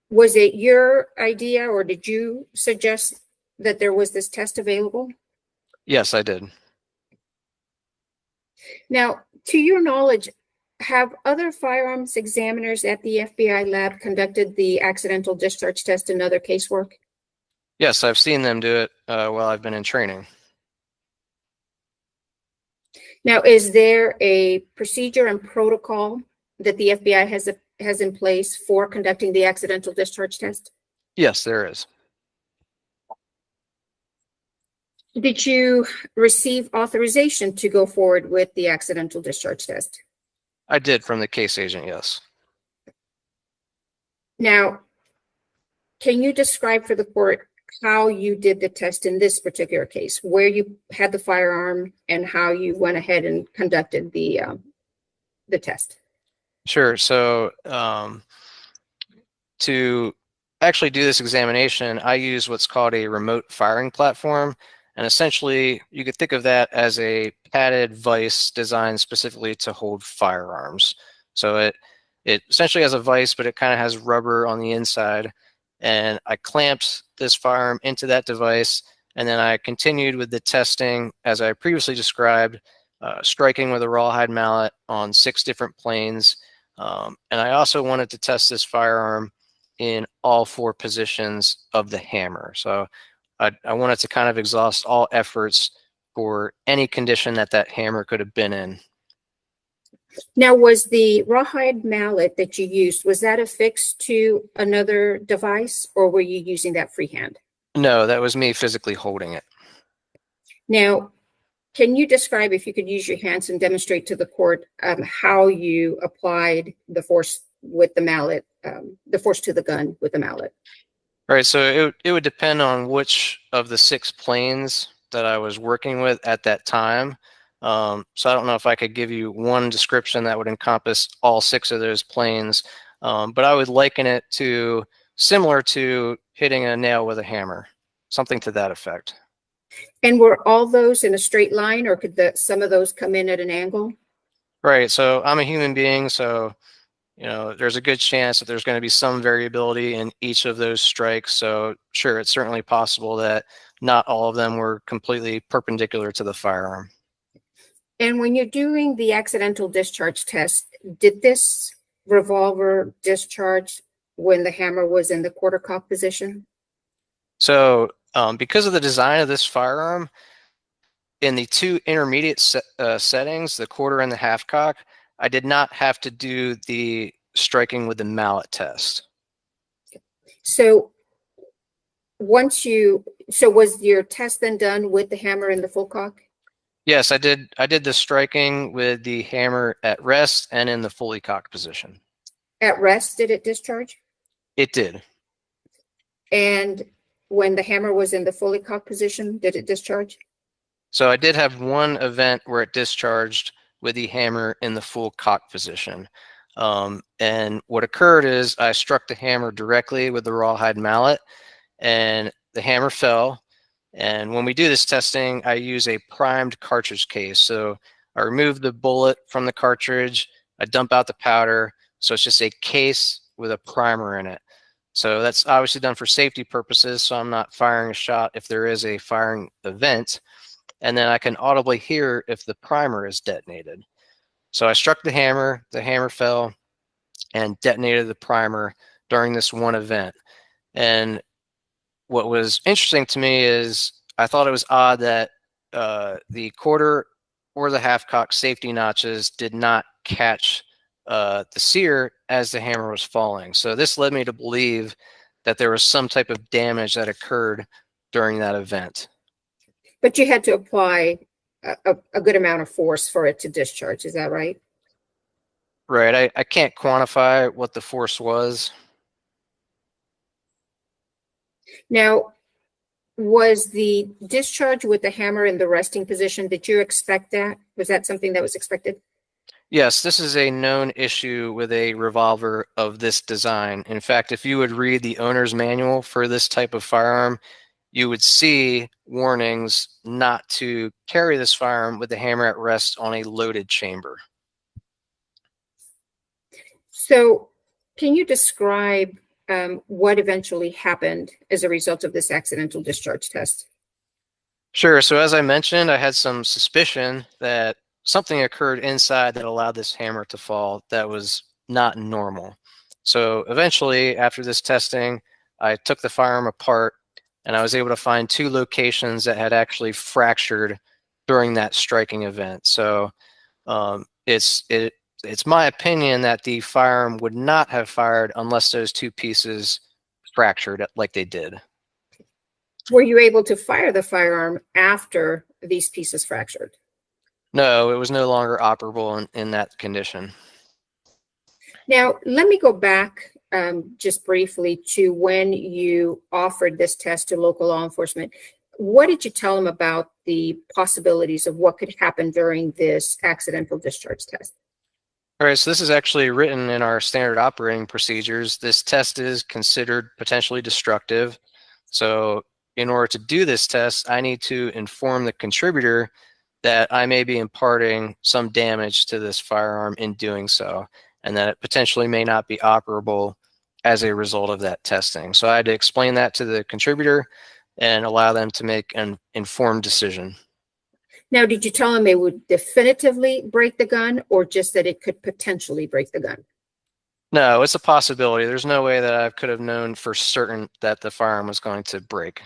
S5: was it your idea, or did you suggest that there was this test available?
S9: Yes, I did.
S5: Now, to your knowledge, have other firearms examiners at the FBI lab conducted the accidental discharge test in other casework?
S9: Yes, I've seen them do it while I've been in training.
S5: Now, is there a procedure and protocol that the FBI has in place for conducting the accidental discharge test?
S9: Yes, there is.
S5: Did you receive authorization to go forward with the accidental discharge test?
S9: I did from the case agent, yes.
S5: Now, can you describe for the court how you did the test in this particular case, where you had the firearm and how you went ahead and conducted the test?
S9: Sure. So to actually do this examination, I use what's called a remote firing platform. And essentially, you could think of that as a padded vise designed specifically to hold firearms. So it essentially has a vise, but it kind of has rubber on the inside. And I clamped this firearm into that device, and then I continued with the testing as I previously described, striking with a rawhide mallet on 6 different planes. And I also wanted to test this firearm in all 4 positions of the hammer. So I wanted to kind of exhaust all efforts for any condition that hammer could have been in.
S5: Now, was the rawhide mallet that you used, was that affixed to another device, or were you using that freehand?
S9: No, that was me physically holding it.
S5: Now, can you describe, if you could use your hands and demonstrate to the court how you applied the force with the mallet, the force to the gun with the mallet?
S9: Right, so it would depend on which of the 6 planes that I was working with at that time. So I don't know if I could give you one description that would encompass all 6 of those planes, but I would liken it to similar to hitting a nail with a hammer, something to that effect.
S5: And were all those in a straight line, or could some of those come in at an angle?
S9: Right, so I'm a human being, so there's a good chance that there's going to be some variability in each of those strikes. So sure, it's certainly possible that not all of them were completely perpendicular to the firearm.
S5: And when you're doing the accidental discharge test, did this revolver discharge when the hammer was in the quarter cock position?
S9: So because of the design of this firearm, in the 2 intermediate settings, the quarter and the half cock, I did not have to do the striking with the mallet test.
S5: So was your test then done with the hammer in the full cock?
S9: Yes, I did the striking with the hammer at rest and in the fully cocked position.
S5: At rest, did it discharge?
S9: It did.
S5: And when the hammer was in the fully cocked position, did it discharge?
S9: So I did have one event where it discharged with the hammer in the full cock position. And what occurred is I struck the hammer directly with the rawhide mallet, and the hammer fell. And when we do this testing, I use a primed cartridge case. So I remove the bullet from the cartridge, I dump out the powder. So it's just a case with a primer in it. So that's obviously done for safety purposes. So I'm not firing a shot if there is a firing event. And then I can audibly hear if the primer is detonated. So I struck the hammer fell and detonated the primer during this one event. And what was interesting to me is I thought it was odd that the quarter or the half-cock safety notches did not catch the sear as the hammer was falling. So this led me to believe that there was some type of damage that occurred during that event.
S5: But you had to apply a good amount of force for it to discharge. Is that right?
S9: Right. I can't quantify what the force was.
S5: Now, was the discharge with the hammer in the resting position, did you expect that? Was that something that was expected?
S9: Yes, this is a known issue with a revolver of this design. In fact, if you would read the owner's manual for this type of firearm, you would see warnings not to carry this firearm with the hammer at rest on a loaded chamber.
S5: So can you describe what eventually happened as a result of this accidental discharge test?
S9: Sure. So as I mentioned, I had some suspicion that something occurred inside that allowed this hammer to fall that was not normal. So eventually, after this testing, I took the firearm apart and I was able to find 2 locations that had actually fractured during that striking event. So it's my opinion that the firearm would not have fired unless those 2 pieces fractured like they did.
S5: Were you able to fire the firearm after these pieces fractured?
S9: No, it was no longer operable in that condition.
S5: Now, let me go back just briefly to when you offered this test to local law enforcement. What did you tell them about the possibilities of what could happen during this accidental discharge test?
S9: All right, so this is actually written in our standard operating procedures. This test is considered potentially destructive. So in order to do this test, I need to inform the contributor that I may be imparting some damage to this firearm in doing so, and that it potentially may not be operable as a result of that testing. So I had to explain that to the contributor and allow them to make an informed decision.
S5: Now, did you tell them it would definitively break the gun or just that it could potentially break the gun?
S9: No, it's a possibility. There's no way that I could have known for certain that the firearm was going to break.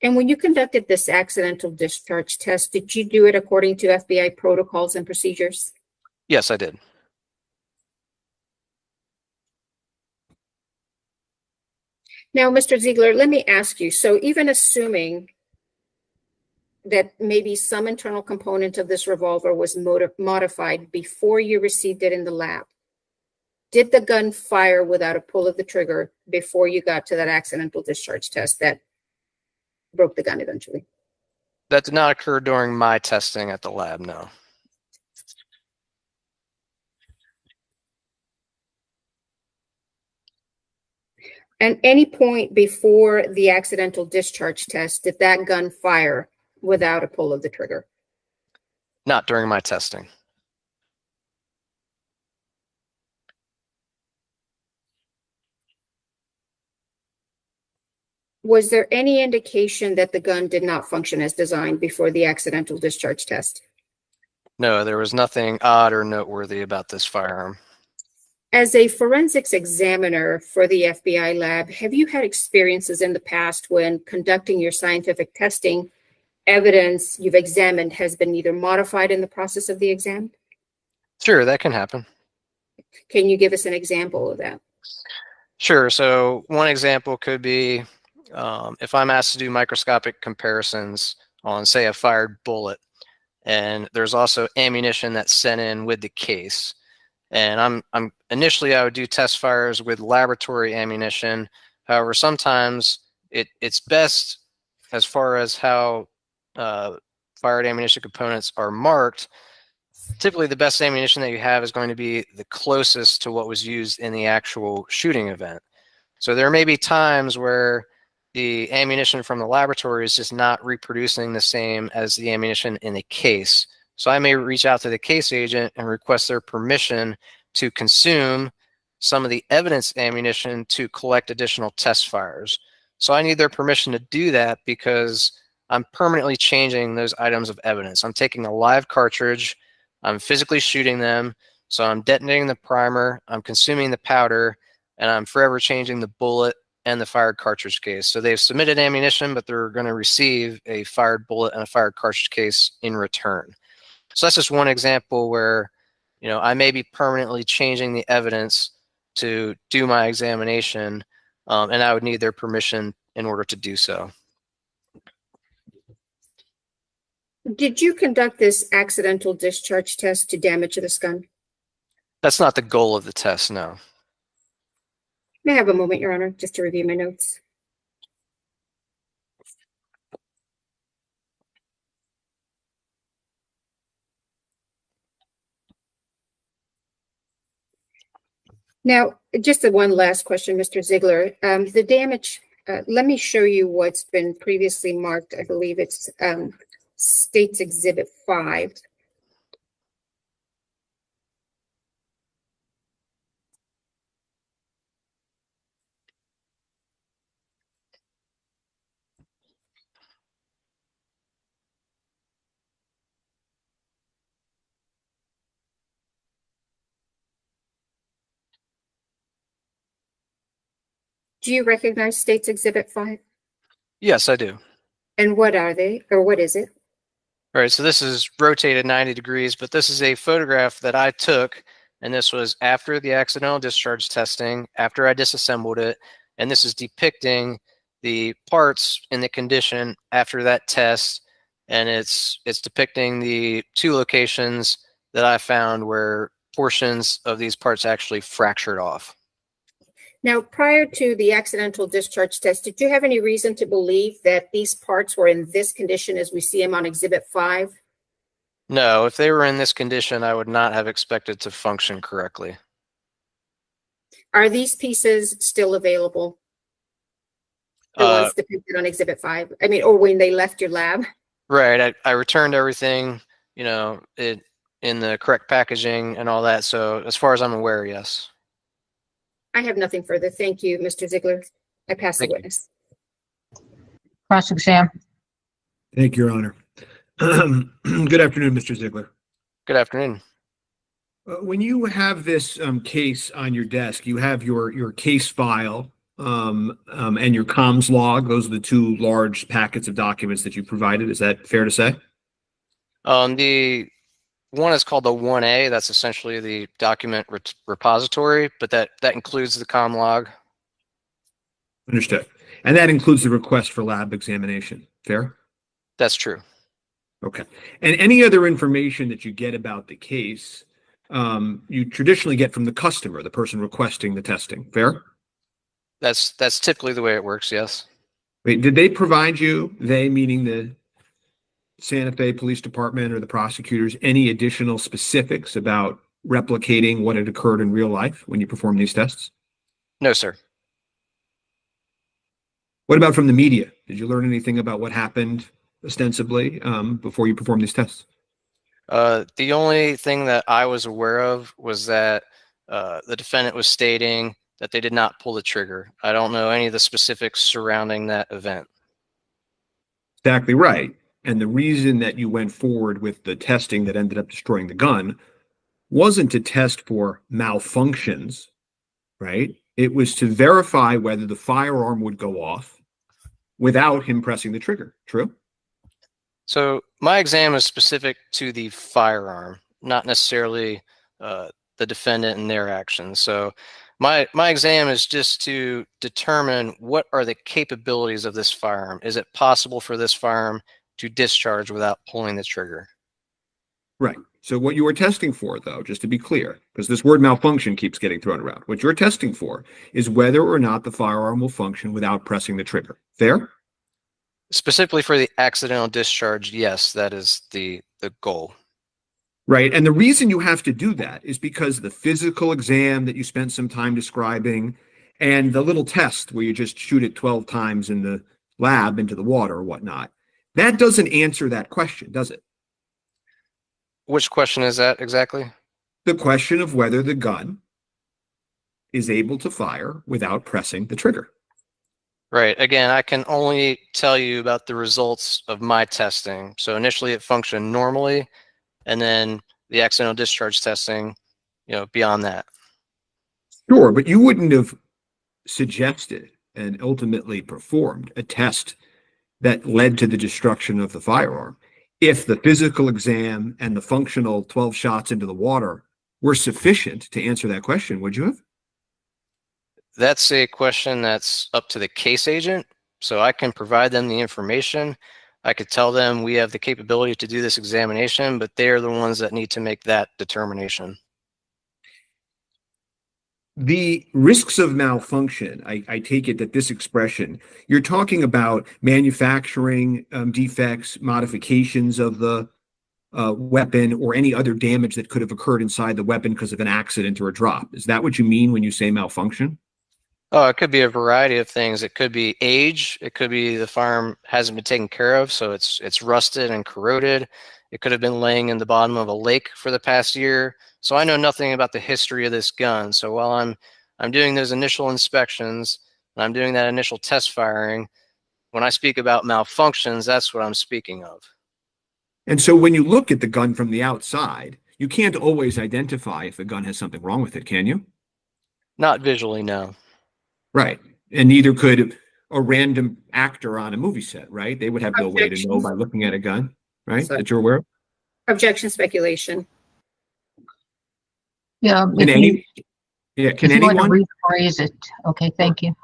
S5: And when you conducted this accidental discharge test, did you do it according to FBI protocols and procedures?
S9: Yes, I did.
S5: Now, Mr. Ziegler, let me ask you, so even assuming that maybe some internal component of this revolver was modified before you received it in the lab, did the gun fire without a pull of the trigger before you got to that accidental discharge test that broke the gun eventually?
S9: That did not occur during my testing at the lab, no.
S5: At any point before the accidental discharge test, did that gun fire without a pull of the trigger?
S9: Not during my testing.
S5: Was there any indication that the gun did not function as designed before the accidental discharge test?
S9: No, there was nothing odd or noteworthy about this firearm.
S5: As a forensics examiner for the FBI lab, have you had experiences in the past when conducting your scientific testing, evidence you've examined has been either modified in the process of the exam?
S9: Sure, that can happen.
S5: Can you give us an example of that?
S9: Sure. So one example could be if I'm asked to do microscopic comparisons on, say, a fired bullet, and there's also ammunition that's sent in with the case. And initially I would do test fires with laboratory ammunition. However, sometimes it's best, as far as how fired ammunition components are marked, typically the best ammunition that you have is going to be the closest to what was used in the actual shooting event. So there may be times where the ammunition from the laboratory is just not reproducing the same as the ammunition in the case. So I may reach out to the case agent and request their permission to consume some of the evidence ammunition to collect additional test fires. So I need their permission to do that because I'm permanently changing those items of evidence. I'm taking a live cartridge, I'm physically shooting them, so I'm detonating the primer, I'm consuming the powder, and I'm forever changing the bullet and the fired cartridge case. So they've submitted ammunition, but they're going to receive a fired bullet and a fired cartridge case in return. So that's just one example where, I may be permanently changing the evidence to do my examination, and I would need their permission in order to do so.
S5: Did you conduct this accidental discharge test to damage this gun?
S9: That's not the goal of the test, no.
S5: May I have a moment, Your Honor, just to review my notes? Now, just one last question, Mr. Ziegler. The damage, let me show you what's been previously marked. I believe it's State's Exhibit 5. Do you recognize State's Exhibit 5?
S9: Yes, I do.
S5: And what are they, or what is it?
S9: All right, so this is rotated 90 degrees, but this is a photograph that I took, and this was after the accidental discharge testing, after I disassembled it, and this is depicting the parts in the condition after that test, and it's depicting the 2 locations that I found where portions of these parts actually fractured off.
S5: Now, prior to the accidental discharge test, did you have any reason to believe that these parts were in this condition as we see them on Exhibit 5?
S9: No, if they were in this condition, I would not have expected to function correctly.
S5: Are these pieces still available? The ones depicted on Exhibit 5? I mean, or when they left your lab?
S9: Right, I returned everything, in the correct packaging and all that. So as far as I'm aware, yes.
S5: I have nothing further. Thank you, Mr. Ziegler. I pass the witness.
S1: Cross-exam.
S3: Thank you, Your Honor. Good afternoon, Mr. Ziegler.
S9: Good afternoon.
S3: When you have this case on your desk, you have your case file and your comms log. Those are the 2 large packets of documents that you provided. Is that fair to say?
S9: The one is called the 1A. That's essentially the document repository, but that includes the comm log.
S3: Understood. And that includes the request for lab examination. Fair?
S9: That's true.
S3: Okay. And any other information that you get about the case, you traditionally get from the customer, the person requesting the testing. Fair?
S9: That's typically the way it works, yes.
S3: Wait, did they provide you, they meaning the Santa Fe Police Department or the prosecutors, any additional specifics about replicating what had occurred in real life when you performed these tests?
S9: No, sir.
S3: What about from the media? Did you learn anything about what happened ostensibly before you performed these tests?
S9: The only thing that I was aware of was that the defendant was stating that they did not pull the trigger. I don't know any of the specifics surrounding that event.
S3: Exactly right. And the reason that you went forward with the testing that ended up destroying the gun wasn't to test for malfunctions, right? It was to verify whether the firearm would go off without him pressing the trigger. True?
S9: So my exam is specific to the firearm, not necessarily the defendant and their actions. So my exam is just to determine what are the capabilities of this firearm. Is it possible for this firearm to discharge without pulling the trigger?
S3: Right. So what you are testing for, though, just to be clear, because this word malfunction keeps getting thrown around, what you're testing for is whether or not the firearm will function without pressing the trigger. Fair?
S9: Specifically for the accidental discharge, yes, that is the goal.
S3: Right. And the reason you have to do that is because the physical exam that you spent some time describing And the little test where you just shoot it 12 times in the lab into the water or whatnot, that doesn't answer that question, does it?
S9: Which question is that exactly?
S3: The question of whether the gun is able to fire without pressing the trigger.
S9: Right. Again, I can only tell you about the results of my testing. So initially it functioned normally, and then the accidental discharge testing, beyond that.
S3: Sure, but you wouldn't have suggested and ultimately performed a test that led to the destruction of the firearm if the physical exam and the functional 12 shots into the water were sufficient to answer that question, would you have?
S9: That's a question that's up to the case agent. So I can provide them the information. I could tell them we have the capability to do this examination, but they're the ones that need to make that determination.
S3: The risks of malfunction, I take it that this expression, you're talking about manufacturing defects, modifications of the weapon, or any other damage that could have occurred inside the weapon because of an accident or a drop. Is that what you mean when you say malfunction?
S9: Oh, it could be a variety of things. It could be age. It could be the firearm hasn't been taken care of, so it's rusted and corroded. It could have been laying in the bottom of a lake for the past year. So I know nothing about the history of this gun. So while I'm doing those initial inspections and I'm doing that initial test firing, when I speak about malfunctions, that's what I'm speaking of.
S3: And so when you look at the gun from the outside, you can't always identify if the gun has something wrong with it, can you?
S9: Not visually, no.
S3: Right. And neither could a random actor on a movie set, right? They would have no way to know by looking at a gun, right?
S5: Sorry.
S3: That you're aware of?
S5: Objection, speculation.
S1: Yeah,
S3: Can
S1: if you,
S3: can
S1: if you want to
S3: anyone?
S1: rephrase it. Okay, thank you.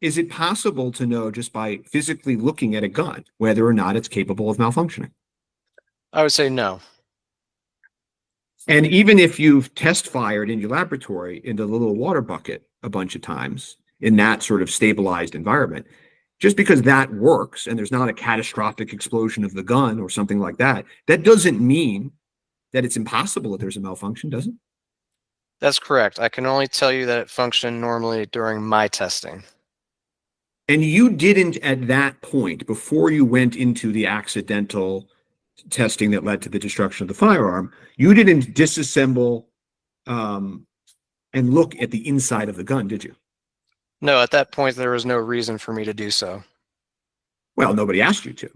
S3: Is it possible to know just by physically looking at a gun whether or not it's capable of malfunctioning?
S9: I would say no.
S3: And even if you've test fired in your laboratory into the little water bucket a bunch of times in that sort of stabilized environment, just because that works and there's not a catastrophic explosion of the gun or something like that, that doesn't mean that it's impossible that there's a malfunction, does it?
S9: That's correct. I can only tell you that it functioned normally during my testing.
S3: And you didn't at that point, before you went into the accidental testing that led to the destruction of the firearm, you didn't disassemble and look at the inside of the gun, did you?
S9: No, at that point, there was no reason for me to do so.
S3: Well, nobody asked you to.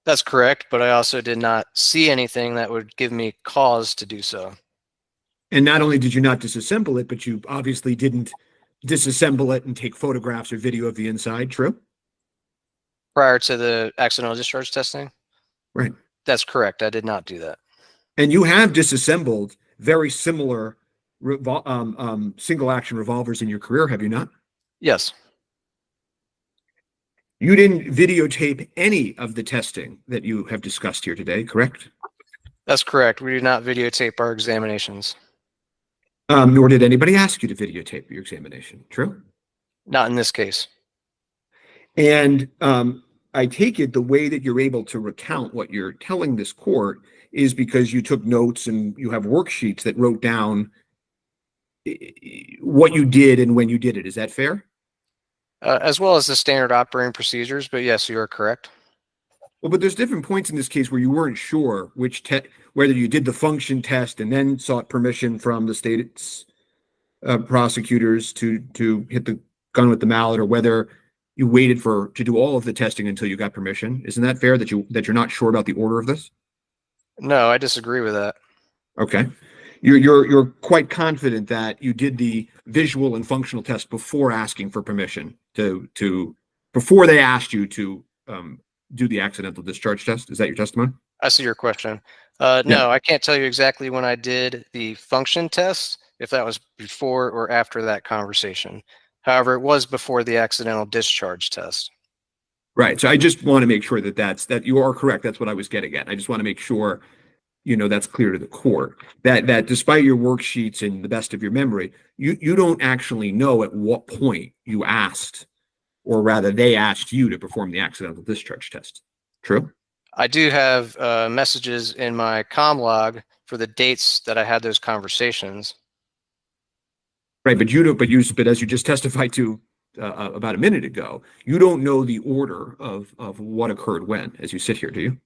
S9: That's correct, but I also did not see anything that would give me cause to do so.
S3: And not only did you not disassemble it, but you obviously didn't disassemble it and take photographs or video of the inside, true?
S9: Prior to the accidental discharge testing?
S3: Right.
S9: That's correct. I did not do that.
S3: And you have disassembled very similar single action revolvers in your career, have you not?
S9: Yes.
S3: You didn't videotape any of the testing that you have discussed here today, correct?
S9: That's correct. We do not videotape our examinations.
S3: Nor did anybody ask you to videotape your examination, true?
S9: Not in this case.
S3: And I take it the way that you're able to recount what you're telling this court is because you took notes and you have worksheets that wrote down what you did and when you did it. Is that fair?
S9: As well as the standard operating procedures, but yes, you are correct.
S3: Well, but there's different points in this case where you weren't sure whether you did the function test and then sought permission from the state's prosecutors to hit the gun with the mallet, or whether you waited to do all of the testing until you got permission. Isn't that fair that you're not sure about the order of this?
S9: No, I disagree with that.
S3: Okay. You're quite confident that you did the visual and functional test before asking for permission before they asked you to do the accidental discharge test. Is that your testimony?
S9: I see your question.
S3: Yeah.
S9: No, I can't tell you exactly when I did the function test, if that was before or after that conversation. However, it was before the accidental discharge test.
S3: Right. So I just want to make sure that you are correct. That's what I was getting at. I just want to make sure, that's clear to the court that despite your worksheets and the best of your memory, you don't actually know at what point you asked, or rather they asked you to perform the accidental discharge test. True?
S9: I do have messages in my comm log for the dates that I had those conversations.
S3: Right, but you don't. But as you just testified to about a minute ago, you don't know the order of what occurred when, as you sit here, do you?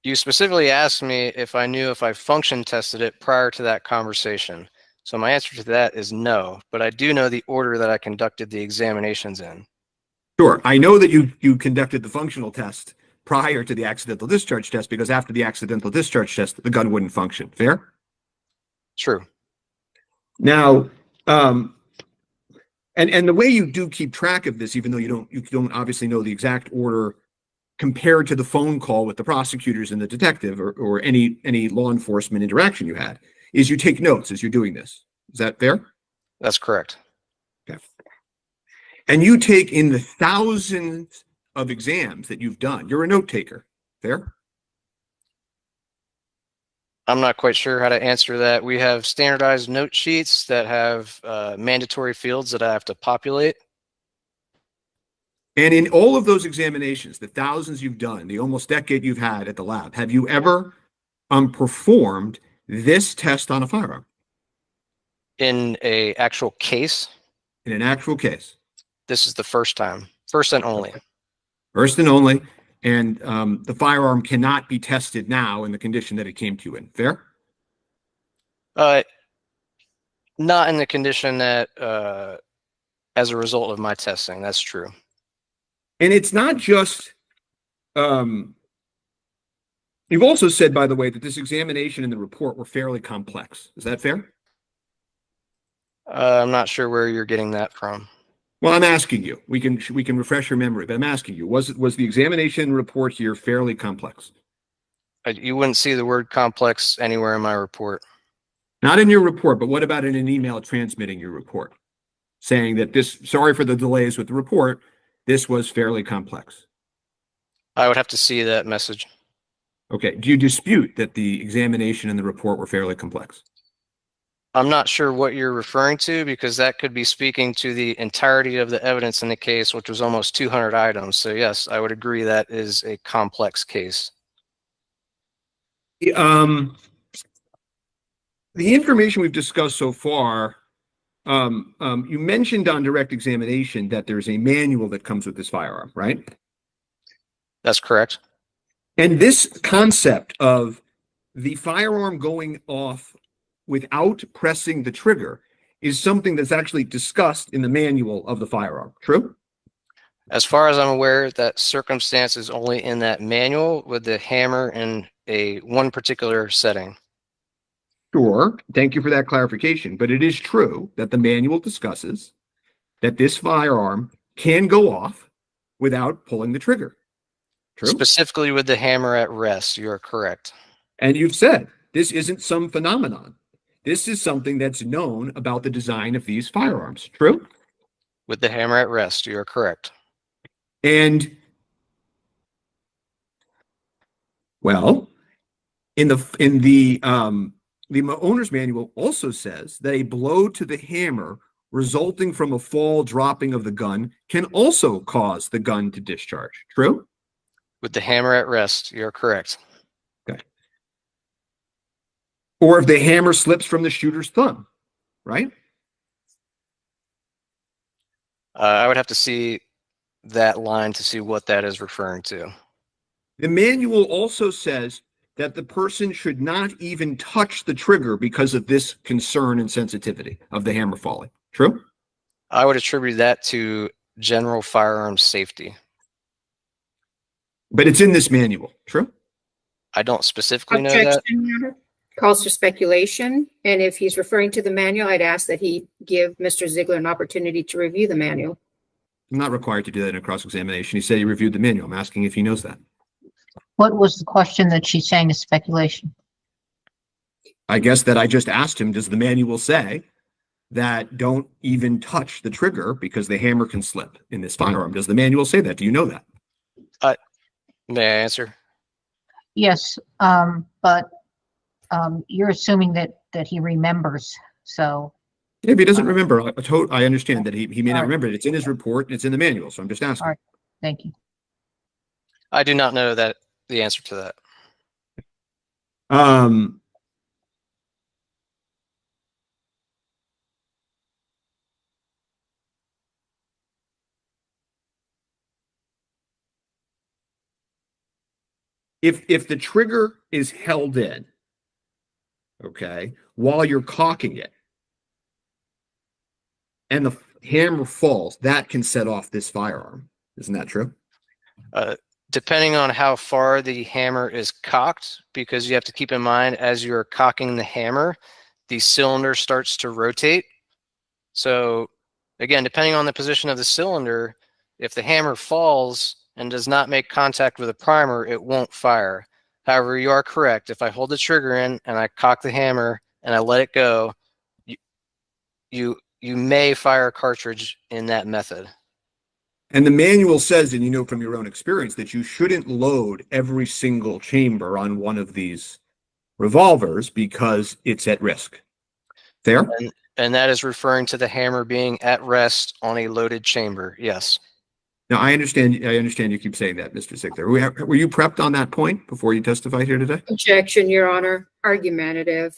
S9: You specifically asked me if I knew if I function tested it prior to that conversation. So my answer to that is no, but I do know the order that I conducted the examinations in.
S3: Sure. I know that you conducted the functional test prior to the accidental discharge test, because after the accidental discharge test, the gun wouldn't function. Fair?
S9: True.
S3: Now, and the way you do keep track of this, even though you don't obviously know the exact order compared to the phone call with the prosecutors and the detective, or any law enforcement interaction you had, is you take notes as you're doing this. Is that fair?
S9: That's correct.
S3: Okay. And you take in the thousands of exams that you've done. You're a note taker. Fair?
S9: I'm not quite sure how to answer that. We have standardized note sheets that have mandatory fields that I have to populate.
S3: And in all of those examinations, the thousands you've done, the almost decade you've had at the lab, have you ever performed this test on a firearm?
S9: In a actual case?
S3: In an actual case.
S9: This is the first time. First and only.
S3: First and only. And the firearm cannot be tested now in the condition that it came to you in. Fair?
S9: Not in the condition that as a result of my testing. That's true.
S3: And it's not just, you've also said, by the way, that this examination and the report were fairly complex. Is that fair?
S9: I'm not sure where you're getting that from.
S3: Well, I'm asking you. We can refresh your memory, but I'm asking you, was the examination report here fairly complex?
S9: You wouldn't see the word complex anywhere in my report.
S3: Not in your report, but what about in an email transmitting your report, saying that sorry for the delays with the report, this was fairly complex?
S9: I would have to see that message.
S3: Okay. Do you dispute that the examination and the report were fairly complex?
S9: I'm not sure what you're referring to, because that could be speaking to the entirety of the evidence in the case, which was almost 200 items. So yes, I would agree that is a complex case.
S3: The information we've discussed so far, you mentioned on direct examination that there's a manual that comes with this firearm, right?
S9: That's correct.
S3: And this concept of the firearm going off without pressing the trigger is something that's actually discussed in the manual of the firearm. True?
S9: As far as I'm aware, that circumstance is only in that manual with the hammer in one particular setting.
S3: Sure. Thank you for that clarification. But it is true that the manual discusses that this firearm can go off without pulling the trigger. True?
S9: Specifically with the hammer at rest, you're correct.
S3: And you've said this isn't some phenomenon. This is something that's known about the design of these firearms. True?
S9: With the hammer at rest, you're correct.
S3: And well, in the owner's manual also says that a blow to the hammer resulting from a fall dropping of the gun can also cause the gun to discharge. True?
S9: With the hammer at rest, you're correct.
S3: Okay. Or if the hammer slips from the shooter's thumb, right?
S9: I would have to see that line to see what that is referring to.
S3: The manual also says that the person should not even touch the trigger because of this concern and sensitivity of the hammer falling. True?
S9: I would attribute that to general firearms safety.
S3: But it's in this manual. True?
S9: I don't specifically know that.
S5: Objection. Calls for speculation. And if he's referring to the manual, I'd ask that he give Mr. Ziegler an opportunity to review the manual.
S3: I'm not required to do that in a cross-examination. He said he reviewed the manual. I'm asking if he knows that.
S1: What was the question that she's saying is speculation?
S3: I guess that I just asked him, does the manual say that don't even touch the trigger because the hammer can slip in this firearm? Does the manual say that? Do you know that?
S9: May I answer?
S1: Yes, but you're assuming that he remembers. So
S3: If he doesn't remember, I understand that he may not
S1: All right.
S3: remember it. It's in his report and it's in the manual. So I'm just asking.
S1: All right. Thank you.
S9: I do not know that the answer to that.
S3: if the trigger is held in, okay, while you're cocking it, and the hammer falls, that can set off this firearm. Isn't that true?
S9: Depending on how far the hammer is cocked, because you have to keep in mind as you're cocking the hammer, the cylinder starts to rotate. So again, depending on the position of the cylinder, if the hammer falls and does not make contact with the primer, it won't fire. However, you are correct. If I hold the trigger in and I cock the hammer and I let it go, you may fire a cartridge in that method.
S3: And the manual says, and you know from your own experience, that you shouldn't load every single chamber on one of these revolvers because it's at risk. Fair?
S9: And that is referring to the hammer being at rest on a loaded chamber. Yes.
S3: Now, I understand you keep saying that, Mr. Ziegler. Were you prepped on that point before you testified here today?
S5: Objection, Your Honor. Argumentative.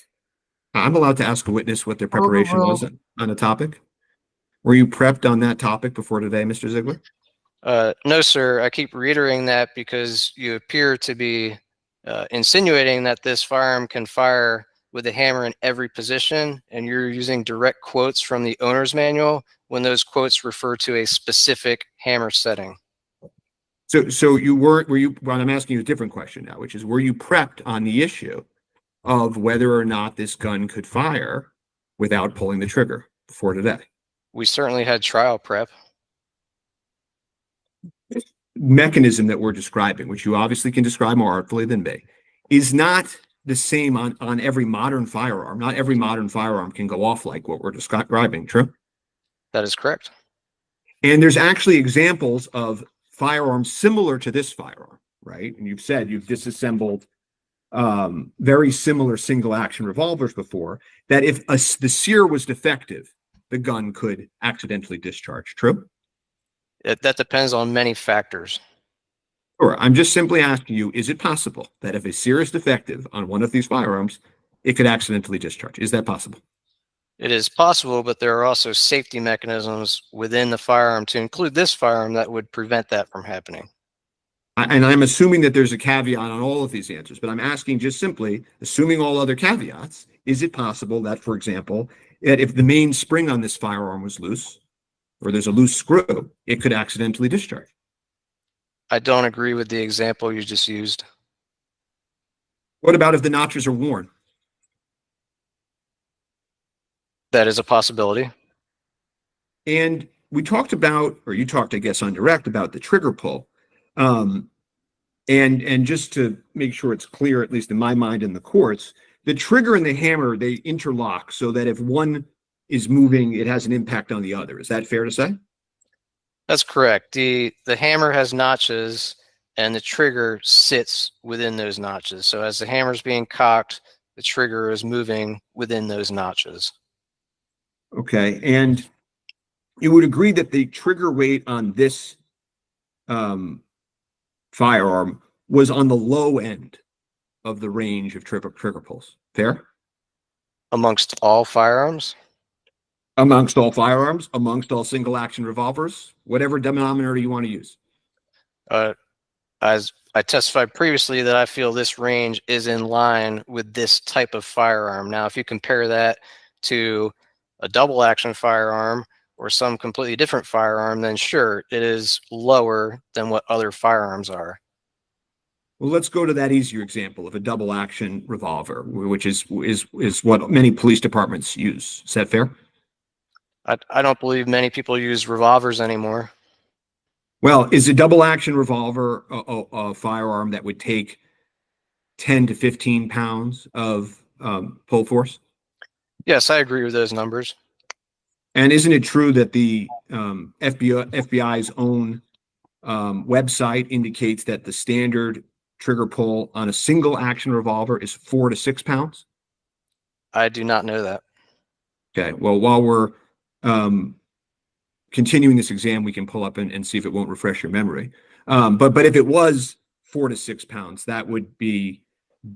S3: I'm allowed to ask a witness what their preparation was on a topic. Were you prepped on that topic before today, Mr. Ziegler?
S9: No, sir. I keep reiterating that because you appear to be insinuating that this firearm can fire with the hammer in every position, and you're using direct quotes from the owner's manual when those quotes refer to a specific hammer setting.
S3: So you weren't, were you, well, I'm asking you a different question now, which is, were you prepped on the issue of whether or not this gun could fire without pulling the trigger before today?
S9: We certainly had trial prep.
S3: Mechanism that we're describing, which you obviously can describe more artfully than me, is not the same on every modern firearm. Not every modern firearm can go off like what we're describing, true?
S9: That is correct.
S3: And there's actually examples of firearms similar to this firearm, right? And you've said you've disassembled very similar single action revolvers before, that if the sear was defective, the gun could accidentally discharge, true?
S9: That depends on many factors.
S3: Sure. I'm just simply asking you, is it possible that if a sear is defective on one of these firearms, it could accidentally discharge? Is that possible?
S9: It is possible, but there are also safety mechanisms within the firearm, to include this firearm, that would prevent that from happening.
S3: And I'm assuming that there's a caveat on all of these answers, but I'm asking just simply, assuming all other caveats, is it possible that, for example, that if the main spring on this firearm was loose, or there's a loose screw, it could accidentally discharge?
S9: I don't agree with the example you just used.
S3: What about if the notches are worn?
S9: That is a possibility.
S3: And we talked about, or you talked, I guess, on direct about the trigger pull. And just to make sure it's clear, at least in my mind in the courts, the trigger and the hammer, they interlock so that if one is moving, it has an impact on the other. Is that fair to say?
S9: That's correct. The hammer has notches and the trigger sits within those notches. So as the hammer is being cocked, the trigger is moving within those notches.
S3: Okay. And you would agree that the trigger weight on this firearm was on the low end of the range of trigger pulls. Fair? Amongst all firearms, amongst all single action revolvers, whatever denominator you want to use.
S9: As I testified previously, that I feel this range is in line with this type of firearm. Now, if you compare that to a double action firearm or some completely different firearm, then sure, it is lower than what other firearms are.
S3: Well, let's go to that easier example of a double action revolver, which is what many police departments use. Is that fair?
S9: I don't believe many people use revolvers anymore.
S3: Well, is a double action revolver a firearm that would take 10 to 15 pounds of pull force?
S9: Yes, I agree with those numbers.
S3: And isn't it true that the FBI's own website indicates that the standard trigger pull on a single action revolver is 4 to 6 pounds?
S9: I do not know that.
S3: Okay. Well, while we're continuing this exam, we can pull up and see if it won't refresh your memory. But if it was 4 to 6 pounds, that would be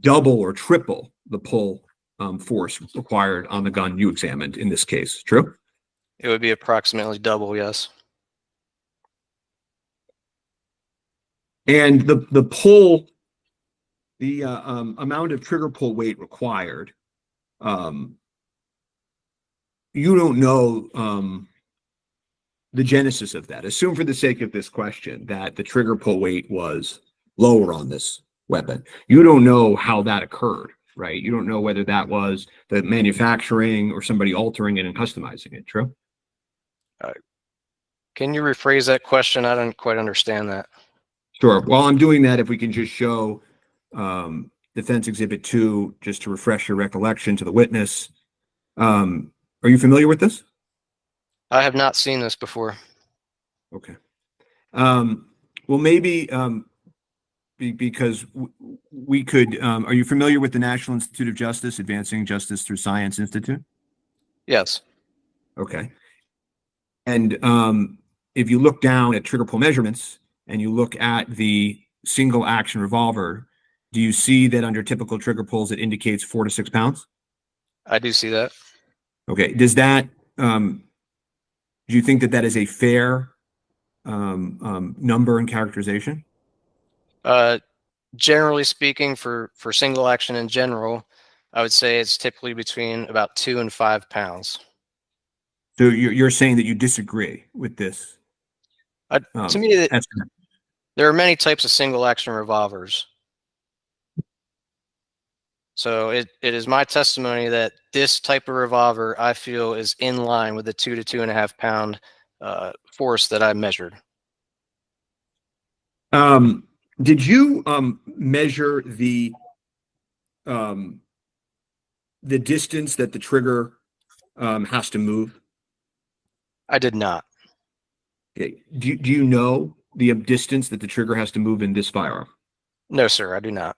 S3: double or triple the pull force required on the gun you examined in this case. True?
S9: It would be approximately double, yes.
S3: And the pull the amount of trigger pull weight required, you don't know the genesis of that. Assume for the sake of this question that the trigger pull weight was lower on this weapon. You don't know how that occurred, right? You don't know whether that was the manufacturing or somebody altering it and customizing it, true?
S9: Can you rephrase that question? I don't quite understand that.
S3: Sure. While I'm doing that, if we can just show Defense Exhibit 2, just to refresh your recollection to the witness. Are you familiar with this?
S9: I have not seen this before.
S3: Okay. Well, maybe because we could, are you familiar with the National Institute of Justice, Advancing Justice Through Science Institute?
S9: Yes.
S3: Okay. And if you look down at trigger pull measurements and you look at the single action revolver, do you see that under typical trigger pulls, it indicates 4 to 6 pounds?
S9: I do see that.
S3: Okay. Does that, do you think that that is a fair number and characterization?
S9: Generally speaking, for single action in general, I would say it's typically between about 2 and 5 pounds.
S3: So you're saying that you disagree with this?
S9: To me, there are many types of single action revolvers. So it is my testimony that this type of revolver I feel is in line with the 2 to 2.5 pound force that I measured.
S3: Did you measure the distance that the trigger has to move?
S9: I did not.
S3: Okay. Do you know the distance that the trigger has to move in this firearm?
S9: No, sir, I do not.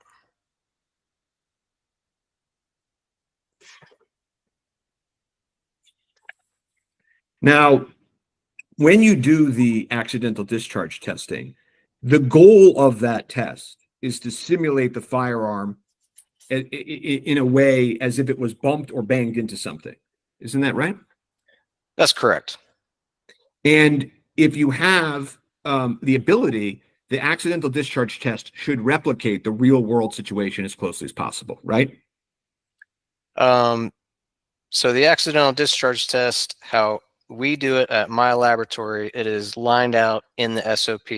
S3: Now, when you do the accidental discharge testing, the goal of that test is to simulate the firearm in a way as if it was bumped or banged into something. Isn't that right?
S9: That's correct.
S3: And if you have the ability, the accidental discharge test should replicate the real world situation as closely as possible, right?
S9: So the accidental discharge test, how we do it at my laboratory, it is lined out in the SOP.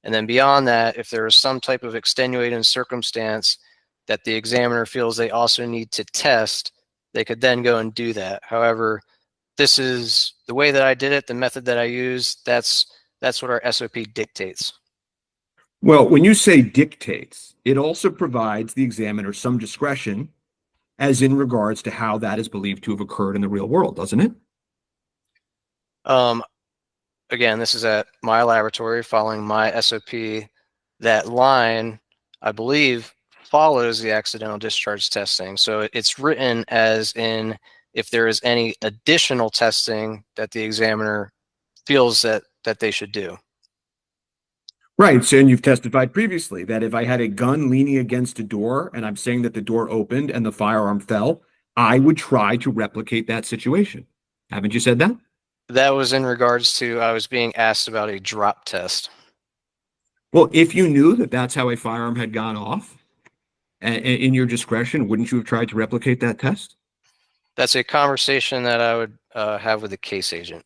S9: And then beyond that, if there is some type of extenuating circumstance that the examiner feels they also need to test, they could then go and do that. However, this is the way that I did it, the method that I use, that's what our SOP dictates.
S3: Well, when you say dictates, it also provides the examiner some discretion as in regards to how that is believed to have occurred in the real world, doesn't it?
S9: Again, this is at my laboratory following my SOP. That line, I believe, follows the accidental discharge testing. So it's written as in if there is any additional testing that the examiner feels that they should do.
S3: Right. So, and you've testified previously that if I had a gun leaning against a door and I'm saying that the door opened and the firearm fell, I would try to replicate that situation. Haven't you said that?
S9: That was in regards to, I was being asked about a drop test.
S3: Well, if you knew that that's how a firearm had gone off, in your discretion, wouldn't you have tried to replicate that test?
S9: That's a conversation that I would have with the case agent.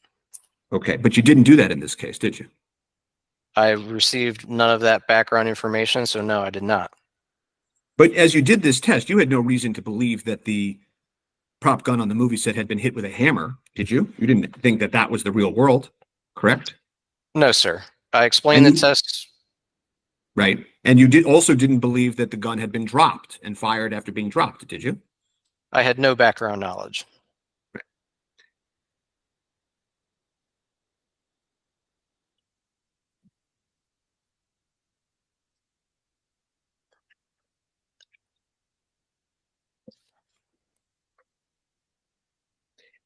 S3: Okay, but you didn't do that in this case, did you?
S9: I received none of that background information, so no, I did not.
S3: But as you did this test, you had no reason to believe that the prop gun on the movie set had been hit with a hammer, did you? You didn't think that that was the real world, correct?
S9: No, sir. I explained the test.
S3: Right. And you didn't believe that the gun had been dropped and fired after being dropped, did you?
S9: I had no background knowledge.
S3: Right.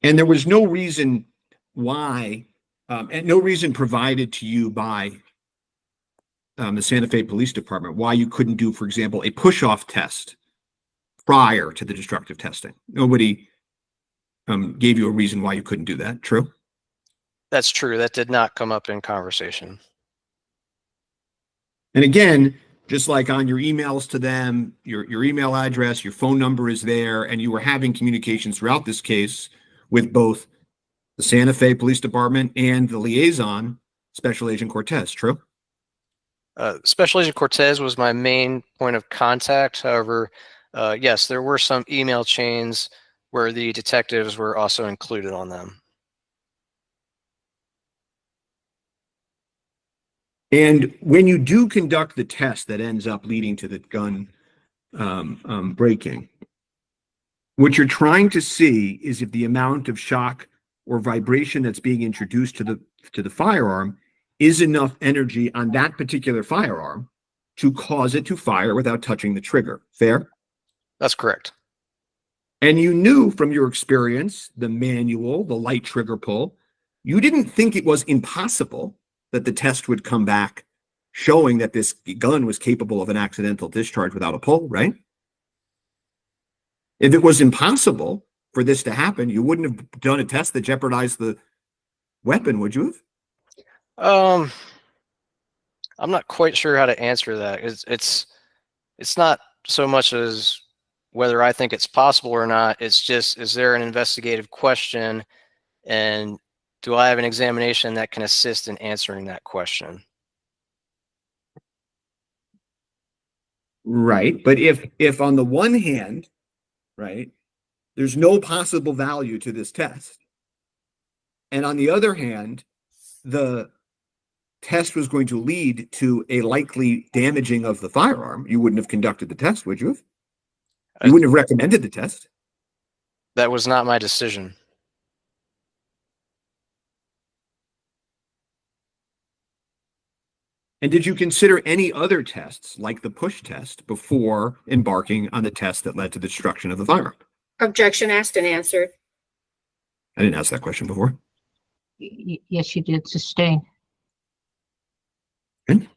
S3: And there was no reason why, and no reason provided to you by the Santa Fe Police Department why you couldn't do, for example, a push-off test prior to the destructive testing. Nobody gave you a reason why you couldn't do that. True?
S9: That's true. That did not come up in conversation.
S3: And again, Just like on your emails to them, your email address, your phone number is there, and you were having communications throughout this case with both the Santa Fe Police Department and the liaison, Special Agent Cortez, true?
S9: Special Agent Cortez was my main point of contact. However, yes, there were some email chains where the detectives were also included on them.
S3: And when you do conduct the test that ends up leading to the gun breaking, what you're trying to see is if the amount of shock or vibration that's being introduced to the firearm is enough energy on that particular firearm to cause it to fire without touching the trigger. Fair?
S9: That's correct.
S3: And you knew from your experience, the manual, the light trigger pull, you didn't think it was impossible that the test would come back showing that this gun was capable of an accidental discharge without a pull, right? If it was impossible for this to happen, you wouldn't have done a test that jeopardized the weapon, would you have?
S9: I'm not quite sure how to answer that. It's not so much as whether I think it's possible or not. It's just, is there an investigative question, and do I have an examination that can assist in answering that question?
S3: Right. But if on the one hand, right, there's no possible value to this test, and on the other hand, the test was going to lead to a likely damaging of the firearm, you wouldn't have conducted the test, would you have? You wouldn't have recommended the test.
S9: That was not my decision.
S3: And did you consider any other tests, like the push test, before embarking on the test that led to the destruction of the firearm?
S5: Objection asked and answered.
S3: I didn't ask that question before.
S1: Yes, you did. Sustain.
S3: Okay.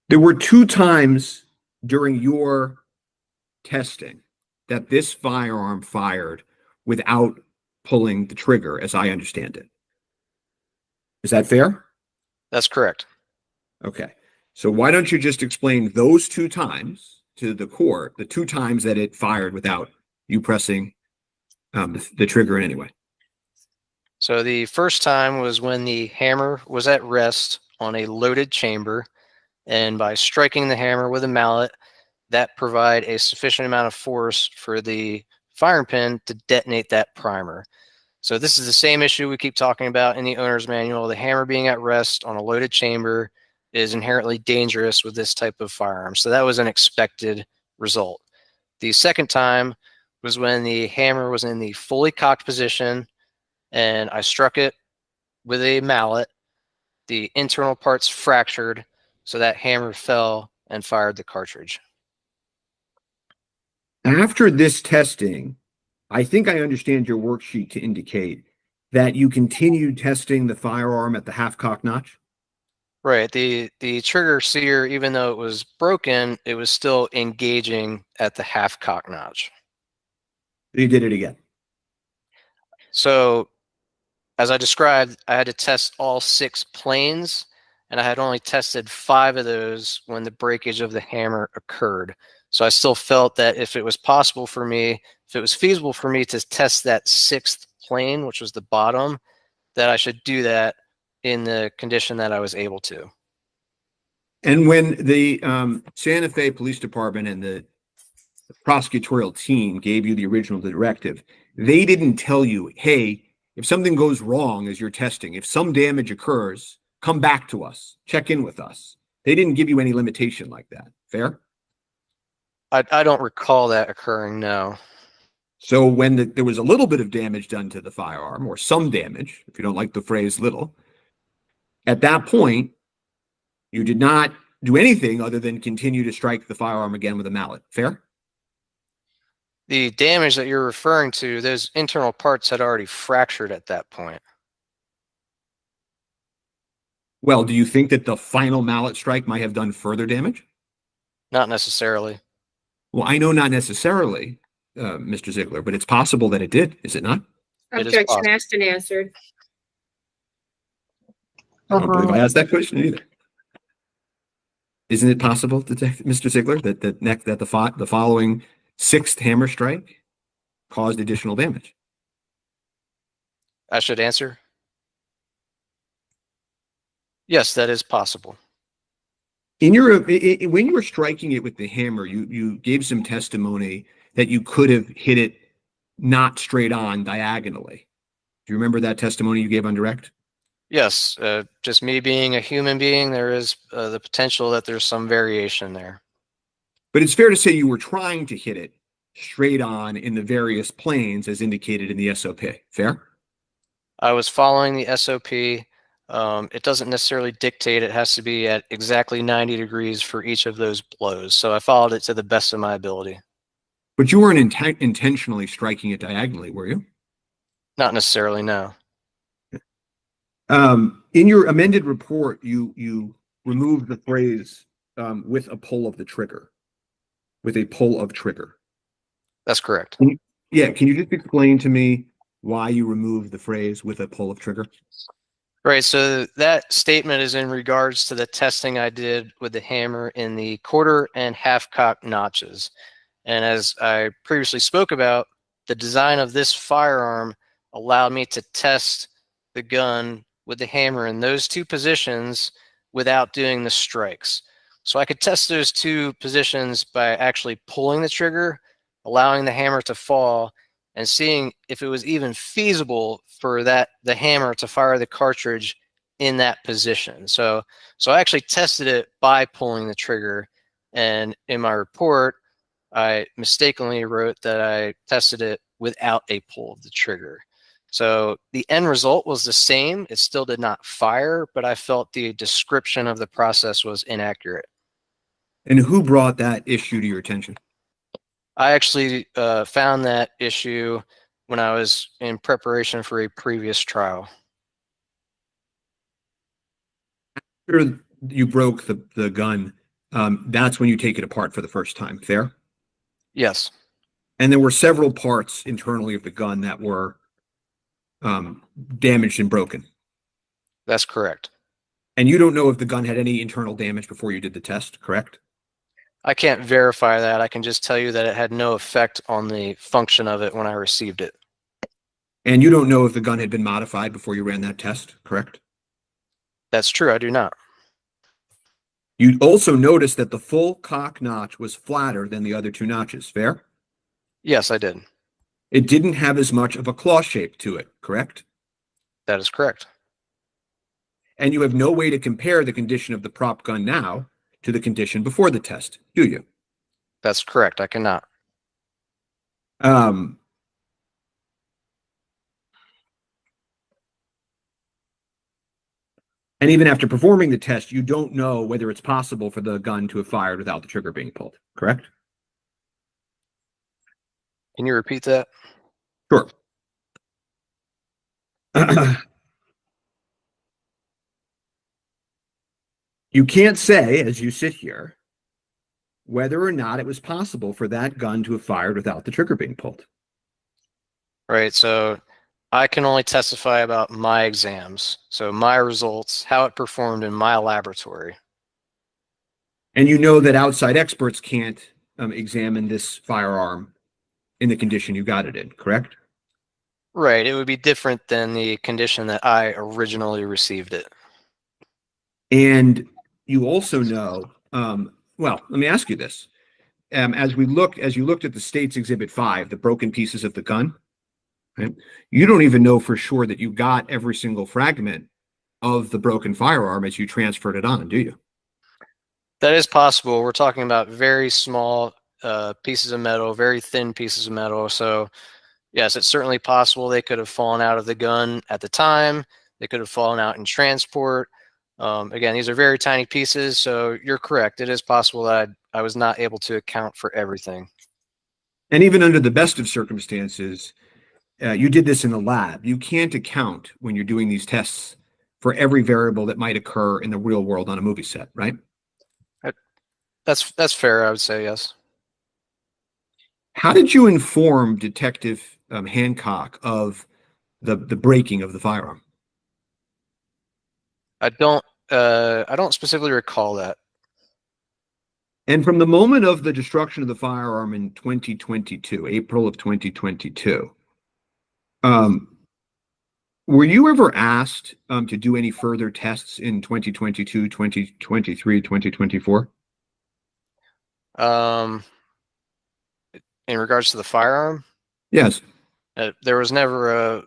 S3: There were 2 times during your testing that this firearm fired without pulling the trigger, as I understand it. Is that fair?
S9: That's correct.
S3: Okay. So why don't you just explain those 2 times to the court, the 2 times that it fired without you pressing the trigger in any way?
S9: So the first time was when the hammer was at rest on a loaded chamber, and by striking the hammer with a mallet, that provide a sufficient amount of force for the firing pin to detonate that primer. So this is the same issue we keep talking about in the owner's manual. The hammer being at rest on a loaded chamber is inherently dangerous with this type of firearm. So that was an expected result. The second time was when the hammer was in the fully cocked position and I struck it with a mallet. The internal parts fractured, so that hammer fell and fired the cartridge.
S3: After this testing, I think I understand your worksheet to indicate that you continued testing the firearm at the half-cock notch?
S9: Right. The trigger sear, even though it was broken, it was still engaging at the half-cock notch.
S3: You did it again.
S9: So, as I described, I had to test all 6 planes, and I had only tested 5 of those when the breakage of the hammer occurred. So I still felt that if it was possible for me, if it was feasible for me to test that 6th plane, which was the bottom, that I should do that in the condition that I was able to.
S3: And when the Santa Fe Police Department and the prosecutorial team gave you the original directive, they didn't tell you, hey, if something goes wrong as you're testing, if some damage occurs, come back to us, check in with us. They didn't give you any limitation like that. Fair?
S9: I don't recall that occurring, no.
S3: So when there was a little bit of damage done to the firearm, or some damage, if you don't like the phrase little, at that point, you did not do anything other than continue to strike the firearm again with a mallet. Fair?
S9: The damage that you're referring to, those internal parts had already fractured at that point.
S3: Well, do you think that the final mallet strike might have done further damage?
S9: Not necessarily.
S3: Well, I know not necessarily, Mr. Ziegler, but it's possible that it did, is it not?
S9: It is
S5: Objection
S9: possible.
S5: asked and answered.
S3: I don't believe I asked that question either. Isn't it possible, Mr. Ziegler, that the following sixth hammer strike caused additional damage?
S9: I should answer. Yes, that is possible.
S3: In your when you were striking it with the hammer, you gave some testimony that you could have hit it not straight on, diagonally. Do you remember that testimony you gave on direct?
S9: Yes, just me being a human being, there is the potential that there's some variation there.
S3: But it's fair to say you were trying to hit it straight on in the various planes as indicated in the SOP. Fair?
S9: I was following the SOP. It doesn't necessarily dictate it has to be at exactly 90 degrees for each of those blows. So I followed it to the best of my ability.
S3: But you weren't intentionally striking it diagonally, were you?
S9: Not necessarily, no.
S3: In your amended report, you removed the phrase with a pull of the trigger. With a pull of trigger.
S9: That's correct.
S3: Can you just explain to me why you removed the phrase with a pull of trigger?
S9: Right, so that statement is in regards to the testing I did with the hammer in the quarter and half cock notches. And as I previously spoke about, the design of this firearm allowed me to test the gun with the hammer in those two positions without doing the strikes. So I could test those two positions by actually pulling the trigger, allowing the hammer to fall, and seeing if it was even feasible for the hammer to fire the cartridge in that position. So I actually tested it by pulling the trigger, and in my report, I mistakenly wrote that I tested it without a pull of the trigger. So the end result was the same. It still did not fire, but I felt the description of the process was inaccurate.
S3: And who brought that issue to your attention?
S9: I actually found that issue when I was in preparation for a previous trial.
S3: After you broke the gun, that's when you take it apart for the first time, fair?
S9: Yes.
S3: And there were several parts internally of the gun that were damaged and broken.
S9: That's correct.
S3: And you don't know if the gun had any internal damage before you did the test, correct?
S9: I can't verify that. I can just tell you that it had no effect on the function of it when I received it.
S3: And you don't know if the gun had been modified before you ran that test, correct?
S9: That's true. I do not.
S3: You also noticed that the full cock notch was flatter than the other two notches, fair?
S9: Yes, I did.
S3: It didn't have as much of a claw shape to it, correct?
S9: That is correct.
S3: And you have no way to compare the condition of the prop gun now to the condition before the test, do you?
S9: That's correct. I cannot.
S3: And even after performing the test, you don't know whether it's possible for the gun to have fired without the trigger being pulled, correct?
S9: Can you repeat that?
S3: Sure. You can't say, as you sit here, whether or not it was possible for that gun to have fired without the trigger being pulled.
S9: Right. So I can only testify about my exams. So my results, how it performed in my laboratory.
S3: And you know that outside experts can't examine this firearm in the condition you got it in, correct?
S9: Right. It would be different than the condition that I originally received it.
S3: And you also know, well, let me ask you this. As you looked at the state's Exhibit 5, the broken pieces of the gun, right, you don't even know for sure that you got every single fragment of the broken firearm as you transferred it on, do you?
S9: That is possible. We're talking about very small pieces of metal, very thin pieces of metal. So yes, it's certainly possible they could have fallen out of the gun at the time. They could have fallen out in transport. Again, these are very tiny pieces, so you're correct. It is possible that I was not able to account for everything.
S3: And even under the best of circumstances, you did this in the lab. You can't account when you're doing these tests for every variable that might occur in the real world on a movie set, right?
S9: That's fair, I would say, yes.
S3: How did you inform Detective Hancock of the breaking of the firearm?
S9: I don't specifically recall that.
S3: And from the moment of the destruction of the firearm in 2022, April of 2022, were you ever asked to do any further tests in 2022, 2023, 2024?
S9: In regards to the firearm,
S3: Yes.
S9: there was never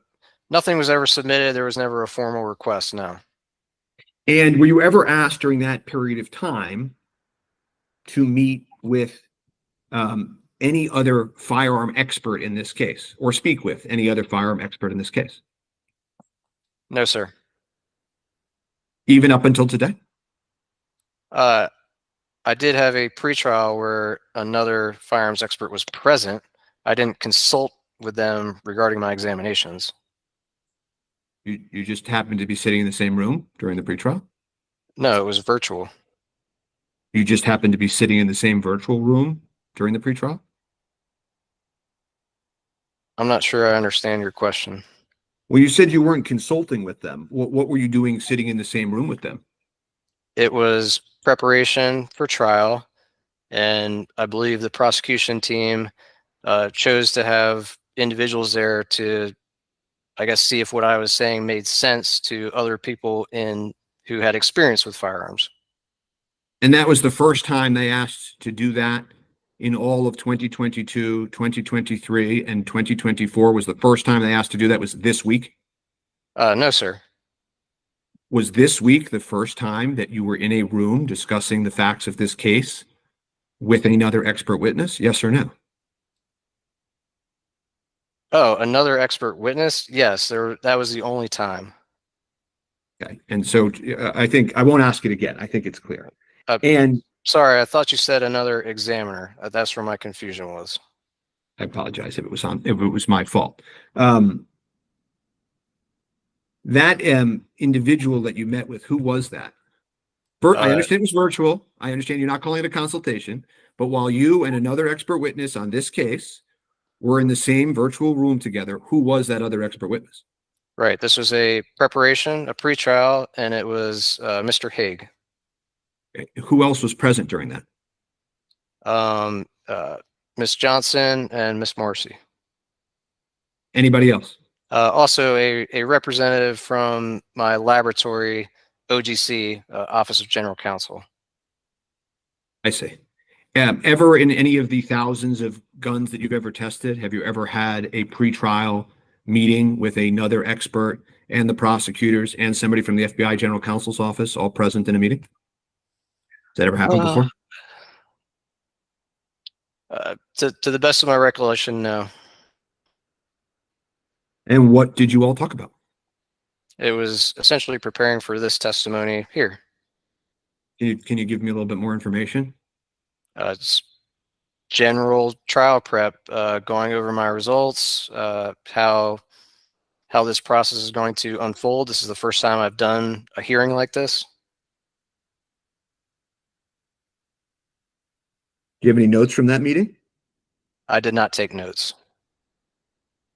S9: nothing was ever submitted. There was never a formal request. No.
S3: And were you ever asked during that period of time to meet with any other firearm expert in this case, or speak with any other firearm expert in this case?
S9: No, sir.
S3: Even up until today?
S9: I did have a pretrial where another firearms expert was present. I didn't consult with them regarding my examinations.
S3: You just happened to be sitting in the same room during the pretrial?
S9: No, it was virtual.
S3: You just happened to be sitting in the same virtual room during the pretrial?
S9: I'm not sure I understand your question.
S3: Well, you said you weren't consulting with them. What were you doing sitting in the same room with them?
S9: It was preparation for trial, and I believe the prosecution team chose to have individuals there to, I guess, see if what I was saying made sense to other people who had experience with firearms.
S3: And that was the first time they asked to do that in all of 2022, 2023, and 2024 was the first time they asked to do that was this week?
S9: No, sir.
S3: Was this week the first time that you were in a room discussing the facts of this case with another expert witness? Yes or no?
S9: Oh, another expert witness? Yes, that was the only time.
S3: Okay. And so I think I won't ask it again. I think it's clear. And
S9: sorry, I thought you said another examiner. That's where my confusion was.
S3: I apologize if it was my fault. That individual that you met with, who was that? I understand it was virtual. I understand you're not calling it a consultation, but while you and another expert witness on this case were in the same virtual room together, who was that other expert witness?
S9: Right. This was a preparation, a pretrial, and it was Mr. Haig.
S3: Who else was present during that?
S9: Miss Johnson and Miss Morrissey.
S3: Anybody else?
S9: Also a representative from my laboratory, OGC, Office of General Counsel.
S3: I see. Ever in any of the thousands of guns that you've ever tested, have you ever had a pretrial meeting with another expert and the prosecutors and somebody from the FBI General Counsel's office all present in a meeting? Has that ever happened before?
S9: To the best of my recollection, no.
S3: And what did you all talk about?
S9: It was essentially preparing for this testimony here.
S3: Can you give me a little bit more information?
S9: It's general trial prep, going over my results, how this process is going to unfold. This is the first time I've done a hearing like this.
S3: Do you have any notes from that meeting?
S9: I did not take notes.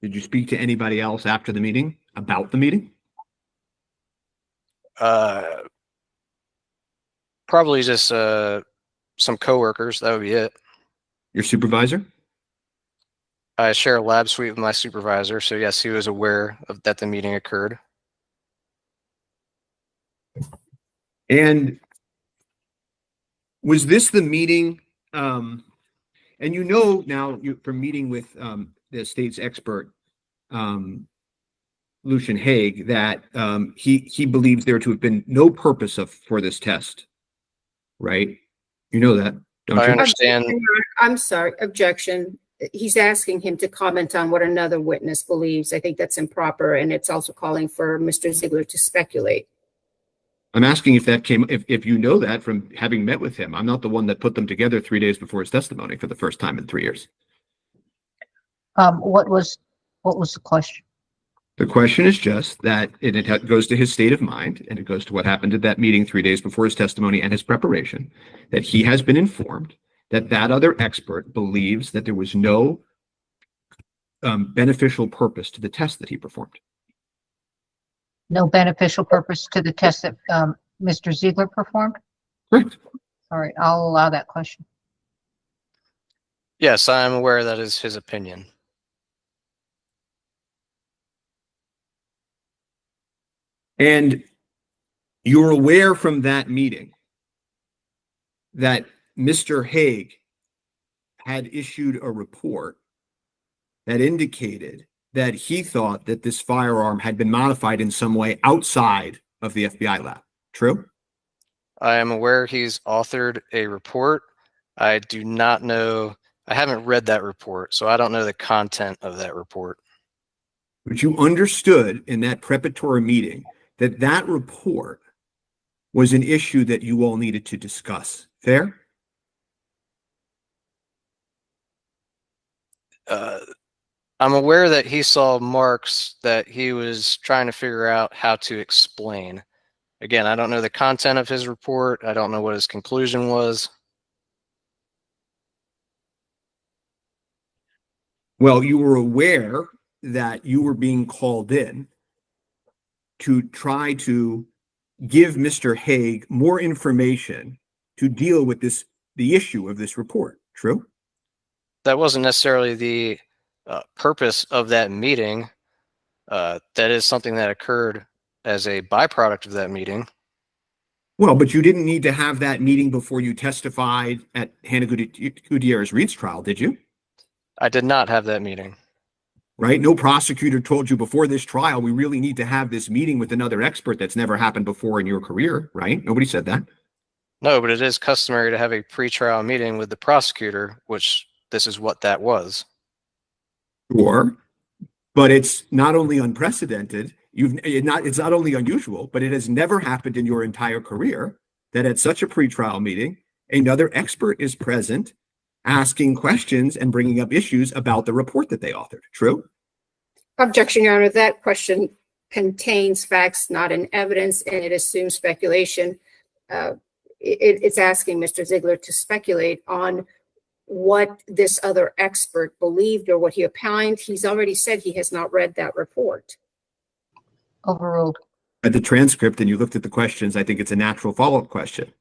S3: Did you speak to anybody else after the meeting about the meeting?
S9: Probably just some coworkers. That would be it.
S3: Your supervisor?
S9: I share a lab suite with my supervisor, so yes, he was aware of that the meeting occurred.
S3: And was this the meeting? And you know now from meeting with the state's expert, Lucian Haig, that he believes there to have been no purpose for this test, right? You know that, don't you?
S9: I understand.
S5: I'm sorry, objection. He's asking him to comment on what another witness believes. I think that's improper, and it's also calling for Mr. Ziegler to speculate.
S3: I'm asking if you know that from having met with him. I'm not the one that put them together 3 days before his testimony for the first time in 3 years.
S1: What was the question?
S3: The question is just that it goes to his state of mind, and it goes to what happened at that meeting 3 days before his testimony and his preparation, that he has been informed that other expert believes that there was no beneficial purpose to the test that he performed.
S1: No beneficial purpose to the test that Mr. Ziegler performed?
S3: Correct.
S1: All right, I'll allow that question.
S9: Yes, I'm aware that is his opinion.
S3: And you're aware from that meeting that Mr. Hague had issued a report that indicated that he thought that this firearm had been modified in some way outside of the FBI lab. True?
S9: I am aware he's authored a report. I do not know, I haven't read that report, so I don't know the content of that report.
S3: But you understood in that preparatory meeting that that report was an issue that you all needed to discuss. Fair?
S9: I'm aware that he saw marks that he was trying to figure out how to explain. Again, I don't know the content of his report. I don't know what his conclusion was.
S3: Well, you were aware that you were being called in to try to give Mr. Hague more information to deal with the issue of this report. True?
S9: That wasn't necessarily the purpose of that meeting. That is something that occurred as a byproduct of that meeting.
S3: Well, but you didn't need to have that meeting before you testified at Halyna Gutierrez Reed's trial, did you?
S9: I did not have that meeting.
S3: Right? No prosecutor told you before this trial, we really need to have this meeting with another expert. That's never happened before in your career, right? Nobody said that.
S9: No, but it is customary to have a pretrial meeting with the prosecutor, which this is what that was.
S3: Sure, but it's not only unprecedented, it's not only unusual, but it has never happened in your entire career that at such a pretrial meeting, another expert is present asking questions and bringing up issues about the report that they authored. True?
S5: Objection, Your Honor. That question contains facts, not in evidence, and it assumes speculation. It's asking Mr. Ziegler to speculate on what this other expert believed or what he opined. He's already said he has not read that report.
S1: Overruled.
S3: At the transcript and you looked at the questions, I think it's a natural follow-up question.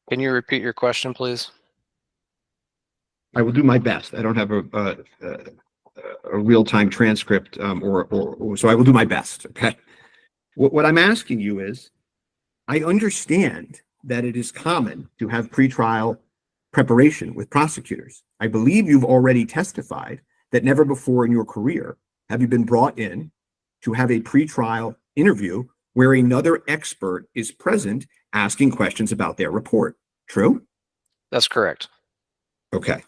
S9: Can you repeat your question, please?
S3: I will do my best. I don't have a real-time transcript, so I will do my best. Okay. What I'm asking you is, I understand that it is common to have pretrial preparation with prosecutors. I believe you've already testified that never before in your career have you been brought in to have a pretrial interview where another expert is present asking questions about their report. True?
S9: That's correct.
S3: Okay.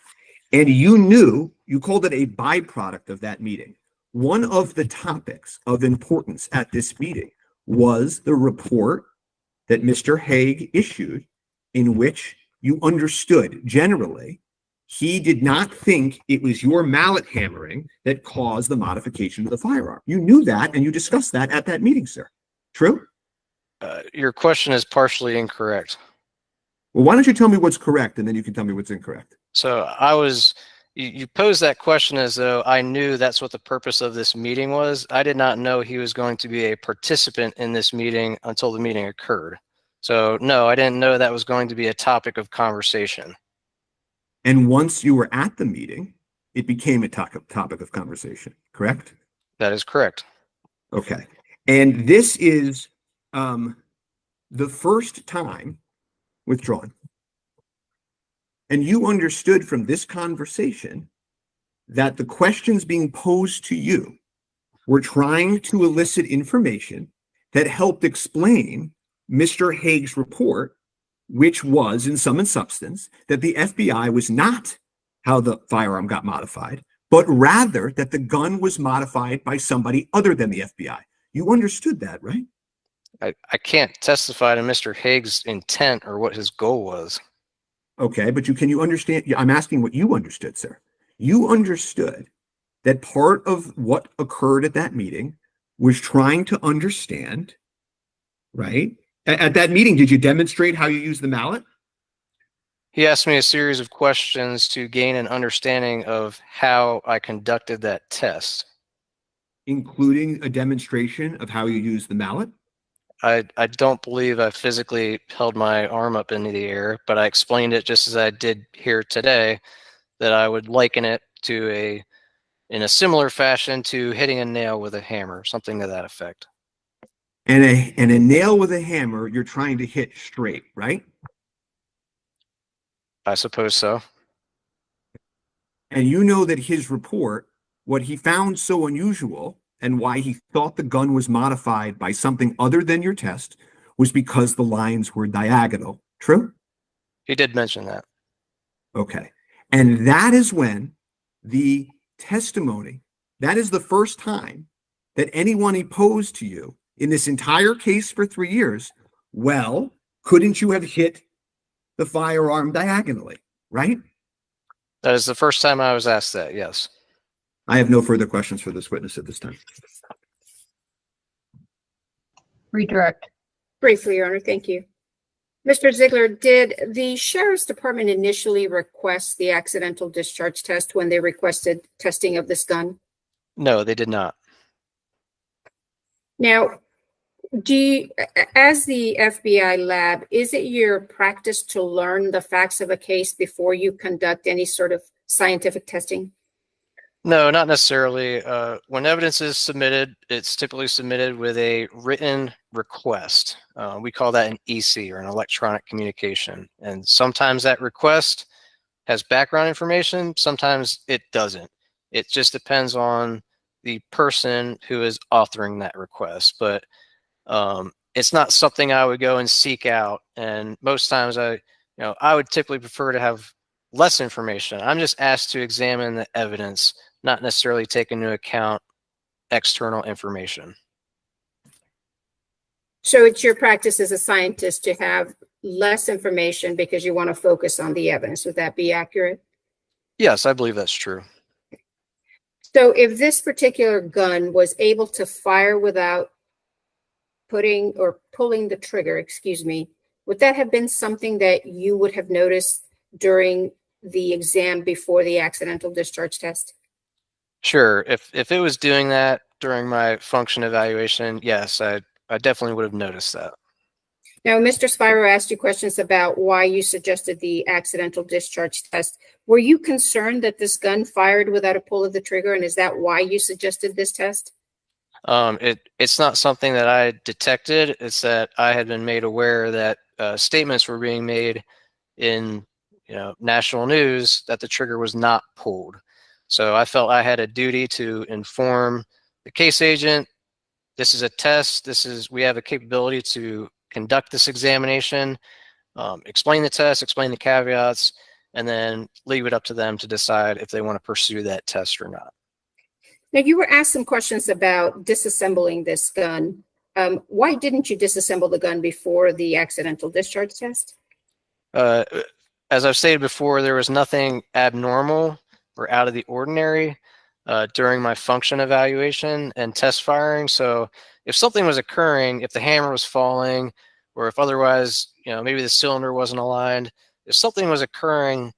S3: And you called it a byproduct of that meeting. One of the topics of importance at this meeting was the report that Mr. Hague issued, in which you understood generally he did not think it was your mallet hammering that caused the modification of the firearm. You knew that and you discussed that at that meeting, sir. True?
S9: Your question is partially incorrect.
S3: Well, why don't you tell me what's correct and then you can tell me what's incorrect.
S9: So you posed that question as though I knew that's what the purpose of this meeting was. I did not know he was going to be a participant in this meeting until the meeting occurred. So no, I didn't know that was going to be a topic of conversation.
S3: And once you were at the meeting, it became a topic of conversation, correct?
S9: That is correct.
S3: Okay. And this is the first time withdrawn. And you understood from this conversation that the questions being posed to you were trying to elicit information that helped explain Mr. Hague's report, which was in sum and substance that the FBI was not how the firearm got modified, but rather that the gun was modified by somebody other than the FBI. You understood that, right?
S9: I can't testify to Mr. Hague's intent or what his goal was.
S3: Okay, but can you understand? I'm asking what you understood, sir. You understood that part of what occurred at that meeting was trying to understand, right? At that meeting, did you demonstrate how you use the mallet?
S9: He asked me a series of questions to gain an understanding of how I conducted that test.
S3: Including a demonstration of how you use the mallet?
S9: I don't believe I physically held my arm up into the air, but I explained it just as I did here today, that I would liken it to in a similar fashion to hitting a nail with a hammer, something to that effect.
S3: And a nail with a hammer, you're trying to hit straight, right?
S9: I suppose so.
S3: And you know that his report, what he found so unusual and why he thought the gun was modified by something other than your test was because the lines were diagonal. True?
S9: He did mention that.
S3: Okay. And that is when the testimony, that is the first time that anyone opposed to you in this entire case for 3 years, well, couldn't you have hit the firearm diagonally, right?
S9: That is the first time I was asked that, yes.
S3: I have no further questions for this witness at this time.
S1: Redirect.
S5: Briefly, Your Honor, thank you. Mr. Ziegler, did the Sheriff's Department initially request the accidental discharge test when they requested testing of this gun?
S9: No, they did not.
S5: Now, as the FBI lab, is it your practice to learn the facts of a case before you conduct any sort of scientific testing?
S9: No, not necessarily. When evidence is submitted, it's typically submitted with a written request. We call that an EC, or an electronic communication. And sometimes that request has background information, sometimes it doesn't. It just depends on the person who is authoring that request. But it's not something I would go and seek out. And most times I would typically prefer to have less information. I'm just asked to examine the evidence, not necessarily take into account external information.
S5: So it's your practice as a scientist to have less information because you want to focus on the evidence. Would that be accurate?
S9: Yes, I believe that's true.
S5: So if this particular gun was able to fire without pulling the trigger, would that have been something that you would have noticed during the exam before the accidental discharge test?
S9: Sure. If it was doing that during my function evaluation, yes, I definitely would have noticed that.
S5: Now, Mr. Spiro asked you questions about why you suggested the accidental discharge test. Were you concerned that this gun fired without a pull of the trigger, and is that why you suggested this test?
S9: It's not something that I detected. It's that I had been made aware that statements were being made in national news that the trigger was not pulled. So I felt I had a duty to inform the case agent, this is a test, we have a capability to conduct this examination, explain the test, explain the caveats, and then leave it up to them to decide if they want to pursue that test or not.
S5: Now, you were asked some questions about disassembling this gun. Why didn't you disassemble the gun before the accidental discharge test?
S9: As I've stated before, there was nothing abnormal or out of the ordinary during my function evaluation and test firing. So if something was occurring, if the hammer was falling, or if otherwise, maybe the cylinder wasn't aligned, if something was occurring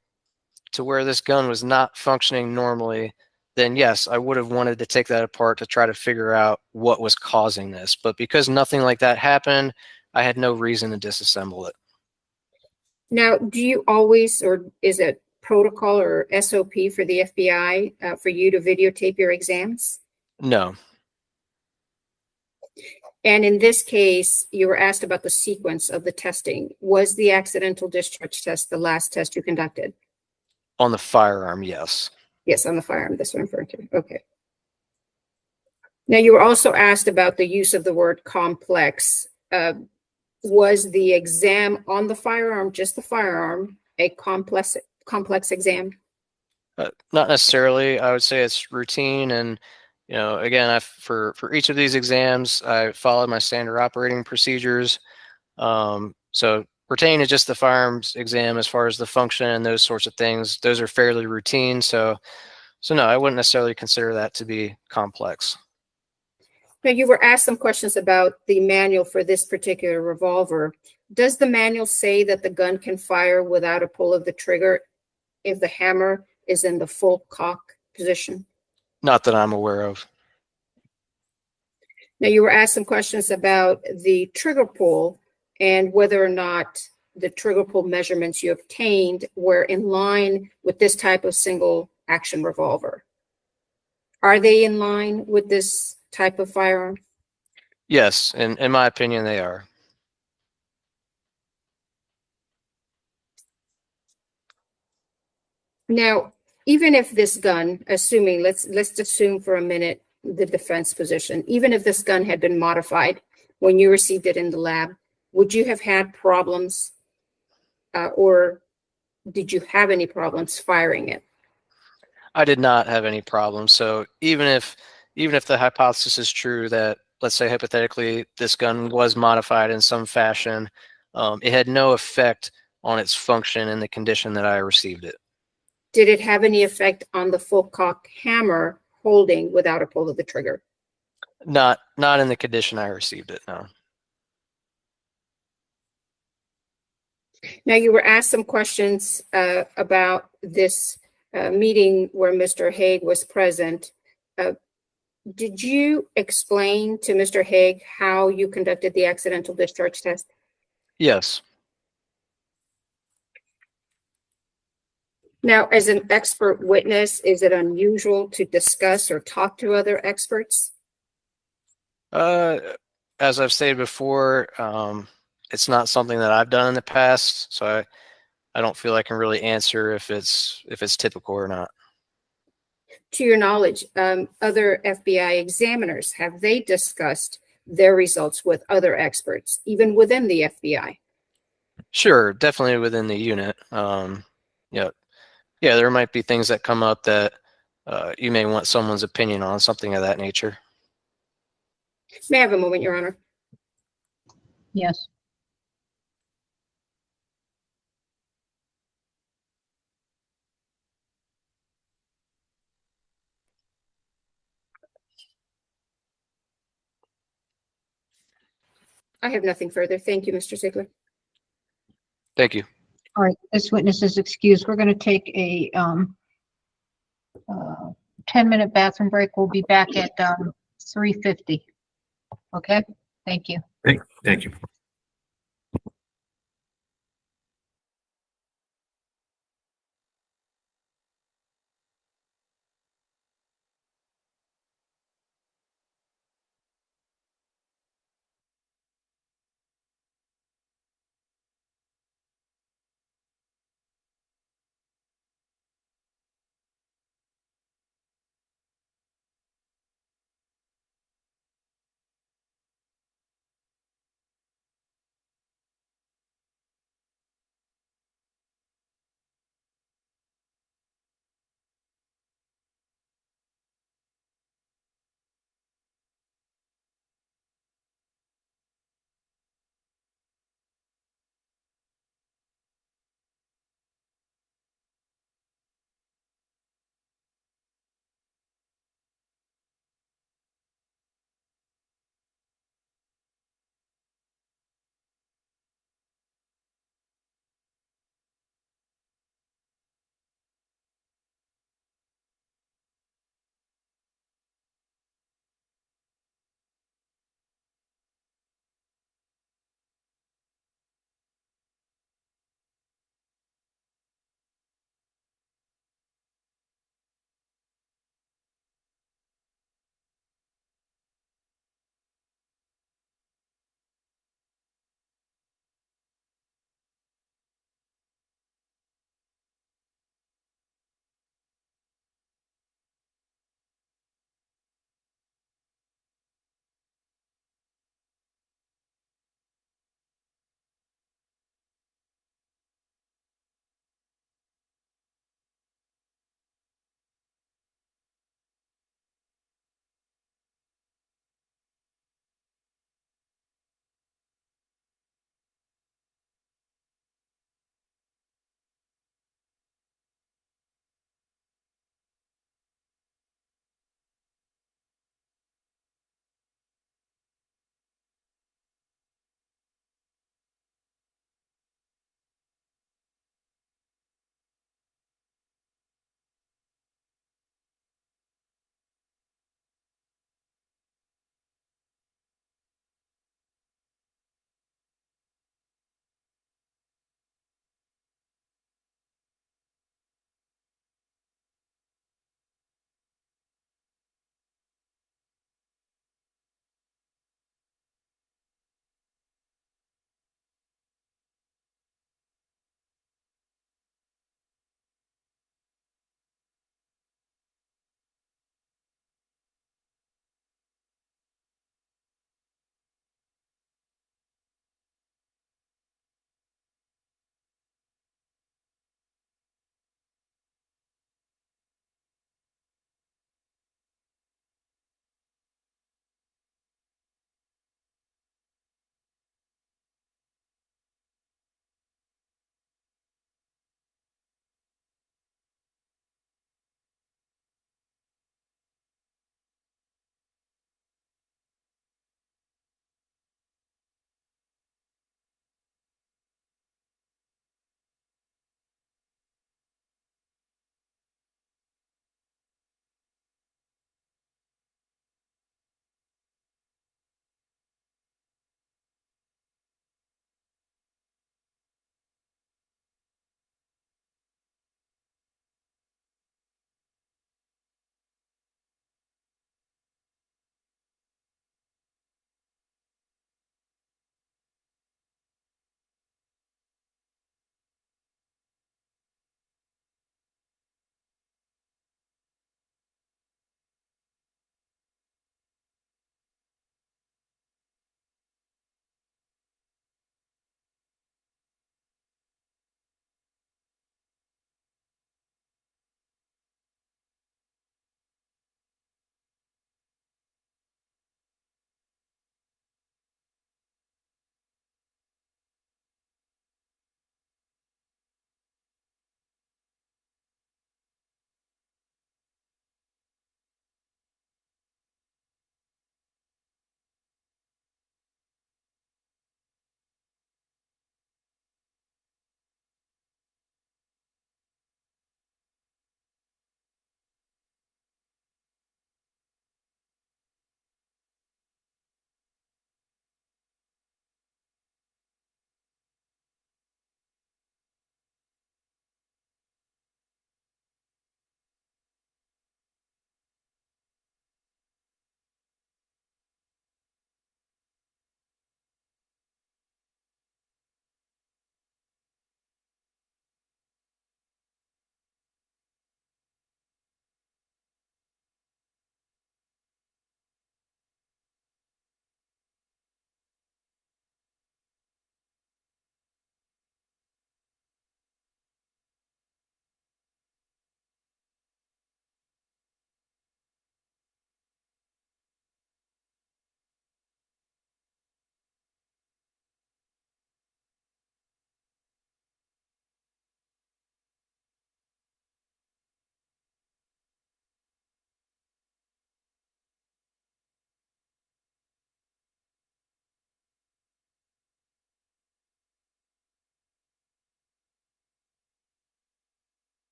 S9: to where this gun was not functioning normally, then yes, I would have wanted to take that apart to try to figure out what was causing this. But because nothing like that happened, I had no reason to disassemble it.
S5: Now, do you always, or is it protocol or SOP for the FBI for you to videotape your exams?
S9: No.
S5: And in this case, you were asked about the sequence of the testing. Was the accidental discharge test the last test you conducted?
S9: On the firearm, yes.
S5: Yes, on the firearm, that's what I'm referring to. Okay. Now, you were also asked about the use of the word complex. Was the exam on the firearm, just the firearm, a complex exam?
S9: Not necessarily. I would say it's routine. And, again, for each of these exams, I followed my standard operating procedures. So pertaining to just the firearms exam, as far as the function and those sorts of things, those are fairly routine. So no, I wouldn't necessarily consider that to be complex.
S5: Now, you were asked some questions about the manual for this particular revolver. Does the manual say that the gun can fire without a pull of the trigger if the hammer is in the full cock position?
S9: Not that I'm aware of.
S5: Now, you were asked some questions about the trigger pull and whether or not the trigger pull measurements you obtained were in line with this type of single action revolver. Are they in line with this type of firearm?
S9: Yes, in my opinion, they are.
S5: Now, even if this gun, assuming, let's assume for a minute the defense position, even if this gun had been modified when you received it in the lab, would you have had problems or did you have any problems firing it?
S9: I did not have any problems. So even if the hypothesis is true that, let's say hypothetically, this gun was modified in some fashion, it had no effect on its function in the condition that I received it.
S5: Did it have any effect on the full cock hammer holding without a pull of the trigger?
S9: Not in the condition I received it, no.
S5: Now, you were asked some questions about this meeting where Mr. Hague was present. Did you explain to Mr. Hague how you conducted the accidental discharge test?
S9: Yes.
S5: Now, as an expert witness, is it unusual to discuss or talk to other experts?
S9: As I've stated before, it's not something that I've done in the past, so I don't feel I can really answer if it's typical or not.
S5: To your knowledge, other FBI examiners, have they discussed their results with other experts, even within the FBI?
S9: Sure, definitely within the unit. Yeah, there might be things that come up that you may want someone's opinion on, something of that nature.
S5: May I have a moment, Your Honor?
S1: Yes.
S5: I have nothing further. Thank you, Mr. Ziegler.
S9: Thank you.
S1: All right, this witness is excused. We're going to take a 10-minute bathroom break. We'll be back at 3:50. Okay, thank you.
S3: Thank you.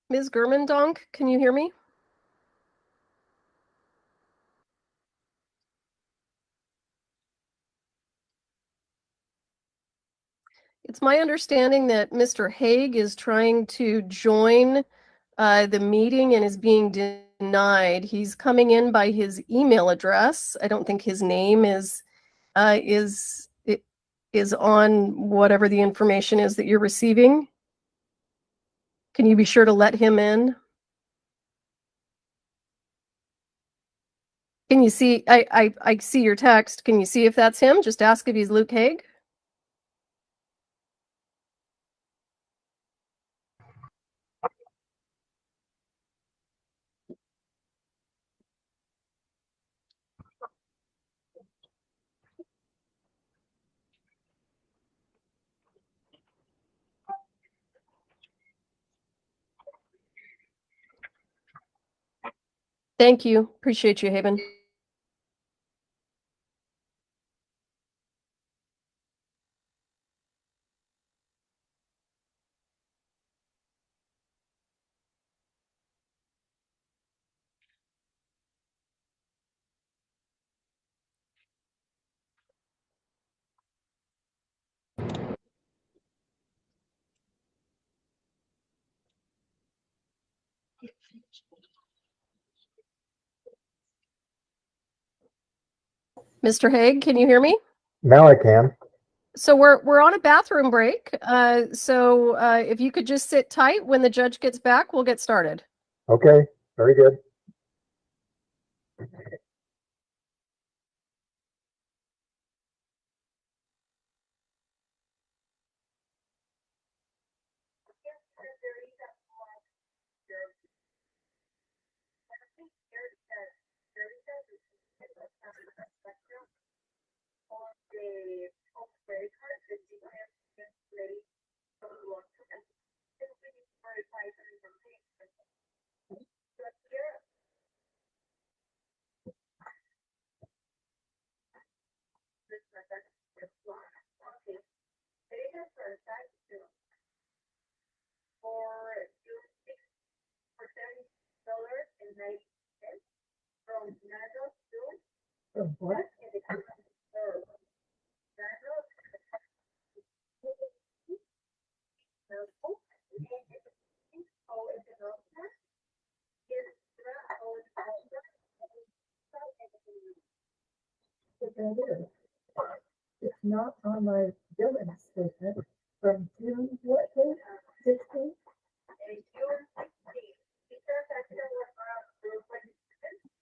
S2: Ms. Germendonk, can you hear me? It's my understanding that Mr. Haig is trying to join the meeting and is being denied. He's coming in by his email address. I don't think his name is on whatever the information is that you're receiving. Can you be sure to let him in? Can you see? I see your text. Can you see if that's him? Just ask if he's Luke Haig. Thank you. Appreciate you, Haven. Mr. Haig, can you hear me?
S10: Now I can.
S2: So we're on a bathroom break. So if you could just sit tight, when the judge gets back, we'll get started.
S10: Okay, very good. It's not on my billing statement from June, what date? 16th?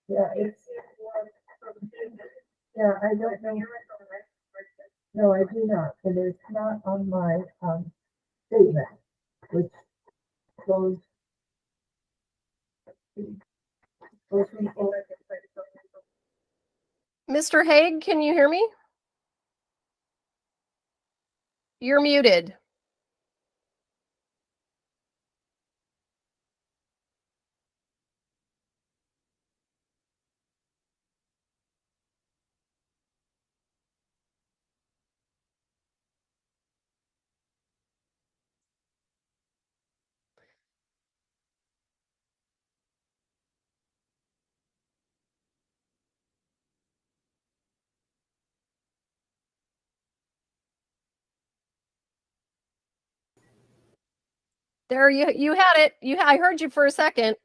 S10: Yeah, I don't know. No, I do not. It is not on my statement, which goes.
S2: Mr. Haig, can you hear me? You're muted. There, you had it. I heard you for a second.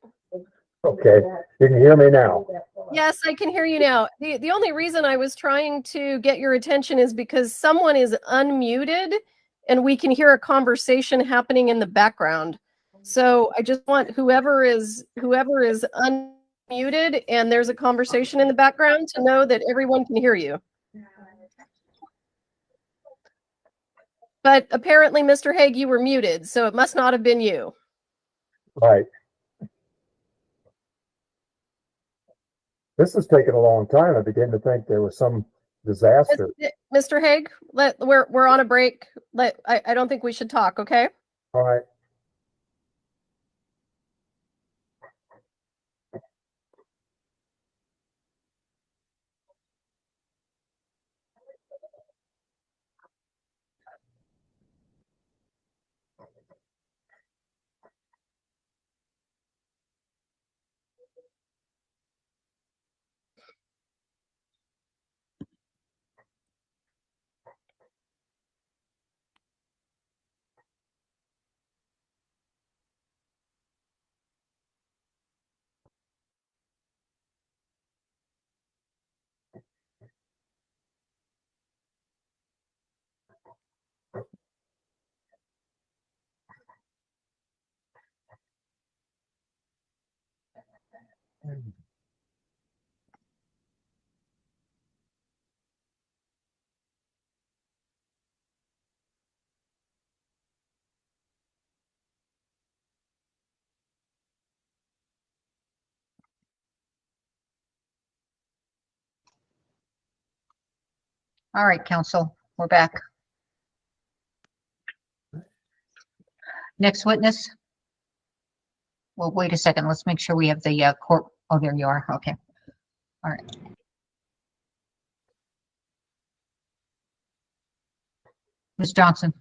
S10: Okay, you can hear me now.
S2: Yes, I can hear you now. The only reason I was trying to get your attention is because someone is unmuted and we can hear a conversation happening in the background. So I just want whoever is unmuted and there's a conversation in the background to know that everyone can hear you. But apparently, Mr. Haig, you were muted, so it must not have been you.
S10: Right. This has taken a long time. I begin to think there was some disaster.
S2: Mr. Haig, we're on a break. I don't think we should talk, okay?
S10: All right.
S1: All right, counsel, we're back. Next witness. Well, wait a second. Let's make sure we have the court. Oh, there you are. Okay. All right. Ms. Johnson.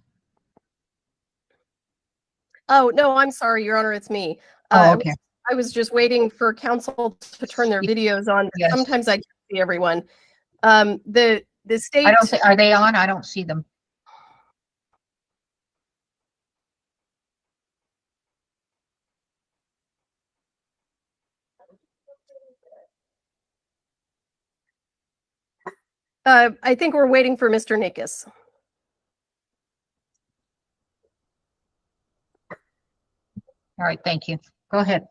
S2: Oh, no, I'm sorry, Your Honor, it's me.
S1: Oh, okay.
S2: I was just waiting for counsel to turn their videos on.
S1: Yes.
S2: Sometimes I can't see everyone. The state.
S1: I don't see. Are they on? I don't see them.
S2: I think we're waiting for Mr. Nikas.
S1: All right, thank you. Go ahead.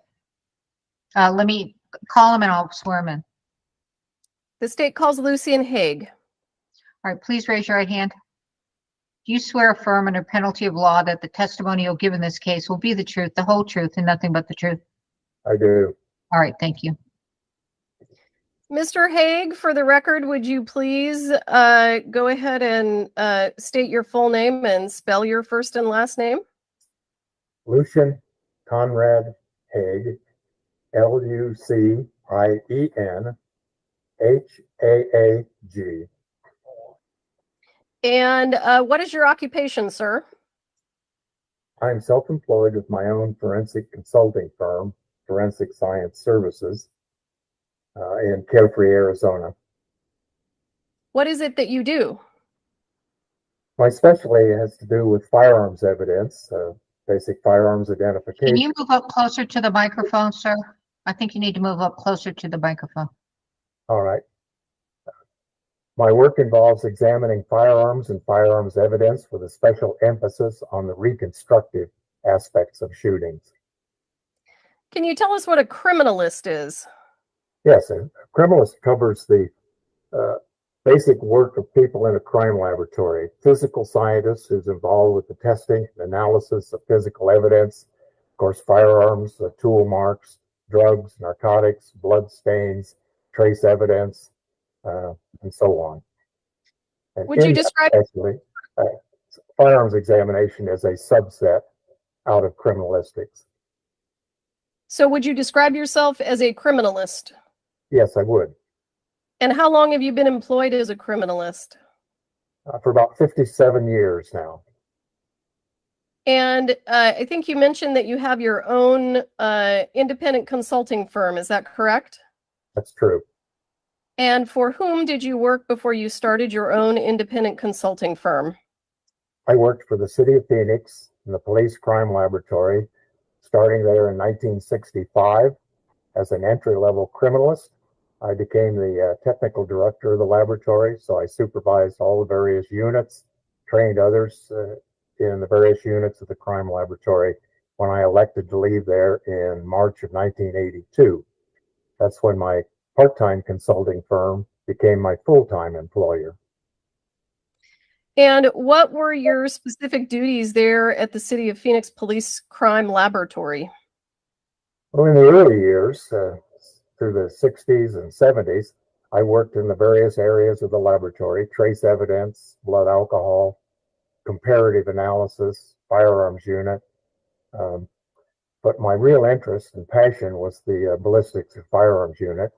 S1: Let me call him and I'll swear him in.
S2: The state calls Lucian Haig.
S1: All right, please raise your right hand. Do you swear affirm under penalty of law that the testimony you'll give in this case will be the truth, the whole truth, and nothing but the truth?
S11: I do.
S1: All right, thank you.
S2: Mr. Haig, for the record, would you please go ahead and state your full name and spell your first and last name?
S11: Lucian Conrad Haig, Lucien Haag.
S2: And what is your occupation, sir?
S11: I'm self-employed with my own forensic consulting firm, Forensic Science Services, in Carefree, Arizona.
S2: What is it that you do?
S11: My specialty has to do with firearms evidence, basic firearms identification.
S1: Can you move up closer to the microphone, sir? I think you need to move up closer to the microphone.
S11: All right. My work involves examining firearms and firearms evidence with a special emphasis on the reconstructive aspects of shootings.
S2: Can you tell us what a criminalist is?
S11: Yes, a criminalist covers the basic work of people in a crime laboratory. Physical scientist who's involved with the testing and analysis of physical evidence, of course, firearms, tool marks, drugs, narcotics, blood stains, trace evidence, and so on. And
S2: Would you describe?
S11: Actually, firearms examination is a subset out of criminalistics.
S2: So would you describe yourself as a criminalist?
S11: Yes, I would.
S2: And how long have you been employed as a criminalist?
S11: For about 57 years now.
S2: And I think you mentioned that you have your own independent consulting firm. Is that correct?
S11: That's true.
S2: And for whom did you work before you started your own independent consulting firm?
S11: I worked for the City of Phoenix in the Police Crime Laboratory, starting there in 1965 as an entry-level criminalist. I became the technical director of the laboratory, so I supervised all the various units, trained others in the various units of the crime laboratory when I elected to leave there in March of 1982. That's when my part-time consulting firm became my full-time employer.
S2: And what were your specific duties there at the City of Phoenix Police Crime Laboratory?
S11: Well, in the early years, through the 60s and 70s, I worked in the various areas of the laboratory: trace evidence, blood alcohol, comparative analysis, firearms unit. But my real interest and passion was the ballistics and firearms unit.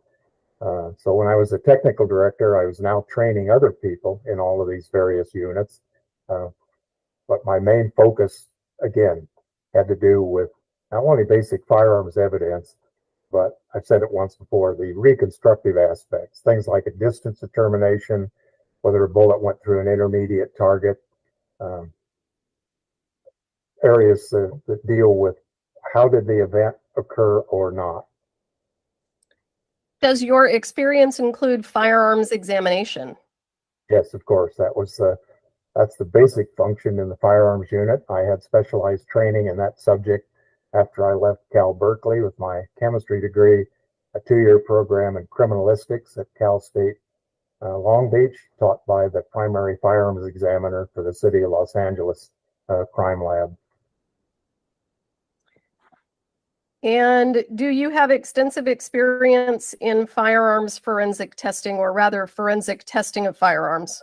S11: So when I was a technical director, I was now training other people in all of these various units. But my main focus, again, had to do with not only basic firearms evidence, but I've said it once before, the reconstructive aspects, things like a distance determination, whether a bullet went through an intermediate target, areas that deal with how did the event occur or not.
S2: Does your experience include firearms examination?
S11: Yes, of course. That's the basic function in the firearms unit. I had specialized training in that subject after I left Cal Berkeley with my chemistry degree, a 2-year program in criminalistics at Cal State Long Beach, taught by the primary firearms examiner for the city of Los Angeles crime lab.
S2: And do you have extensive experience in firearms forensic testing, or rather forensic testing of firearms?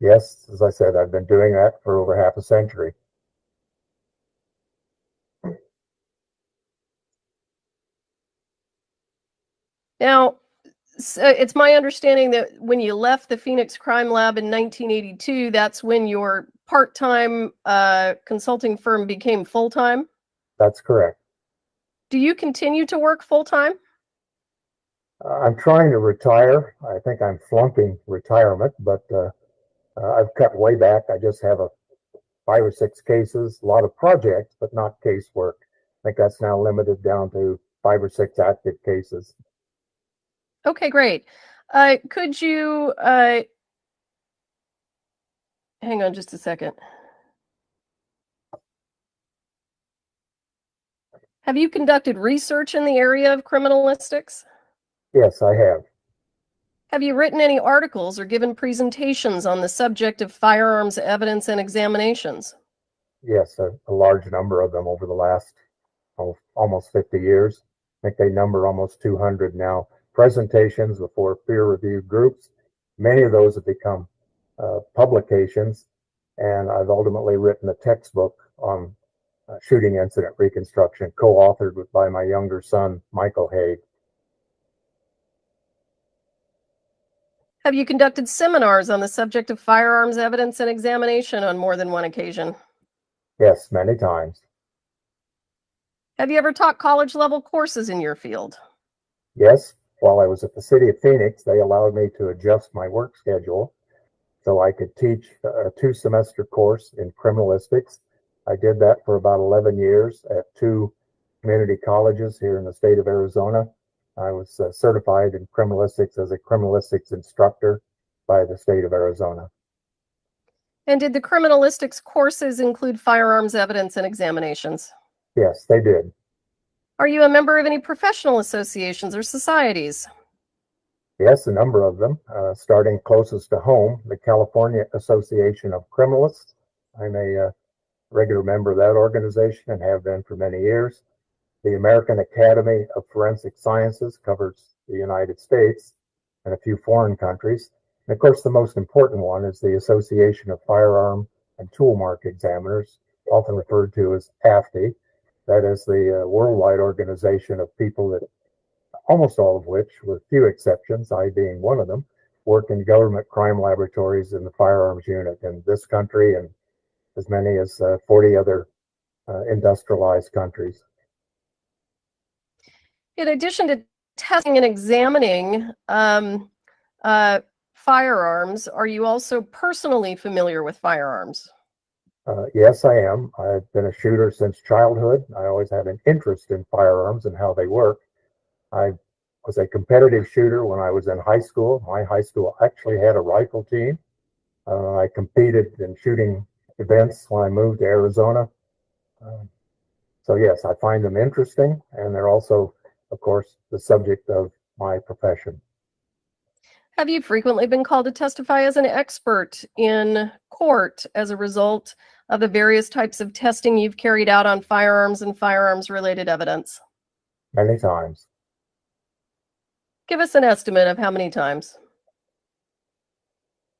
S11: Yes, as I said, I've been doing that for over half a century.
S2: Now, it's my understanding that when you left the Phoenix Crime Lab in 1982, that's when your part-time consulting firm became full-time?
S11: That's correct.
S2: Do you continue to work full-time?
S11: I'm trying to retire. I think I'm flunking retirement, but I've cut way back. I just have 5 or 6 cases, a lot of projects, but not casework. I think that's now limited down to 5 or 6 active cases.
S2: Okay, great. Could you hang on just a second? Have you conducted research in the area of criminalistics?
S11: Yes, I have.
S2: Have you written any articles or given presentations on the subject of firearms evidence and examinations?
S11: Yes, a large number of them over the last almost 50 years. I think they number almost 200 now. Presentations before peer-reviewed groups. Many of those have become publications, and I've ultimately written a textbook on shooting incident reconstruction, co-authored by my younger son, Michael Haig.
S2: Have you conducted seminars on the subject of firearms evidence and examination on more than one occasion?
S11: Yes, many times.
S2: Have you ever taught college-level courses in your field?
S11: Yes, while I was at the city of Phoenix, they allowed me to adjust my work schedule so I could teach a 2-semester course in criminalistics. I did that for about 11 years at 2 community colleges here in the state of Arizona. I was certified in criminalistics as a criminalistics instructor by the state of Arizona.
S2: And did the criminalistics courses include firearms evidence and examinations?
S11: Yes, they did.
S2: Are you a member of any professional associations or societies?
S11: Yes, a number of them, starting closest to home, the California Association of Criminalists. I'm a regular member of that organization and have been for many years. The American Academy of Forensic Sciences covers the United States and a few foreign countries. And of course, the most important one is the Association of Firearm and Tool Mark Examiners, often referred to as AFTE. That is the worldwide organization of people that, almost all of which, with few exceptions, I being one of them, work in government crime laboratories in the firearms unit in this country and as many as 40 other industrialized countries.
S2: In addition to testing and examining firearms, are you also personally familiar with firearms?
S11: Yes, I am. I've been a shooter since childhood. I always had an interest in firearms and how they work. I was a competitive shooter when I was in high school. My high school actually had a rifle team. I competed in shooting events when I moved to Arizona. So yes, I find them interesting, and they're also, of course, the subject of my profession.
S2: Have you frequently been called to testify as an expert in court as a result of the various types of testing you've carried out on firearms and firearms-related evidence?
S11: Many times.
S2: Give us an estimate of how many times.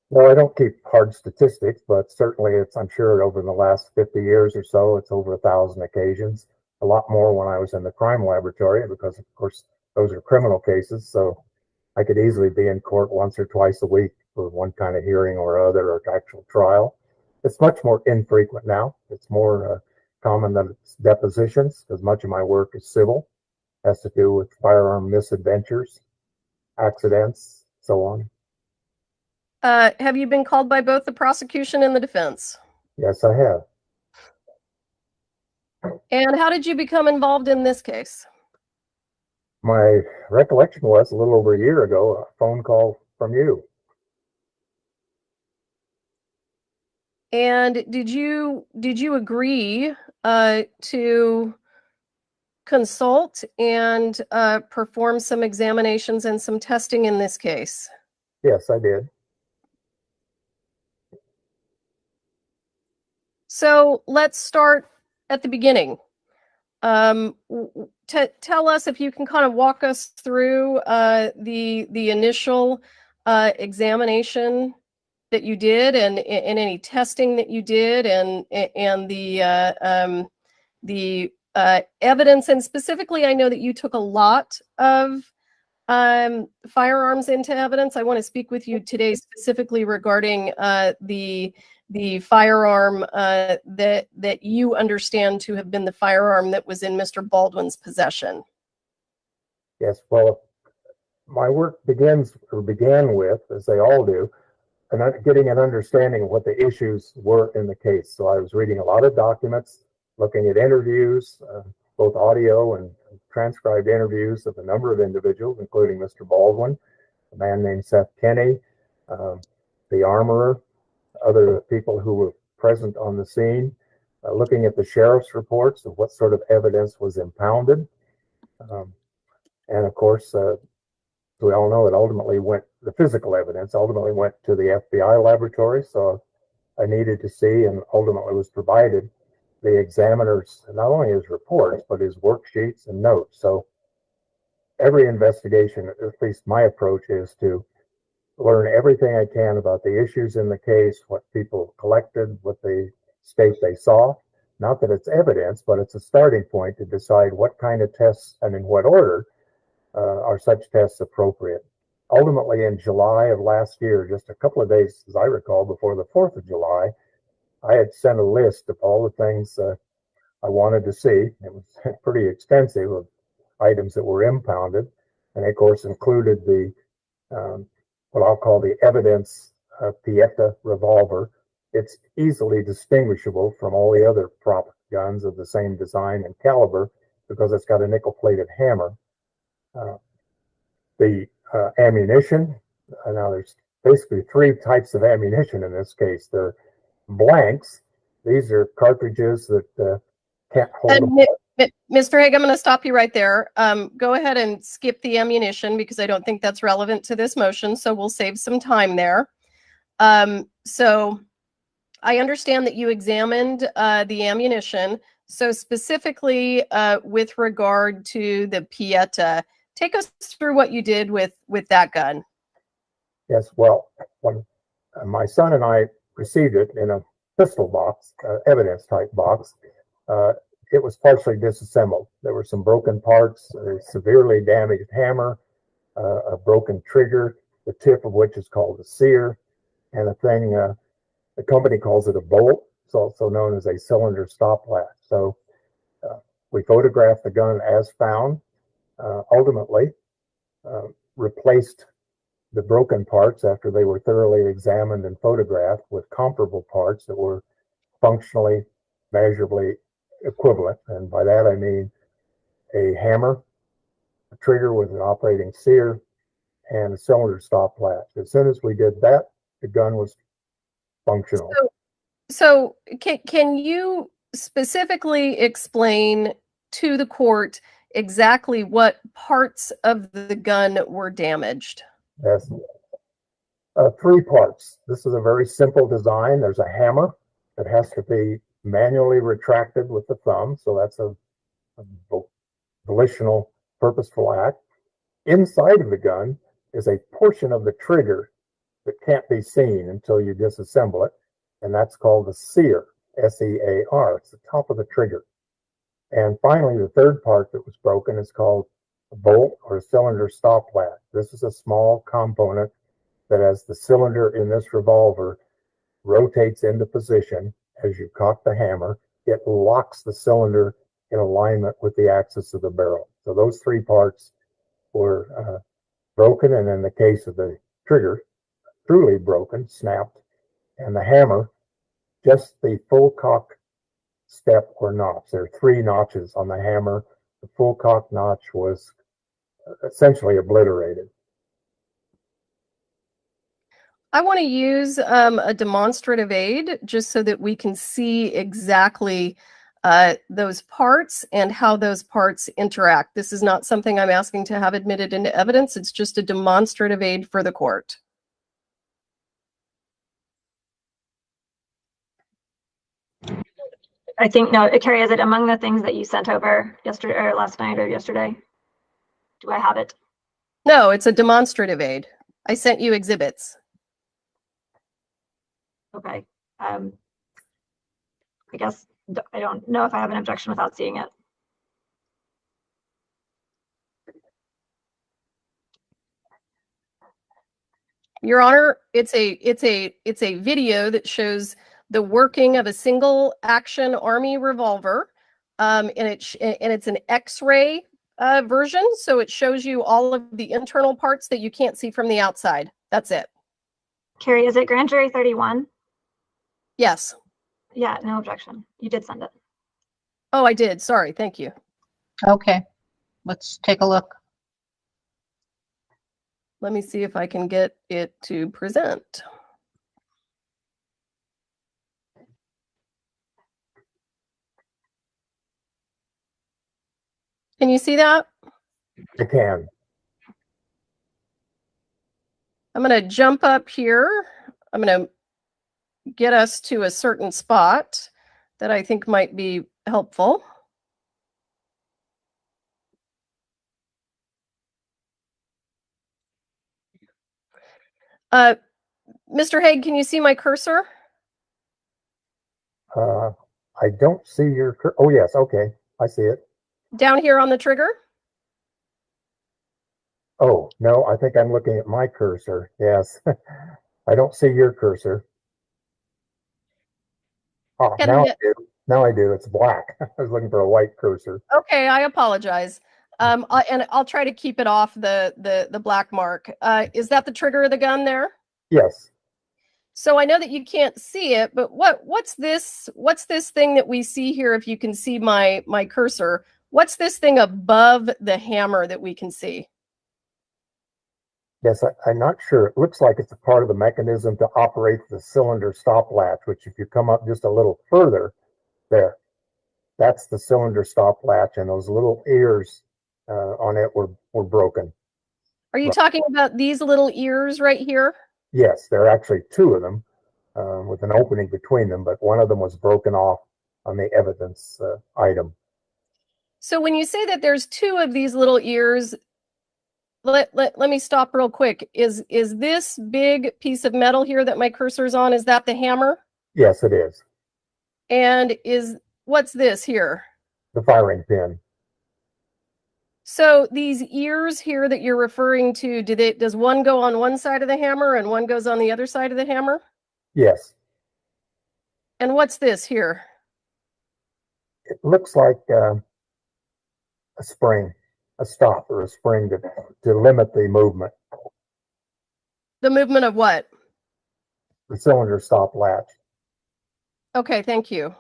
S11: Well, I don't keep hard statistics, but certainly I'm sure over the last 50 years or so, it's over 1,000 occasions. A lot more when I was in the crime laboratory because, of course, those are criminal cases. So I could easily be in court once or twice a week for one kind of hearing or other or actual trial. It's much more infrequent now. It's more common that it's depositions because much of my work is civil. Has to do with firearm misadventures, accidents, so on.
S2: Have you been called by both the prosecution and the defense?
S11: Yes, I have.
S2: And how did you become involved in this case?
S11: My recollection was a little over a year ago, a phone call from you.
S2: And did you agree to consult and perform some examinations and some testing in this case?
S11: Yes, I did.
S2: So let's start at the beginning. Tell us, if you can kind of walk us through the initial examination that you did, and any testing that you did, and the evidence. And specifically, I know that you took a lot of firearms into evidence. I want to speak with you today specifically regarding the firearm that you understand to have been the firearm that was in Mr. Baldwin's possession.
S11: Yes, well, my work began with, as they all do, getting an understanding of what the issues were in the case. So I was reading a lot of documents, looking at interviews, both audio and transcribed interviews of a number of individuals, including Mr. Baldwin, a man named Seth Kenny, the armorer, other people who were present on the scene, looking at the sheriff's reports of what sort of evidence was impounded. And of course, we all know the physical evidence ultimately went to the FBI laboratory. So I needed to see, and ultimately was provided, the examiner's, not only his reports, but his worksheets and notes. So every investigation, at least my approach, is to learn everything I can about the issues in the case, what people collected, what they state they saw. Not that it's evidence, but it's a starting point to decide what kind of tests and in what order are such tests appropriate. Ultimately, in July of last year, just a couple of days, as I recall, before the 4th of July, I had sent a list of all the things I wanted to see. It was pretty extensive, of items that were impounded, and of course included the what I'll call the evidence Pieta revolver. It's easily distinguishable from all the other prop guns of the same design and caliber because it's got a nickel-plated hammer. The ammunition, now there's basically 3 types of ammunition in this case. They're blanks. These are cartridges that can't hold.
S2: Mr. Haig, I'm going to stop you right there. Go ahead and skip the ammunition because I don't think that's relevant to this motion. So we'll save some time there. So I understand that you examined the ammunition. So specifically with regard to the Pieta, take us through what you did with that gun.
S11: Yes, well, when my son and I received it in a pistol box, evidence type box, it was partially disassembled. There were some broken parts, a severely damaged hammer, a broken trigger, the tip of which is called a sear, and a thing, the company calls it a bolt. It's also known as a cylinder stop latch. So we photographed the gun as found, ultimately replaced the broken parts after they were thoroughly examined and photographed with comparable parts that were functionally, measurably equivalent. And by that I mean a hammer, a trigger with an operating sear, and a cylinder stop latch. As soon as we did that, the gun was functional.
S2: So can you specifically explain to the court exactly what parts of the gun were damaged?
S11: Yes. 3 parts. This is a very simple design. There's a hammer that has to be manually retracted with the thumb. So that's a volitional, purposeful act. Inside of the gun is a portion of the trigger that can't be seen until you disassemble it. And that's called the sear, S-E-A-R. It's the top of the trigger. And finally, the 3rd part that was broken is called a bolt or a cylinder stop latch. This is a small component that, as the cylinder in this revolver rotates into position as you cock the hammer, it locks the cylinder in alignment with the axis of the barrel. So those three parts were broken, and in the case of the trigger, truly broken, snapped, and the hammer, just the full cock step or notch. There are three notches on the hammer. The full cock notch was essentially obliterated.
S2: I want to use a demonstrative aid just so that we can see exactly those parts and how those parts interact. This is not something I'm asking to have admitted into evidence. It's just a demonstrative aid for the court.
S12: I think, no, Carrie, is it among the things that you sent over yesterday or last night or yesterday? Do I have it?
S2: No, it's a demonstrative aid. I sent you exhibits.
S12: Okay. I guess I don't know if I have an objection without seeing it.
S2: Your Honor, it's a video that shows the working of a single action Army revolver, and it's an X-ray version, so it shows you all of the internal parts that you can't see from the outside. That's it.
S12: Carrie, is it Grand Jury 31?
S2: Yes.
S12: Yeah, no objection. You did send it.
S2: Oh, I did. Sorry. Thank you.
S1: Okay, let's take a look.
S2: Let me see if I can get it to present. Can you see that?
S11: I can.
S2: I'm going to jump up here. I'm going to get us to a certain spot that I think might be helpful. Mr. Haig, can you see my cursor?
S11: I don't see your, oh yes, okay, I see it.
S2: Down here on the trigger?
S11: Oh, no, I think I'm looking at my cursor, yes. I don't see your cursor. Oh, now I do. Now I do. It's black. I was looking for a white cursor.
S2: Okay, I apologize. And I'll try to keep it off the black mark. Is that the trigger of the gun there?
S11: Yes.
S2: So I know that you can't see it, but what's this thing that we see here? If you can see my cursor, what's this thing above the hammer that we can see?
S11: Yes, I'm not sure. It looks like it's a part of the mechanism to operate the cylinder stop latch, which if you come up just a little further, there, that's the cylinder stop latch, and those little ears on it were broken.
S2: Are you talking about these little ears right here?
S11: Yes, there are actually two of them with an opening between them, but one of them was broken off on the evidence item.
S2: So when you say that there's two of these little ears, let me stop real quick. Is this big piece of metal here that my cursor's on, is that the hammer?
S11: Yes, it is.
S2: And what's this here?
S11: The firing pin.
S2: So these ears here that you're referring to, does one go on one side of the hammer and one goes on the other side of the hammer?
S11: Yes.
S2: And what's this here?
S11: It looks like a spring, a stop or a spring to limit the movement.
S2: The movement of what?
S11: The cylinder stop latch.
S2: Okay, thank you.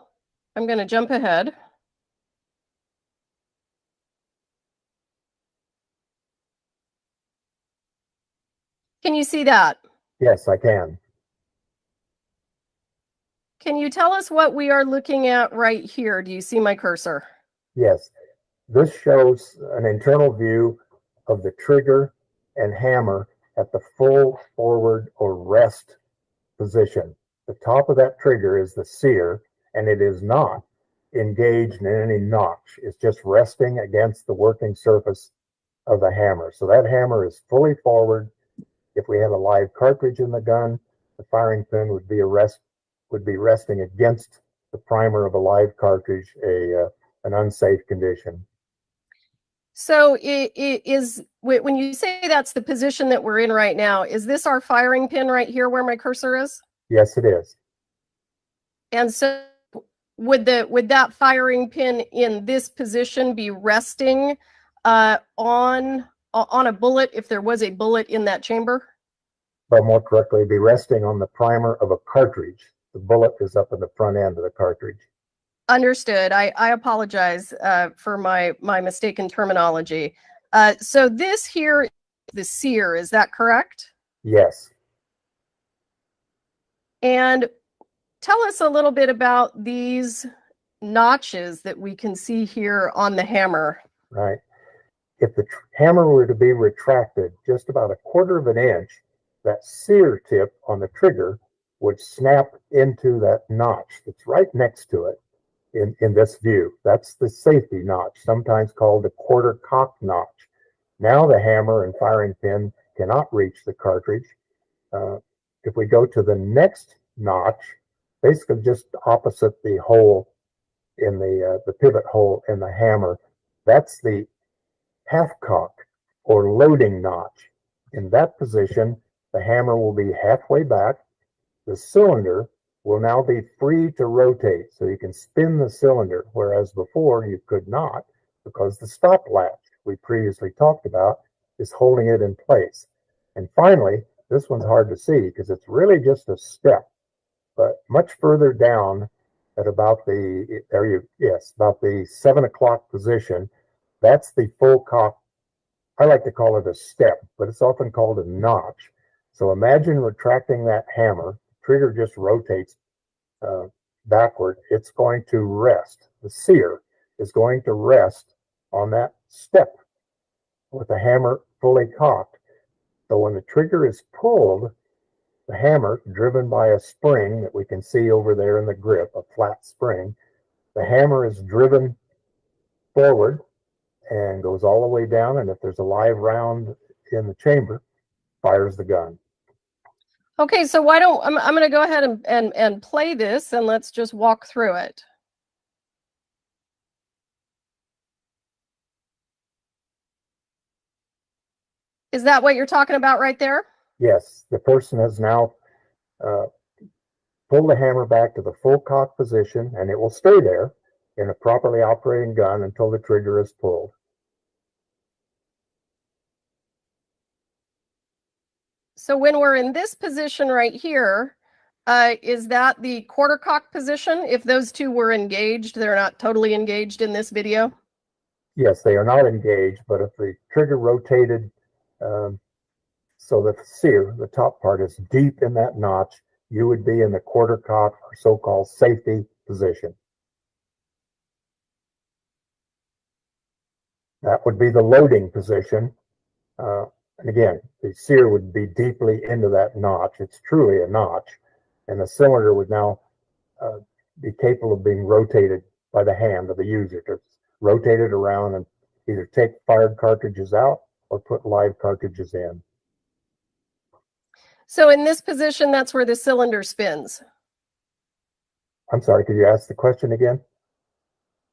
S2: I'm going to jump ahead. Can you see that?
S11: Yes, I can.
S2: Can you tell us what we are looking at right here? Do you see my cursor?
S11: Yes. This shows an internal view of the trigger and hammer at the full forward or rest position. The top of that trigger is the sear, and it is not engaged in any notch. It's just resting against the working surface of the hammer. So that hammer is fully forward. If we had a live cartridge in the gun, the firing pin would be resting against the primer of a live cartridge, an unsafe condition.
S2: So when you say that's the position that we're in right now, is this our firing pin right here where my cursor is?
S11: Yes, it is.
S2: And so would that firing pin in this position be resting on a bullet if there was a bullet in that chamber?
S11: But more correctly, be resting on the primer of a cartridge. The bullet is up in the front end of the cartridge.
S2: Understood. I apologize for my mistaken terminology. So this here is the sear, is that correct?
S11: Yes.
S2: And tell us a little bit about these notches that we can see here on the hammer.
S11: Right. If the hammer were to be retracted just about 1/4 of an inch, that sear tip on the trigger would snap into that notch that's right next to it in this view. That's the safety notch, sometimes called the quarter cock notch. Now the hammer and firing pin cannot reach the cartridge. If we go to the next notch, basically just opposite the hole in the pivot hole in the hammer, that's the half cock or loading notch. In that position, the hammer will be halfway back. The cylinder will now be free to rotate, so you can spin the cylinder, whereas before you could not because the stop latch we previously talked about is holding it in place. And finally, this one's hard to see because it's really just a step, but much further down at about about the 7 o'clock position, that's the full cock. I like to call it a step, but it's often called a notch. So imagine retracting that hammer, trigger just rotates backward. It's going to rest. The sear is going to rest on that step with the hammer fully cocked. So when the trigger is pulled, the hammer, driven by a spring that we can see over there in the grip, a flat spring, the hammer is driven forward and goes all the way down. And if there's a live round in the chamber, fires the gun.
S2: Okay, so why don't I'm going to go ahead and play this, and let's just walk through it. Is that what you're talking about right there?
S11: Yes, the person has now pulled the hammer back to the full cock position, and it will stay there in a properly operating gun until the trigger is pulled.
S2: So when we're in this position right here, is that the quarter cock position? If those two were engaged, they're not totally engaged in this video?
S11: Yes, they are not engaged, but if the trigger rotated so that the sear, the top part, is deep in that notch, you would be in the quarter cock or so-called safety position. That would be the loading position. And again, the sear would be deeply into that notch. It's truly a notch. And the cylinder would now be capable of being rotated by the hand of the user to rotate it around and either take fired cartridges out or put live cartridges in.
S2: So in this position, that's where the cylinder spins.
S11: I'm sorry, could you ask the question again?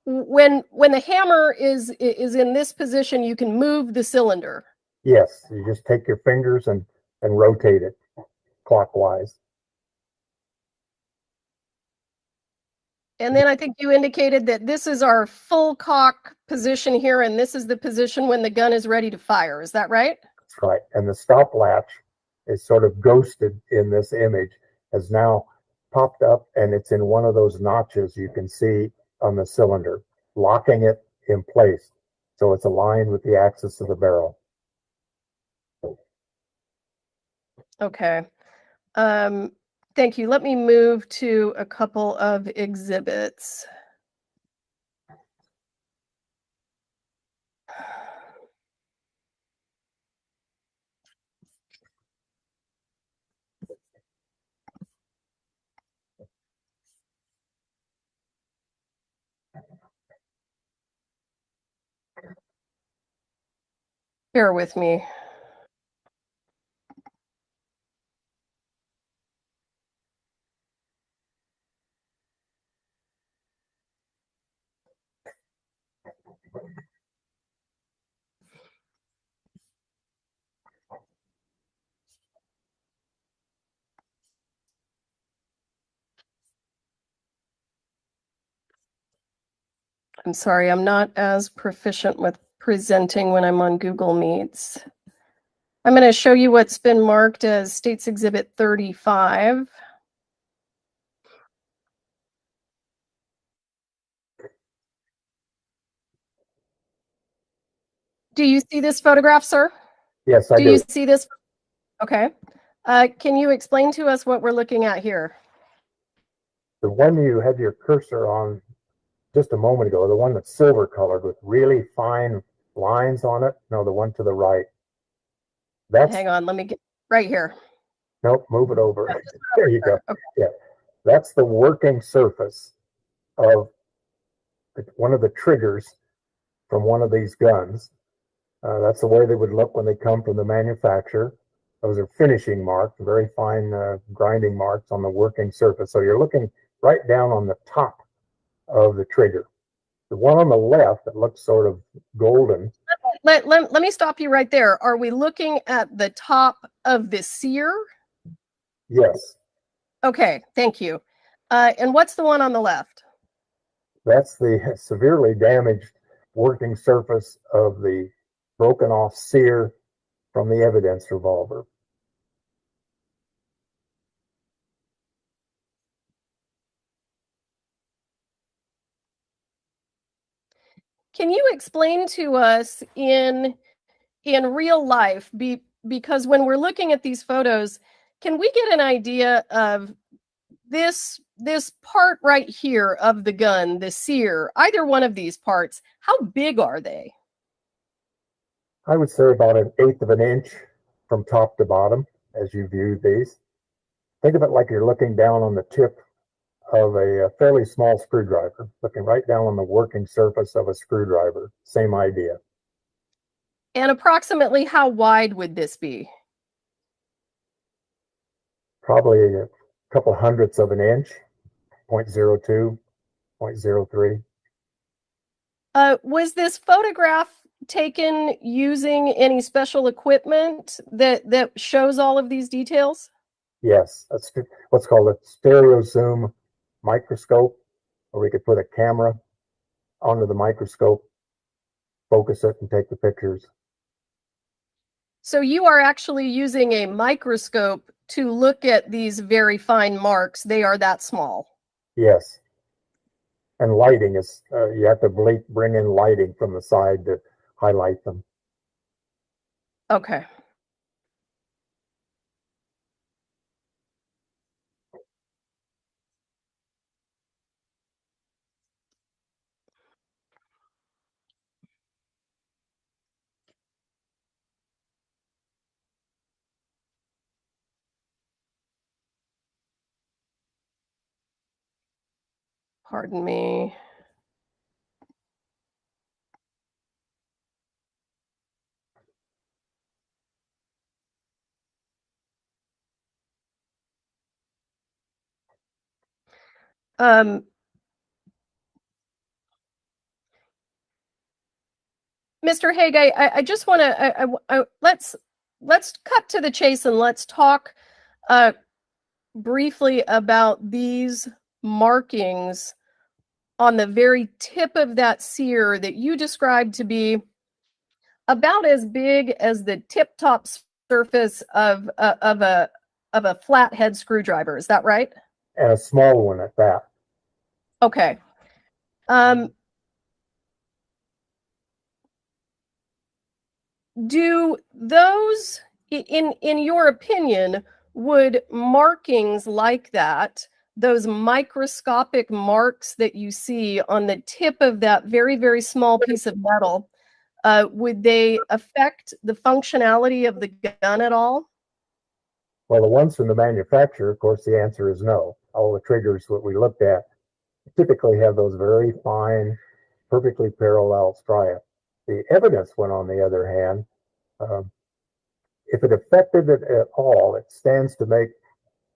S2: When the hammer is in this position, you can move the cylinder.
S11: Yes, you just take your fingers and rotate it clockwise.
S2: And then I think you indicated that this is our full cock position here, and this is the position when the gun is ready to fire. Is that right?
S11: That's right. And the stop latch is sort of ghosted in this image, has now popped up, and it's in one of those notches you can see on the cylinder, locking it in place. So it's aligned with the axis of the barrel.
S2: Okay. Thank you. Let me move to a couple of exhibits. Bear with me. I'm sorry, I'm not as proficient with presenting when I'm on Google Meets. I'm going to show you what's been marked as State's Exhibit 35. Do you see this photograph, sir?
S11: Yes, I
S2: Do you
S11: do.
S2: see this? Okay. Can you explain to us what we're looking at here?
S11: The one you had your cursor on just a moment ago, the one that's silver colored with really fine lines on it. No, the one to the right. That's,
S2: Hang on, let me get right here.
S11: nope, move it over. There you go.
S2: Okay.
S11: Yeah, that's the working surface of one of the triggers from one of these guns. That's the way they would look when they come from the manufacturer. Those are finishing marks, very fine grinding marks on the working surface. So you're looking right down on the top of the trigger. The one on the left that looks sort of golden.
S2: Let me stop you right there. Are we looking at the top of the sear?
S11: Yes.
S2: Okay, thank you. And what's the one on the left?
S11: That's the severely damaged working surface of the broken off sear from the evidence revolver.
S2: Can you explain to us in real life, because when we're looking at these photos, can we get an idea of this part right here of the gun, the sear, either one of these parts, how big are they?
S11: I would say about 1/8 of an inch from top to bottom as you view these. Think of it like you're looking down on the tip of a fairly small screwdriver, looking right down on the working surface of a screwdriver. Same idea.
S2: And approximately how wide would this be?
S11: Probably a couple hundredths of an inch, 0.02, 0.03.
S2: Was this photograph taken using any special equipment that shows all of these details?
S11: Yes, that's what's called a stereo zoom microscope, where we could put a camera onto the microscope, focus it, and take the pictures.
S2: So you are actually using a microscope to look at these very fine marks. They are that small.
S11: Yes. And lighting is, you have to bring in lighting from the side to highlight them.
S2: Okay. Pardon me. Mr. Haig, I just want to let's cut to the chase and let's talk briefly about these markings on the very tip of that sear that you described to be about as big as the tip-top surface of a flathead screwdriver. Is that right?
S11: And a small one at that.
S2: Okay. Do those, in your opinion, would markings like that, those microscopic marks that you see on the tip of that very, very small piece of metal, would they affect the functionality of the gun at all?
S11: Well, the ones from the manufacturer, of course, the answer is no. All the triggers that we looked at typically have those very fine, perfectly parallel stria. The evidence one, on the other hand, if it affected it at all, it stands to make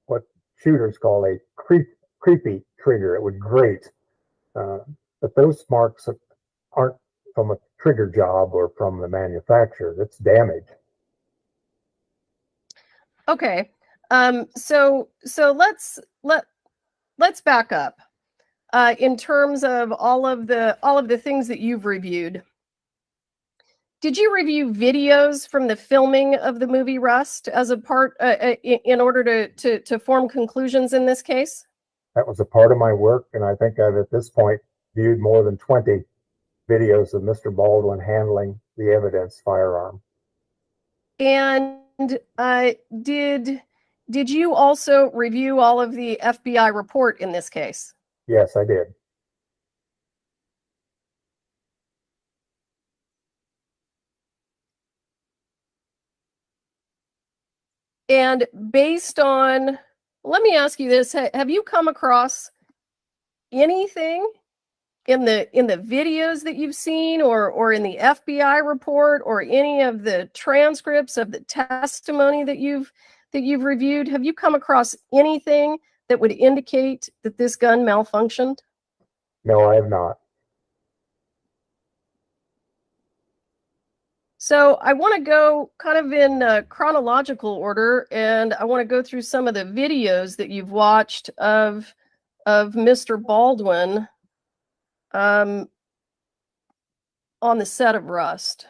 S11: what shooters call a creepy trigger. It would grate. But those marks aren't from a trigger job or from the manufacturer. It's damage.
S2: Okay. So let's back up. in terms of all of the things that you've reviewed. Did you review videos from the filming of the movie Rust as a part in order to form conclusions in this case?
S11: That was a part of my work, and I think I've at this point viewed more than 20 videos of Mr. Baldwin handling the evidence firearm.
S2: And did you also review all of the FBI report in this case?
S11: Yes, I did.
S2: And based on, let me ask you this, have you come across anything in the videos that you've seen or in the FBI report or any of the transcripts of the testimony that you've reviewed? Have you come across anything that would indicate that this gun malfunctioned?
S11: No, I have not.
S2: So I want to go kind of in chronological order, and I want to go through some of the videos that you've watched of Mr. Baldwin on the set of Rust.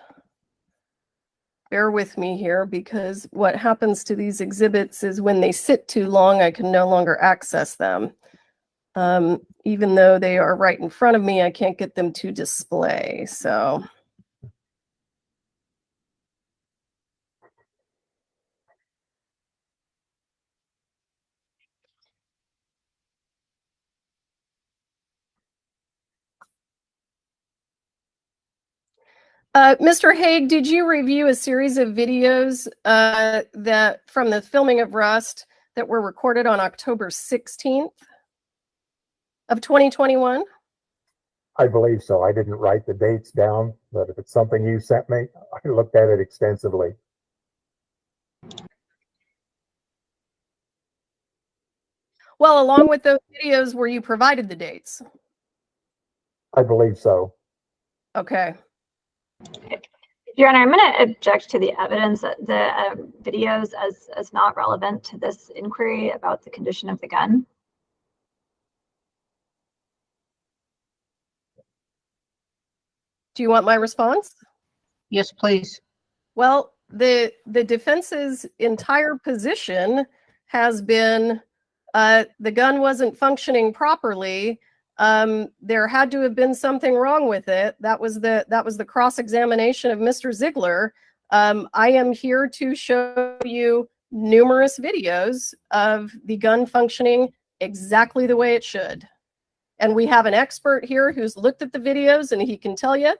S2: Bear with me here, because what happens to these exhibits is when they sit too long, I can no longer access them. Even though they are right in front of me, I can't get them to display. So Mr. Haig, did you review a series of videos that from the filming of Rust that were recorded on October 16th of 2021?
S11: I believe so. I didn't write the dates down, but if it's something you sent me, I looked at it extensively.
S2: Well, along with those videos, were you provided the dates?
S11: I believe so.
S2: Okay.
S12: Your Honor, I'm going to object to the evidence, the videos as not relevant to this inquiry about the condition of the gun.
S2: Do you want my response?
S1: Yes, please.
S2: Well, the defense's entire position has been the gun wasn't functioning properly. There had to have been something wrong with it. That was the cross-examination of Mr. Ziegler. I am here to show you numerous videos of the gun functioning exactly the way it should. And we have an expert here who's looked at the videos, and he can tell you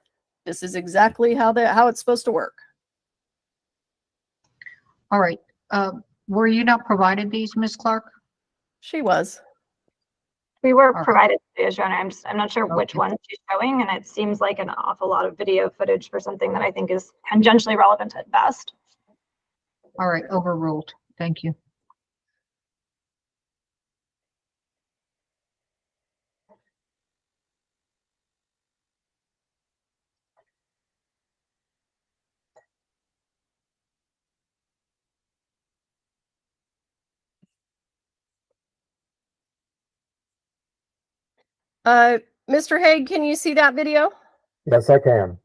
S2: this is exactly how it's supposed to work.
S1: All right. Were you not provided these, Ms. Clark?
S2: She was.
S12: We were
S1: right.
S12: provided videos, Your Honor. I'm not sure which one she's showing, and it seems like an awful lot of video footage for something that I think is tangentially relevant at best.
S1: All right, overruled. Thank you.
S2: Mr. Haig, can you see that video?
S11: Yes, I can.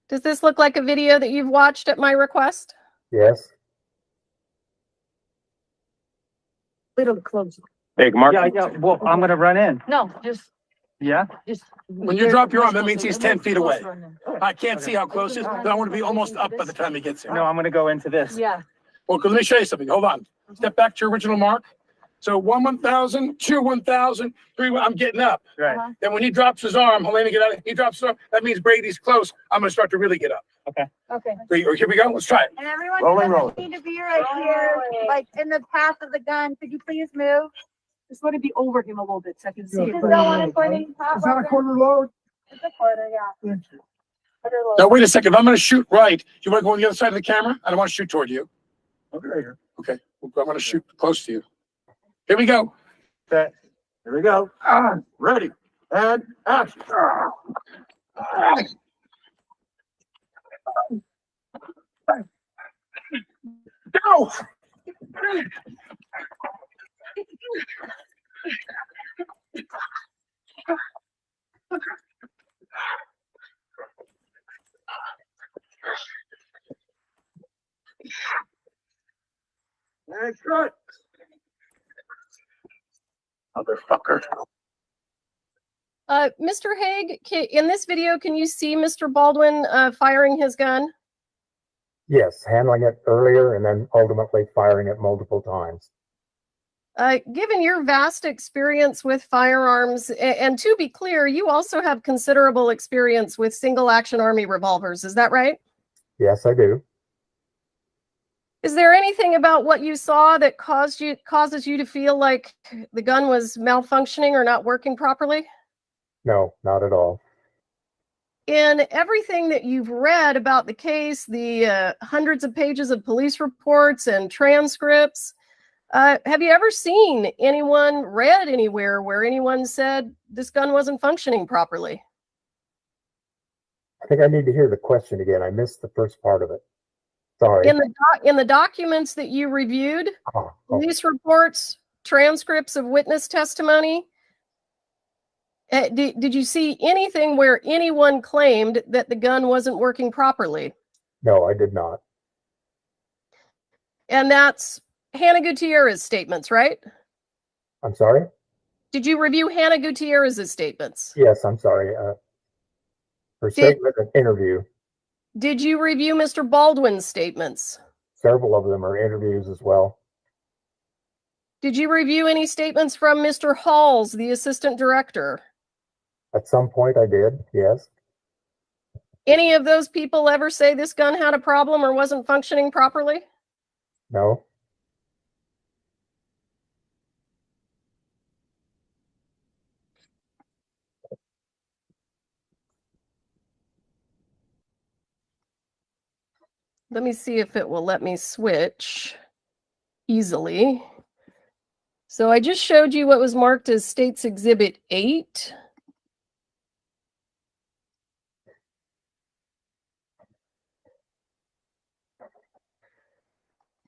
S2: Does this look like a video that you've watched at my request?
S11: Yes.
S13: Little closer.
S14: Hey, Mark.
S13: Yeah, well, I'm gonna run in.
S14: No, just.
S13: Yeah?
S14: Just.
S13: When you drop your arm, that means he's 10 feet away. I can't see how close he is, but I want to be almost up by the time he gets here. No, I'm gonna go into this.
S14: Yeah.
S13: Well, let me show you something. Hold on. Step back to your original mark. So 1,000, 2, 1,000, 3, I'm getting up. Right. Then when he drops his arm, Halyna, get out. He drops his arm. That means Brady's close. I'm gonna start to really get up. Okay.
S14: Okay.
S13: Here we go. Let's try it.
S14: And everyone
S13: Rolling.
S14: need to be right here, like in the path of the gun. Could you please move? Just want to be over him a little bit so I can see. Just don't want to point in.
S13: Is that a quarter load?
S14: It's a quarter, yeah.
S13: Now, wait a second. If I'm going to shoot right, you want to go on the other side of the camera? I don't want to shoot toward you. Okay, right here. Okay. I'm going to shoot close to you. Here we go. Okay. Here we go. Ready. And action. Go. Good. Motherfucker.
S2: Mr. Haig, in this video, can you see Mr. Baldwin firing his gun?
S11: Yes, handling it earlier and then ultimately firing it multiple times.
S2: Given your vast experience with firearms, and to be clear, you also have considerable experience with single action army revolvers, is that right?
S11: Yes, I do.
S2: Is there anything about what you saw that causes you to feel like the gun was malfunctioning or not working properly?
S11: No, not at all.
S2: In everything that you've read about the case, the hundreds of pages of police reports and transcripts, have you ever seen anyone read anywhere where anyone said this gun wasn't functioning properly?
S11: I think I need to hear the question again. I missed the first part of it. Sorry.
S2: In the documents that you reviewed, police reports, transcripts of witness testimony, did you see anything where anyone claimed that the gun wasn't working properly?
S11: No, I did not.
S2: And that's Halyna Gutierrez's statements, right?
S11: I'm sorry?
S2: Did you review Halyna Gutierrez's statements?
S11: Yes, I'm sorry. Her statement and interview.
S2: Did you review Mr. Baldwin's statements?
S11: Several of them are interviews as well.
S2: Did you review any statements from Mr. Halls, the assistant director?
S11: At some point I did, yes.
S2: Any of those people ever say this gun had a problem or wasn't functioning properly?
S11: No.
S2: Let me see if it will let me switch easily. So I just showed you what was marked as State's Exhibit 8.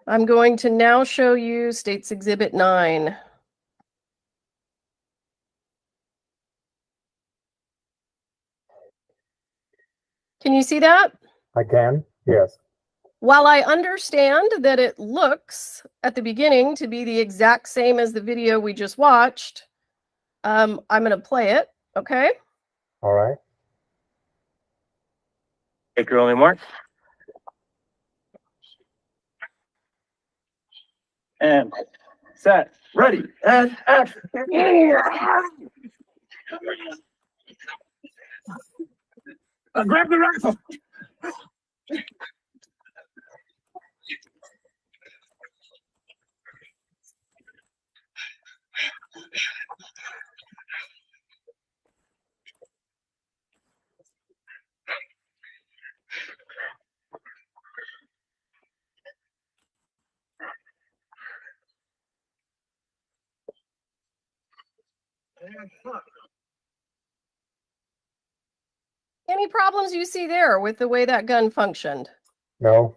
S2: I'm going to now show you State's Exhibit 9. Can you see that?
S11: I can, yes.
S2: While I understand that it looks at the beginning to be the exact same as the video we just watched, I'm going to play it, okay?
S11: All right.
S13: Take your only mark. And set, ready, and action. Grab the rifle.
S2: Any problems you see there with the way that gun functioned?
S11: No.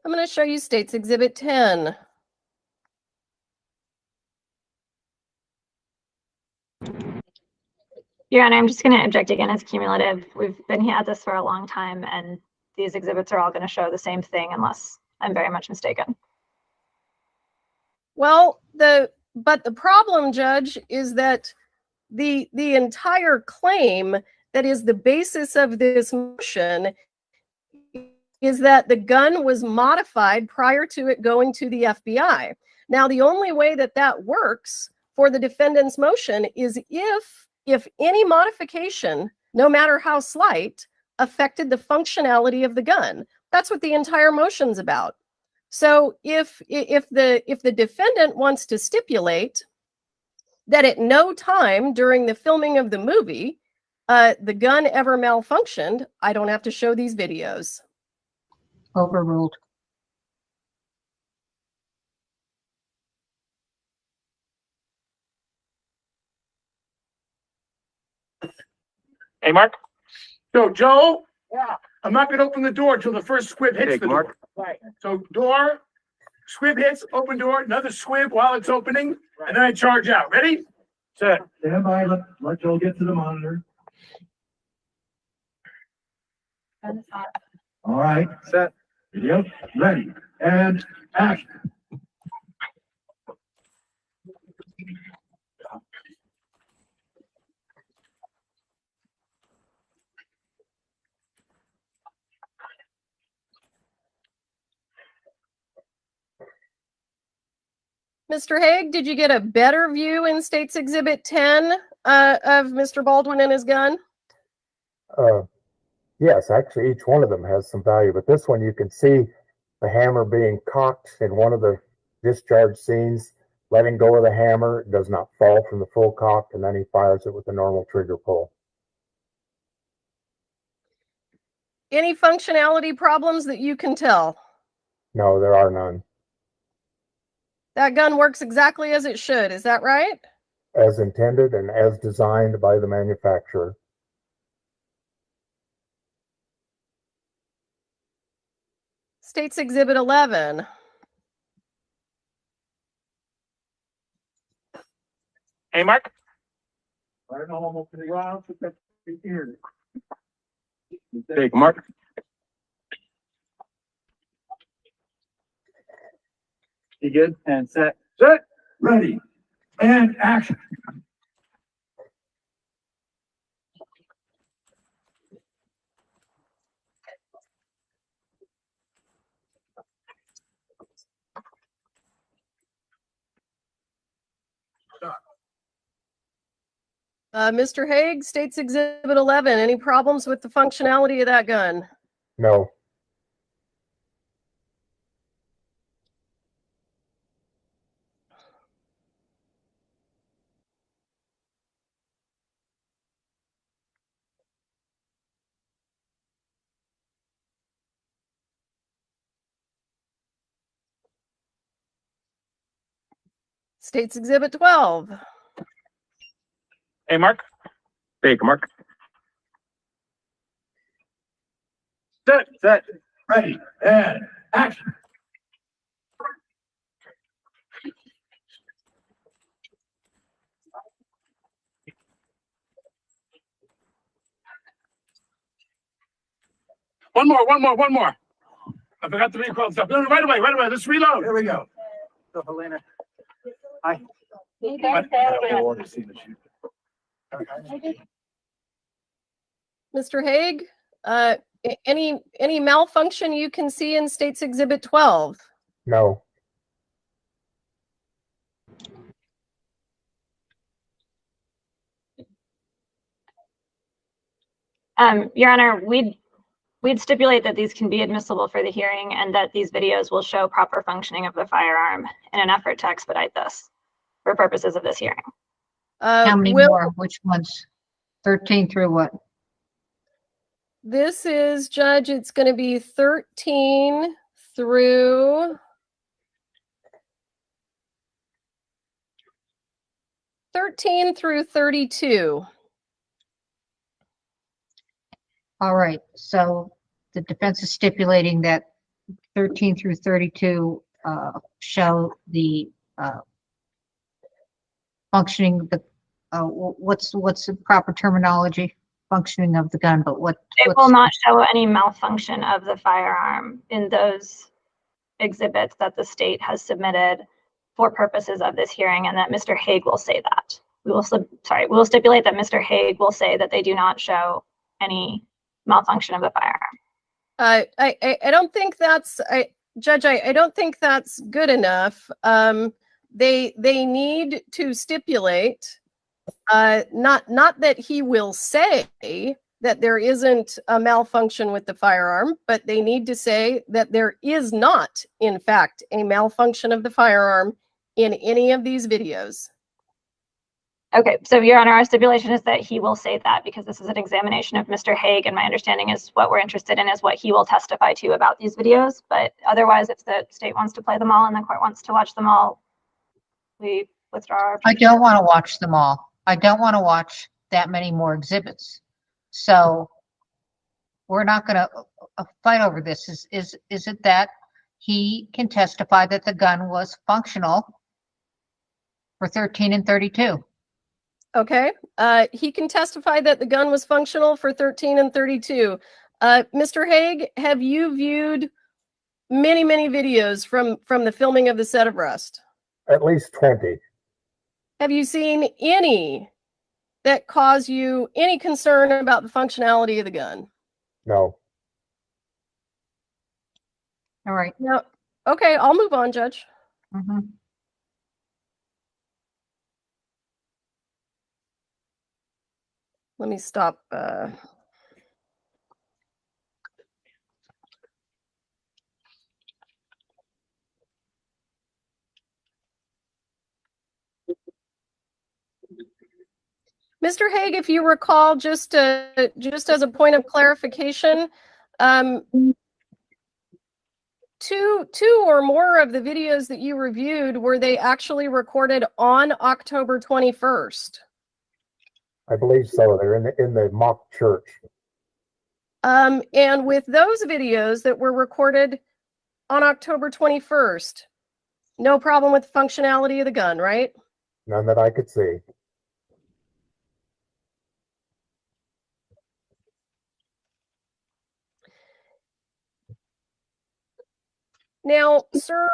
S2: I'm going to show you State's Exhibit 10.
S12: Your Honor, I'm just going to object again. It's cumulative. We've been here at this for a long time, and these exhibits are all going to show the same thing unless I'm very much mistaken.
S2: Well, but the problem, Judge, is that the entire claim that is the basis of this motion is that the gun was modified prior to it going to the FBI. Now, the only way that that works for the defendant's motion is if any modification, no matter how slight, affected the functionality of the gun. That's what the entire motion's about. So if the defendant wants to stipulate that at no time during the filming of the movie the gun ever malfunctioned, I don't have to show these videos.
S1: Overruled.
S13: Hey, Mark. So, Joe. Yeah. I'm not going to open the door until the first squib hits the door. Right. So, door, squib hits, open door, another squib while it's opening, and then I charge out. Ready? Set.
S15: Stand by. Let Joe get to the monitor.
S13: All right, set, video, ready, and action.
S2: Mr. Haig, did you get a better view in State's Exhibit 10 of Mr. Baldwin and his gun?
S11: Yes, actually, each one of them has some value, but this one you can see the hammer being cocked in one of the discharge scenes, letting go of the hammer. It does not fall from the full cock, and then he fires it with a normal trigger pull.
S2: Any functionality problems that you can tell?
S11: No, there are none.
S2: That gun works exactly as it should, is that right?
S11: As intended and as designed by the manufacturer.
S2: State's Exhibit 11.
S13: Hey, Mark. Right on to the ground. Take Mark. You good? And set. Set. Ready. And action.
S2: Mr. Haig, State's Exhibit 11. Any problems with the functionality of that gun?
S11: No.
S2: State's Exhibit 12.
S13: Hey, Mark. Take Mark. Set. Set. Ready. And action. One more. I forgot to recall stuff. No, right away. Let's reload. Here we go. So, Halyna. Hi.
S2: Mr. Haig, any malfunction you can see in State's Exhibit 12?
S11: No.
S12: Your Honor, we'd stipulate that these can be admissible for the hearing and that these videos will show proper functioning of the firearm in an effort to expedite this for purposes of this hearing.
S1: How many more? Which ones? 13 through what?
S2: This is, Judge, it's going to be 13 through 32.
S1: All right, so the defense is stipulating that 13 through 32 show the functioning, what's the proper terminology? Functioning of the gun, but
S12: it will not show any malfunction of the firearm in those exhibits that the state has submitted for purposes of this hearing, and that Mr. Haig will say that. We will stipulate that Mr. Haig will say that they do not show any malfunction of the firearm.
S2: I don't think that's, Judge, I don't think that's good enough. They need to stipulate, not that he will say that there isn't a malfunction with the firearm, but they need to say that there is not, in fact, a malfunction of the firearm in any of these videos.
S12: Okay, so Your Honor, our stipulation is that he will say that because this is an examination of Mr. Haig, and my understanding is what we're interested in is what he will testify to about these videos. But otherwise, if the state wants to play them all and the court wants to watch them all, we withdraw our objection.
S1: I don't want to watch them all. I don't want to watch that many more exhibits. So we're not going to fight over this. Is it that he can testify that the gun was functional for 13 and 32?
S2: Okay, he can testify that the gun was functional for 13 and 32. Mr. Haig, have you viewed many videos from the filming of the set of Rust?
S11: At least 20.
S2: Have you seen any that cause you any concern about the functionality of the gun?
S11: No.
S1: All right.
S2: No. Okay, I'll move on, Judge. Let me stop. Mr. Haig, if you recall, just as a point of clarification, two or more of the videos that you reviewed, were they actually recorded on October 21st?
S11: I believe so. They're in the mock church.
S2: And with those videos that were recorded on October 21st, no problem with the functionality of the gun, right?
S11: None that I could see.
S2: Now, sir,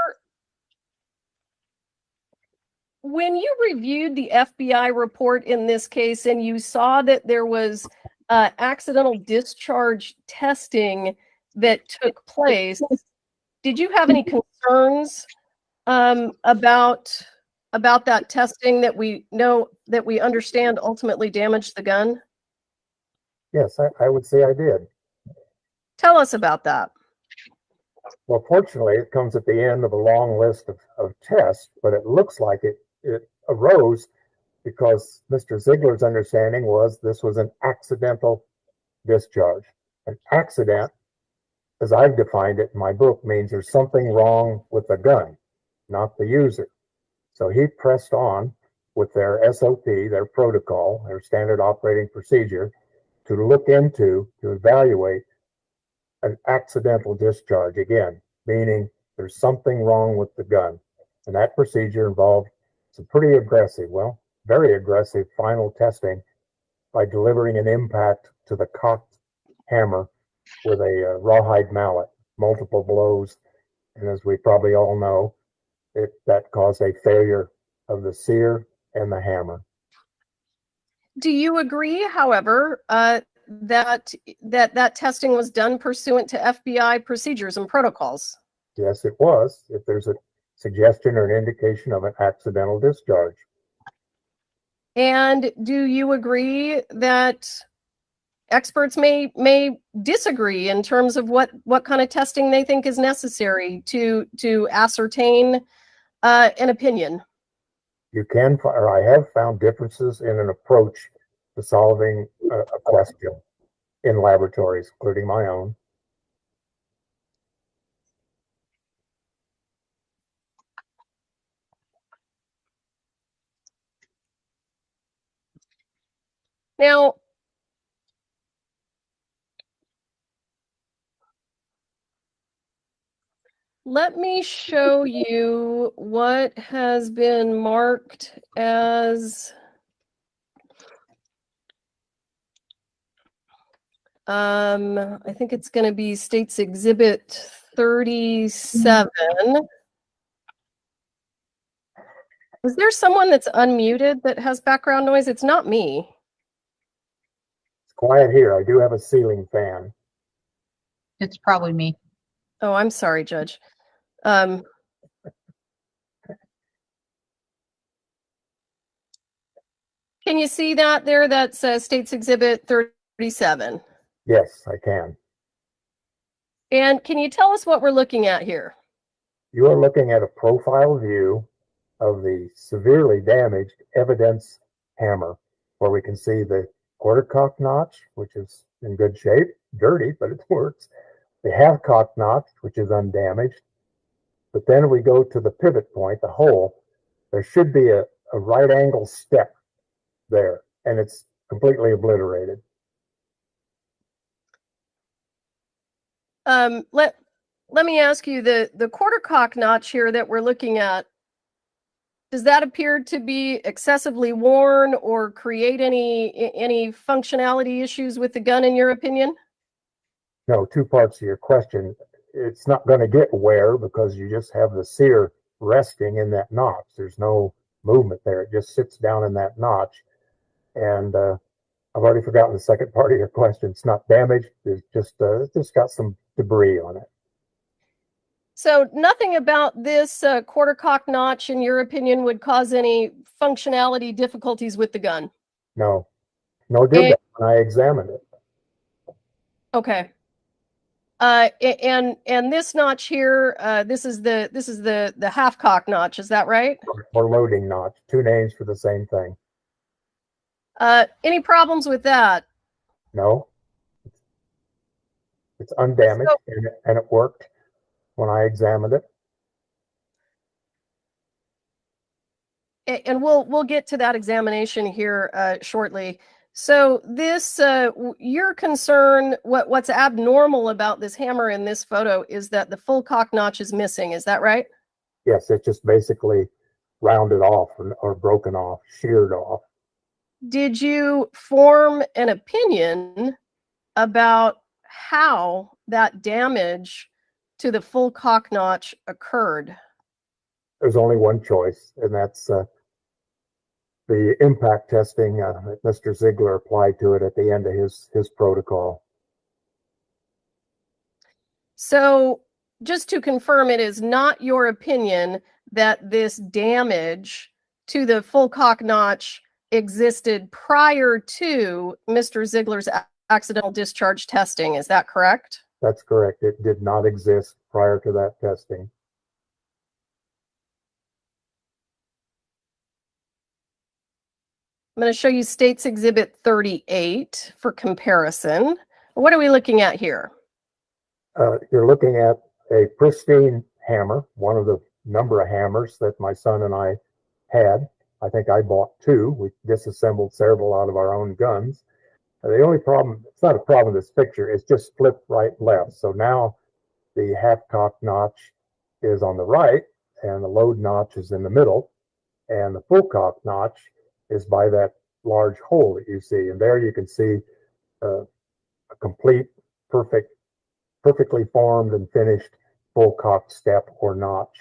S2: when you reviewed the FBI report in this case and you saw that there was accidental discharge testing that took place, did you have any concerns about that testing that we understand ultimately damaged the gun?
S11: Yes, I would say I did.
S2: Tell us about that.
S11: Well, fortunately, it comes at the end of a long list of tests, but it looks like it arose because Mr. Ziegler's understanding was this was an accidental discharge. An accident, as I've defined it in my book, means there's something wrong with the gun, not the user. So he pressed on with their SOP, their protocol, their standard operating procedure, to look into, to evaluate an accidental discharge again, meaning there's something wrong with the gun. And that procedure involved some pretty aggressive, well, very aggressive final testing by delivering an impact to the cocked hammer with a rawhide mallet, multiple blows. And as we probably all know, that caused a failure of the sear and the hammer.
S2: Do you agree, however, that testing was done pursuant to FBI procedures and protocols?
S11: Yes, it was, if there's a suggestion or an indication of an accidental discharge.
S2: And do you agree that experts may disagree in terms of what kind of testing they think is necessary to ascertain an opinion?
S11: You can, or I have found differences in an approach to solving a question in laboratories, including my own.
S2: Now, let me show you what has been marked as I think it's going to be State's Exhibit 37. Is there someone that's unmuted that has background noise? It's not me.
S11: It's quiet here. I do have a ceiling fan.
S1: It's probably me.
S2: Oh, I'm sorry, Judge. Can you see that there? That says State's Exhibit 37.
S11: Yes, I can.
S2: And can you tell us what we're looking at here?
S11: You are looking at a profile view of the severely damaged evidence hammer, where we can see the quarter cock notch, which is in good shape, dirty, but it works. The half cock notch, which is undamaged. But then we go to the pivot point, the hole. There should be a right angle step there, and it's completely obliterated.
S2: Let me ask you, the quarter cock notch here that we're looking at, does that appear to be excessively worn or create any functionality issues with the gun, in your opinion?
S11: No, two parts of your question. It's not going to get wear because you just have the sear resting in that notch. There's no movement there. It just sits down in that notch. And I've already forgotten the second part of your question. It's not damaged. It's just got some debris on it.
S2: So nothing about this quarter cock notch, in your opinion, would cause any functionality difficulties with the gun?
S11: No, did that when I examined it.
S2: Okay. And this notch here, this is the half cock notch. Is that right?
S11: Or loading notch. Two names for the same thing.
S2: Any problems with that?
S11: No. It's undamaged and it worked when I examined it.
S2: And we'll get to that examination here shortly. So this, your concern, what's abnormal about this hammer in this photo is that the full cock notch is missing. Is that right?
S11: Yes, it's just basically rounded off or broken off, sheared off.
S2: Did you form an opinion about how that damage to the full cock notch occurred?
S11: There's only one choice, and that's the impact testing that Mr. Ziegler applied to it at the end of his protocol.
S2: So just to confirm, it is not your opinion that this damage to the full cock notch existed prior to Mr. Ziegler's accidental discharge testing. Is that correct?
S11: That's correct. It did not exist prior to that testing.
S2: I'm going to show you State's Exhibit 38 for comparison. What are we looking at here?
S11: You're looking at a pristine hammer, one of the number of hammers that my son and I had. I think I bought two. We disassembled several out of our own guns. The only problem, it's not a problem with this picture, it's just flipped right left. So now the half cock notch is on the right and the load notch is in the middle, and the full cock notch is by that large hole that you see. And there you can see a complete, perfectly formed and finished full cock step or notch.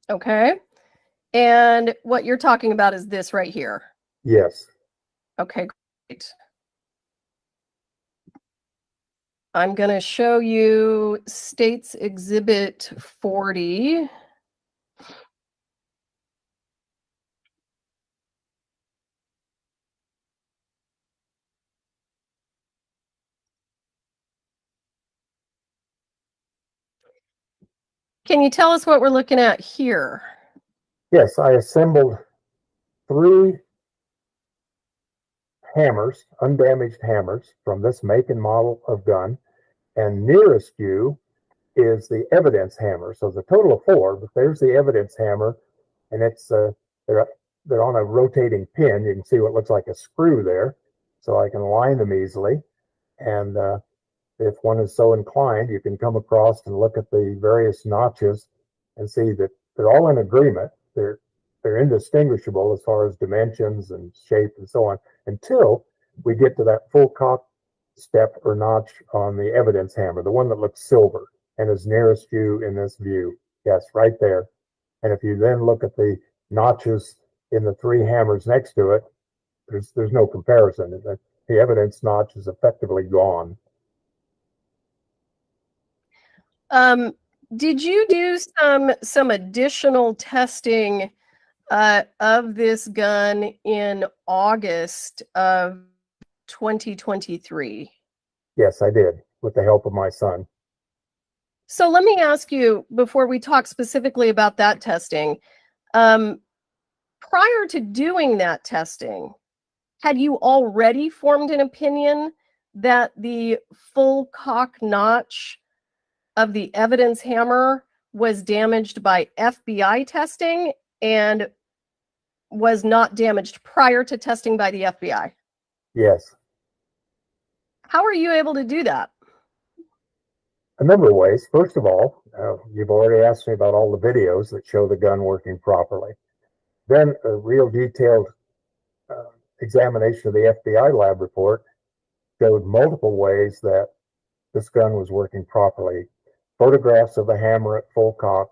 S2: Okay. And what you're talking about is this right here.
S11: Yes.
S2: Okay, great. I'm going to show you State's Exhibit 40. Can you tell us what we're looking at here?
S11: Yes, I assembled 3 hammers, undamaged hammers from this make and model of gun, and nearest you is the evidence hammer. So the total of 4, but there's the evidence hammer, and it's they're on a rotating pin. You can see what looks like a screw there, so I can align them easily. And if one is so inclined, you can come across and look at the various notches and see that they're all in agreement. They're indistinguishable as far as dimensions and shape and so on, until we get to that full cock step or notch on the evidence hammer, the one that looks silver and is nearest you in this view. Yes, right there. And if you then look at the notches in the 3 hammers next to it, there's no comparison. The evidence notch is effectively gone.
S2: Did you do some additional testing of this gun in August of 2023?
S11: Yes, I did, with the help of my son.
S2: So let me ask you, before we talk specifically about that testing, prior to doing that testing, had you already formed an opinion that the full cock notch of the evidence hammer was damaged by FBI testing and was not damaged prior to testing by the FBI?
S11: Yes.
S2: How are you able to do that?
S11: A number of ways. First of all, you've already asked me about all the videos that show the gun working properly. Then a real detailed examination of the FBI lab report showed multiple ways that this gun was working properly. Photographs of the hammer at full cock,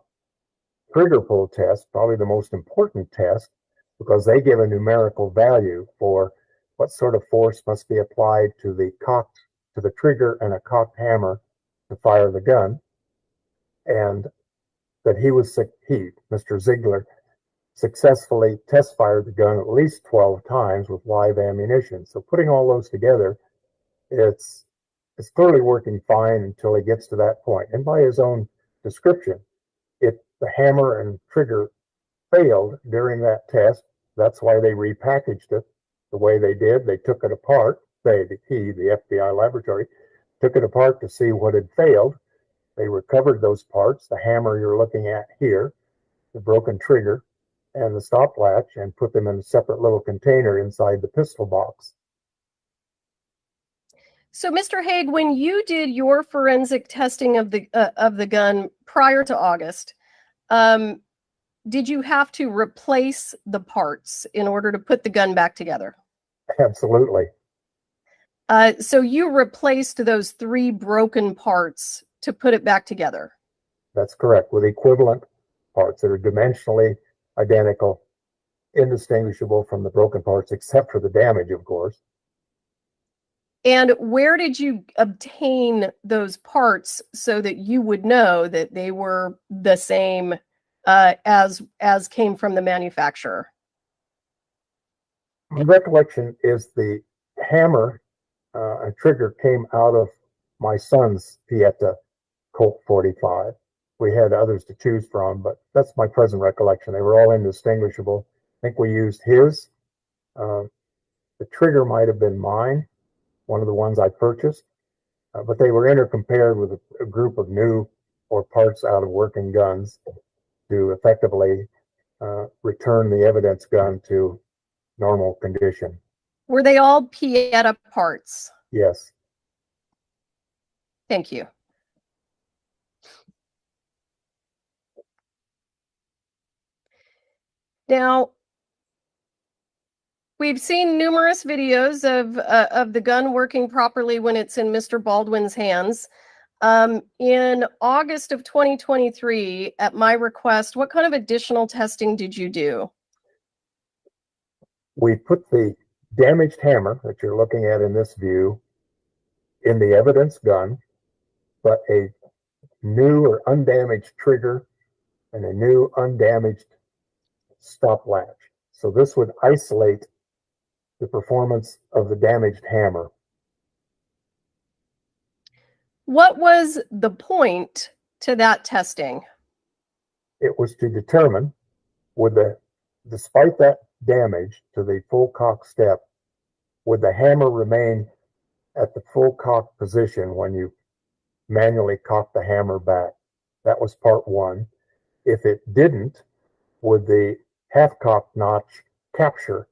S11: trigger pull test, probably the most important test, because they give a numerical value for what sort of force must be applied to the trigger and a cocked hammer to fire the gun. And that Mr. Ziegler, successfully test fired the gun at least 12 times with live ammunition. So putting all those together, it's clearly working fine until he gets to that point. And by his own description, the hammer and trigger failed during that test. That's why they repackaged it the way they did. They took it apart. The FBI laboratory, took it apart to see what had failed. They recovered those parts, the hammer you're looking at here, the broken trigger, and the stop latch, and put them in a separate little container inside the pistol box.
S2: So, Mr. Haig, when you did your forensic testing of the gun prior to August, did you have to replace the parts in order to put the gun back together?
S11: Absolutely.
S2: So you replaced those 3 broken parts to put it back together?
S11: That's correct, with equivalent parts that are dimensionally identical, indistinguishable from the broken parts, except for the damage, of course.
S2: And where did you obtain those parts so that you would know that they were the same as came from the manufacturer?
S11: My recollection is the hammer and trigger came out of my son's Pieta Colt 45. We had others to choose from, but that's my present recollection. They were all indistinguishable. I think we used his. The trigger might have been mine, one of the ones I purchased, but they were intercompared with a group of new or parts out of working guns to effectively return the evidence gun to normal condition.
S2: Were they all Pieta parts?
S11: Yes.
S2: Thank you. Now, we've seen numerous videos of the gun working properly when it's in Mr. Baldwin's hands. In August of 2023, at my request, what kind of additional testing did you do?
S11: We put the damaged hammer that you're looking at in this view in the evidence gun, but a new or undamaged trigger and a new undamaged stop latch. So this would isolate the performance of the damaged hammer.
S2: What was the point to that testing?
S11: It was to determine, despite that damage to the full cock step, would the hammer remain at the full cock position when you manually cock the hammer back? That was part 1. If it didn't, would the half cock notch capture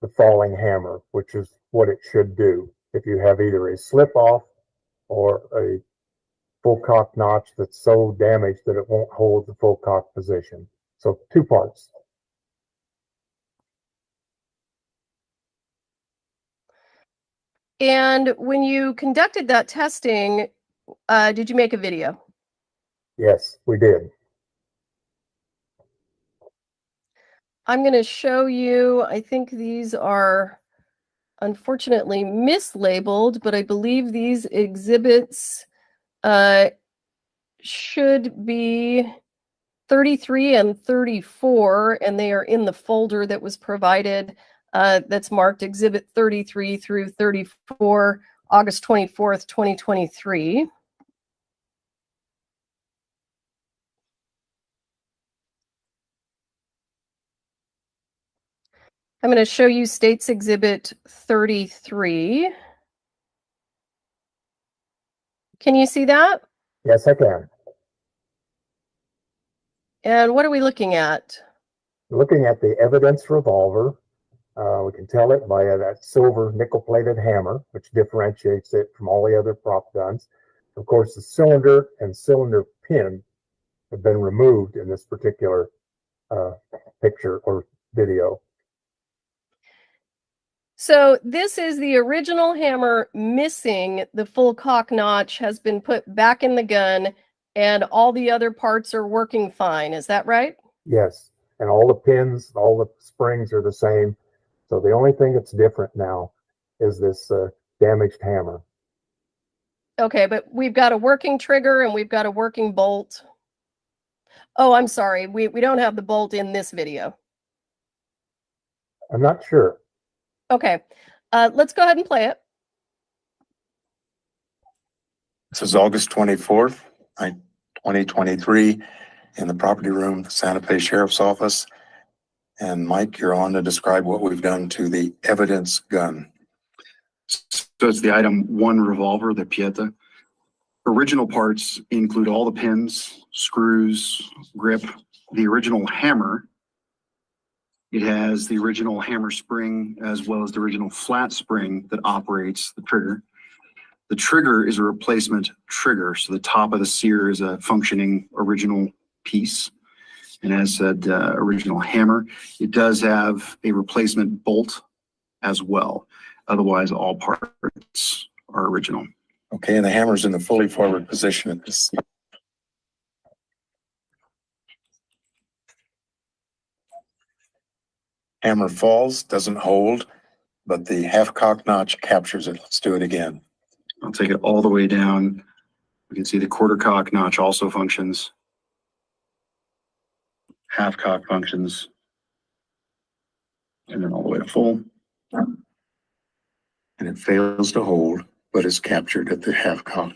S11: the falling hammer, which is what it should do if you have either a slip off or a full cock notch that's so damaged that it won't hold the full cock position. So 2 parts.
S2: And when you conducted that testing, did you make a video?
S11: Yes, we did.
S2: I'm going to show you, I think these are unfortunately mislabeled, but I believe these exhibits should be 33 and 34, and they are in the folder that was provided that's marked Exhibit 33 through 34, August 24th, 2023. I'm going to show you State's Exhibit 33. Can you see that?
S11: Yes, I can.
S2: And what are we looking at?
S11: Looking at the evidence revolver, we can tell it by that silver nickel-plated hammer, which differentiates it from all the other prop guns. Of course, the cylinder and cylinder pin have been removed in this particular picture or video.
S2: So this is the original hammer missing. The full cock notch has been put back in the gun and all the other parts are working fine. Is that right?
S11: Yes. And all the pins, all the springs are the same. So the only thing that's different now is this damaged hammer.
S2: Okay, but we've got a working trigger and we've got a working bolt. Oh, I'm sorry. We don't have the bolt in this video.
S11: I'm not sure.
S2: Okay, let's go ahead and play it.
S15: This is August 24th, 2023, in the property room of the Santa Fe Sheriff's Office. And Mike, you're on to describe what we've done to the evidence gun.
S16: So it's the item 1 revolver, the Pieta. Original parts include all the pins, screws, grip, the original hammer. It has the original hammer spring as well as the original flat spring that operates the trigger. The trigger is a replacement trigger, so the top of the sear is a functioning original piece. And as said, original hammer. It does have a replacement bolt as well. Otherwise, all parts are original.
S15: Okay, and the hammer's in the fully forward position at this. Hammer falls, doesn't hold, but the half cock notch captures it. Let's do it again.
S16: I'll take it all the way down. We can see the quarter cock notch also functions. Half cock functions. And then all the way to full.
S15: And it fails to hold, but is captured at the half cock.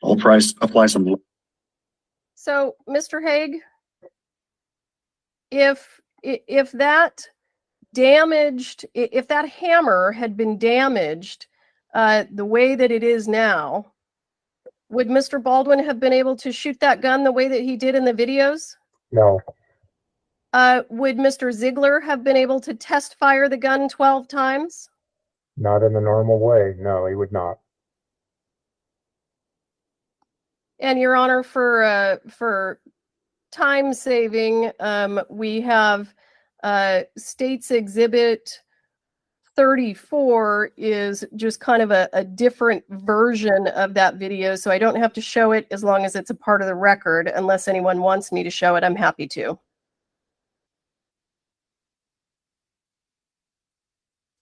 S16: I'll apply some.
S2: So, Mr. Haig, if that hammer had been damaged the way that it is now, would Mr. Baldwin have been able to shoot that gun the way that he did in the videos?
S11: No.
S2: Would Mr. Ziegler have been able to test fire the gun 12 times?
S11: Not in the normal way. No, he would not.
S2: And Your Honor, for time saving, we have State's Exhibit 34 is just kind of a different version of that video, so I don't have to show it as long as it's a part of the record. Unless anyone wants me to show it, I'm happy to.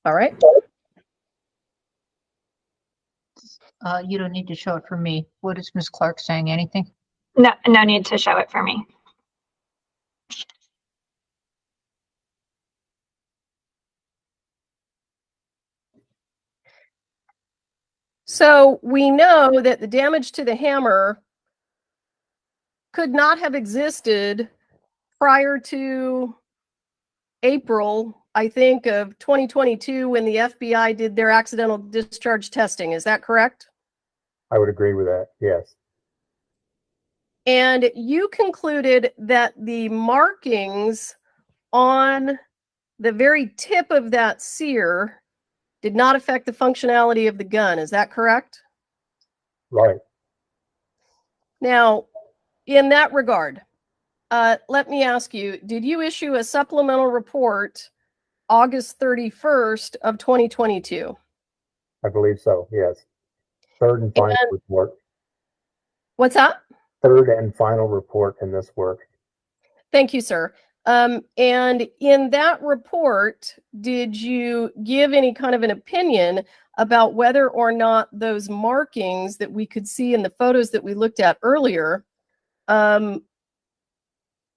S2: All right.
S1: You don't need to show it for me. What is Ms. Clark saying? Anything?
S12: No, no need to show it for me.
S2: So we know that the damage to the hammer could not have existed prior to April, I think, of 2022 when the FBI did their accidental discharge testing. Is that correct?
S11: I would agree with that, yes.
S2: And you concluded that the markings on the very tip of that sear did not affect the functionality of the gun. Is that correct?
S11: Right.
S2: Now, in that regard, let me ask you, did you issue a supplemental report August 31st of 2022?
S11: I believe so, yes. Third and final report.
S2: What's that?
S11: Third and final report in this work.
S2: Thank you, sir. And in that report, did you give any kind of an opinion about whether or not those markings that we could see in the photos that we looked at earlier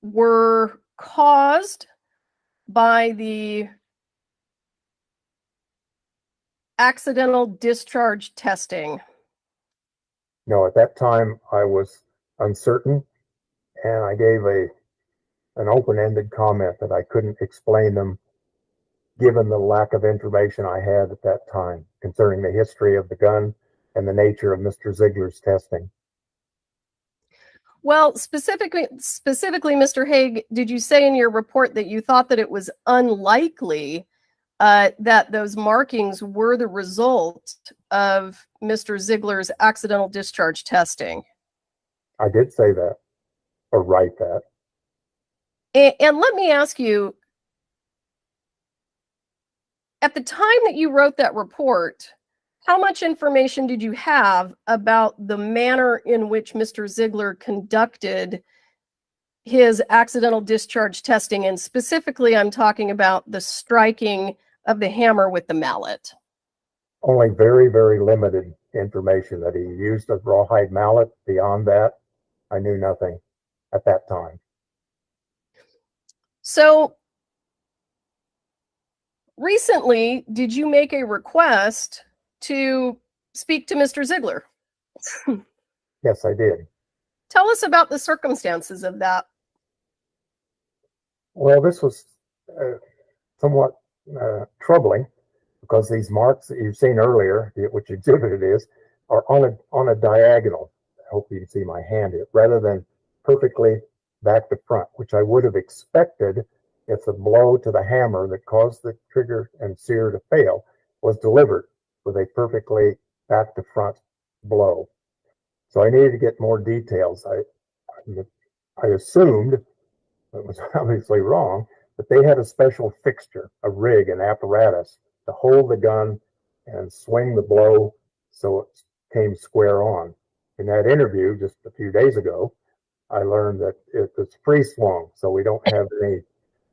S2: were caused by the accidental discharge testing?
S11: No, at that time I was uncertain, and I gave an open-ended comment that I couldn't explain them given the lack of information I had at that time concerning the history of the gun and the nature of Mr. Ziegler's testing.
S2: Well, specifically, Mr. Haig, did you say in your report that you thought that it was unlikely that those markings were the result of Mr. Ziegler's accidental discharge testing?
S11: I did say that, or write that.
S2: And let me ask you, at the time that you wrote that report, how much information did you have about the manner in which Mr. Ziegler conducted his accidental discharge testing? And specifically, I'm talking about the striking of the hammer with the mallet.
S11: Only very, very limited information that he used a rawhide mallet. Beyond that, I knew nothing at that time.
S2: So recently, did you make a request to speak to Mr. Ziegler?
S11: Yes, I did.
S2: Tell us about the circumstances of that.
S11: Well, this was somewhat troubling because these marks that you've seen earlier, which exhibit it is, are on a diagonal. I hope you can see my hand here, rather than perfectly back to front, which I would have expected if the blow to the hammer that caused the trigger and sear to fail was delivered with a perfectly back to front blow. So I needed to get more details. I assumed, it was obviously wrong, that they had a special fixture, a rig, an apparatus to hold the gun and swing the blow so it came square on. In that interview just a few days ago, I learned that it was free swung, so we don't have any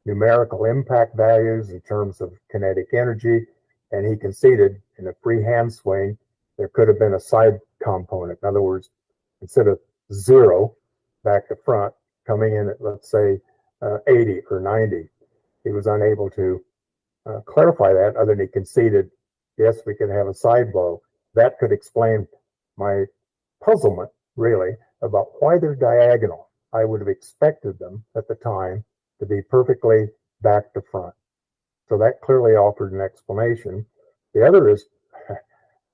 S11: numerical impact values in terms of kinetic energy, and he conceded in a free hand swing there could have been a side component. In other words, instead of 0 back to front coming in at, let's say, 80 or 90, he was unable to clarify that, other than he conceded, yes, we could have a side blow. That could explain my puzzlement, really, about why they're diagonal. I would have expected them at the time to be perfectly back to front. So that clearly offered an explanation. The other is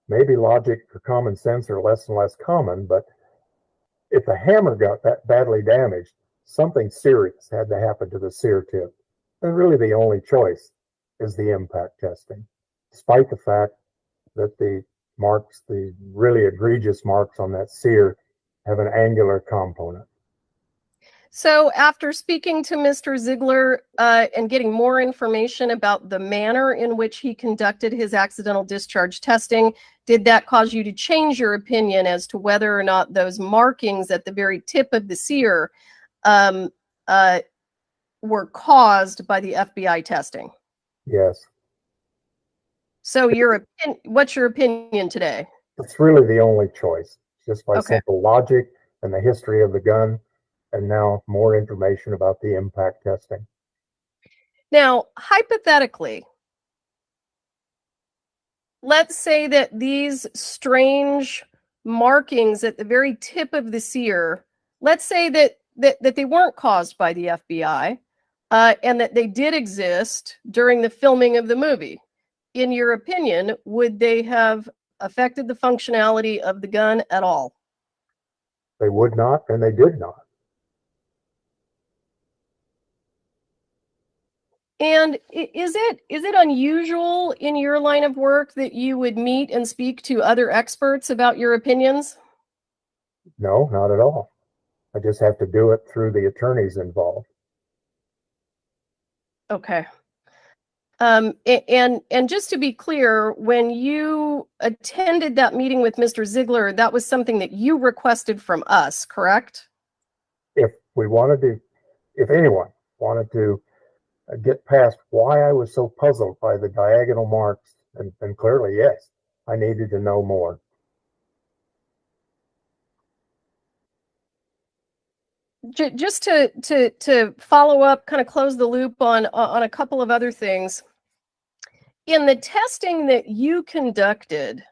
S11: maybe logic or common sense are less and less common, but if the hammer got that badly damaged, something serious had to happen to the sear tip. And really the only choice is the impact testing, despite the fact that the marks, the really egregious marks on that sear, have an angular component.
S2: So after speaking to Mr. Ziegler and getting more information about the manner in which he conducted his accidental discharge testing, did that cause you to change your opinion as to whether or not those markings at the very tip of the sear were caused by the FBI testing?
S11: Yes.
S2: So what's your opinion today?
S11: It's really the only choice, just by
S2: Okay.
S11: simple logic and the history of the gun, and now more information about the impact testing.
S2: Now, hypothetically, let's say that these strange markings at the very tip of the sear, let's say that they weren't caused by the FBI, and that they did exist during the filming of the movie. In your opinion, would they have affected the functionality of the gun at all?
S11: They would not, and they did not.
S2: And is it unusual in your line of work that you would meet and speak to other experts about your opinions?
S11: No, not at all. I just have to do it through the attorneys involved.
S2: Okay. And just to be clear, when you attended that meeting with Mr. Ziegler, that was something that you requested from us, correct?
S11: If anyone wanted to get past why I was so puzzled by the diagonal marks, and clearly, yes, I needed to know more.
S2: Just to follow up, kind of close the loop on a couple of other things. In the testing that you conducted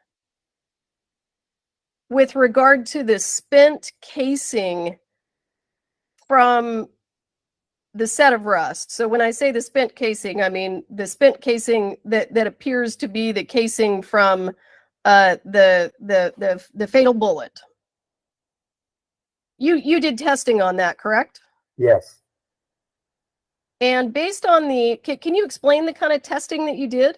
S2: with regard to the spent casing from the set of rust. So when I say the spent casing, I mean the spent casing that appears to be the casing from the fatal bullet. You did testing on that, correct?
S11: Yes.
S2: And based on can you explain the kind of testing that you did?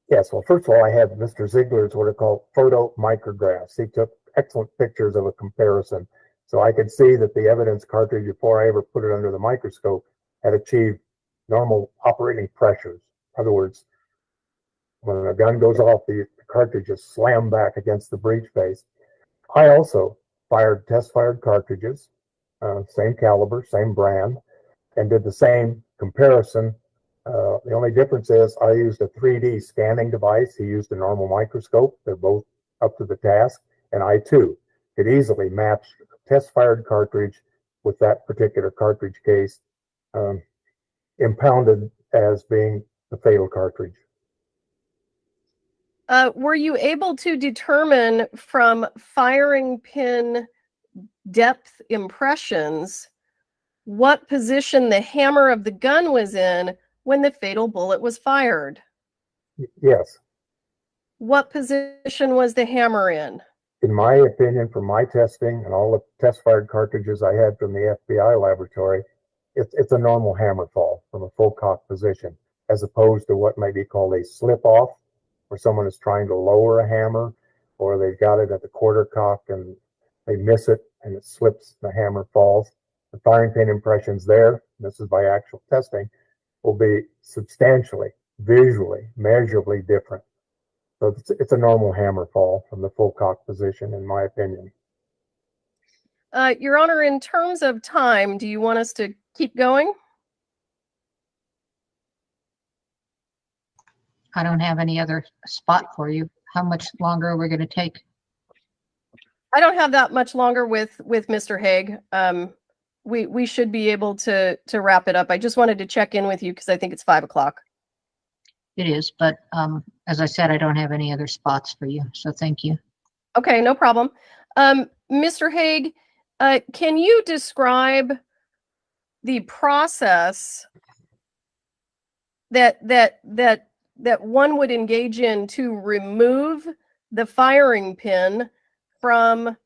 S11: Yes. Well, first of all, I had Mr. Ziegler's what are called photo micrographs. He took excellent pictures of a comparison. So I could see that the evidence cartridge, before I ever put it under the microscope, had achieved normal operating pressures. In other words, When the gun goes off, the cartridges slam back against the breech face. I also fired test-fired cartridges, same caliber, same brand, and did the same comparison. The only difference is I used a 3D scanning device. He used a normal microscope. They're both up to the task. And I, too, could easily match a test-fired cartridge with that particular cartridge case, impounded as being the fatal cartridge.
S2: Were you able to determine from firing pin depth impressions what position the hammer of the gun was in when the fatal bullet was fired?
S11: Yes.
S2: What position was the hammer in?
S11: In my opinion, from my testing and all the test-fired cartridges I had from the FBI laboratory, it's a normal hammer fall from a full cock position, as opposed to what might be called a slip-off, where someone is trying to lower a hammer, or they've got it at the quarter cock and they miss it and it slips, the hammer falls. The firing pin impressions there, this is by actual testing, will be substantially, visually, measurably different. So it's a normal hammer fall from the full cock position, in my opinion.
S2: Your Honor, in terms of time, do you want us to keep going?
S1: I don't have any other spot for you. How much longer are we going to take?
S2: I don't have that much longer with Mr. Haig. We should be able to wrap it up. I just wanted to check in with you because I think it's 5 o'clock.
S1: It is, but as I said, I don't have any other spots for you. So thank you.
S2: Okay, no problem. Mr. Haig, can you describe the process that one would engage in to remove the firing pin from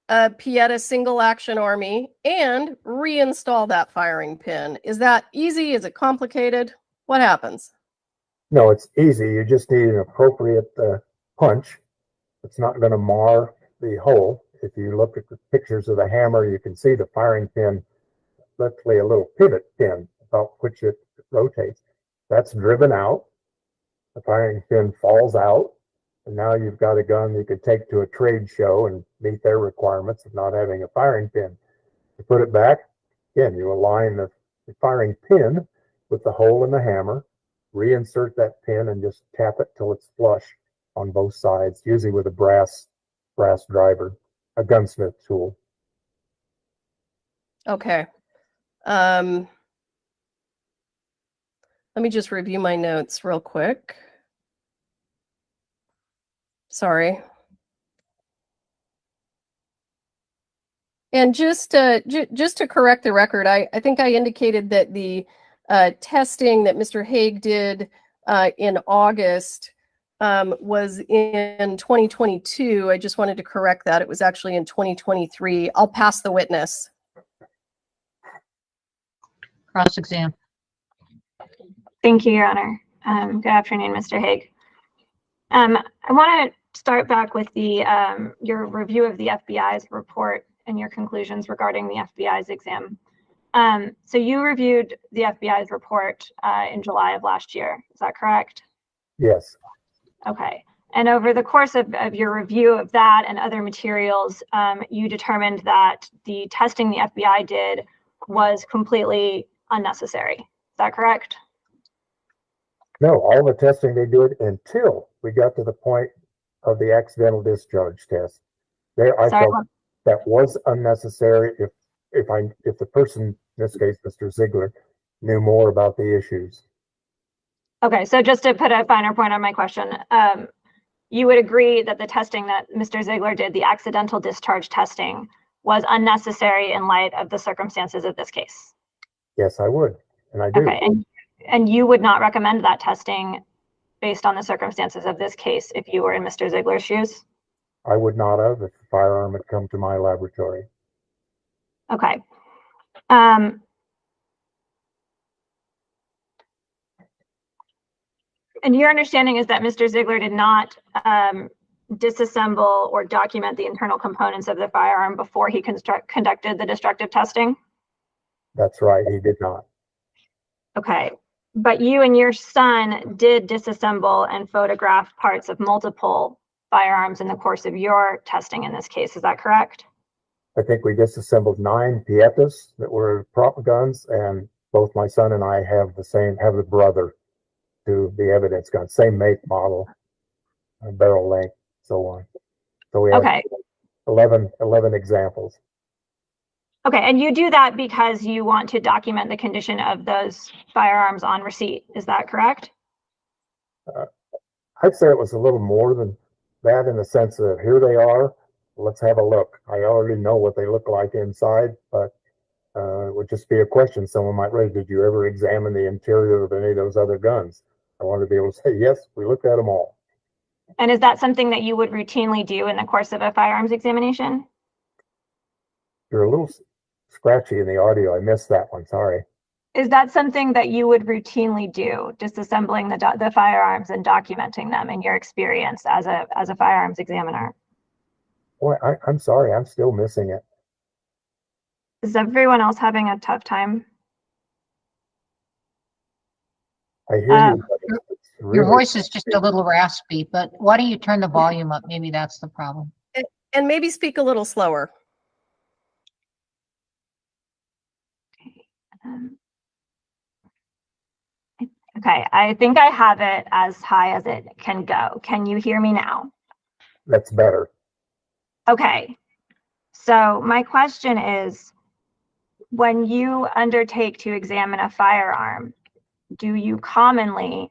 S2: a Pieta single action army and reinstall that firing pin? Is that easy? Is it complicated? What happens?
S11: No, it's easy. You just need an appropriate punch. It's not going to mar the hole. If you look at the pictures of the hammer, you can see the firing pin, literally a little pivot pin about which it rotates. That's driven out. The firing pin falls out. And now you've got a gun you could take to a trade show and meet their requirements of not having a firing pin. To put it back, again, you align the firing pin with the hole in the hammer, reinsert that pin and just tap it till it's flush on both sides, usually with a brass driver, a gunsmith tool.
S2: Okay. Let me just review my notes real quick. Sorry. And just to correct the record, I think I indicated that the testing that Mr. Haig did in August was in 2022. I just wanted to correct that. It was actually in 2023. I'll pass the witness.
S1: Cross-exam.
S12: Thank you, Your Honor. Good afternoon, Mr. Haig. I want to start back with the your review of the FBI's report and your conclusions regarding the FBI's exam. So you reviewed the FBI's report in July of last year. Is that correct?
S11: Yes.
S12: Okay. And over the course of your review of that and other materials, you determined that the testing the FBI did was completely unnecessary. Is that correct?
S11: No, all the testing they did until we got to the point of the accidental discharge test. There, I felt that was unnecessary if the person, in this case, Mr. Ziegler, knew more about the issues.
S12: Okay, so just to put a finer point on my question, you would agree that the testing that Mr. Ziegler did, the accidental discharge testing, was unnecessary in light of the circumstances of this case?
S11: Yes, I would, and I do.
S12: Okay, and you would not recommend that testing based on the circumstances of this case if you were in Mr. Ziegler's shoes?
S11: I would not have if the firearm had come to my laboratory.
S12: Okay. And your understanding is that Mr. Ziegler did not disassemble or document the internal components of the firearm before he conducted the destructive testing?
S11: That's right, he did not.
S12: Okay. But you and your son did disassemble and photograph parts of multiple firearms in the course of your testing in this case. Is that correct?
S11: I think we disassembled 9 Pietas that were prop guns, and both my son and I have the brother to the evidence gun, same make, model, barrel length, so on. So we have 11 examples.
S12: Okay, and you do that because you want to document the condition of those firearms on receipt. Is that correct?
S11: I'd say it was a little more than that, in the sense of, here they are, let's have a look. I already know what they look like inside, but it would just be a question someone might raise. Did you ever examine the interior of any of those other guns? I wanted to be able to say, yes, we looked at them all.
S12: And is that something that you would routinely do in the course of a firearms examination?
S11: You're a little scratchy in the audio. I missed that one, sorry.
S12: Is that something that you would routinely do, disassembling the firearms and documenting them in your experience as a firearms examiner?
S11: Boy, I'm sorry, I'm still missing it.
S12: Is everyone else having a tough time?
S11: I hear you. But
S1: your voice is just a little raspy, but why don't you turn the volume up? Maybe that's the problem.
S2: And maybe speak a little slower.
S12: Okay, I think I have it as high as it can go. Can you hear me now?
S11: That's better.
S12: Okay, so my question is, when you undertake to examine a firearm, do you commonly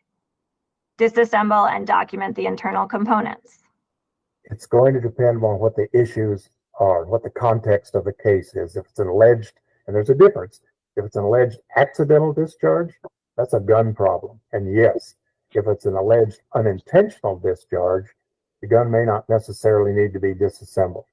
S12: disassemble and document the internal components?
S11: It's going to depend on what the issues are, what the context of the case is. If it's an alleged, and there's a difference, if it's an alleged accidental discharge, that's a gun problem. And yes, if it's an alleged unintentional discharge, the gun may not necessarily need to be disassembled.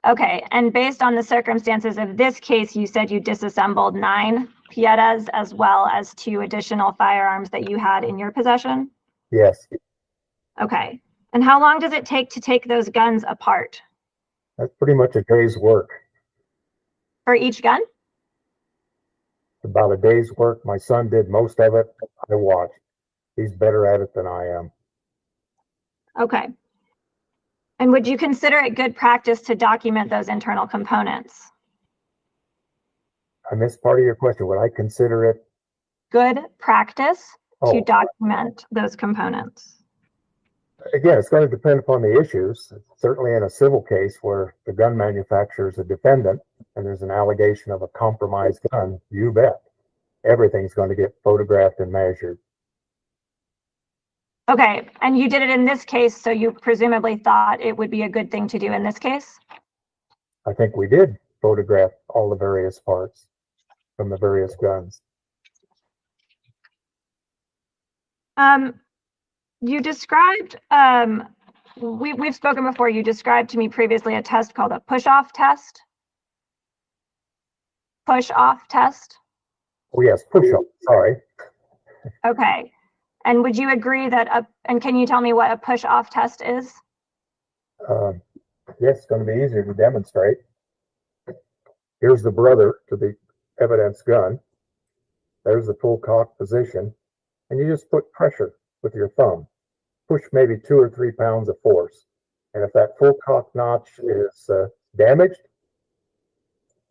S12: Okay, and based on the circumstances of this case, you said you disassembled 9 Pietas as well as 2 additional firearms that you had in your possession?
S11: Yes.
S12: Okay, and how long does it take to take those guns apart?
S11: That's pretty much a day's work.
S12: For each gun?
S11: About a day's work. My son did most of it. I watched. He's better at it than I am.
S12: Okay. And would you consider it good practice to document those internal components?
S11: I missed part of your question. Would I consider it
S12: good practice to document those components?
S11: Again, it's going to depend upon the issues. Certainly in a civil case where the gun manufacturer is a defendant and there's an allegation of a compromised gun, you bet. Everything's going to get photographed and measured.
S12: Okay, and you did it in this case, so you presumably thought it would be a good thing to do in this case?
S11: I think we did photograph all the various parts from the various guns.
S12: You described, we've spoken before, you described to me previously a test called a push-off test. Push-off test?
S11: Oh yes, push-off, sorry.
S12: Okay. And would you agree that, and can you tell me what a push-off test is?
S11: Yes, it's going to be easier to demonstrate. Here's the brother to the evidence gun. There's the full cock position. And you just put pressure with your thumb. Push maybe 2 or 3 pounds of force. And if that full cock notch is damaged,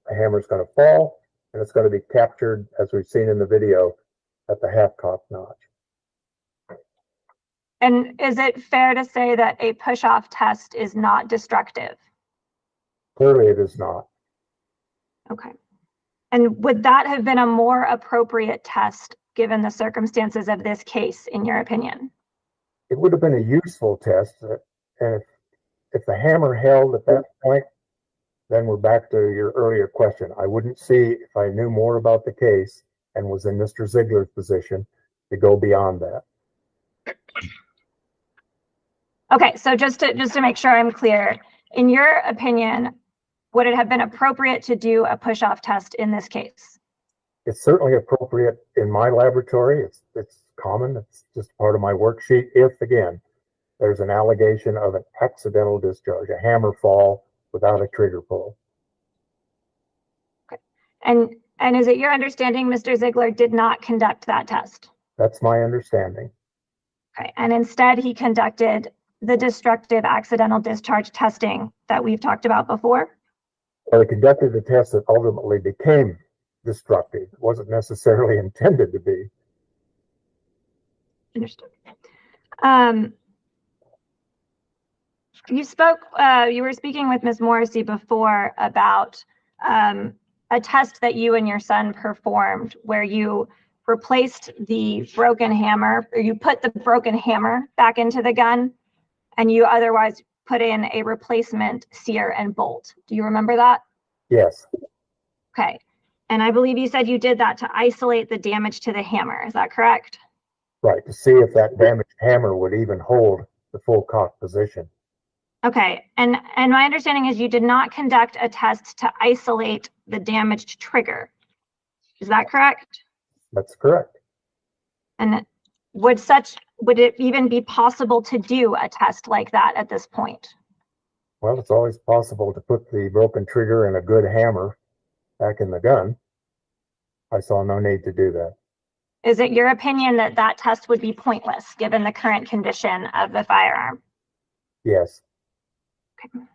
S11: the hammer's going to fall, and it's going to be captured, as we've seen in the video, at the half cock notch.
S12: And is it fair to say that a push-off test is not destructive?
S11: Clearly it is not.
S12: Okay. And would that have been a more appropriate test given the circumstances of this case, in your opinion?
S11: It would have been a useful test. And if the hammer held at that point, then we're back to your earlier question. I wouldn't see, if I knew more about the case and was in Mr. Ziegler's position, to go beyond that.
S12: Okay, so just to make sure I'm clear, in your opinion, would it have been appropriate to do a push-off test in this case?
S11: It's certainly appropriate in my laboratory. It's common. It's just part of my worksheet. If, again, there's an allegation of an accidental discharge, a hammer fall without a trigger pull.
S12: Okay. And And is it your understanding Mr. Ziegler did not conduct that test?
S11: That's my understanding.
S12: Okay, and instead he conducted the destructive accidental discharge testing that we've talked about before?
S11: Well, he conducted the test that ultimately became destructive. It wasn't necessarily intended to be.
S12: Understood. You were speaking with Ms. Morrissey before about a test that you and your son performed where you replaced the broken hammer, or you put the broken hammer back into the gun, and you otherwise put in a replacement sear and bolt. Do you remember that?
S11: Yes.
S12: Okay. And I believe you said you did that to isolate the damage to the hammer. Is that correct?
S11: Right, to see if that damaged hammer would even hold the full cock position.
S12: Okay, and my understanding is you did not conduct a test to isolate the damaged trigger. Is that correct?
S11: That's correct.
S12: And would it even be possible to do a test like that at this point?
S11: Well, it's always possible to put the broken trigger and a good hammer back in the gun. I saw no need to do that.
S12: Is it your opinion that that test would be pointless given the current condition of the firearm?
S11: Yes.
S12: Okay.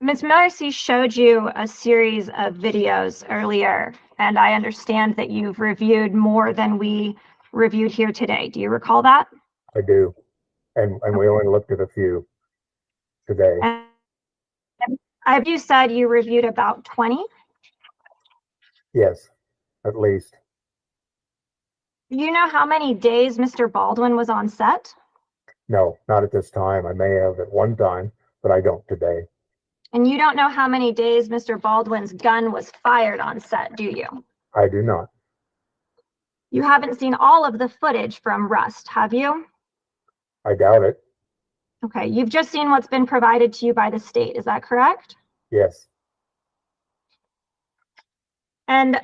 S12: Ms. Morrissey showed you a series of videos earlier, and I understand that you've reviewed more than we reviewed here today. Do you recall that?
S11: I do. And we only looked at a few today.
S12: And have you said you reviewed about 20?
S11: Yes, at least.
S12: Do you know how many days Mr. Baldwin was on set?
S11: No, not at this time. I may have at one time, but I don't today.
S12: And you don't know how many days Mr. Baldwin's gun was fired on set, do you?
S11: I do not.
S12: You haven't seen all of the footage from Rust, have you?
S11: I doubt it.
S12: Okay, you've just seen what's been provided to you by the state, is that correct?
S11: Yes.
S12: And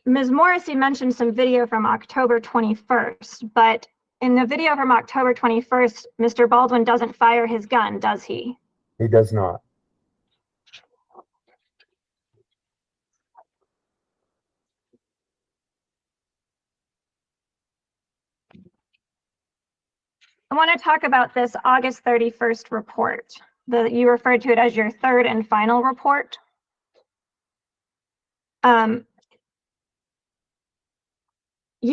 S12: Ms. Morrissey mentioned some video from October 21st, but in the video from October 21st, Mr. Baldwin doesn't fire his gun, does he?
S11: He does not.
S12: I want to talk about this August 31st report. You referred to it as your third and final report. You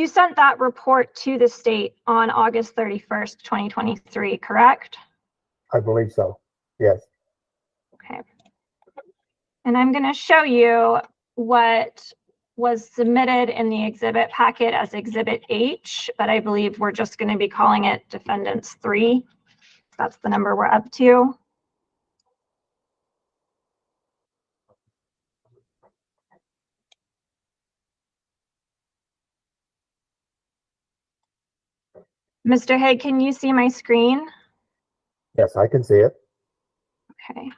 S12: sent that report to the state on August 31st, 2023, correct?
S11: I believe so. Yes.
S12: Okay. And I'm going to show you what was submitted in the exhibit packet as Exhibit H, but I believe we're just going to be calling it Defendants 3. That's the number we're up to. Mr. Haig, can you see my screen?
S11: Yes, I can see it.
S12: Okay.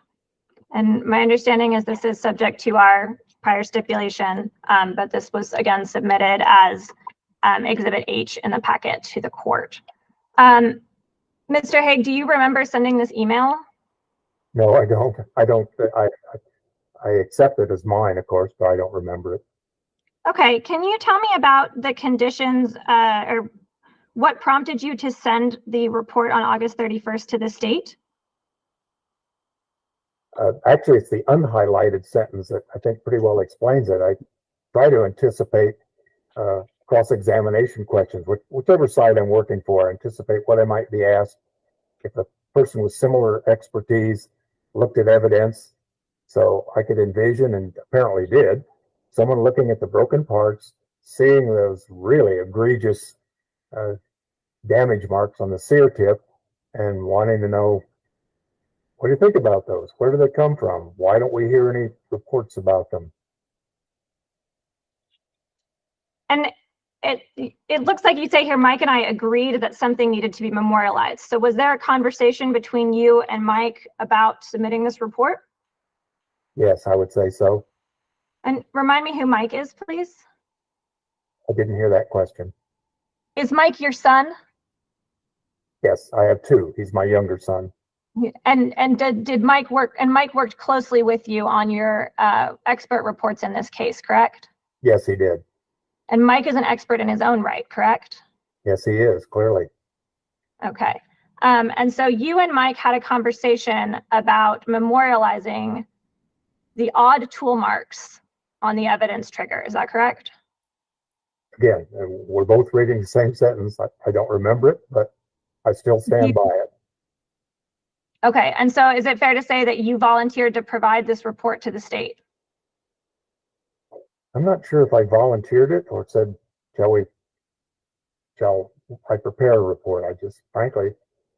S12: And my understanding is this is subject to our prior stipulation, but this was again submitted as Exhibit H in the packet to the court. Mr. Haig, do you remember sending this email?
S11: No, I don't. I accept it as mine, of course, but I don't remember it.
S12: Okay, can you tell me about the conditions or what prompted you to send the report on August 31st to the state?
S11: Actually, it's the unhighlighted sentence that I think pretty well explains it. I try to anticipate cross-examination questions, whichever side I'm working for, anticipate what I might be asked. If a person with similar expertise looked at evidence, so I could envision, and apparently did, someone looking at the broken parts, seeing those really egregious damage marks on the sear tip, and wanting to know, what do you think about those? Where do they come from? Why don't we hear any reports about them?
S12: And it looks like you say here, Mike and I agreed that something needed to be memorialized. So was there a conversation between you and Mike about submitting this report?
S11: Yes, I would say so.
S12: And remind me who Mike is, please.
S11: I didn't hear that question.
S12: Is Mike your son?
S11: Yes, I have two. He's my younger son.
S12: And did Mike work? And Mike worked closely with you on your expert reports in this case, correct?
S11: Yes, he did.
S12: And Mike is an expert in his own right, correct?
S11: Yes, he is, clearly.
S12: Okay. And so you and Mike had a conversation about memorializing the odd tool marks on the evidence trigger. Is that correct?
S11: Again, we're both reading the same sentence. I don't remember it, but I still stand by it.
S12: Okay. And so is it fair to say that you volunteered to provide this report to the state?
S11: I'm not sure if I volunteered it or said, shall I prepare a report? I just, frankly,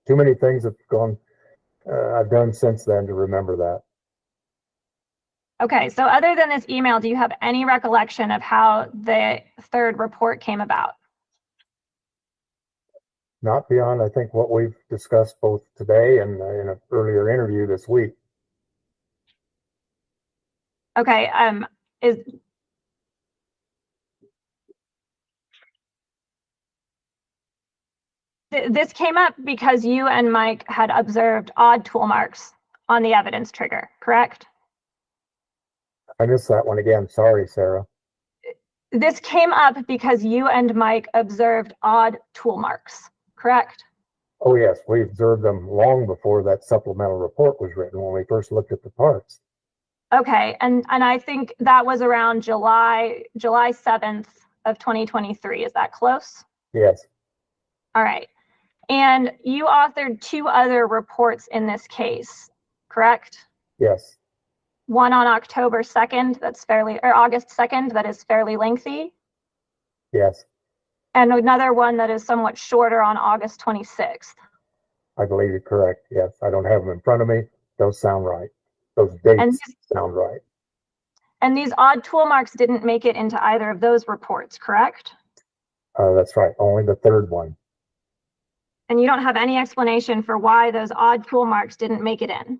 S11: too many things have gone, I've done since then to remember that.
S12: Okay, so other than this email, do you have any recollection of how the third report came about?
S11: Not beyond, I think, what we've discussed both today and in an earlier interview this week.
S12: Okay, this came up because you and Mike had observed odd tool marks on the evidence trigger, correct?
S11: I missed that one again. Sorry, Sarah.
S12: This came up because you and Mike observed odd tool marks, correct?
S11: Oh, yes. We observed them long before that supplemental report was written when we first looked at the parts.
S12: Okay, and I think that was around July 7th of 2023. Is that close?
S11: Yes.
S12: All right. And you authored 2 other reports in this case, correct?
S11: Yes.
S12: One on October 2nd, or August 2nd, that is fairly lengthy.
S11: Yes.
S12: And another one that is somewhat shorter on August 26th.
S11: I believe you're correct. Yes. I don't have them in front of me. Those sound right. Those dates sound right.
S12: And these odd tool marks didn't make it into either of those reports, correct?
S11: That's right. Only the third one.
S12: And you don't have any explanation for why those odd tool marks didn't make it in?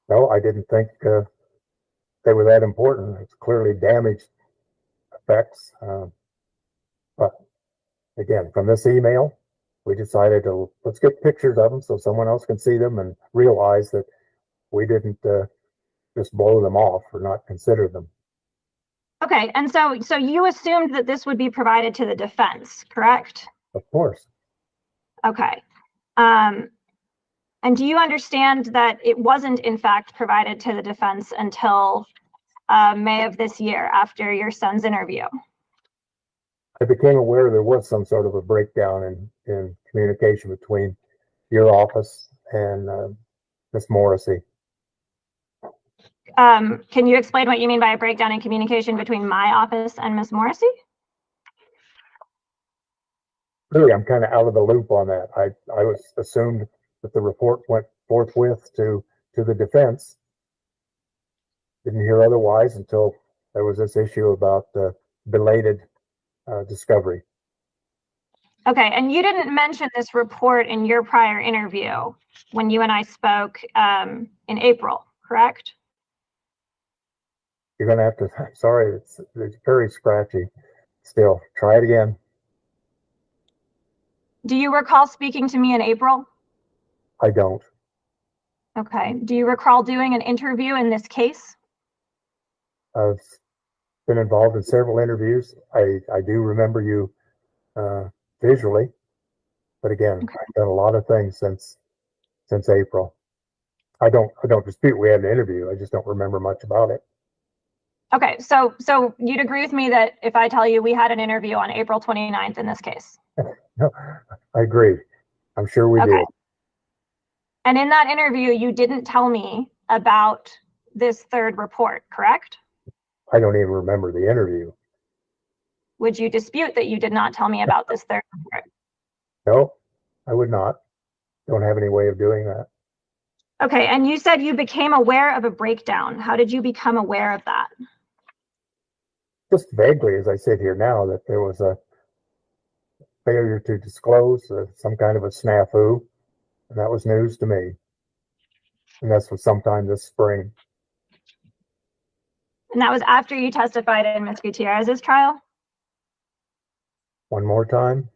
S11: No, I didn't think they were that important. It's clearly damaged effects. But again, from this email, we decided to let's get pictures of them so someone else can see them and realize that we didn't just blow them off or not consider them.
S12: Okay, and so you assumed that this would be provided to the defense, correct?
S11: Of course.
S12: Okay. And do you understand that it wasn't in fact provided to the defense until May of this year after your son's interview?
S11: I became aware there was some sort of a breakdown in communication between your office and Miss Morrissey.
S12: Can you explain what you mean by a breakdown in communication between my office and Miss Morrissey?
S11: Really, I'm kind of out of the loop on that. I was assumed that the report went forthwith to the defense. Didn't hear otherwise until there was this issue about belated discovery.
S12: Okay, and you didn't mention this report in your prior interview when you and I spoke in April, correct?
S11: You're going to have to, sorry, it's very scratchy still. Try it again.
S12: Do you recall speaking to me in April?
S11: I don't.
S12: Okay. Do you recall doing an interview in this case?
S11: I've been involved in several interviews. I do remember you visually, but again, okay. I've done a lot of things since April. I don't dispute we had an interview. I just don't remember much about it.
S12: Okay, so you'd agree with me that if I tell you we had an interview on April 29th in this case?
S11: No, I agree. I'm sure we did.
S12: And in that interview, you didn't tell me about this third report, correct?
S11: I don't even remember the interview.
S12: Would you dispute that you did not tell me about this third report?
S11: No, I would not. Don't have any way of doing that.
S12: Okay, and you said you became aware of a breakdown. How did you become aware of that?
S11: Just vaguely, as I sit here now, that there was a failure to disclose some kind of a snafu, and that was news to me. And this was sometime this spring.
S12: And that was after you testified in Ms. Gutierrez's trial?
S11: One more time?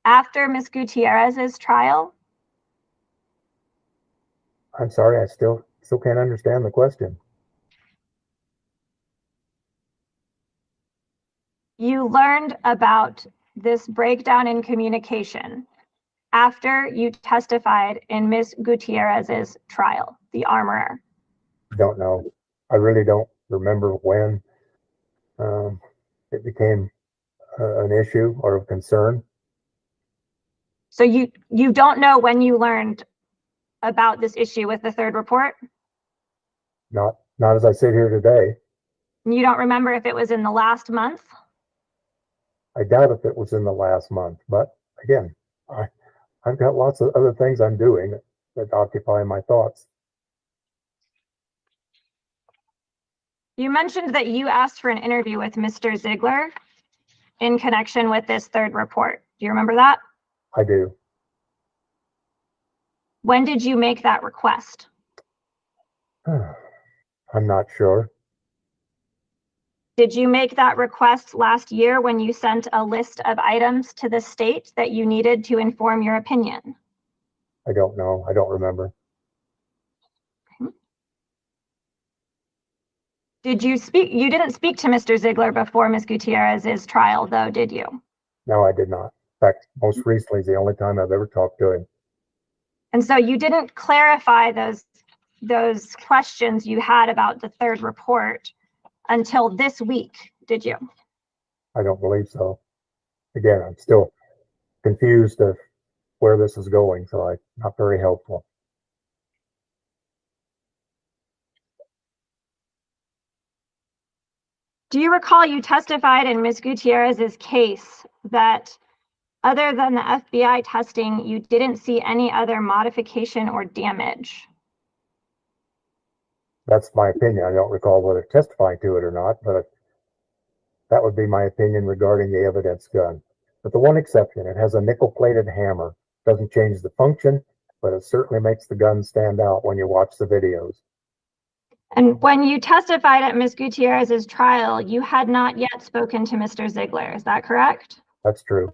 S12: After Ms. Gutierrez's trial?
S11: I'm sorry, I still can't understand the question.
S12: You learned about this breakdown in communication after you testified in Ms. Gutierrez's trial, the armorer.
S11: Don't know. I really don't remember when it became an issue or of concern.
S12: So you don't know when you learned about this issue with the third report?
S11: Not as I sit here today.
S12: You don't remember if it was in the last month?
S11: I doubt if it was in the last month, but again, I've got lots of other things I'm doing that occupy my thoughts.
S12: You mentioned that you asked for an interview with Mr. Ziegler in connection with this third report. Do you remember that?
S11: I do.
S12: When did you make that request?
S11: I'm not sure.
S12: Did you make that request last year when you sent a list of items to the state that you needed to inform your opinion?
S11: I don't know. I don't remember.
S12: Did you speak? You didn't speak to Mr. Ziegler before Ms. Gutierrez's trial, though, did you?
S11: No, I did not. In fact, most recently is the only time I've ever talked to him.
S12: And so you didn't clarify those questions you had about the third report until this week, did you?
S11: I don't believe so. Again, I'm still confused of where this is going, so I'm not very helpful.
S12: Do you recall you testified in Ms. Gutierrez's case that other than the FBI testing, you didn't see any other modification or damage?
S11: That's my opinion. I don't recall whether testifying to it or not, but that would be my opinion regarding the evidence gun. But the one exception, it has a nickel-plated hammer. Doesn't change the function, but it certainly makes the gun stand out when you watch the videos.
S12: And when you testified at Ms. Gutierrez's trial, you had not yet spoken to Mr. Ziegler, is that correct?
S11: That's true.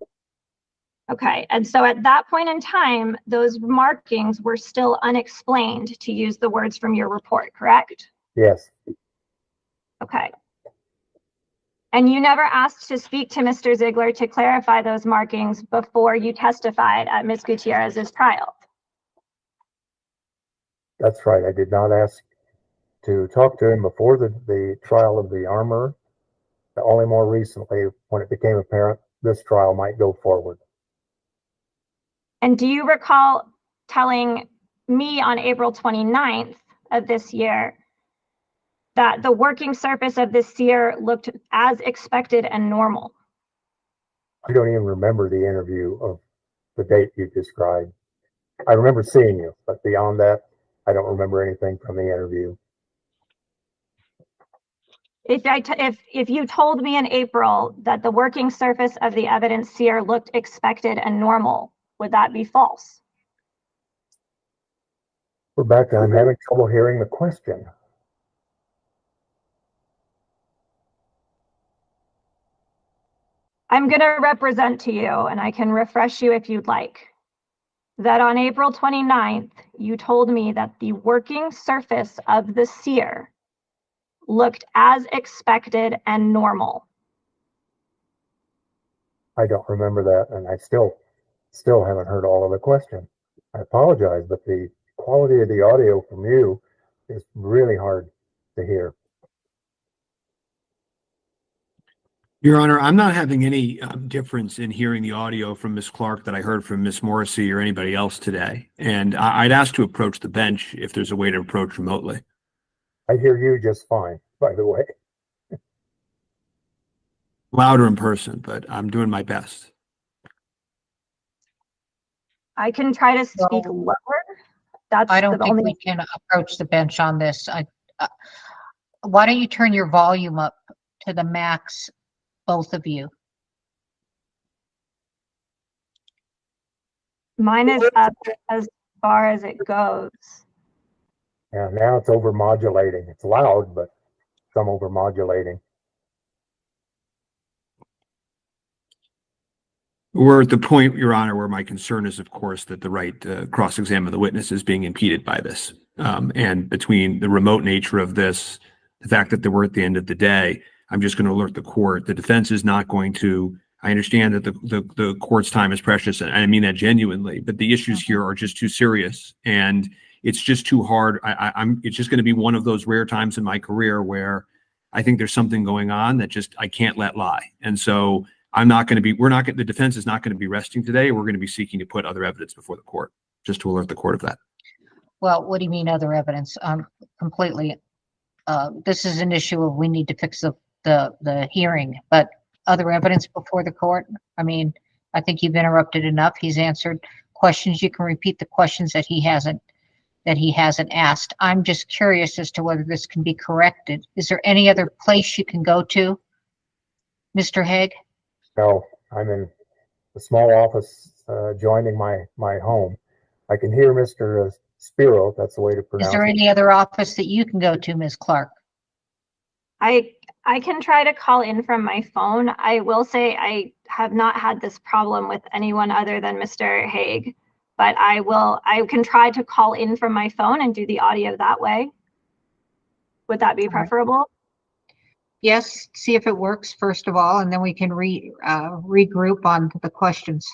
S12: Okay, and so at that point in time, those markings were still unexplained, to use the words from your report, correct?
S11: Yes.
S12: Okay. And you never asked to speak to Mr. Ziegler to clarify those markings before you testified at Ms. Gutierrez's trial?
S11: That's right. I did not ask to talk to him before the trial of the armorer. Only more recently, when it became apparent this trial might go forward.
S12: And do you recall telling me on April 29th of this year that the working surface of this sear looked as expected and normal?
S11: I don't even remember the interview of the date you described. I remember seeing you, but beyond that, I don't remember anything from the interview.
S12: If you told me in April that the working surface of the evidence sear looked expected and normal, would that be false?
S11: Rebecca, I'm having trouble hearing the question.
S12: I'm going to represent to you, and I can refresh you if you'd like, that on April 29th, you told me that the working surface of the sear looked as expected and normal.
S11: I don't remember that, and I still haven't heard all of the question. I apologize, but the quality of the audio from you is really hard to hear.
S3: Your Honor, I'm not having any difference in hearing the audio from Ms. Clark that I heard from Ms. Morrissey or anybody else today. And I'd ask to approach the bench if there's a way to approach remotely.
S11: I hear you just fine, by the way.
S3: Louder in person, but I'm doing my best.
S12: I can try to speak lower.
S1: I don't think we can approach the bench on this. Why don't you turn your volume up to the max, both of you?
S12: Mine is up as far as it goes.
S11: Yeah, now it's over modulating. It's loud, but some over modulating.
S3: We're at the point, Your Honor, where my concern is, of course, that the right to cross-examine the witness is being impeded by this. And between the remote nature of this, the fact that we're at the end of the day, I'm just going to alert the court. The defense is not going to. I understand that the court's time is precious, and I mean that genuinely. But the issues here are just too serious, and it's just too hard. It's just going to be one of those rare times in my career where I think there's something going on that just I can't let lie, and so. The defense is not going to be resting today. We're going to be seeking to put other evidence before the court, just to alert the court of that.
S1: Well, what do you mean other evidence? Completely. This is an issue of we need to fix the hearing, but other evidence before the court. I mean, I think you've interrupted enough. He's answered questions. You can repeat the questions that he hasn't asked. I'm just curious as to whether this can be corrected. Is there any other place you can go to, Mr. Haig?
S11: No, I'm in a small office joining my home. I can hear Mr. Spiro. That's the way to pronounce it.
S1: Is there any other office that you can go to, Ms. Clark?
S12: I can try to call in from my phone. I will say I have not had this problem with anyone other than Mr. Haig, but I can try to call in from my phone and do the audio that way. Would that be preferable?
S1: Yes, see if it works first of all, and then we can regroup on the questions.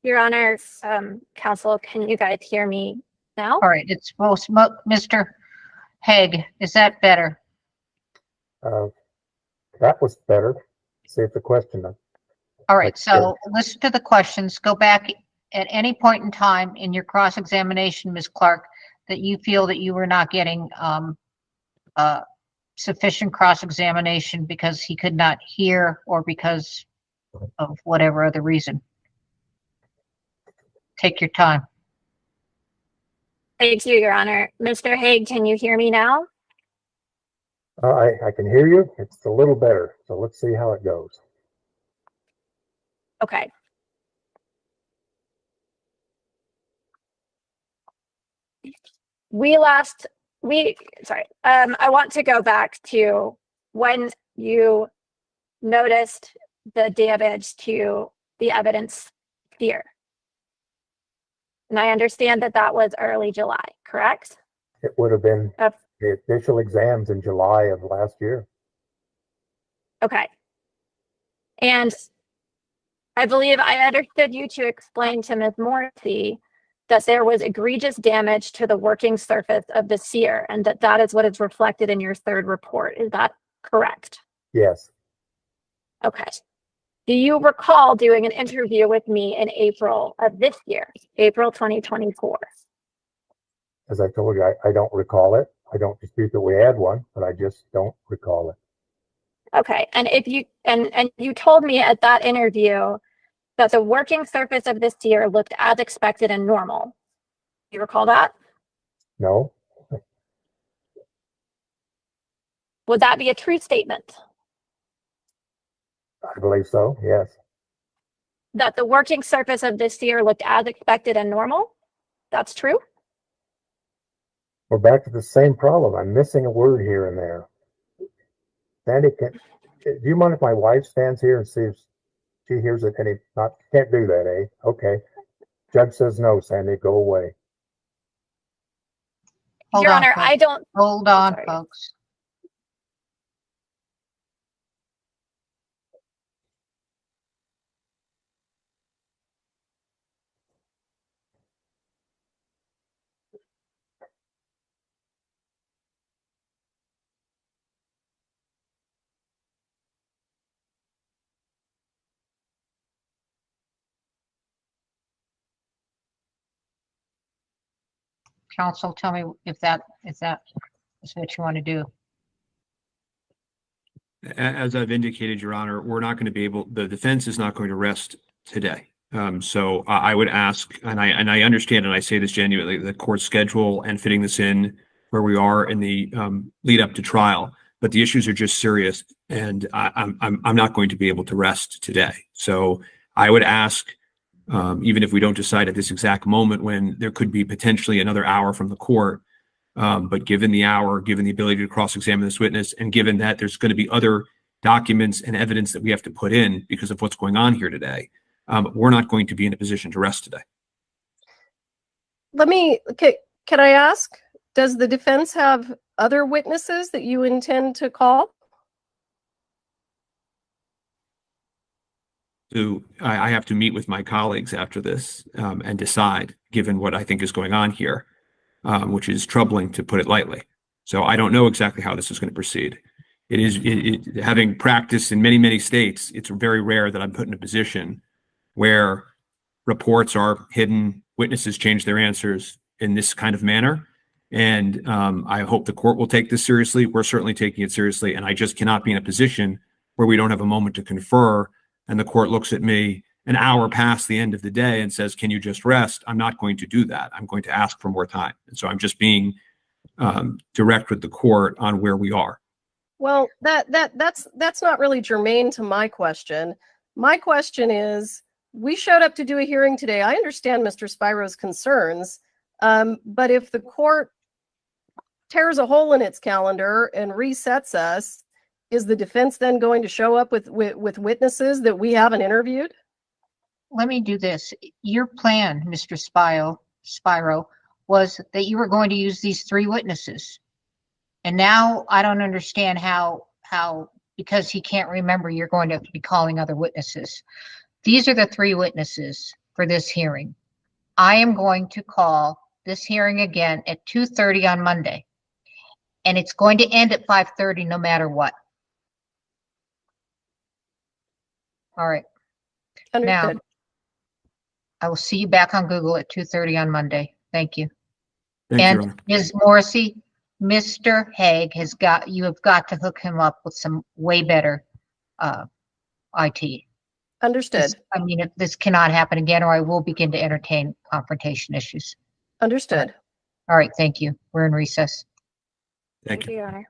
S12: Your Honor, counsel, can you guys hear me now?
S1: All right, it's supposed, Mr. Haig, is that better?
S11: That was better. See if the question.
S1: All right, so listen to the questions. Go back at any point in time in your cross-examination, Ms. Clark, that you feel that you were not getting sufficient cross-examination because he could not hear or because of whatever other reason. Take your time.
S12: Thank you, Your Honor. Mr. Haig, can you hear me now?
S11: I can hear you. It's a little better. So let's see how it goes.
S12: Okay. I want to go back to when you noticed the damage to the evidence here. And I understand that that was early July, correct?
S11: It would have been the official exams in July of last year.
S12: Okay. And I believe I understood you to explain to Ms. Morrissey that there was egregious damage to the working surface of the sear and that is what is reflected in your third report. Is that correct?
S11: Yes.
S12: Okay. Do you recall doing an interview with me in April of this year, April 2024?
S11: As I told you, I don't recall it. I don't dispute that we had one, but I just don't recall it.
S12: Okay. And if you and you told me at that interview that the working surface of this sear looked as expected and normal. You recall that?
S11: No.
S12: Would that be a true statement?
S11: I believe so, yes.
S12: That the working surface of this sear looked as expected and normal? That's true?
S11: We're back to the same problem. I'm missing a word here and there. Sandy, do you mind if my wife stands here and see if she hears it? Can't do that, eh? Okay. Judge says no, Sandy, go away.
S1: Hold
S12: Your
S1: on,
S12: Honor,
S1: folks.
S12: I don't.
S1: Hold on,
S12: Sorry.
S1: folks. Counsel, tell me if that is what you want to do.
S3: As I've indicated, Your Honor, we're not going to be able, the defense is not going to rest today. So I would ask, and I understand, and I say this genuinely, the court schedule and fitting this in where we are in the lead up to trial, but the issues are just serious, and I'm not going to be able to rest today. So I would ask, even if we don't decide at this exact moment when there could be potentially another hour from the court, but given the hour, given the ability to cross-examine this witness, and given that there's going to be other documents and evidence that we have to put in because of what's going on here today, we're not going to be in a position to rest today.
S2: Can I ask, does the defense have other witnesses that you intend to call?
S3: So I have to meet with my colleagues after this and decide, given what I think is going on here, which is troubling, to put it lightly. So I don't know exactly how this is going to proceed. Having practiced in many, many states, it's very rare that I'm put in a position where reports are hidden, witnesses change their answers in this kind of manner. And I hope the court will take this seriously. We're certainly taking it seriously. And I just cannot be in a position where we don't have a moment to confer and the court looks at me an hour past the end of the day and says, can you just rest? I'm not going to do that. I'm going to ask for more time. And so I'm just being direct with the court on where we are.
S2: Well, that's not really germane to my question. My question is, we showed up to do a hearing today. I understand Mr. Spiro's concerns, but if the court tears a hole in its calendar and resets us, is the defense then going to show up with witnesses that we haven't interviewed?
S1: Let me do this. Your plan, Mr. Spiro, was that you were going to use these 3 witnesses. And now I don't understand how, because he can't remember, you're going to be calling other witnesses. These are the 3 witnesses for this hearing. I am going to call this hearing again at 2:30 on Monday. And it's going to end at 5:30 no matter what. All right.
S2: Understood.
S1: Now, I will see you back on Google at 2:30 on Monday. Thank you. And Ms. Morrissey, Mr. Haig you have got to hook him up with some way better IT.
S2: Understood.
S1: This cannot happen again, or I will begin to entertain confrontation issues.
S2: Understood.
S1: All right. Thank you. We're in recess.
S3: Thank you.
S12: Your Honor.